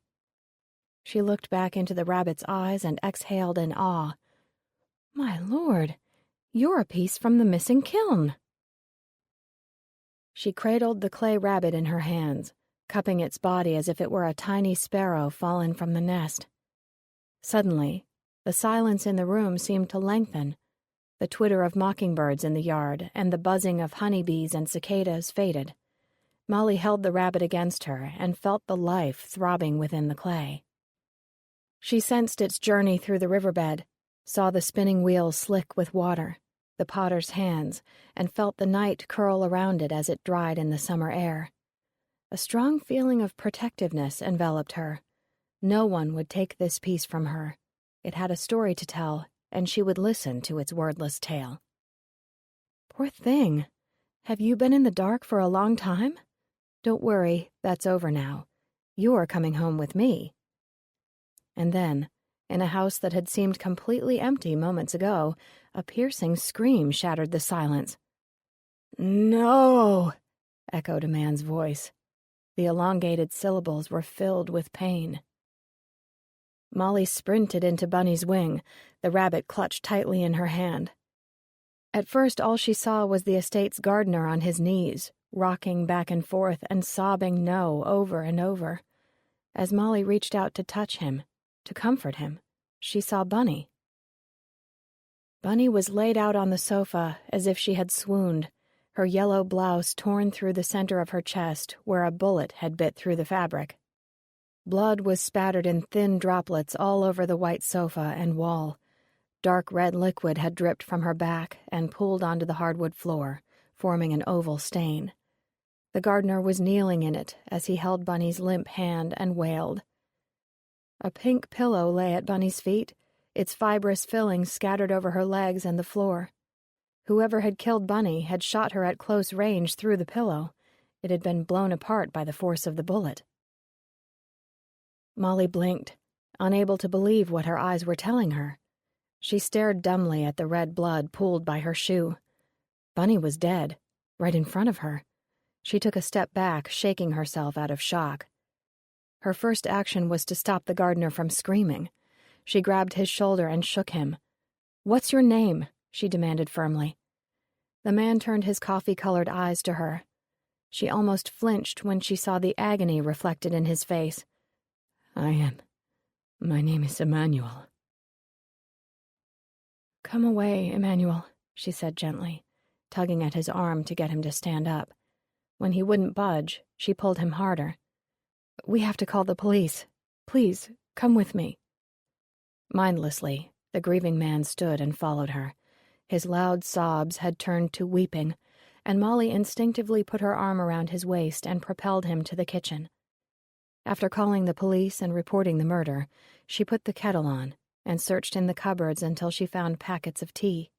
Speaker 1: She looked back into the rabbit's eyes and exhaled in awe. "My lord, you're a piece from the missing kiln." She cradled the clay rabbit in her hands, cupping its body as if it were a tiny sparrow fallen from the nest. Suddenly, the silence in the room seemed to lengthen. The twitter of mockingbirds in the yard and the buzzing of honeybees and cicadas faded. Molly held the rabbit against her and felt the life throbbing within the clay. She sensed its journey through the riverbed, saw the spinning wheels slick with water, the potter's hands, and felt the night curl around it as it dried in the summer air. A strong feeling of protectiveness enveloped her. No one would take this piece from her. It had a story to tell, and she would listen to its wordless tale. "Poor thing. Have you been in the dark for a long time? Don't worry, that's over now. You're coming home with me." And then, in a house that had seemed completely empty moments ago, a piercing scream shattered the silence. "No!" echoed a man's voice. The elongated syllables were filled with pain. Molly sprinted into Bunny's wing, the rabbit clutched tightly in her hand. At first, all she saw was the estate's gardener on his knees, rocking back and forth and sobbing no over and over. As Molly reached out to touch him, to comfort him, she saw Bunny. Bunny was laid out on the sofa as if she had swooned, her yellow blouse torn through the center of her chest where a bullet had bit through the fabric. Blood was spattered in thin droplets all over the white sofa and wall. Dark red liquid had dripped from her back and pooled onto the hardwood floor, forming an oval stain. The gardener was kneeling in it as he held Bunny's limp hand and wailed. A pink pillow lay at Bunny's feet, its fibrous fillings scattered over her legs and the floor. Whoever had killed Bunny had shot her at close range through the pillow. It had been blown apart by the force of the bullet. Molly blinked, unable to believe what her eyes were telling her. She stared dumbly at the red blood pooled by her shoe. Bunny was dead, right in front of her. She took a step back, shaking herself out of shock. Her first action was to stop the gardener from screaming. She grabbed his shoulder and shook him. "What's your name?" she demanded firmly. The man turned his coffee-colored eyes to her. She almost flinched when she saw the agony reflected in his face. My name is Emmanuel." "Come away, Emmanuel," she said gently, tugging at his arm to get him to stand up. When he wouldn't budge, she pulled him harder. "We have to call the police. Please, come with me." Mindlessly, the grieving man stood and followed her. His loud sobs had turned to weeping, and Molly instinctively put her arm around his waist and propelled him to the kitchen. After calling the police and reporting the murder, she put the kettle on and searched in the cupboards until she found packets of tea.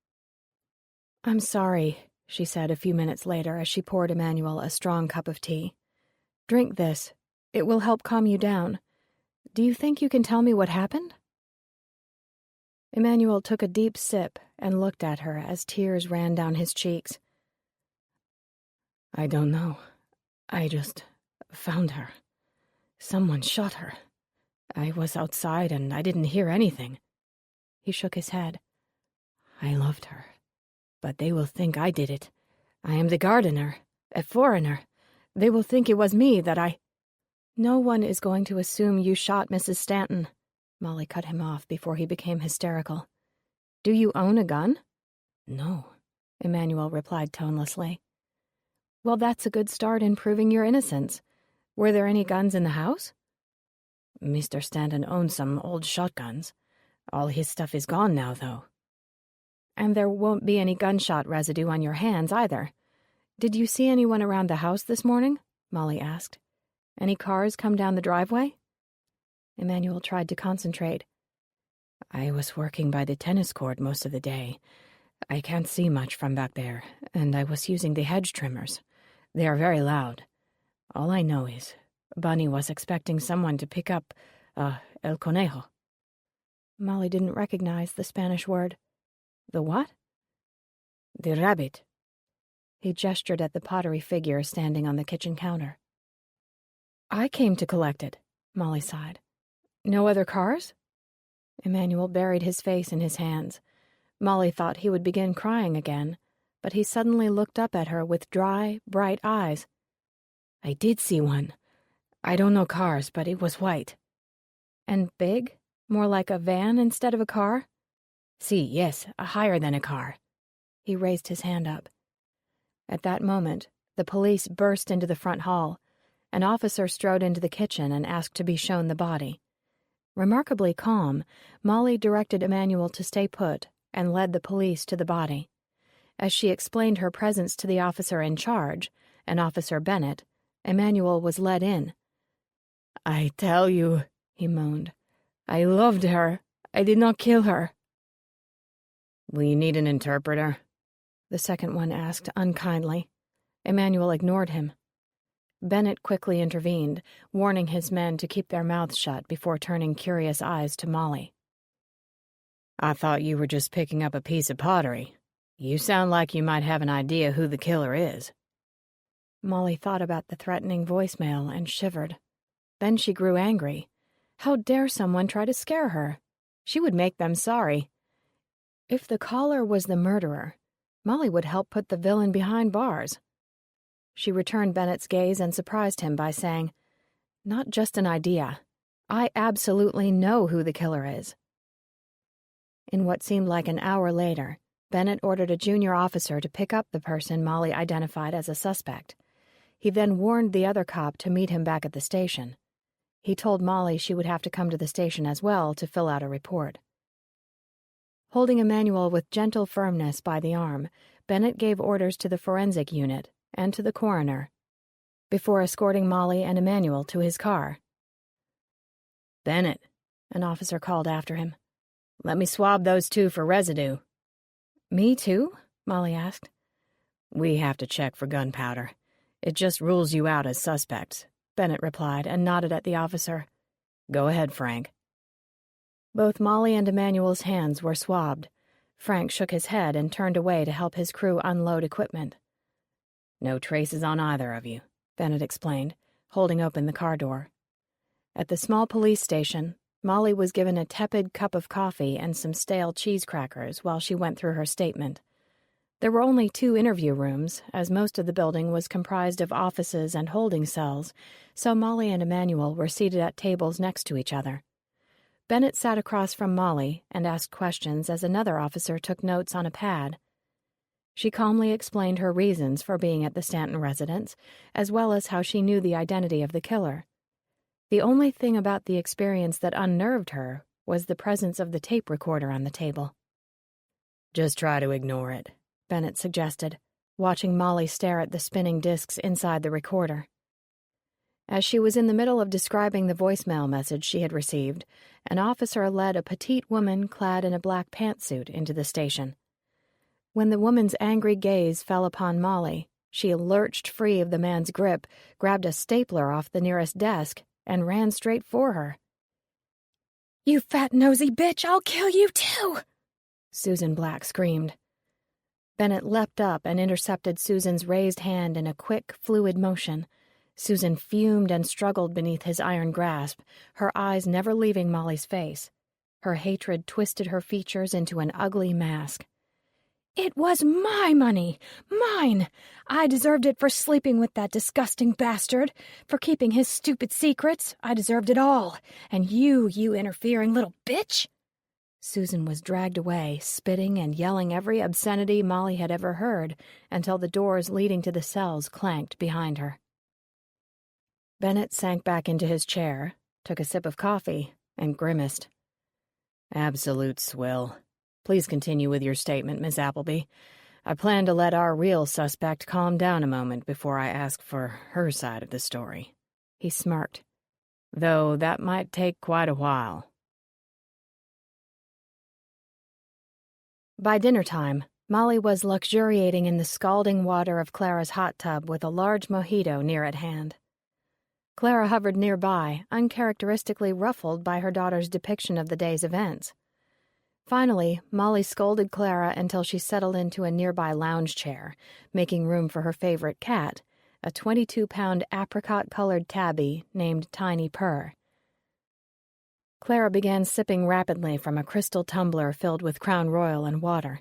Speaker 1: "I'm sorry," she said a few minutes later as she poured Emmanuel a strong cup of tea. "Drink this. It will help calm you down. Do you think you can tell me what happened?" Emmanuel took a deep sip and looked at her as tears ran down his cheeks. "I don't know. I just found her. Someone shot her. I was outside and I didn't hear anything." He shook his head. "I loved her. But they will think I did it. I am the gardener, a foreigner. They will think it was me that I—" "No one is going to assume you shot Mrs. Stanton," Molly cut him off before he became hysterical. "Do you own a gun?" "No," Emmanuel replied tonelessly. "Well, that's a good start in proving your innocence. Were there any guns in the house?" "Mr. Stanton owned some old shotguns. All his stuff is gone now, though." "And there won't be any gunshot residue on your hands, either. Did you see anyone around the house this morning?" Molly asked. "Any cars come down the driveway?" Emmanuel tried to concentrate. "I was working by the tennis court most of the day. I can't see much from back there, and I was using the hedge trimmers. They are very loud. All I know is Bunny was expecting someone to pick up, el conejo." Molly didn't recognize the Spanish word. "The what?" "The rabbit." He gestured at the pottery figure standing on the kitchen counter. "I came to collect it," Molly sighed. "No other cars?" Emmanuel buried his face in his hands. Molly thought he would begin crying again, but he suddenly looked up at her with dry, bright eyes. "I did see one. I don't know cars, but it was white." "And big? More like a van instead of a car?" "See, yes, higher than a car." He raised his hand up. At that moment, the police burst into the front hall. An officer strode into the kitchen and asked to be shown the body. Remarkably calm, Molly directed Emmanuel to stay put and led the police to the body. As she explained her presence to the officer in charge, an Officer Bennett, Emmanuel was led in. "I tell you," he moaned, "I loved her. I did not kill her." "Will you need an interpreter?" the second one asked unkindly. Emmanuel ignored him. Bennett quickly intervened, warning his men to keep their mouths shut before turning curious eyes to Molly. "I thought you were just picking up a piece of pottery. You sound like you might have an idea who the killer is." Molly thought about the threatening voicemail and shivered. Then she grew angry. How dare someone try to scare her? She would make them sorry. If the caller was the murderer, Molly would help put the villain behind bars. She returned Bennett's gaze and surprised him by saying, "Not just an idea. I absolutely know who the killer is." In what seemed like an hour later, Bennett ordered a junior officer to pick up the person Molly identified as a suspect. He then warned the other cop to meet him back at the station. He told Molly she would have to come to the station as well to fill out a report. Holding Emmanuel with gentle firmness by the arm, Bennett gave orders to the forensic unit and to the coroner, before escorting Molly and Emmanuel to his car. "Bennett," an officer called after him, "let me swab those two for residue." "Me too?" Molly asked. "We have to check for gunpowder. It just rules you out as suspects," Bennett replied and nodded at the officer. "Go ahead, Frank." Both Molly and Emmanuel's hands were swabbed. Frank shook his head and turned away to help his crew unload equipment. "No traces on either of you," Bennett explained, holding open the car door. At the small police station, Molly was given a tepid cup of coffee and some stale cheese crackers while she went through her statement. There were only 2 interview rooms, as most of the building was comprised of offices and holding cells, so Molly and Emmanuel were seated at tables next to each other. Bennett sat across from Molly and asked questions as another officer took notes on a pad. She calmly explained her reasons for being at the Stanton residence, as well as how she knew the identity of the killer. The only thing about the experience that unnerved her was the presence of the tape recorder on the table. "Just try to ignore it," Bennett suggested, watching Molly stare at the spinning discs inside the recorder. As she was in the middle of describing the voicemail message she had received, an officer led a petite woman clad in a black pantsuit into the station. When the woman's angry gaze fell upon Molly, she lurched free of the man's grip, grabbed a stapler off the nearest desk, and ran straight for her. "You fat nosy bitch, I'll kill you too!" Susan Black screamed. Bennett leapt up and intercepted Susan's raised hand in a quick, fluid motion. Susan fumed and struggled beneath his iron grasp, her eyes never leaving Molly's face. Her hatred twisted her features into an ugly mask. "It was my money! Mine! I deserved it for sleeping with that disgusting bastard, for keeping his stupid secrets. I deserved it all. And you interfering little bitch!" Susan was dragged away, spitting and yelling every obscenity Molly had ever heard, until the doors leading to the cells clanked behind her. Bennett sank back into his chair, took a sip of coffee, and grimaced. "Absolute swill. Please continue with your statement, Miss Appleby. I plan to let our real suspect calm down a moment before I ask for her side of the story." He smirked. "Though that might take quite a while." By dinner time, Molly was luxuriating in the scalding water of Clara's hot tub with a large mojito near at hand. Clara hovered nearby, uncharacteristically ruffled by her daughter's depiction of the day's events. Finally, Molly scolded Clara until she settled into a nearby lounge chair, making room for her favorite cat, a 22-pound apricot-colored tabby named Tiny Purr. Clara began sipping rapidly from a crystal tumbler filled with Crown Royal and water.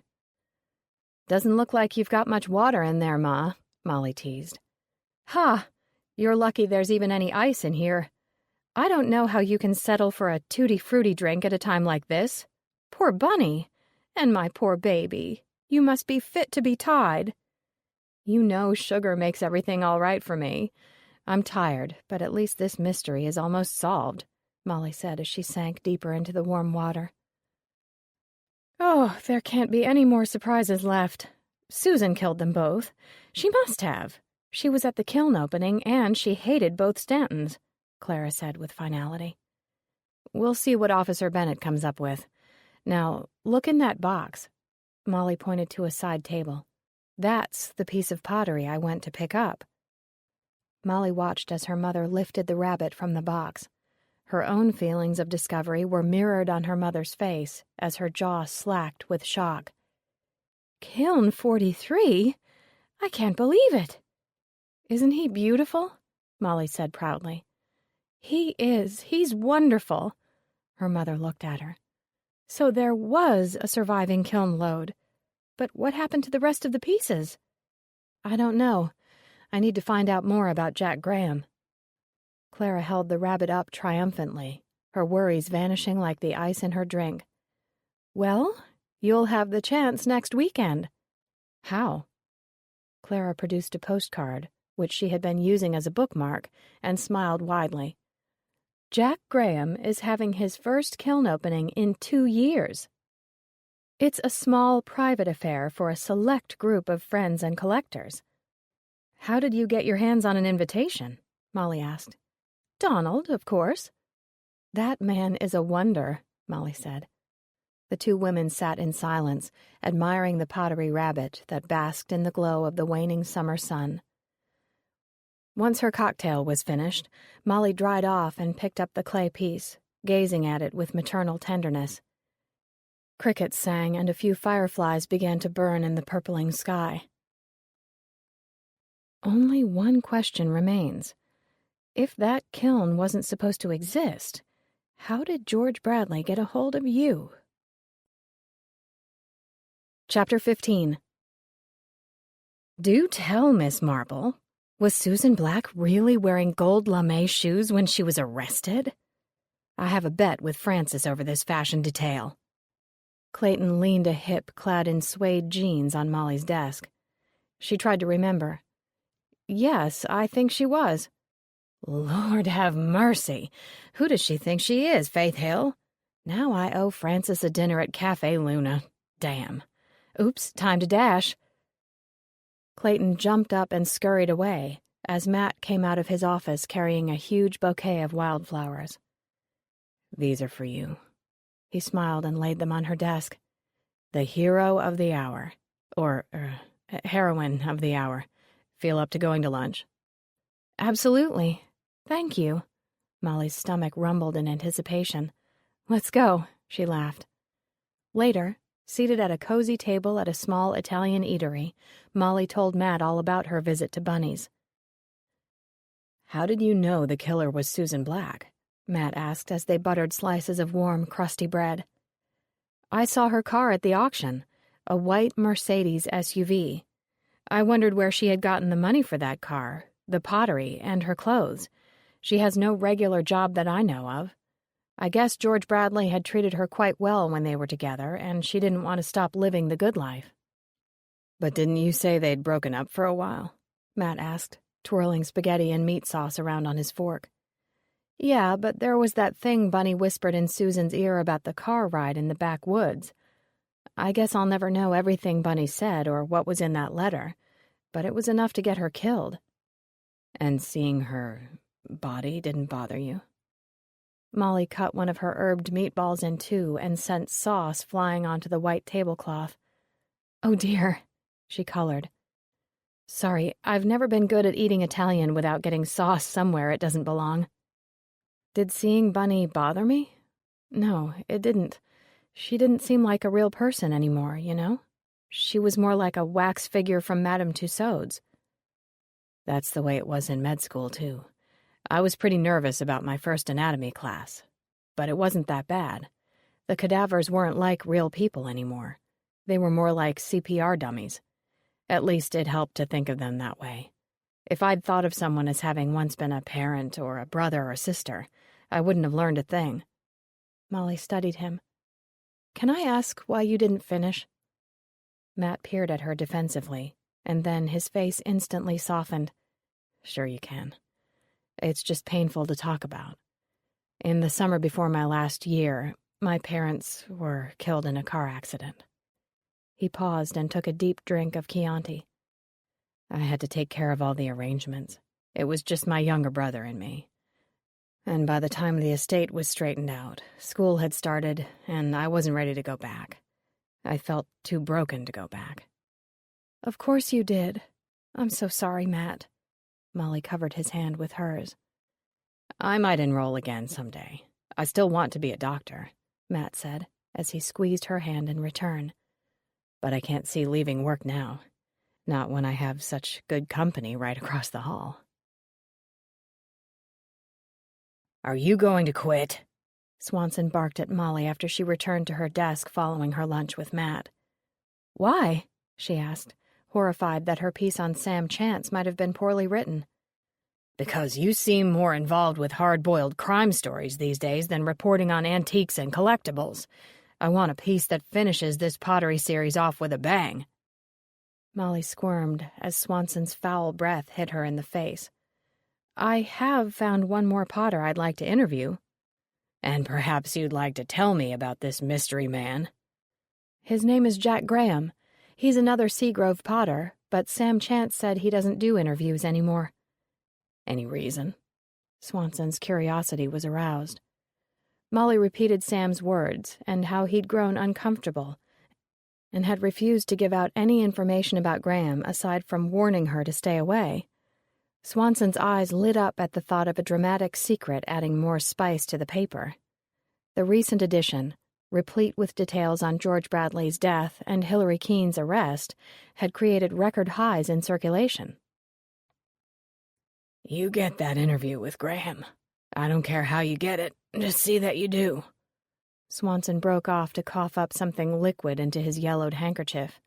Speaker 1: "Doesn't look like you've got much water in there, Ma," Molly teased. "Ha! You're lucky there's even any ice in here. I don't know how you can settle for a tutti-frutti drink at a time like this. Poor Bunny! And my poor baby. You must be fit to be tied." "You know sugar makes everything all right for me. I'm tired, but at least this mystery is almost solved," Molly said as she sank deeper into the warm water. "Oh, there can't be any more surprises left. Susan killed them both. She must have. She was at the kiln opening, and she hated both Stantons," Clara said with finality. "We'll see what Officer Bennett comes up with. Now, look in that box." Molly pointed to a side table. "That's the piece of pottery I went to pick up." Molly watched as her mother lifted the rabbit from the box. Her own feelings of discovery were mirrored on her mother's face as her jaw slacked with shock. "Kiln 43? I can't believe it." "Isn't he beautiful?" Molly said proudly. "He is. He's wonderful." Her mother looked at her. "So there was a surviving kiln load. But what happened to the rest of the pieces?" "I don't know. I need to find out more about Jack Graham." Clara held the rabbit up triumphantly, her worries vanishing like the ice in her drink. "Well, you'll have the chance next weekend." "How?" Clara produced a postcard, which she had been using as a bookmark, and smiled widely. "Jack Graham is having his first kiln opening in 2 years. It's a small, private affair for a select group of friends and collectors." "How did you get your hands on an invitation?" Molly asked. "Donald, of course." "That man is a wonder," Molly said. The two women sat in silence, admiring the pottery rabbit that basked in the glow of the waning summer sun. Once her cocktail was finished, Molly dried off and picked up the clay piece, gazing at it with maternal tenderness. Crickets sang and a few fireflies began to burn in the purpling sky. Only one question remains. If that kiln wasn't supposed to exist, how did George Bradley get a hold of you? Chapter 15. "Do tell, Miss Marple, was Susan Black really wearing gold lame shoes when she was arrested? I have a bet with Francis over this fashion detail." Clayton leaned a hip clad in suede jeans on Molly's desk. She tried to remember. "Yes, I think she was." "Lord have mercy! Who does she think she is, Faith Hill? Now I owe Francis a dinner at Cafe Luna. Damn. Oops, time to dash." Clayton jumped up and scurried away as Matt came out of his office carrying a huge bouquet of wildflowers. "These are for you." He smiled and laid them on her desk. "The hero of the hour.
Speaker 2: Or, heroine of the hour. Feel up to going to lunch?
Speaker 1: Absolutely. Thank you. Molly's stomach rumbled in anticipation. Let's go, she laughed. Later, seated at a cozy table at a small Italian eatery, Molly told Matt all about her visit to Bunny's.
Speaker 2: How did you know the killer was Susan Black? Matt asked as they buttered slices of warm, crusty bread.
Speaker 1: I saw her car at the auction, a white Mercedes SUV. I wondered where she had gotten the money for that car, the pottery, and her clothes. She has no regular job that I know of. I guess George Bradley had treated her quite well when they were together, and she didn't want to stop living the good life.
Speaker 2: But didn't you say they'd broken up for a while?
Speaker 1: Matt asked, twirling spaghetti and meat sauce around on his fork. Yeah, but there was that thing Bunny whispered in Susan's ear about the car ride in the backwoods. I guess I'll never know everything Bunny said or what was in that letter, but it was enough to get her killed.
Speaker 2: And seeing her body didn't bother you?
Speaker 1: Molly cut one of her herbed meatballs in two and sent sauce flying onto the white tablecloth. Oh dear, she colored. Sorry, I've never been good at eating Italian without getting sauce somewhere it doesn't belong. Did seeing Bunny bother me? No, it didn't. She didn't seem like a real person anymore, you know? She was more like a wax figure from Madame Tussauds.
Speaker 2: That's the way it was in med school, too. I was pretty nervous about my first anatomy class, but it wasn't that bad. The cadavers weren't like real people anymore. They were more like CPR dummies. At least it helped to think of them that way. If I'd thought of someone as having once been a parent or a brother or sister, I wouldn't have learned a thing.
Speaker 1: Molly studied him. Can I ask why you didn't finish? Matt peered at her defensively, and then his face instantly softened.
Speaker 2: Sure you can. It's just painful to talk about. In the summer before my last year, my parents were killed in a car accident.
Speaker 1: He paused and took a deep drink of Chianti.
Speaker 2: I had to take care of all the arrangements. It was just my younger brother and me. And by the time the estate was straightened out, school had started, and I wasn't ready to go back. I felt too broken to go back.
Speaker 1: Of course you did. I'm so sorry, Matt. Molly covered his hand with hers.
Speaker 2: I might enroll again someday. I still want to be a doctor, Matt said, as he squeezed her hand in return. But I can't see leaving work now. Not when I have such good company right across the hall.
Speaker 4: Are you going to quit?
Speaker 1: Swanson barked at Molly after she returned to her desk following her lunch with Matt. Why? She asked, horrified that her piece on Sam Chance might have been poorly written.
Speaker 4: Because you seem more involved with hard-boiled crime stories these days than reporting on antiques and collectibles. I want a piece that finishes this pottery series off with a bang.
Speaker 1: Molly squirmed as Swanson's foul breath hit her in the face. I have found one more potter I'd like to interview.
Speaker 4: And perhaps you'd like to tell me about this mystery man.
Speaker 1: His name is Jack Graham. He's another Seagrove potter, but Sam Chance said he doesn't do interviews anymore.
Speaker 2: Any reason?
Speaker 1: Swanson's curiosity was aroused. Molly repeated Sam's words and how he'd grown uncomfortable and had refused to give out any information about Graham aside from warning her to stay away. Swanson's eyes lit up at the thought of a dramatic secret adding more spice to the paper. The recent edition, replete with details on George Bradley's death and Hillary Keene's arrest, had created record highs in circulation.
Speaker 4: You get that interview with Graham. I don't care how you get it, just see that you do.
Speaker 1: Swanson broke off to cough up something liquid into his yellowed handkerchief.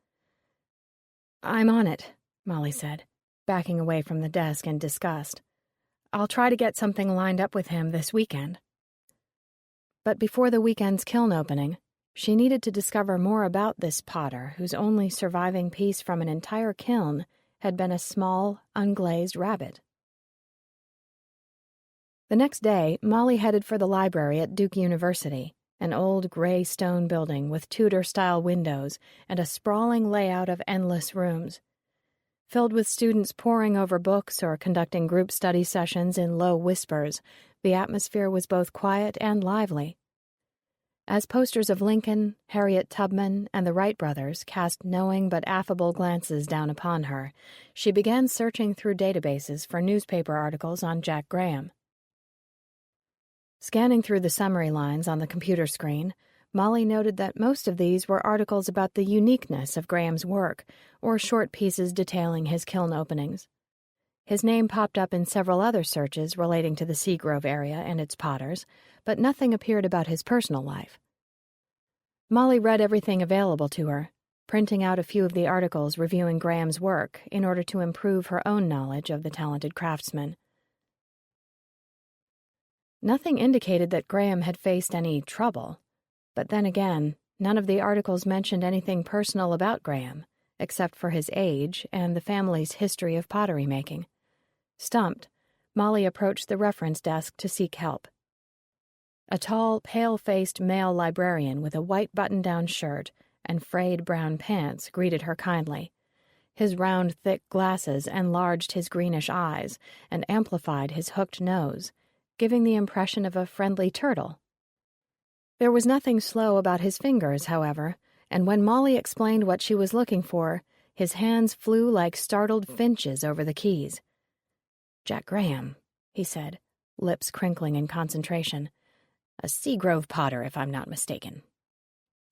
Speaker 1: I'm on it, Molly said, backing away from the desk in disgust. I'll try to get something lined up with him this weekend. But before the weekend's kiln opening, she needed to discover more about this potter whose only surviving piece from an entire kiln had been a small, unglazed rabbit. The next day, Molly headed for the library at Duke University, an old gray stone building with Tudor-style windows and a sprawling layout of endless rooms. Filled with students poring over books or conducting group study sessions in low whispers, the atmosphere was both quiet and lively. As posters of Lincoln, Harriet Tubman, and the Wright brothers cast knowing but affable glances down upon her, she began searching through databases for newspaper articles on Jack Graham. Scanning through the summary lines on the computer screen, Molly noted that most of these were articles about the uniqueness of Graham's work, or short pieces detailing his kiln openings. His name popped up in several other searches relating to the Seagrove area and its potters, but nothing appeared about his personal life. Molly read everything available to her, printing out a few of the articles reviewing Graham's work in order to improve her own knowledge of the talented craftsman. Nothing indicated that Graham had faced any trouble, but then again, none of the articles mentioned anything personal about Graham, except for his age and the family's history of pottery making. Stumped, Molly approached the reference desk to seek help. A tall, pale-faced male librarian with a white button-down shirt and frayed brown pants greeted her kindly. His round, thick glasses enlarged his greenish eyes and amplified his hooked nose, giving the impression of a friendly turtle. There was nothing slow about his fingers, however, and when Molly explained what she was looking for, his hands flew like startled finches over the keys. "Jack Graham," he said, lips crinkling in concentration. "A Seagrove potter, if I'm not mistaken."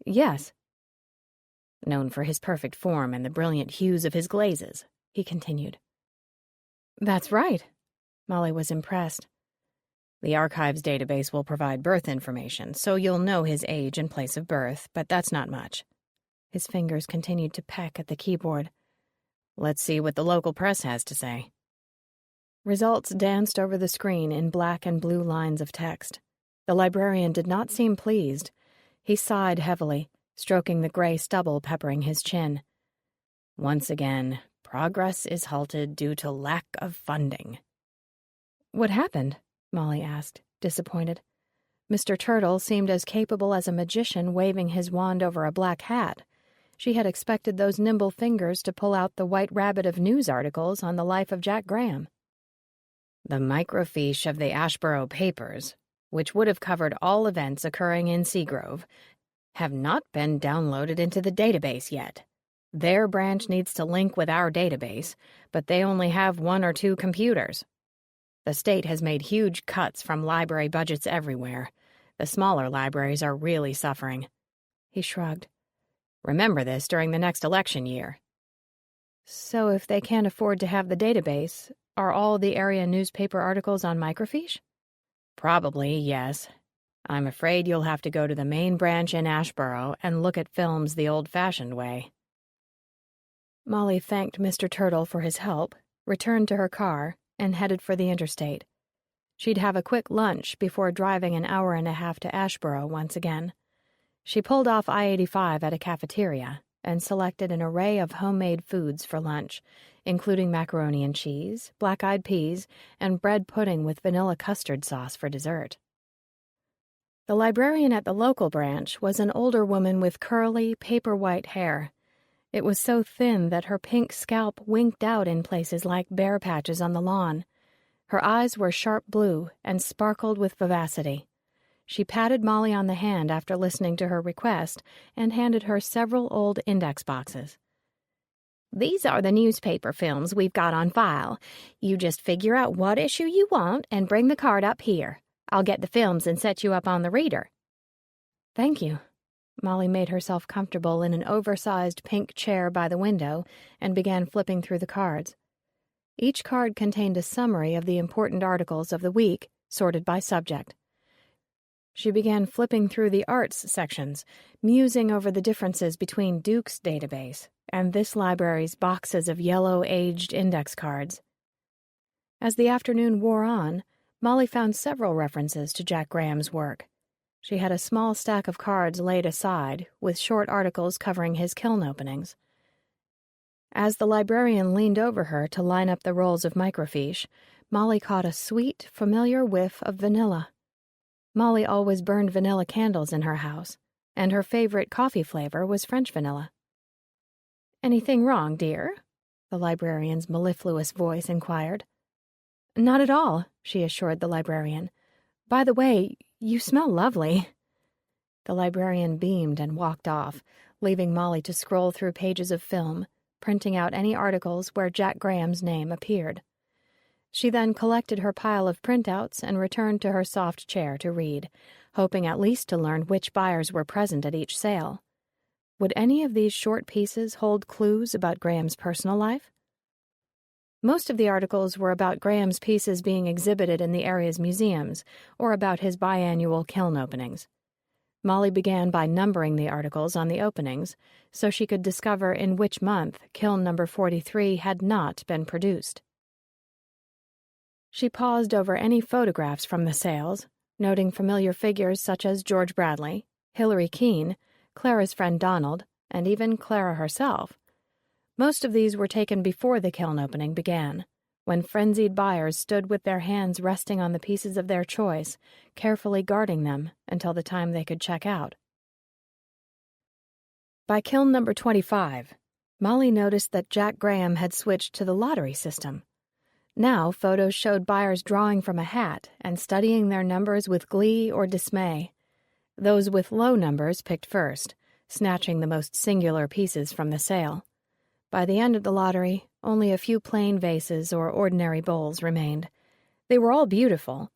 Speaker 1: "Yes." "Known for his perfect form and the brilliant hues of his glazes," he continued. "That's right." Molly was impressed. "The archives database will provide birth information, so you'll know his age and place of birth, but that's not much." His fingers continued to peck at the keyboard. "Let's see what the local press has to say." Results danced over the screen in black and blue lines of text. The librarian did not seem pleased. He sighed heavily, stroking the gray stubble peppering his chin. "Once again, progress is halted due to lack of funding." "What happened?" Molly asked, disappointed. Mr. Turtle seemed as capable as a magician waving his wand over a black hat. She had expected those nimble fingers to pull out the white rabbit of news articles on the life of Jack Graham. "The microfiche of the Ashboro papers, which would have covered all events occurring in Seagrove, have not been downloaded into the database yet. Their branch needs to link with our database, but they only have 1 or 2 computers. The state has made huge cuts from library budgets everywhere. The smaller libraries are really suffering." He shrugged. "Remember this during the next election year." "So if they can't afford to have the database, are all the area newspaper articles on microfiche?" "Probably, yes. I'm afraid you'll have to go to the main branch in Ashboro and look at films the old-fashioned way." Molly thanked Mr. Turtle for his help, returned to her car, and headed for the interstate. She'd have a quick lunch before driving an hour and a half to Ashboro once again. She pulled off I-85 at a cafeteria and selected an array of homemade foods for lunch, including macaroni and cheese, black-eyed peas, and bread pudding with vanilla custard sauce for dessert. The librarian at the local branch was an older woman with curly, paper-white hair. It was so thin that her pink scalp winked out in places like bare patches on the lawn. Her eyes were sharp blue and sparkled with vivacity. She patted Molly on the hand after listening to her request and handed her several old index boxes. "These are the newspaper films we've got on file. You just figure out what issue you want and bring the card up here. I'll get the films and set you up on the reader." "Thank you." Molly made herself comfortable in an oversized pink chair by the window and began flipping through the cards. Each card contained a summary of the important articles of the week, sorted by subject. She began flipping through the arts sections, musing over the differences between Duke's database and this library's boxes of yellow aged index cards. As the afternoon wore on, Molly found several references to Jack Graham's work. She had a small stack of cards laid aside, with short articles covering his kiln openings. As the librarian leaned over her to line up the rolls of microfiche, Molly caught a sweet, familiar whiff of vanilla. Molly always burned vanilla candles in her house, and her favorite coffee flavor was French vanilla. "Anything wrong, dear?" the librarian's mellifluous voice inquired. "Not at all," she assured the librarian. "By the way, you smell lovely." The librarian beamed and walked off, leaving Molly to scroll through pages of film, printing out any articles where Jack Graham's name appeared. She then collected her pile of printouts and returned to her soft chair to read, hoping at least to learn which buyers were present at each sale. Would any of these short pieces hold clues about Graham's personal life? Most of the articles were about Graham's pieces being exhibited in the area's museums or about his biannual kiln openings. Molly began by numbering the articles on the openings so she could discover in which month kiln number 43 had not been produced. She paused over any photographs from the sales, noting familiar figures such as George Bradley, Hilary Keene, Clara's friend Donald, and even Clara herself. Most of these were taken before the kiln opening began, when frenzied buyers stood with their hands resting on the pieces of their choice, carefully guarding them until the time they could check out. By kiln number 25, Molly noticed that Jack Graham had switched to the lottery system. Now photos showed buyers drawing from a hat and studying their numbers with glee or dismay. Those with low numbers picked first, snatching the most singular pieces from the sale. By the end of the lottery, only a few plain vases or ordinary bowls remained. They were all beautiful,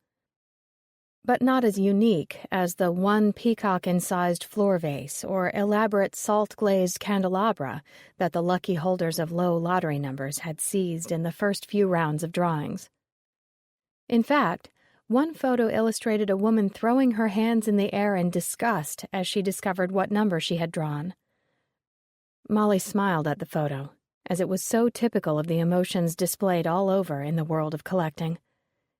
Speaker 1: but not as unique as the one peacock-incised floor vase or elaborate salt-glazed candelabra that the lucky holders of low lottery numbers had seized in the first few rounds of drawings. In fact, one photo illustrated a woman throwing her hands in the air in disgust as she discovered what number she had drawn. Molly smiled at the photo, as it was so typical of the emotions displayed all over in the world of collecting.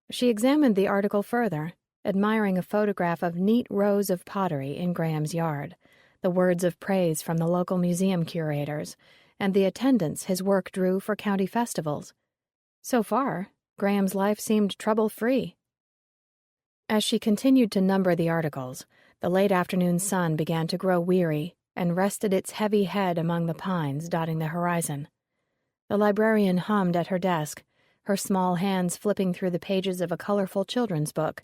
Speaker 1: She examined the article further, admiring a photograph of neat rows of pottery in Graham's yard, the words of praise from the local museum curators, and the attendance his work drew for county festivals. So far, Graham's life seemed trouble-free. As she continued to number the articles, the late afternoon sun began to grow weary and rested its heavy head among the pines dotting the horizon. The librarian hummed at her desk, her small hands flipping through the pages of a colorful children's book.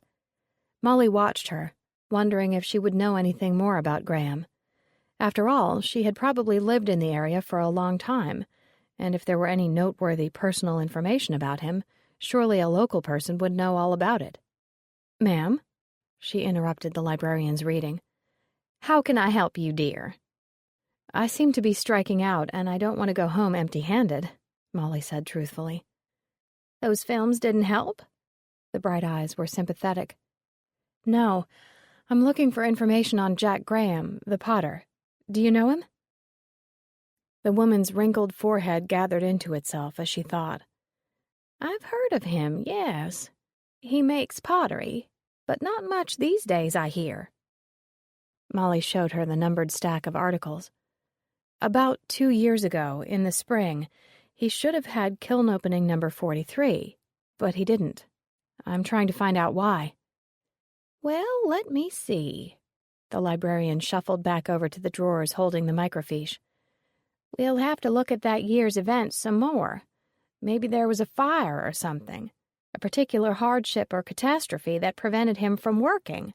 Speaker 1: Molly watched her, wondering if she would know anything more about Graham. After all, she had probably lived in the area for a long time, and if there were any noteworthy personal information about him, surely a local person would know all about it. "Ma'am?" She interrupted the librarian's reading. "How can I help you, dear?" "I seem to be striking out, and I don't want to go home empty-handed," Molly said truthfully. "Those films didn't help?" The bright eyes were sympathetic. "No, I'm looking for information on Jack Graham, the potter. Do you know him?" The woman's wrinkled forehead gathered into itself as she thought. "I've heard of him, yes. He makes pottery, but not much these days, I hear." Molly showed her the numbered stack of articles. "About 2 years ago, in the spring, he should have had kiln opening number 43, but he didn't. I'm trying to find out why." "Well, let me see." The librarian shuffled back over to the drawers holding the microfiche. "We'll have to look at that year's events some more. Maybe there was a fire or something, a particular hardship or catastrophe that prevented him from working."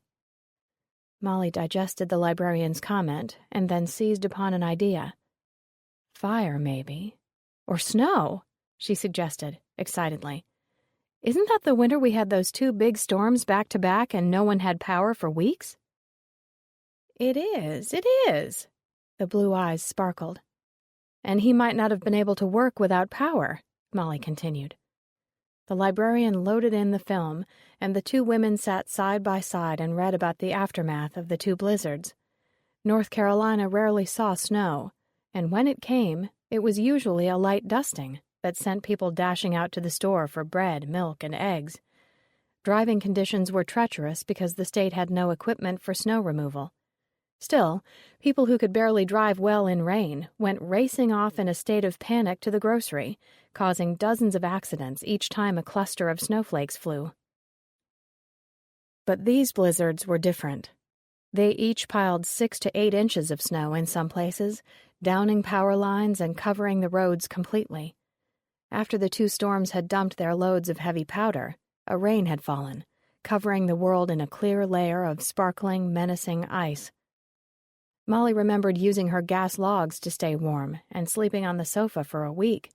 Speaker 1: Molly digested the librarian's comment and then seized upon an idea. "Fire, maybe. Or snow," she suggested, excitedly. "Isn't that the winter we had those 2 big storms back to back and no one had power for weeks?" It is. The blue eyes sparkled. "And he might not have been able to work without power," Molly continued. The librarian loaded in the film, and the 2 women sat side by side and read about the aftermath of the 2 blizzards. North Carolina rarely saw snow, and when it came, it was usually a light dusting that sent people dashing out to the store for bread, milk, and eggs. Driving conditions were treacherous because the state had no equipment for snow removal. Still, people who could barely drive well in rain went racing off in a state of panic to the grocery, causing dozens of accidents each time a cluster of snowflakes flew. But these blizzards were different. They each piled 6 to 8 inches of snow in some places, downing power lines and covering the roads completely. After the 2 storms had dumped their loads of heavy powder, a rain had fallen, covering the world in a clear layer of sparkling, menacing ice. Molly remembered using her gas logs to stay warm and sleeping on the sofa for a week.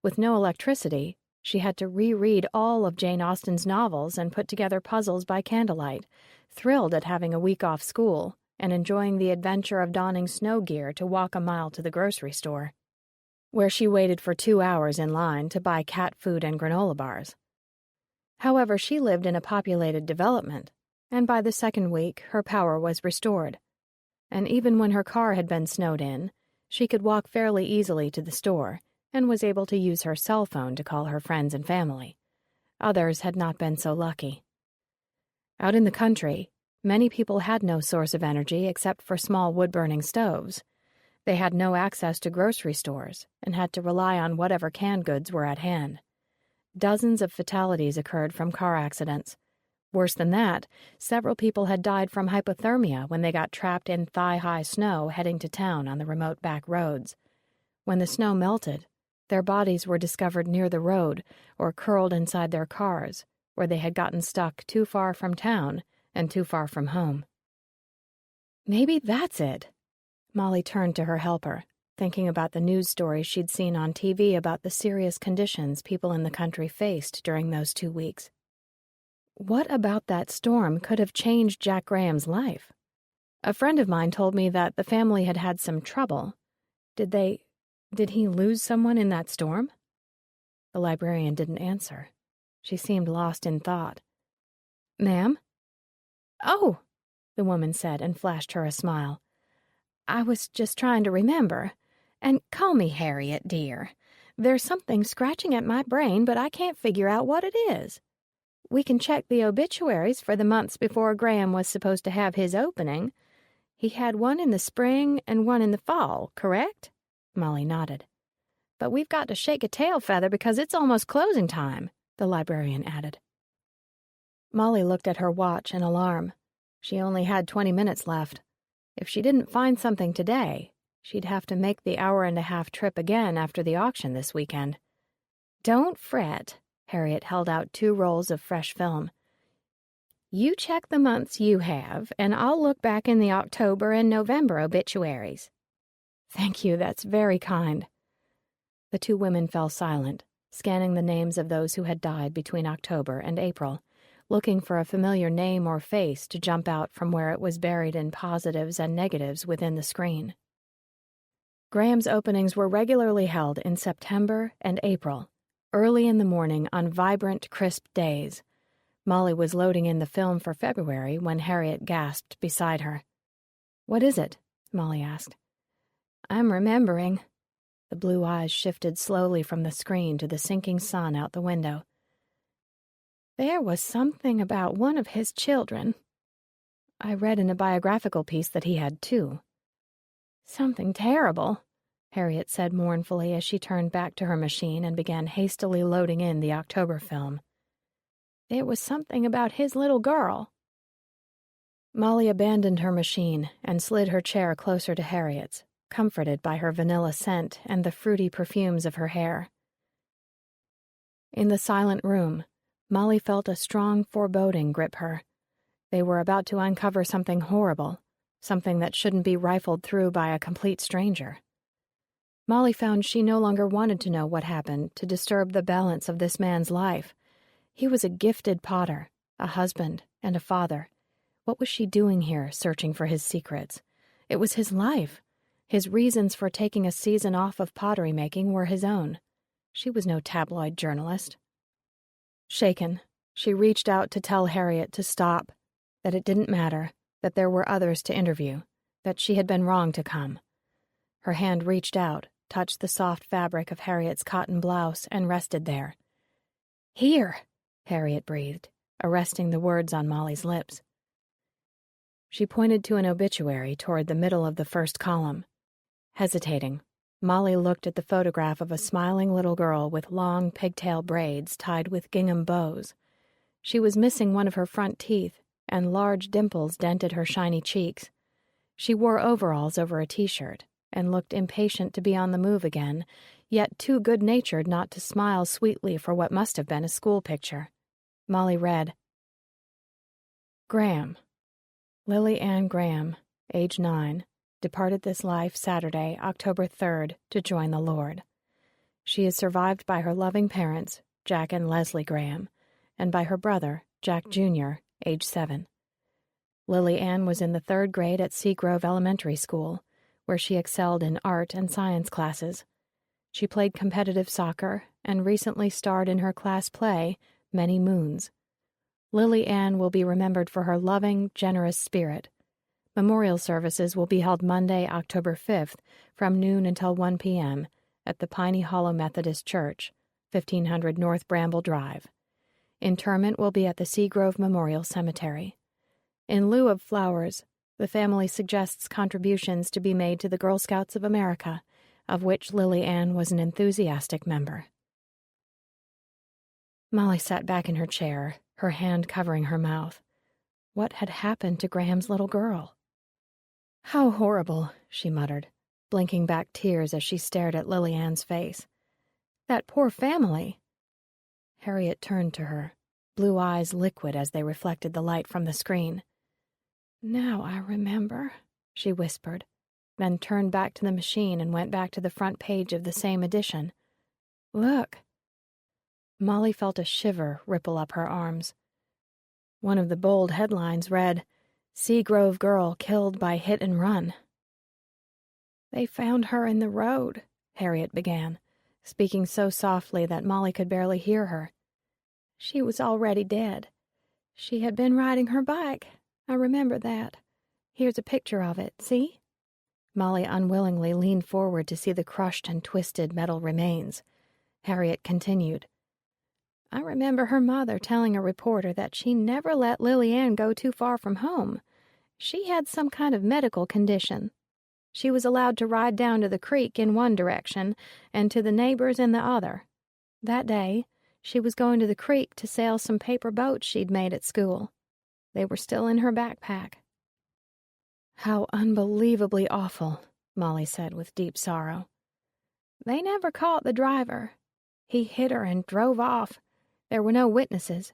Speaker 1: With no electricity, she had to reread all of Jane Austen's novels and put together puzzles by candlelight, thrilled at having a week off school and enjoying the adventure of donning snow gear to walk a mile to the grocery store, where she waited for 2 hours in line to buy cat food and granola bars. However, she lived in a populated development, and by the second week her power was restored. And even when her car had been snowed in, she could walk fairly easily to the store and was able to use her cell phone to call her friends and family. Others had not been so lucky. Out in the country, many people had no source of energy except for small wood-burning stoves. They had no access to grocery stores and had to rely on whatever canned goods were at hand. Dozens of fatalities occurred from car accidents. Worse than that, several people had died from hypothermia when they got trapped in thigh-high snow heading to town on the remote back roads. When the snow melted, their bodies were discovered near the road or curled inside their cars, where they had gotten stuck too far from town and too far from home. Maybe that's it. Molly turned to her helper, thinking about the news stories she'd seen on TV about the serious conditions people in the country faced during those 2 weeks. What about that storm could have changed Jack Graham's life? A friend of mine told me that the family had had some trouble. Did he lose someone in that storm? The librarian didn't answer. She seemed lost in thought. Ma'am? Oh, the woman said and flashed her a smile. I was just trying to remember. And call me Harriet, dear. There's something scratching at my brain, but I can't figure out what it is. We can check the obituaries for the months before Graham was supposed to have his opening. He had one in the spring and one in the fall, correct? Molly nodded. But we've got to shake a tail feather because it's almost closing time, the librarian added. Molly looked at her watch in alarm. She only had 20 minutes left. If she didn't find something today, she'd have to make the hour-and-a-half trip again after the auction this weekend. Don't fret. Harriet held out 2 rolls of fresh film. You check the months you have, and I'll look back in the October and November obituaries. Thank you, that's very kind. The 2 women fell silent, scanning the names of those who had died between October and April, looking for a familiar name or face to jump out from where it was buried in positives and negatives within the screen. Graham's openings were regularly held in September and April, early in the morning on vibrant, crisp days. Molly was loading in the film for February when Harriet gasped beside her. What is it? Molly asked. I'm remembering. The blue eyes shifted slowly from the screen to the sinking sun out the window. There was something about one of his children. I read in a biographical piece that he had 2. Something terrible, Harriet said mournfully as she turned back to her machine and began hastily loading in the October film. There was something about his little girl. Molly abandoned her machine and slid her chair closer to Harriet's, comforted by her vanilla scent and the fruity perfumes of her hair. In the silent room, Molly felt a strong foreboding grip her. They were about to uncover something horrible, something that shouldn't be rifled through by a complete stranger. Molly found she no longer wanted to know what happened to disturb the balance of this man's life. He was a gifted potter, a husband, and a father. What was she doing here, searching for his secrets? It was his life. His reasons for taking a season off of pottery making were his own. She was no tabloid journalist. Shaken, she reached out to tell Harriet to stop, that it didn't matter, that there were others to interview, that she had been wrong to come. Her hand reached out, touched the soft fabric of Harriet's cotton blouse, and rested there. Here, Harriet breathed, arresting the words on Molly's lips. She pointed to an obituary toward the middle of the first column. Hesitating, Molly looked at the photograph of a smiling little girl with long pigtail braids tied with gingham bows. She was missing one of her front teeth, and large dimples dented her shiny cheeks. She wore overalls over a t-shirt and looked impatient to be on the move again, yet too good-natured not to smile sweetly for what must have been a school picture. Molly read, Graham. Lily Ann Graham, age 9, departed this life Saturday, October 3rd, to join the Lord. She is survived by her loving parents, Jack and Leslie Graham, and by her brother, Jack Jr., age 7. Lily Ann was in the 3rd grade at Seagrove Elementary School, where she excelled in art and science classes. She played competitive soccer and recently starred in her class play, Many Moons. Lily Ann will be remembered for her loving, generous spirit. Memorial services will be held Monday, October 5th, from noon until 1 p.m. at the Piney Hollow Methodist Church, 1500 North Bramble Drive. Interment will be at the Seagrove Memorial Cemetery. In lieu of flowers, the family suggests contributions to be made to the Girl Scouts of America, of which Lily Ann was an enthusiastic member. Molly sat back in her chair, her hand covering her mouth. What had happened to Graham's little girl? How horrible, she muttered, blinking back tears as she stared at Lily Ann's face. That poor family. Harriet turned to her, blue eyes liquid as they reflected the light from the screen. Now I remember, she whispered, then turned back to the machine and went back to the front page of the same edition. Look. Molly felt a shiver ripple up her arms. One of the bold headlines read, Seagrove Girl Killed by Hit and Run. They found her in the road, Harriet began, speaking so softly that Molly could barely hear her. She was already dead. She had been riding her bike. I remember that. Here's a picture of it, see? Molly unwillingly leaned forward to see the crushed and twisted metal remains. Harriet continued. I remember her mother telling a reporter that she never let Lily Ann go too far from home. She had some kind of medical condition. She was allowed to ride down to the creek in one direction and to the neighbors in the other. That day, she was going to the creek to sail some paper boats she'd made at school. They were still in her backpack. How unbelievably awful, Molly said with deep sorrow. They never caught the driver. He hit her and drove off. There were no witnesses.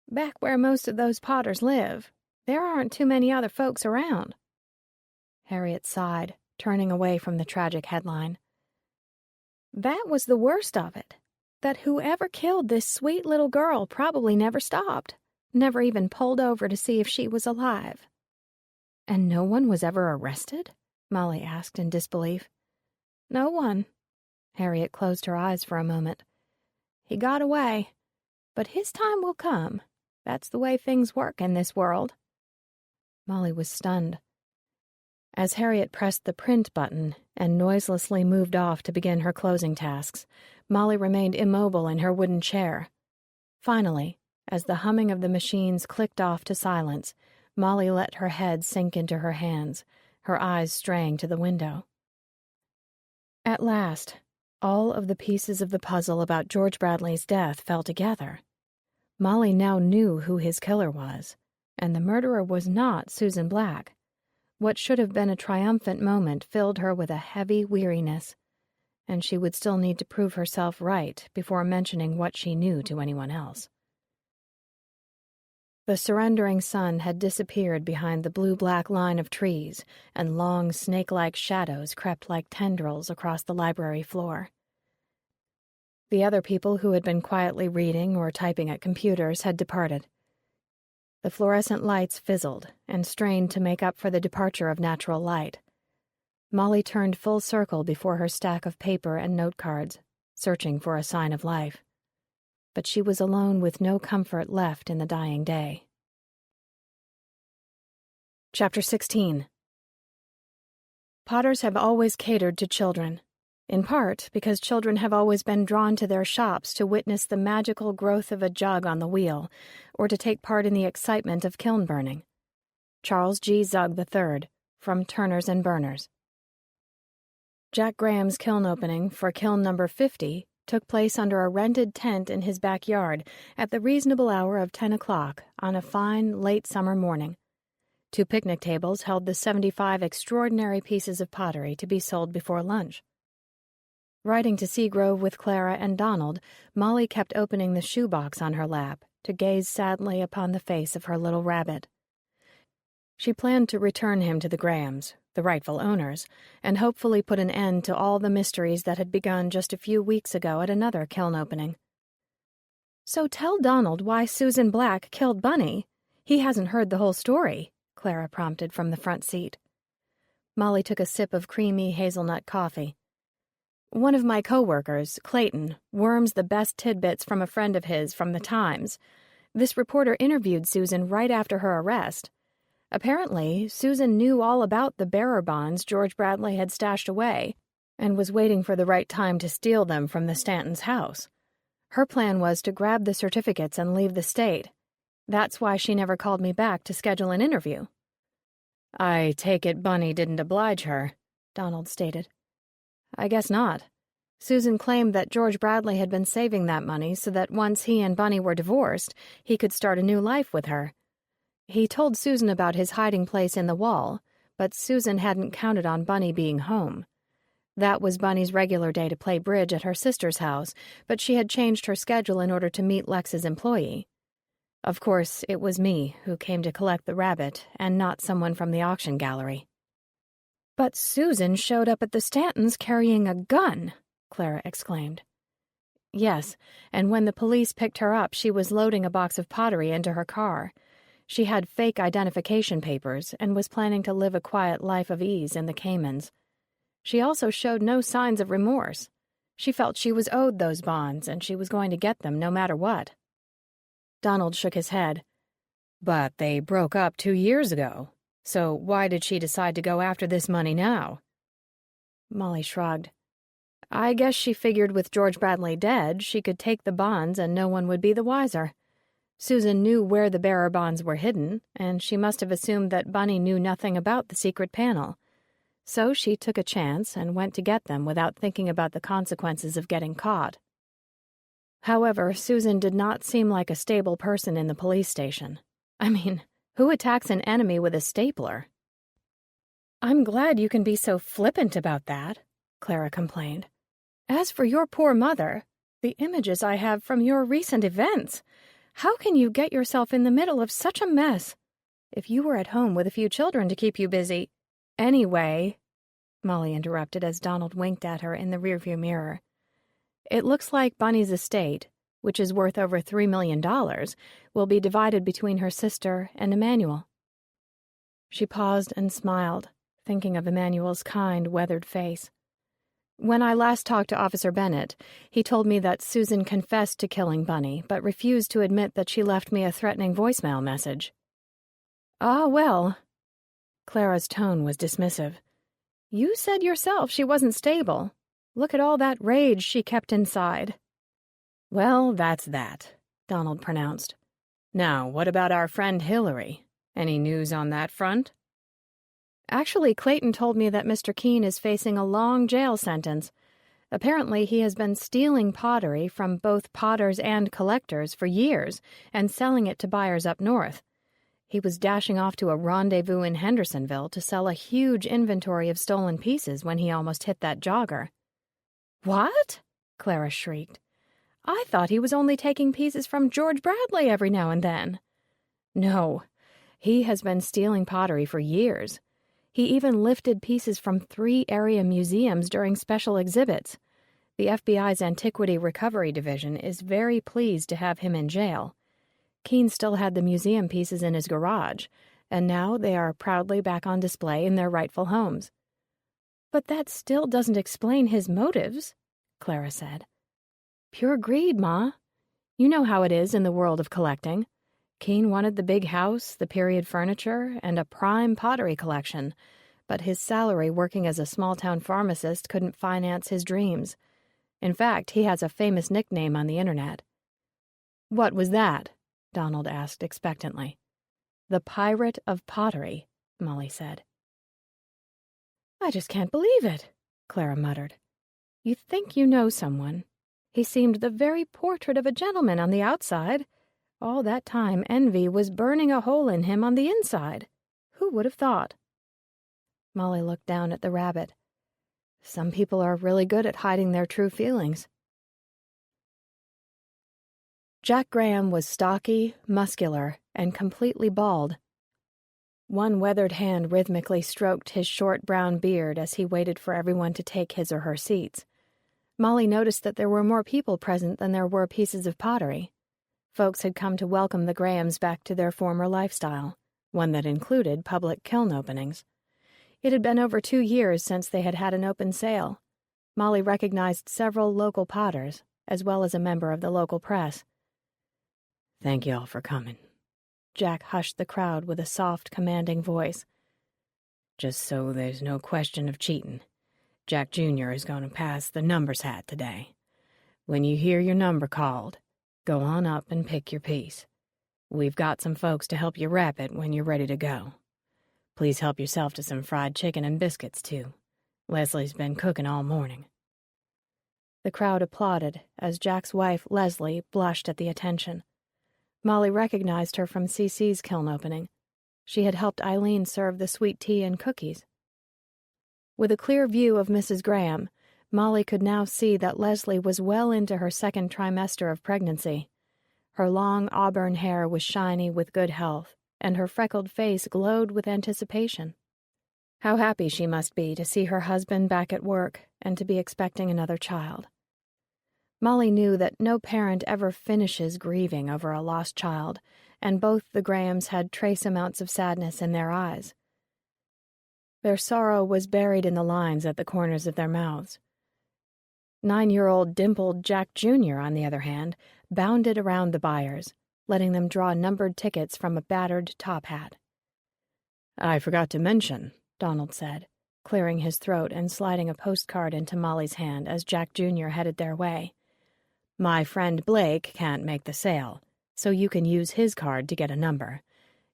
Speaker 1: Back where most of those Potters live, there aren't too many other folks around. Harriet sighed, turning away from the tragic headline. That was the worst of it, that whoever killed this sweet little girl probably never stopped, never even pulled over to see if she was alive. And no one was ever arrested? Molly asked in disbelief. No one. Harriet closed her eyes for a moment. He got away, but his time will come. That's the way things work in this world. Molly was stunned. As Harriet pressed the print button and noiselessly moved off to begin her closing tasks, Molly remained immobile in her wooden chair. Finally, as the humming of the machines clicked off to silence, Molly let her head sink into her hands, her eyes straying to the window. At last, all of the pieces of the puzzle about George Bradley's death fell together. Molly now knew who his killer was, and the murderer was not Susan Black. What should have been a triumphant moment filled her with a heavy weariness, and she would still need to prove herself right before mentioning what she knew to anyone else. The surrendering sun had disappeared behind the blue-black line of trees, and long snake-like shadows crept like tendrils across the library floor. The other people who had been quietly reading or typing at computers had departed. The fluorescent lights fizzled and strained to make up for the departure of natural light. Molly turned full circle before her stack of paper and note cards, searching for a sign of life. But she was alone with no comfort left in the dying day. Chapter 16. Potters have always catered to children, in part because children have always been drawn to their shops to witness the magical growth of a jug on the wheel, or to take part in the excitement of kiln burning. Charles G. Zug III, from Turners and Burners. Jack Graham's kiln opening for kiln number 50 took place under a rented tent in his backyard at the reasonable hour of 10 o'clock on a fine, late summer morning. 2 picnic tables held the 75 extraordinary pieces of pottery to be sold before lunch. Riding to Seagrove with Clara and Donald, Molly kept opening the shoebox on her lap to gaze sadly upon the face of her little rabbit. She planned to return him to the Grahams, the rightful owners, and hopefully put an end to all the mysteries that had begun just a few weeks ago at another kiln opening. "So tell Donald why Susan Black killed Bunny. He hasn't heard the whole story," Clara prompted from the front seat. Molly took a sip of creamy hazelnut coffee. "One of my co-workers, Clayton, worms the best tidbits from a friend of his from the Times. This reporter interviewed Susan right after her arrest. Apparently, Susan knew all about the bearer bonds George Bradley had stashed away and was waiting for the right time to steal them from the Stantons' house. Her plan was to grab the certificates and leave the state. That's why she never called me back to schedule an interview."
Speaker 2: "I take it Bunny didn't oblige her," Donald stated.
Speaker 1: "I guess not. Susan claimed that George Bradley had been saving that money so that once he and Bunny were divorced, he could start a new life with her. He told Susan about his hiding place in the wall, but Susan hadn't counted on Bunny being home. That was Bunny's regular day to play bridge at her sister's house, but she had changed her schedule in order to meet Lex's employee. Of course, it was me who came to collect the rabbit, and not someone from the auction gallery." "But Susan showed up at the Stantons carrying a gun," Clara exclaimed. "Yes, and when the police picked her up, she was loading a box of pottery into her car. She had fake identification papers and was planning to live a quiet life of ease in the Caymans. She also showed no signs of remorse. She felt she was owed those bonds, and she was going to get them no matter what." Donald shook his head.
Speaker 2: "But they broke up 2 years ago. So why did she decide to go after this money now?"
Speaker 1: Molly shrugged. "I guess she figured with George Bradley dead, she could take the bonds and no one would be the wiser. Susan knew where the bearer bonds were hidden, and she must have assumed that Bunny knew nothing about the secret panel. So she took a chance and went to get them without thinking about the consequences of getting caught. However, Susan did not seem like a stable person in the police station. I mean, who attacks an enemy with a stapler?" "I'm glad you can be so flippant about that," Clara complained. "As for your poor mother, the images I have from your recent events, how can you get yourself in the middle of such a mess? If you were at home with a few children to keep you busy—" "Anyway," Molly interrupted as Donald winked at her in the rearview mirror, "it looks like Bunny's estate, which is worth over $3 million, will be divided between her sister and Emmanuel." She paused and smiled, thinking of Emmanuel's kind, weathered face. "When I last talked to Officer Bennett, he told me that Susan confessed to killing Bunny, but refused to admit that she left me a threatening voicemail message." "Ah, well." Clara's tone was dismissive. "You said yourself she wasn't stable. Look at all that rage she kept inside."
Speaker 2: "Well, that's that," Donald pronounced. "Now, what about our friend Hillary? Any news on that front?"
Speaker 1: "Actually, Clayton told me that Mr. Keene is facing a long jail sentence. Apparently, he has been stealing pottery from both potters and collectors for years and selling it to buyers up north. He was dashing off to a rendezvous in Hendersonville to sell a huge inventory of stolen pieces when he almost hit that jogger." "What?" Clara shrieked. "I thought he was only taking pieces from George Bradley every now and then." "No, he has been stealing pottery for years. He even lifted pieces from 3 area museums during special exhibits. The FBI's Antiquity Recovery Division is very pleased to have him in jail. Keene still had the museum pieces in his garage, and now they are proudly back on display in their rightful homes." "But that still doesn't explain his motives," Clara said. "Pure greed, Ma. You know how it is in the world of collecting. Keene wanted the big house, the period furniture, and a prime pottery collection, but his salary working as a small-town pharmacist couldn't finance his dreams. In fact, he has a famous nickname on the internet." "What was that?" Donald asked expectantly. "The Pirate of Pottery," Molly said. "I just can't believe it," Clara muttered. "You think you know someone. He seemed the very portrait of a gentleman on the outside. All that time envy was burning a hole in him on the inside. Who would have thought?" Molly looked down at the rabbit. "Some people are really good at hiding their true feelings." Jack Graham was stocky, muscular, and completely bald. One weathered hand rhythmically stroked his short brown beard as he waited for everyone to take his or her seats. Molly noticed that there were more people present than there were pieces of pottery. Folks had come to welcome the Grahams back to their former lifestyle, one that included public kiln openings. It had been over 2 years since they had had an open sale. Molly recognized several local potters, as well as a member of the local press.
Speaker 4: "Thank you all for coming."
Speaker 1: Jack hushed the crowd with a soft, commanding voice.
Speaker 4: "Just so there's no question of cheating, Jack Jr. is going to pass the numbers hat today. When you hear your number called, go on up and pick your piece. We've got some folks to help you wrap it when you're ready to go. Please help yourself to some fried chicken and biscuits, too. Leslie's been cooking all morning."
Speaker 1: The crowd applauded as Jack's wife, Leslie, blushed at the attention. Molly recognized her from CC's kiln opening. She had helped Eileen serve the sweet tea and cookies. With a clear view of Mrs. Graham, Molly could now see that Leslie was well into her second trimester of pregnancy. Her long auburn hair was shiny with good health, and her freckled face glowed with anticipation. How happy she must be to see her husband back at work and to be expecting another child. Molly knew that no parent ever finishes grieving over a lost child, and both the Grahams had trace amounts of sadness in their eyes. Their sorrow was buried in the lines at the corners of their mouths. 9-year-old dimpled Jack Jr., on the other hand, bounded around the buyers, letting them draw numbered tickets from a battered top hat.
Speaker 4: "I forgot to mention,"
Speaker 1: Donald said, clearing his throat and sliding a postcard into Molly's hand as Jack Jr. headed their way.
Speaker 4: "My friend Blake can't make the sale, so you can use his card to get a number.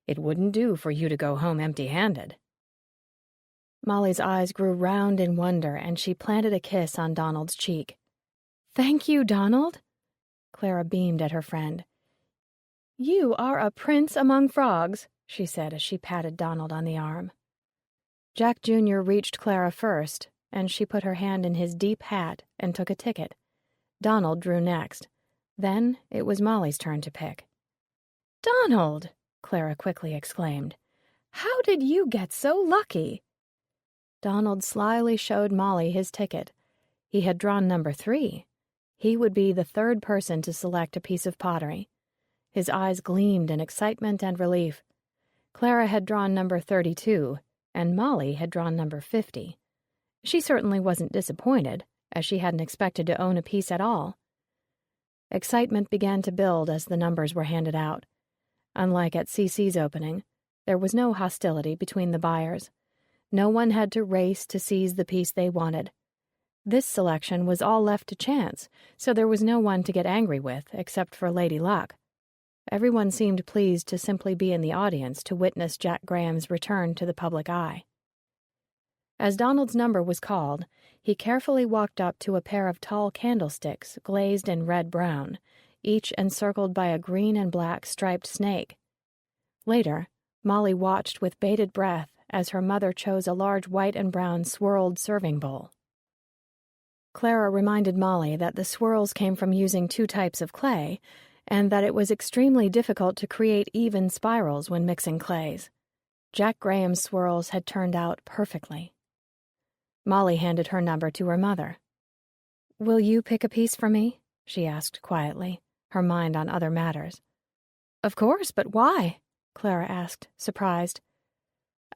Speaker 4: It wouldn't do for you to go home empty-handed."
Speaker 1: Molly's eyes grew round in wonder, and she planted a kiss on Donald's cheek. "Thank you, Donald." Clara beamed at her friend. "You are a prince among frogs," she said as she patted Donald on the arm. Jack Jr. reached Clara first, and she put her hand in his deep hat and took a ticket. Donald drew next. Then it was Molly's turn to pick. "Donald!" Clara quickly exclaimed. "How did you get so lucky?" Donald slyly showed Molly his ticket. He had drawn number 3. He would be the third person to select a piece of pottery. His eyes gleamed in excitement and relief. Clara had drawn number 32, and Molly had drawn number 50. She certainly wasn't disappointed, as she hadn't expected to own a piece at all. Excitement began to build as the numbers were handed out. Unlike at CC's opening, there was no hostility between the buyers. No one had to race to seize the piece they wanted. This selection was all left to chance, so there was no one to get angry with except for Lady Luck. Everyone seemed pleased to simply be in the audience to witness Jack Graham's return to the public eye. As Donald's number was called, he carefully walked up to a pair of tall candlesticks glazed in red-brown, each encircled by a green and black striped snake. Later, Molly watched with bated breath as her mother chose a large white and brown swirled serving bowl. Clara reminded Molly that the swirls came from using 2 types of clay, and that it was extremely difficult to create even spirals when mixing clays. Jack Graham's swirls had turned out perfectly. Molly handed her number to her mother. "Will you pick a piece for me?" she asked quietly, her mind on other matters. "Of course, but why?" Clara asked, surprised.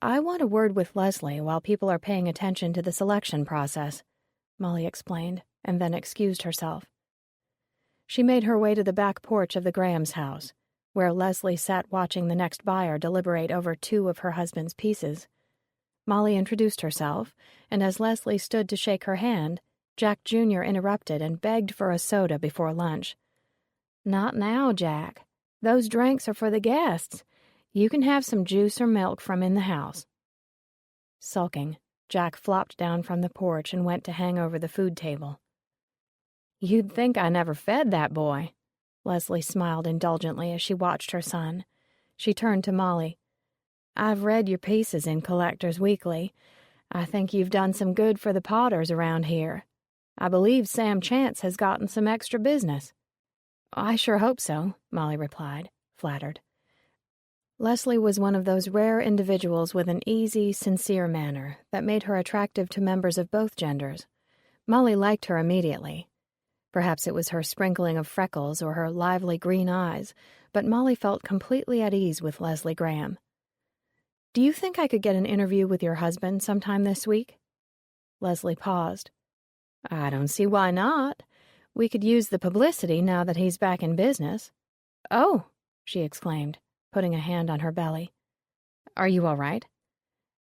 Speaker 1: "I want a word with Leslie while people are paying attention to the selection process," Molly explained, and then excused herself. She made her way to the back porch of the Grahams' house, where Leslie sat watching the next buyer deliberate over 2 of her husband's pieces. Molly introduced herself, and as Leslie stood to shake her hand, Jack Jr. interrupted and begged for a soda before lunch. "Not now, Jack. Those drinks are for the guests. You can have some juice or milk from in the house." Sulking, Jack flopped down from the porch and went to hang over the food table. "You'd think I never fed that boy." Leslie smiled indulgently as she watched her son. She turned to Molly. "I've read your pieces in Collector's Weekly. I think you've done some good for the potters around here. I believe Sam Chance has gotten some extra business." "I sure hope so," Molly replied, flattered. Leslie was one of those rare individuals with an easy, sincere manner that made her attractive to members of both genders. Molly liked her immediately. Perhaps it was her sprinkling of freckles or her lively green eyes, but Molly felt completely at ease with Leslie Graham. "Do you think I could get an interview with your husband sometime this week?" Leslie paused. "I don't see why not. We could use the publicity now that he's back in business." "Oh," she exclaimed, putting a hand on her belly. "Are you all right?"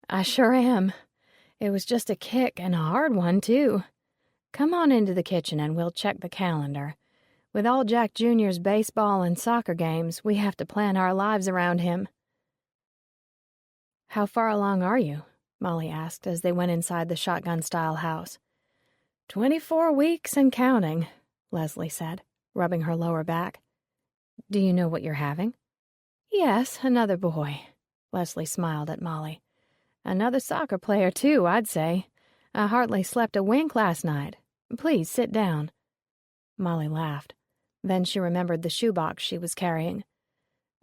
Speaker 1: "I sure am. It was just a kick, and a hard one, too. Come on into the kitchen and we'll check the calendar. With all Jack Jr.'s baseball and soccer games, we have to plan our lives around him." "How far along are you?" Molly asked as they went inside the shotgun-style house. 24 weeks and counting," Leslie said, rubbing her lower back. "Do you know what you're having?" "Yes, another boy." Leslie smiled at Molly. "Another soccer player, too, I'd say. I hardly slept a wink last night. Please sit down." Molly laughed. Then she remembered the shoebox she was carrying.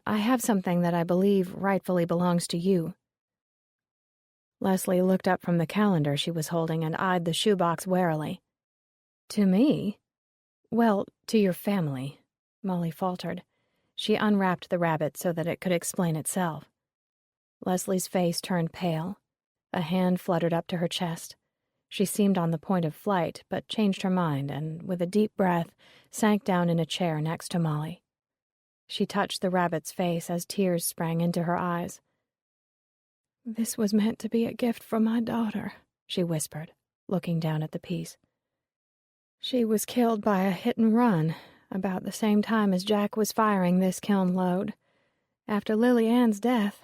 Speaker 1: "I have something that I believe rightfully belongs to you." Leslie looked up from the calendar she was holding and eyed the shoebox warily. "To me?" "Well, to your family," Molly faltered. She unwrapped the rabbit so that it could explain itself. Leslie's face turned pale. A hand fluttered up to her chest. She seemed on the point of flight, but changed her mind and, with a deep breath, sank down in a chair next to Molly. She touched the rabbit's face as tears sprang into her eyes. "This was meant to be a gift from my daughter," she whispered, looking down at the piece. "She was killed by a hit and run, about the same time as Jack was firing this kiln load. After Lily Ann's death,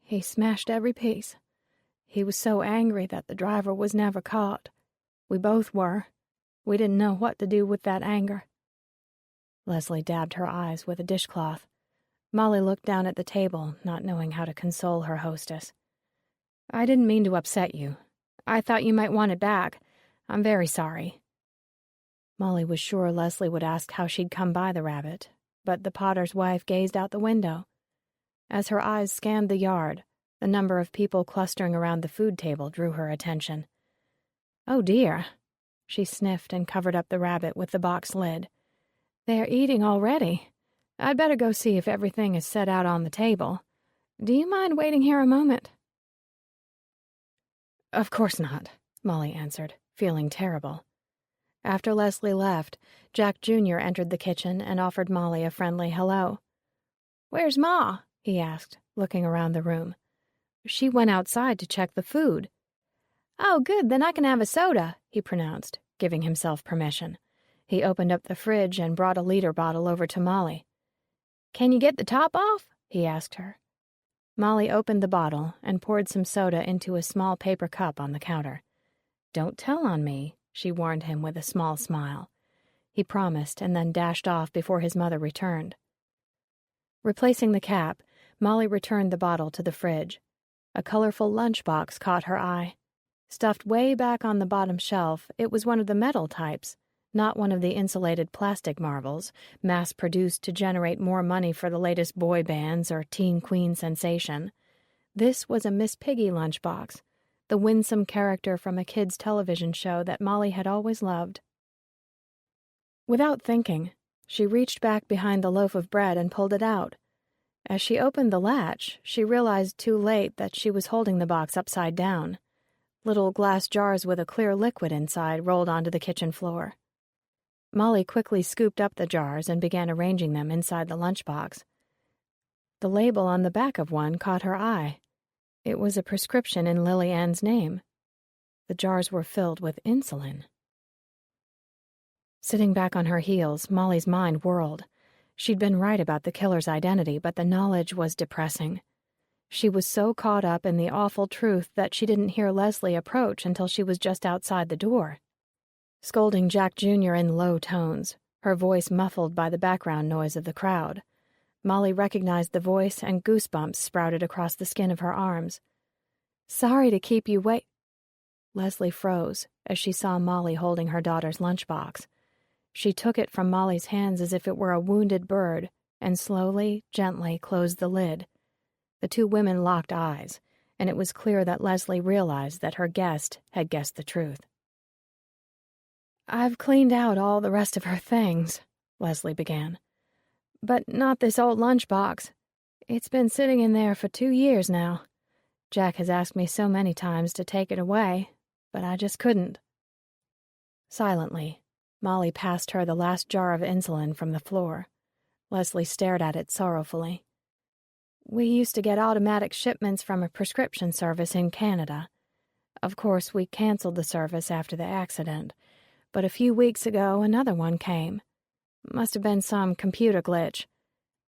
Speaker 1: he smashed every piece. He was so angry that the driver was never caught. We both were. We didn't know what to do with that anger." Leslie dabbed her eyes with a dishcloth. Molly looked down at the table, not knowing how to console her hostess. "I didn't mean to upset you. I thought you might want it back. I'm very sorry." Molly was sure Leslie would ask how she'd come by the rabbit, but the potter's wife gazed out the window. As her eyes scanned the yard, the number of people clustering around the food table drew her attention. "Oh, dear." She sniffed and covered up the rabbit with the box lid. "They're eating already. I'd better go see if everything is set out on the table. Do you mind waiting here a moment?" "Of course not," Molly answered, feeling terrible. After Leslie left, Jack Jr. entered the kitchen and offered Molly a friendly hello. "Where's Ma?" he asked, looking around the room. "She went outside to check the food." "Oh, good, then I can have a soda," he pronounced, giving himself permission. He opened up the fridge and brought a liter bottle over to Molly. "Can you get the top off?" he asked her. Molly opened the bottle and poured some soda into a small paper cup on the counter. "Don't tell on me," she warned him with a small smile. He promised and then dashed off before his mother returned. Replacing the cap, Molly returned the bottle to the fridge. A colorful lunchbox caught her eye. Stuffed way back on the bottom shelf, it was one of the metal types, not one of the insulated plastic marvels, mass-produced to generate more money for the latest boy bands or teen queen sensation. This was a Miss Piggy lunchbox, the winsome character from a kids' television show that Molly had always loved. Without thinking, she reached back behind the loaf of bread and pulled it out. As she opened the latch, she realized too late that she was holding the box upside down. Little glass jars with a clear liquid inside rolled onto the kitchen floor. Molly quickly scooped up the jars and began arranging them inside the lunchbox. The label on the back of one caught her eye. It was a prescription in Lily Ann's name. The jars were filled with insulin. Sitting back on her heels, Molly's mind whirled. She'd been right about the killer's identity, but the knowledge was depressing. She was so caught up in the awful truth that she didn't hear Leslie approach until she was just outside the door. Scolding Jack Jr. in low tones, her voice muffled by the background noise of the crowd. Molly recognized the voice and goosebumps sprouted across the skin of her arms. "Sorry to keep you wait—" Leslie froze as she saw Molly holding her daughter's lunchbox. She took it from Molly's hands as if it were a wounded bird and slowly, gently closed the lid. The two women locked eyes, and it was clear that Leslie realized that her guest had guessed the truth. "I've cleaned out all the rest of her things," Leslie began. "But not this old lunchbox. It's been sitting in there for 2 years now. Jack has asked me so many times to take it away, but I just couldn't." Silently, Molly passed her the last jar of insulin from the floor. Leslie stared at it sorrowfully. "We used to get automatic shipments from a prescription service in Canada. Of course, we canceled the service after the accident, but a few weeks ago another one came. Must have been some computer glitch.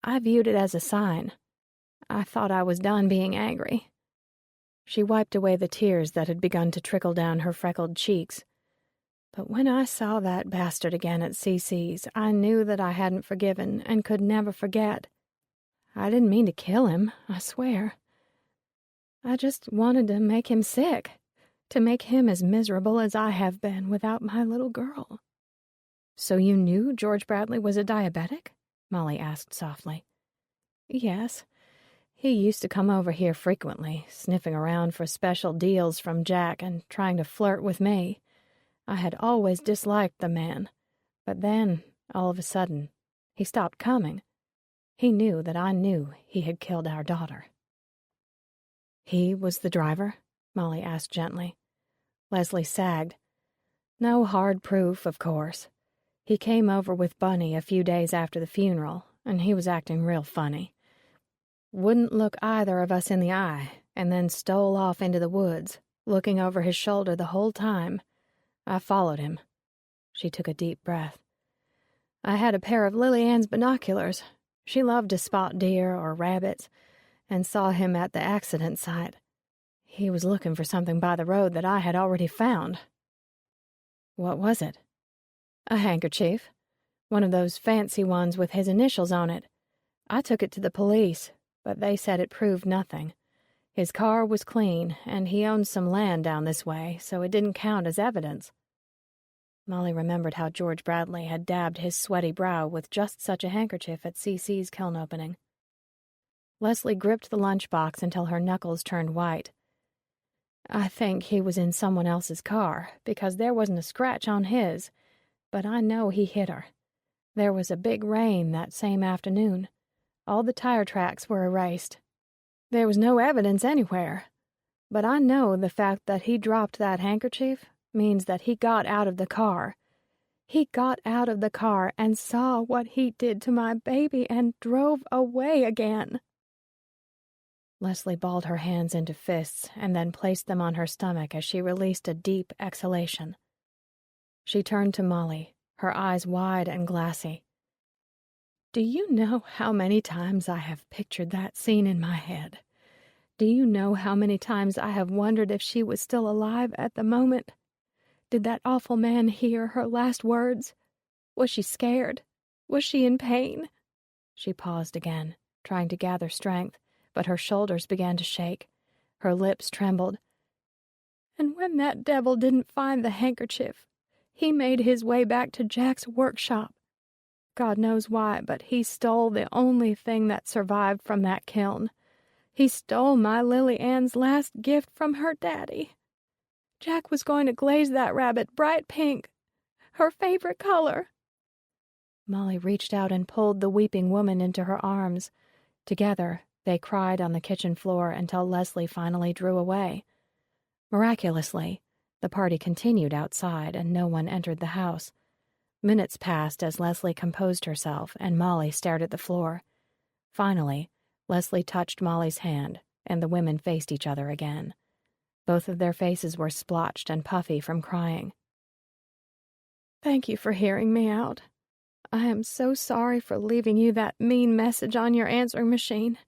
Speaker 1: I viewed it as a sign. I thought I was done being angry." She wiped away the tears that had begun to trickle down her freckled cheeks. "But when I saw that bastard again at CC's, I knew that I hadn't forgiven and could never forget. I didn't mean to kill him, I swear. I just wanted to make him sick, to make him as miserable as I have been without my little girl." "So you knew George Bradley was a diabetic?" Molly asked softly. "Yes. He used to come over here frequently, sniffing around for special deals from Jack and trying to flirt with me. I had always disliked the man, but then, all of a sudden, he stopped coming. He knew that I knew he had killed our daughter." "He was the driver?" Molly asked gently. Leslie sagged. "No hard proof, of course. He came over with Bunny a few days after the funeral, and he was acting real funny. Wouldn't look either of us in the eye, and then stole off into the woods, looking over his shoulder the whole time. I followed him." She took a deep breath. "I had a pair of Lily Ann's binoculars. She loved to spot deer or rabbits, and saw him at the accident site. He was looking for something by the road that I had already found." "What was it?" "A handkerchief. One of those fancy ones with his initials on it. I took it to the police, but they said it proved nothing. His car was clean, and he owned some land down this way, so it didn't count as evidence." Molly remembered how George Bradley had dabbed his sweaty brow with just such a handkerchief at CC's kiln opening. Leslie gripped the lunchbox until her knuckles turned white. "I think he was in someone else's car, because there wasn't a scratch on his, but I know he hit her. There was a big rain that same afternoon. All the tire tracks were erased. There was no evidence anywhere. But I know the fact that he dropped that handkerchief means that he got out of the car. He got out of the car and saw what he did to my baby and drove away again." Leslie balled her hands into fists and then placed them on her stomach as she released a deep exhalation. She turned to Molly, her eyes wide and glassy. "Do you know how many times I have pictured that scene in my head? Do you know how many times I have wondered if she was still alive at the moment? Did that awful man hear her last words? Was she scared? Was she in pain?" She paused again, trying to gather strength, but her shoulders began to shake. Her lips trembled. "And when that devil didn't find the handkerchief, he made his way back to Jack's workshop. God knows why, but he stole the only thing that survived from that kiln. He stole my Lily Ann's last gift from her daddy. Jack was going to glaze that rabbit bright pink, her favorite color." Molly reached out and pulled the weeping woman into her arms. Together, they cried on the kitchen floor until Leslie finally drew away. Miraculously, the party continued outside and no one entered the house. Minutes passed as Leslie composed herself and Molly stared at the floor. Finally, Leslie touched Molly's hand, and the women faced each other again. Both of their faces were splotched and puffy from crying. "Thank you for hearing me out. I am so sorry for leaving you that mean message on your answering machine.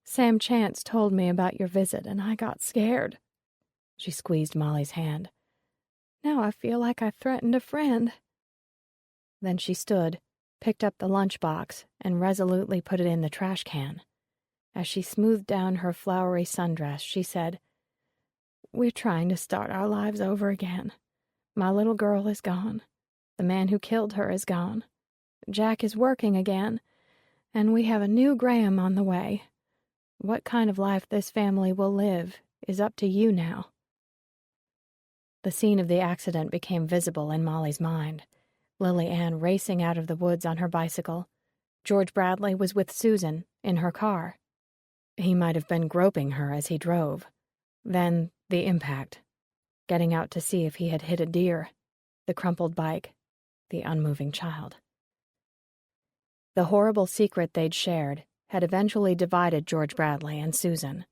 Speaker 1: Sam Chance told me about your visit, and I got scared." She squeezed Molly's hand. "Now I feel like I threatened a friend." Then she stood, picked up the lunchbox, and resolutely put it in the trash can. As she smoothed down her flowery sundress, she said, "We're trying to start our lives over again. My little girl is gone. The man who killed her is gone. Jack is working again, and we have a new Graham on the way. What kind of life this family will live is up to you now. The scene of the accident became visible in Molly's mind. Lily Ann racing out of the woods on her bicycle. George Bradley was with Susan, in her car. He might have been groping her as he drove. Then the impact. Getting out to see if he had hit a deer. The crumpled bike. The unmoving child. The horrible secret they'd shared had eventually divided George Bradley and Susan,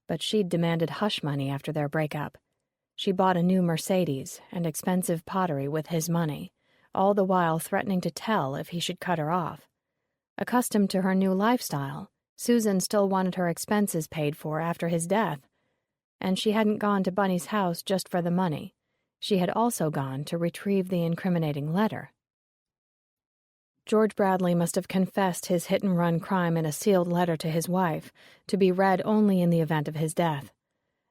Speaker 1: but she'd demanded hush money after their breakup. She bought a new Mercedes and expensive pottery with his money, all the while threatening to tell if he should cut her off. Accustomed to her new lifestyle, Susan still wanted her expenses paid for after his death. And she hadn't gone to Bunny's house just for the money. She had also gone to retrieve the incriminating letter. George Bradley must have confessed his hit-and-run crime in a sealed letter to his wife, to be read only in the event of his death.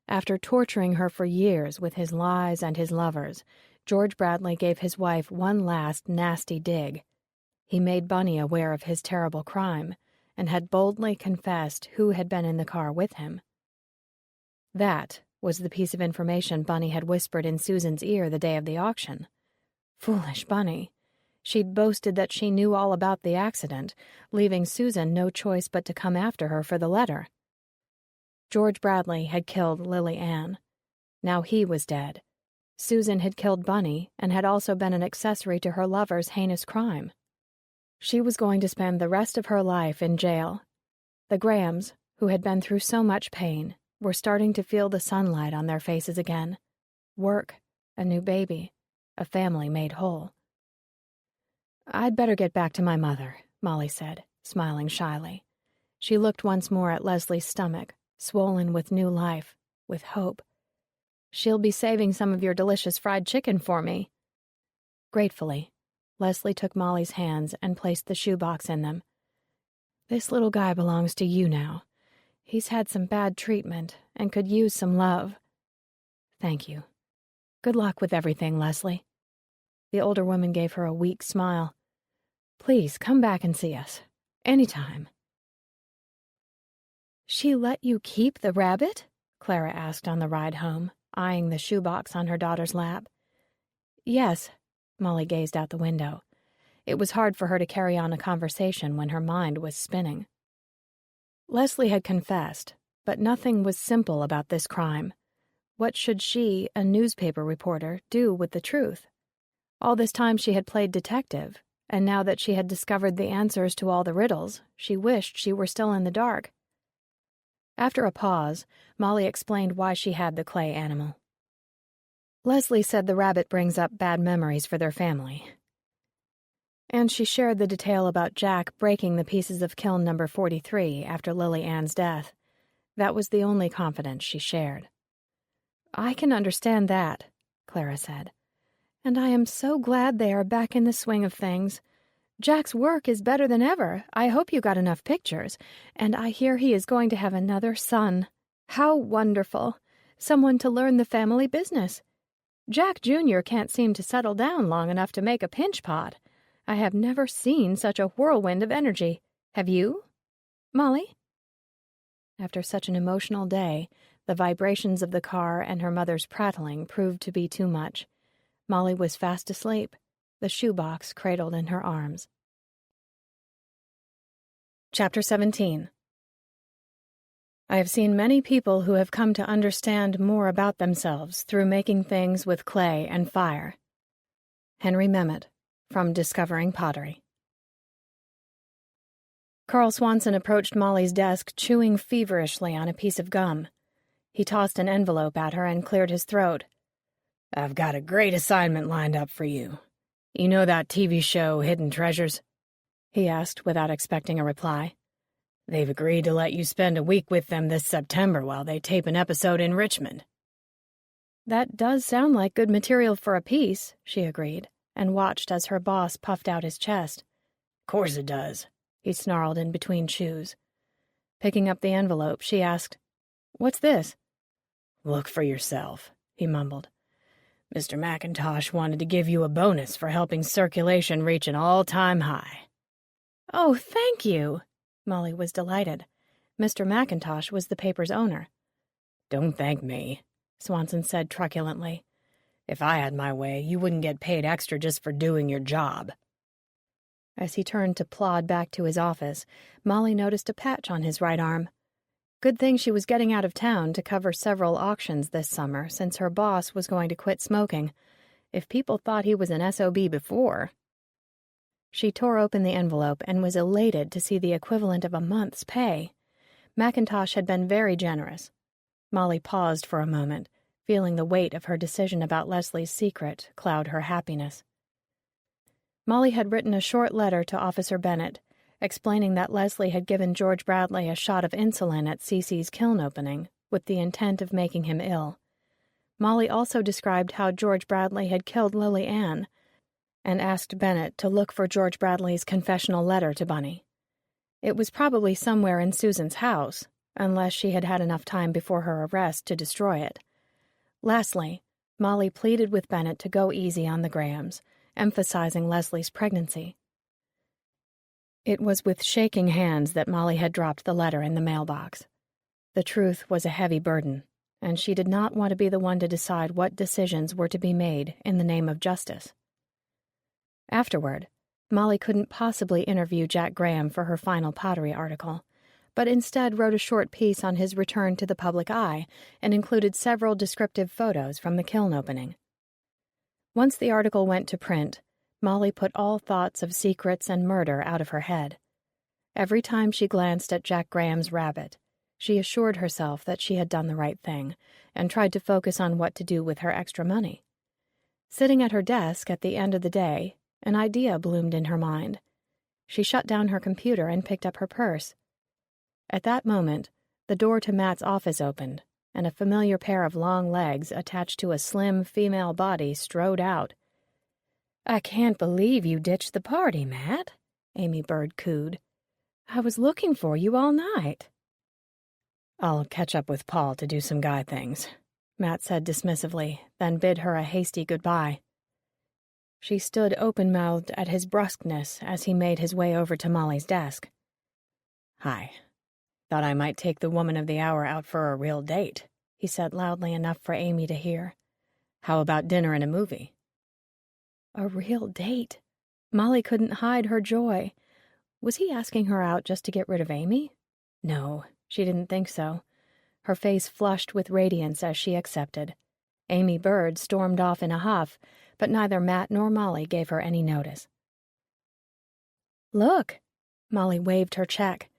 Speaker 1: After torturing her for years with his lies and his lovers, George Bradley gave his wife one last nasty dig. He made Bunny aware of his terrible crime, and had boldly confessed who had been in the car with him. That was the piece of information Bunny had whispered in Susan's ear the day of the auction. Foolish Bunny. She'd boasted that she knew all about the accident, leaving Susan no choice but to come after her for the letter. George Bradley had killed Lily Ann. Now he was dead. Susan had killed Bunny and had also been an accessory to her lover's heinous crime. She was going to spend the rest of her life in jail. The Grahams, who had been through so much pain, were starting to feel the sunlight on their faces again. Work, a new baby, a family made whole. "I'd better get back to my mother," Molly said, smiling shyly. She looked once more at Leslie's stomach, swollen with new life, with hope. "She'll be saving some of your delicious fried chicken for me." Gratefully, Leslie took Molly's hands and placed the shoebox in them. "This little guy belongs to you now. He's had some bad treatment and could use some love." "Thank you. Good luck with everything, Leslie." The older woman gave her a weak smile. "Please come back and see us. Anytime." "She let you keep the rabbit?" Clara asked on the ride home, eyeing the shoebox on her daughter's lap. "Yes." Molly gazed out the window. It was hard for her to carry on a conversation when her mind was spinning. Leslie had confessed, but nothing was simple about this crime. What should she, a newspaper reporter, do with the truth? All this time she had played detective, and now that she had discovered the answers to all the riddles, she wished she were still in the dark. After a pause, Molly explained why she had the clay animal. Leslie said the rabbit brings up bad memories for their family. And she shared the detail about Jack breaking the pieces of kiln number 43 after Lily Ann's death. That was the only confidence she shared. "I can understand that," Clara said. "And I am so glad they are back in the swing of things. Jack's work is better than ever. I hope you got enough pictures. And I hear he is going to have another son. How wonderful. Someone to learn the family business. Jack Jr. can't seem to settle down long enough to make a pinch pot. I have never seen such a whirlwind of energy. Have you, Molly?" After such an emotional day, the vibrations of the car and her mother's prattling proved to be too much. Molly was fast asleep, the shoebox cradled in her arms. Chapter 17. I have seen many people who have come to understand more about themselves through making things with clay and fire. Henry Memmott, from Discovering Pottery. Carl Swanson approached Molly's desk, chewing feverishly on a piece of gum. He tossed an envelope at her and cleared his throat. "I've got a great assignment lined up for you. You know that TV show, Hidden Treasures?" he asked without expecting a reply. "They've agreed to let you spend a week with them this September while they tape an episode in Richmond." "That does sound like good material for a piece," she agreed, and watched as her boss puffed out his chest. "Course it does," he snarled in between chews. Picking up the envelope, she asked, "What's this?" "Look for yourself," he mumbled. "Mr. McIntosh wanted to give you a bonus for helping circulation reach an all-time high." "Oh, thank you!" Molly was delighted. Mr. McIntosh was the paper's owner.
Speaker 2: "Don't thank me," Swanson said truculently. "If I had my way, you wouldn't get paid extra just for doing your job."
Speaker 1: As he turned to plod back to his office, Molly noticed a patch on his right arm. Good thing she was getting out of town to cover several auctions this summer, since her boss was going to quit smoking. If people thought he was an SOB before... She tore open the envelope and was elated to see the equivalent of a month's pay. McIntosh had been very generous. Molly paused for a moment, feeling the weight of her decision about Leslie's secret cloud her happiness. Molly had written a short letter to Officer Bennett, explaining that Leslie had given George Bradley a shot of insulin at Cece's kiln opening, with the intent of making him ill. Molly also described how George Bradley had killed Lily Ann, and asked Bennett to look for George Bradley's confessional letter to Bunny. It was probably somewhere in Susan's house, unless she had had enough time before her arrest to destroy it. Lastly, Molly pleaded with Bennett to go easy on the Grahams, emphasizing Leslie's pregnancy. It was with shaking hands that Molly had dropped the letter in the mailbox. The truth was a heavy burden, and she did not want to be the one to decide what decisions were to be made in the name of justice. Afterward, Molly couldn't possibly interview Jack Graham for her final pottery article, but instead wrote a short piece on his return to the public eye and included several descriptive photos from the kiln opening. Once the article went to print, Molly put all thoughts of secrets and murder out of her head. Every time she glanced at Jack Graham's rabbit, she assured herself that she had done the right thing and tried to focus on what to do with her extra money. Sitting at her desk at the end of the day, an idea bloomed in her mind. She shut down her computer and picked up her purse. At that moment, the door to Matt's office opened, and a familiar pair of long legs attached to a slim female body strode out.
Speaker 4: "I can't believe you ditched the party, Matt," Amy Bird cooed. "I was looking for you all night."
Speaker 2: "I'll catch up with Paul to do some guy things," Matt said dismissively, then bid her a hasty goodbye. She stood open-mouthed at his brusqueness as he made his way over to Molly's desk. "Hi. Thought I might take the woman of the hour out for a real date," he said loudly enough for Amy to hear. "How about dinner and a movie?"
Speaker 1: A real date? Molly couldn't hide her joy. Was he asking her out just to get rid of Amy? No, she didn't think so. Her face flushed with radiance as she accepted. Amy Bird stormed off in a huff, but neither Matt nor Molly gave her any notice. "Look," Molly waved her check.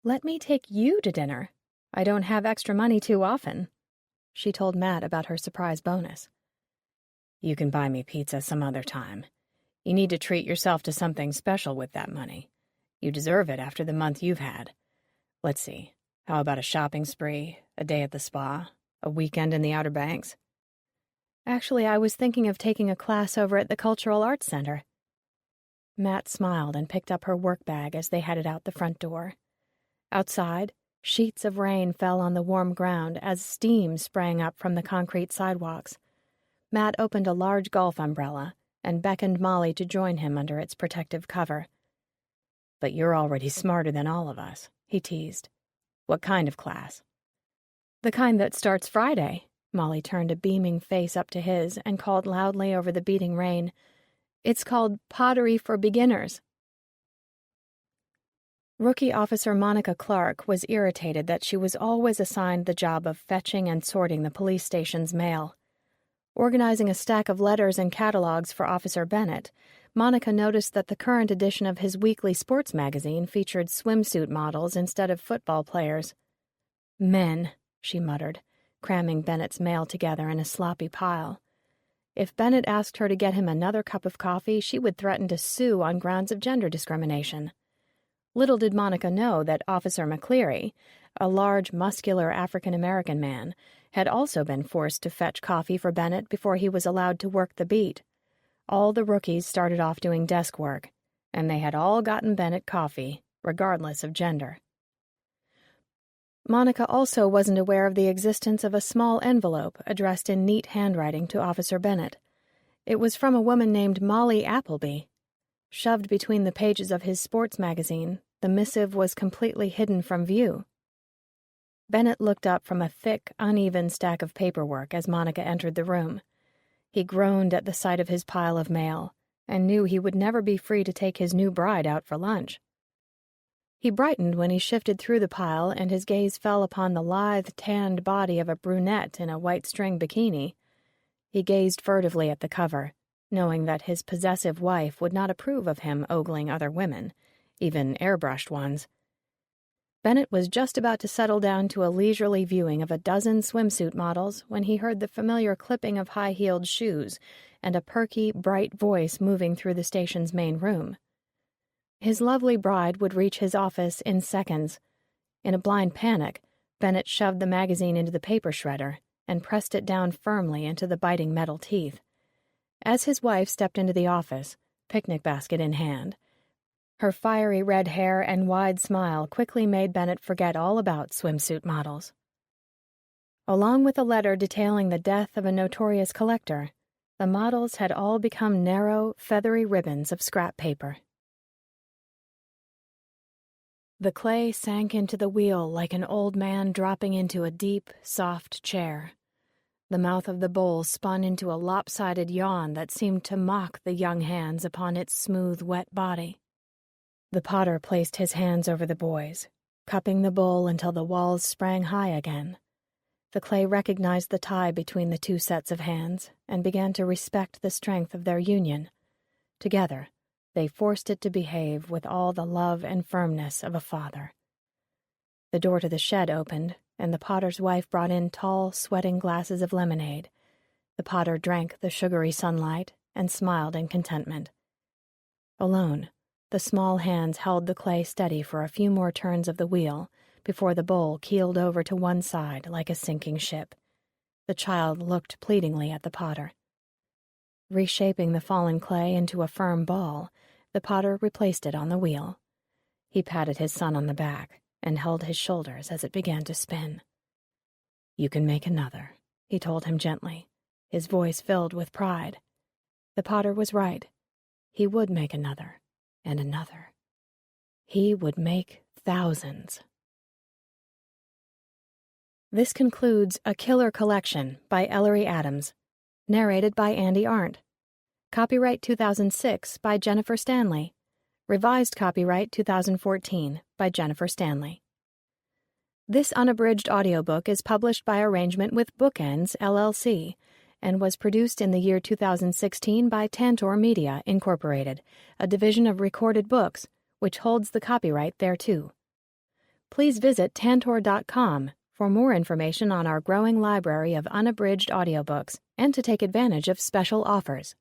Speaker 1: "Let me take you to dinner. I don't have extra money too often." She told Matt about her surprise bonus.
Speaker 2: "You can buy me pizza some other time. You need to treat yourself to something special with that money. You deserve it after the month you've had. Let's see, how about a shopping spree, a day at the spa, a weekend in the Outer Banks?"
Speaker 1: "Actually, I was thinking of taking a class over at the Cultural Arts Center." Matt smiled and picked up her work bag as they headed out the front door. Outside, sheets of rain fell on the warm ground as steam sprang up from the concrete sidewalks. Matt opened a large golf umbrella and beckoned Molly to join him under its protective cover.
Speaker 2: "But you're already smarter than all of us," he teased. "What kind of class?"
Speaker 1: "The kind that starts Friday." Molly turned a beaming face up to his and called loudly over the beating rain. "It's called Pottery for Beginners." Rookie Officer Monica Clark was irritated that she was always assigned the job of fetching and sorting the police station's mail. Organizing a stack of letters and catalogs for Officer Bennett, Monica noticed that the current edition of his weekly sports magazine featured swimsuit models instead of football players. "Men," she muttered, cramming Bennett's mail together in a sloppy pile. If Bennett asked her to get him another cup of coffee, she would threaten to sue on grounds of gender discrimination. Little did Monica know that Officer McCleary, a large, muscular African-American man, had also been forced to fetch coffee for Bennett before he was allowed to work the beat. All the rookies started off doing desk work, and they had all gotten Bennett coffee, regardless of gender. Monica also wasn't aware of the existence of a small envelope addressed in neat handwriting to Officer Bennett. It was from a woman named Molly Appleby. Shoved between the pages of his sports magazine, the missive was completely hidden from view. Bennett looked up from a thick, uneven stack of paperwork as Monica entered the room. He groaned at the sight of his pile of mail and knew he would never be free to take his new bride out for lunch. He brightened when he shifted through the pile and his gaze fell upon the lithe, tanned body of a brunette in a white string bikini. He gazed furtively at the cover, knowing that his possessive wife would not approve of him ogling other women, even airbrushed ones. Bennett was just about to settle down to a leisurely viewing of a dozen swimsuit models when he heard the familiar clipping of high-heeled shoes and a perky, bright voice moving through the station's main room. His lovely bride would reach his office in seconds. In a blind panic, Bennett shoved the magazine into the paper shredder and pressed it down firmly into the biting metal teeth. As his wife stepped into the office, picnic basket in hand, her fiery red hair and wide smile quickly made Bennett forget all about swimsuit models. Along with a letter detailing the death of a notorious collector, the models had all become narrow, feathery ribbons of scrap paper. The clay sank into the wheel like an old man dropping into a deep, soft chair. The mouth of the bowl spun into a lopsided yawn that seemed to mock the young hands upon its smooth, wet body. The potter placed his hands over the boys, cupping the bowl until the walls sprang high again. The clay recognized the tie between the two sets of hands and began to respect the strength of their union. Together, they forced it to behave with all the love and firmness of a father. The door to the shed opened, and the potter's wife brought in tall, sweating glasses of lemonade. The potter drank the sugary sunlight and smiled in contentment. Alone, the small hands held the clay steady for a few more turns of the wheel before the bowl keeled over to one side like a sinking ship. The child looked pleadingly at the potter. Reshaping the fallen clay into a firm ball, the potter replaced it on the wheel. He patted his son on the back and held his shoulders as it began to spin. "You can make another," he told him gently, his voice filled with pride. The potter was right. He would make another, and another. He would make thousands. This concludes A Killer Collection by Ellery Adams, narrated by Andy Arndt. Copyright 2006 by Jennifer Stanley. Revised copyright 2014 by Jennifer Stanley. This unabridged audiobook is published by arrangement with Bookends, LLC, and was produced in the year 2016 by Tantor Media, Incorporated, a division of Recorded Books, which holds the copyright thereto. Please visit tantor.com for more information on our growing library of unabridged audiobooks and to take advantage of special offers.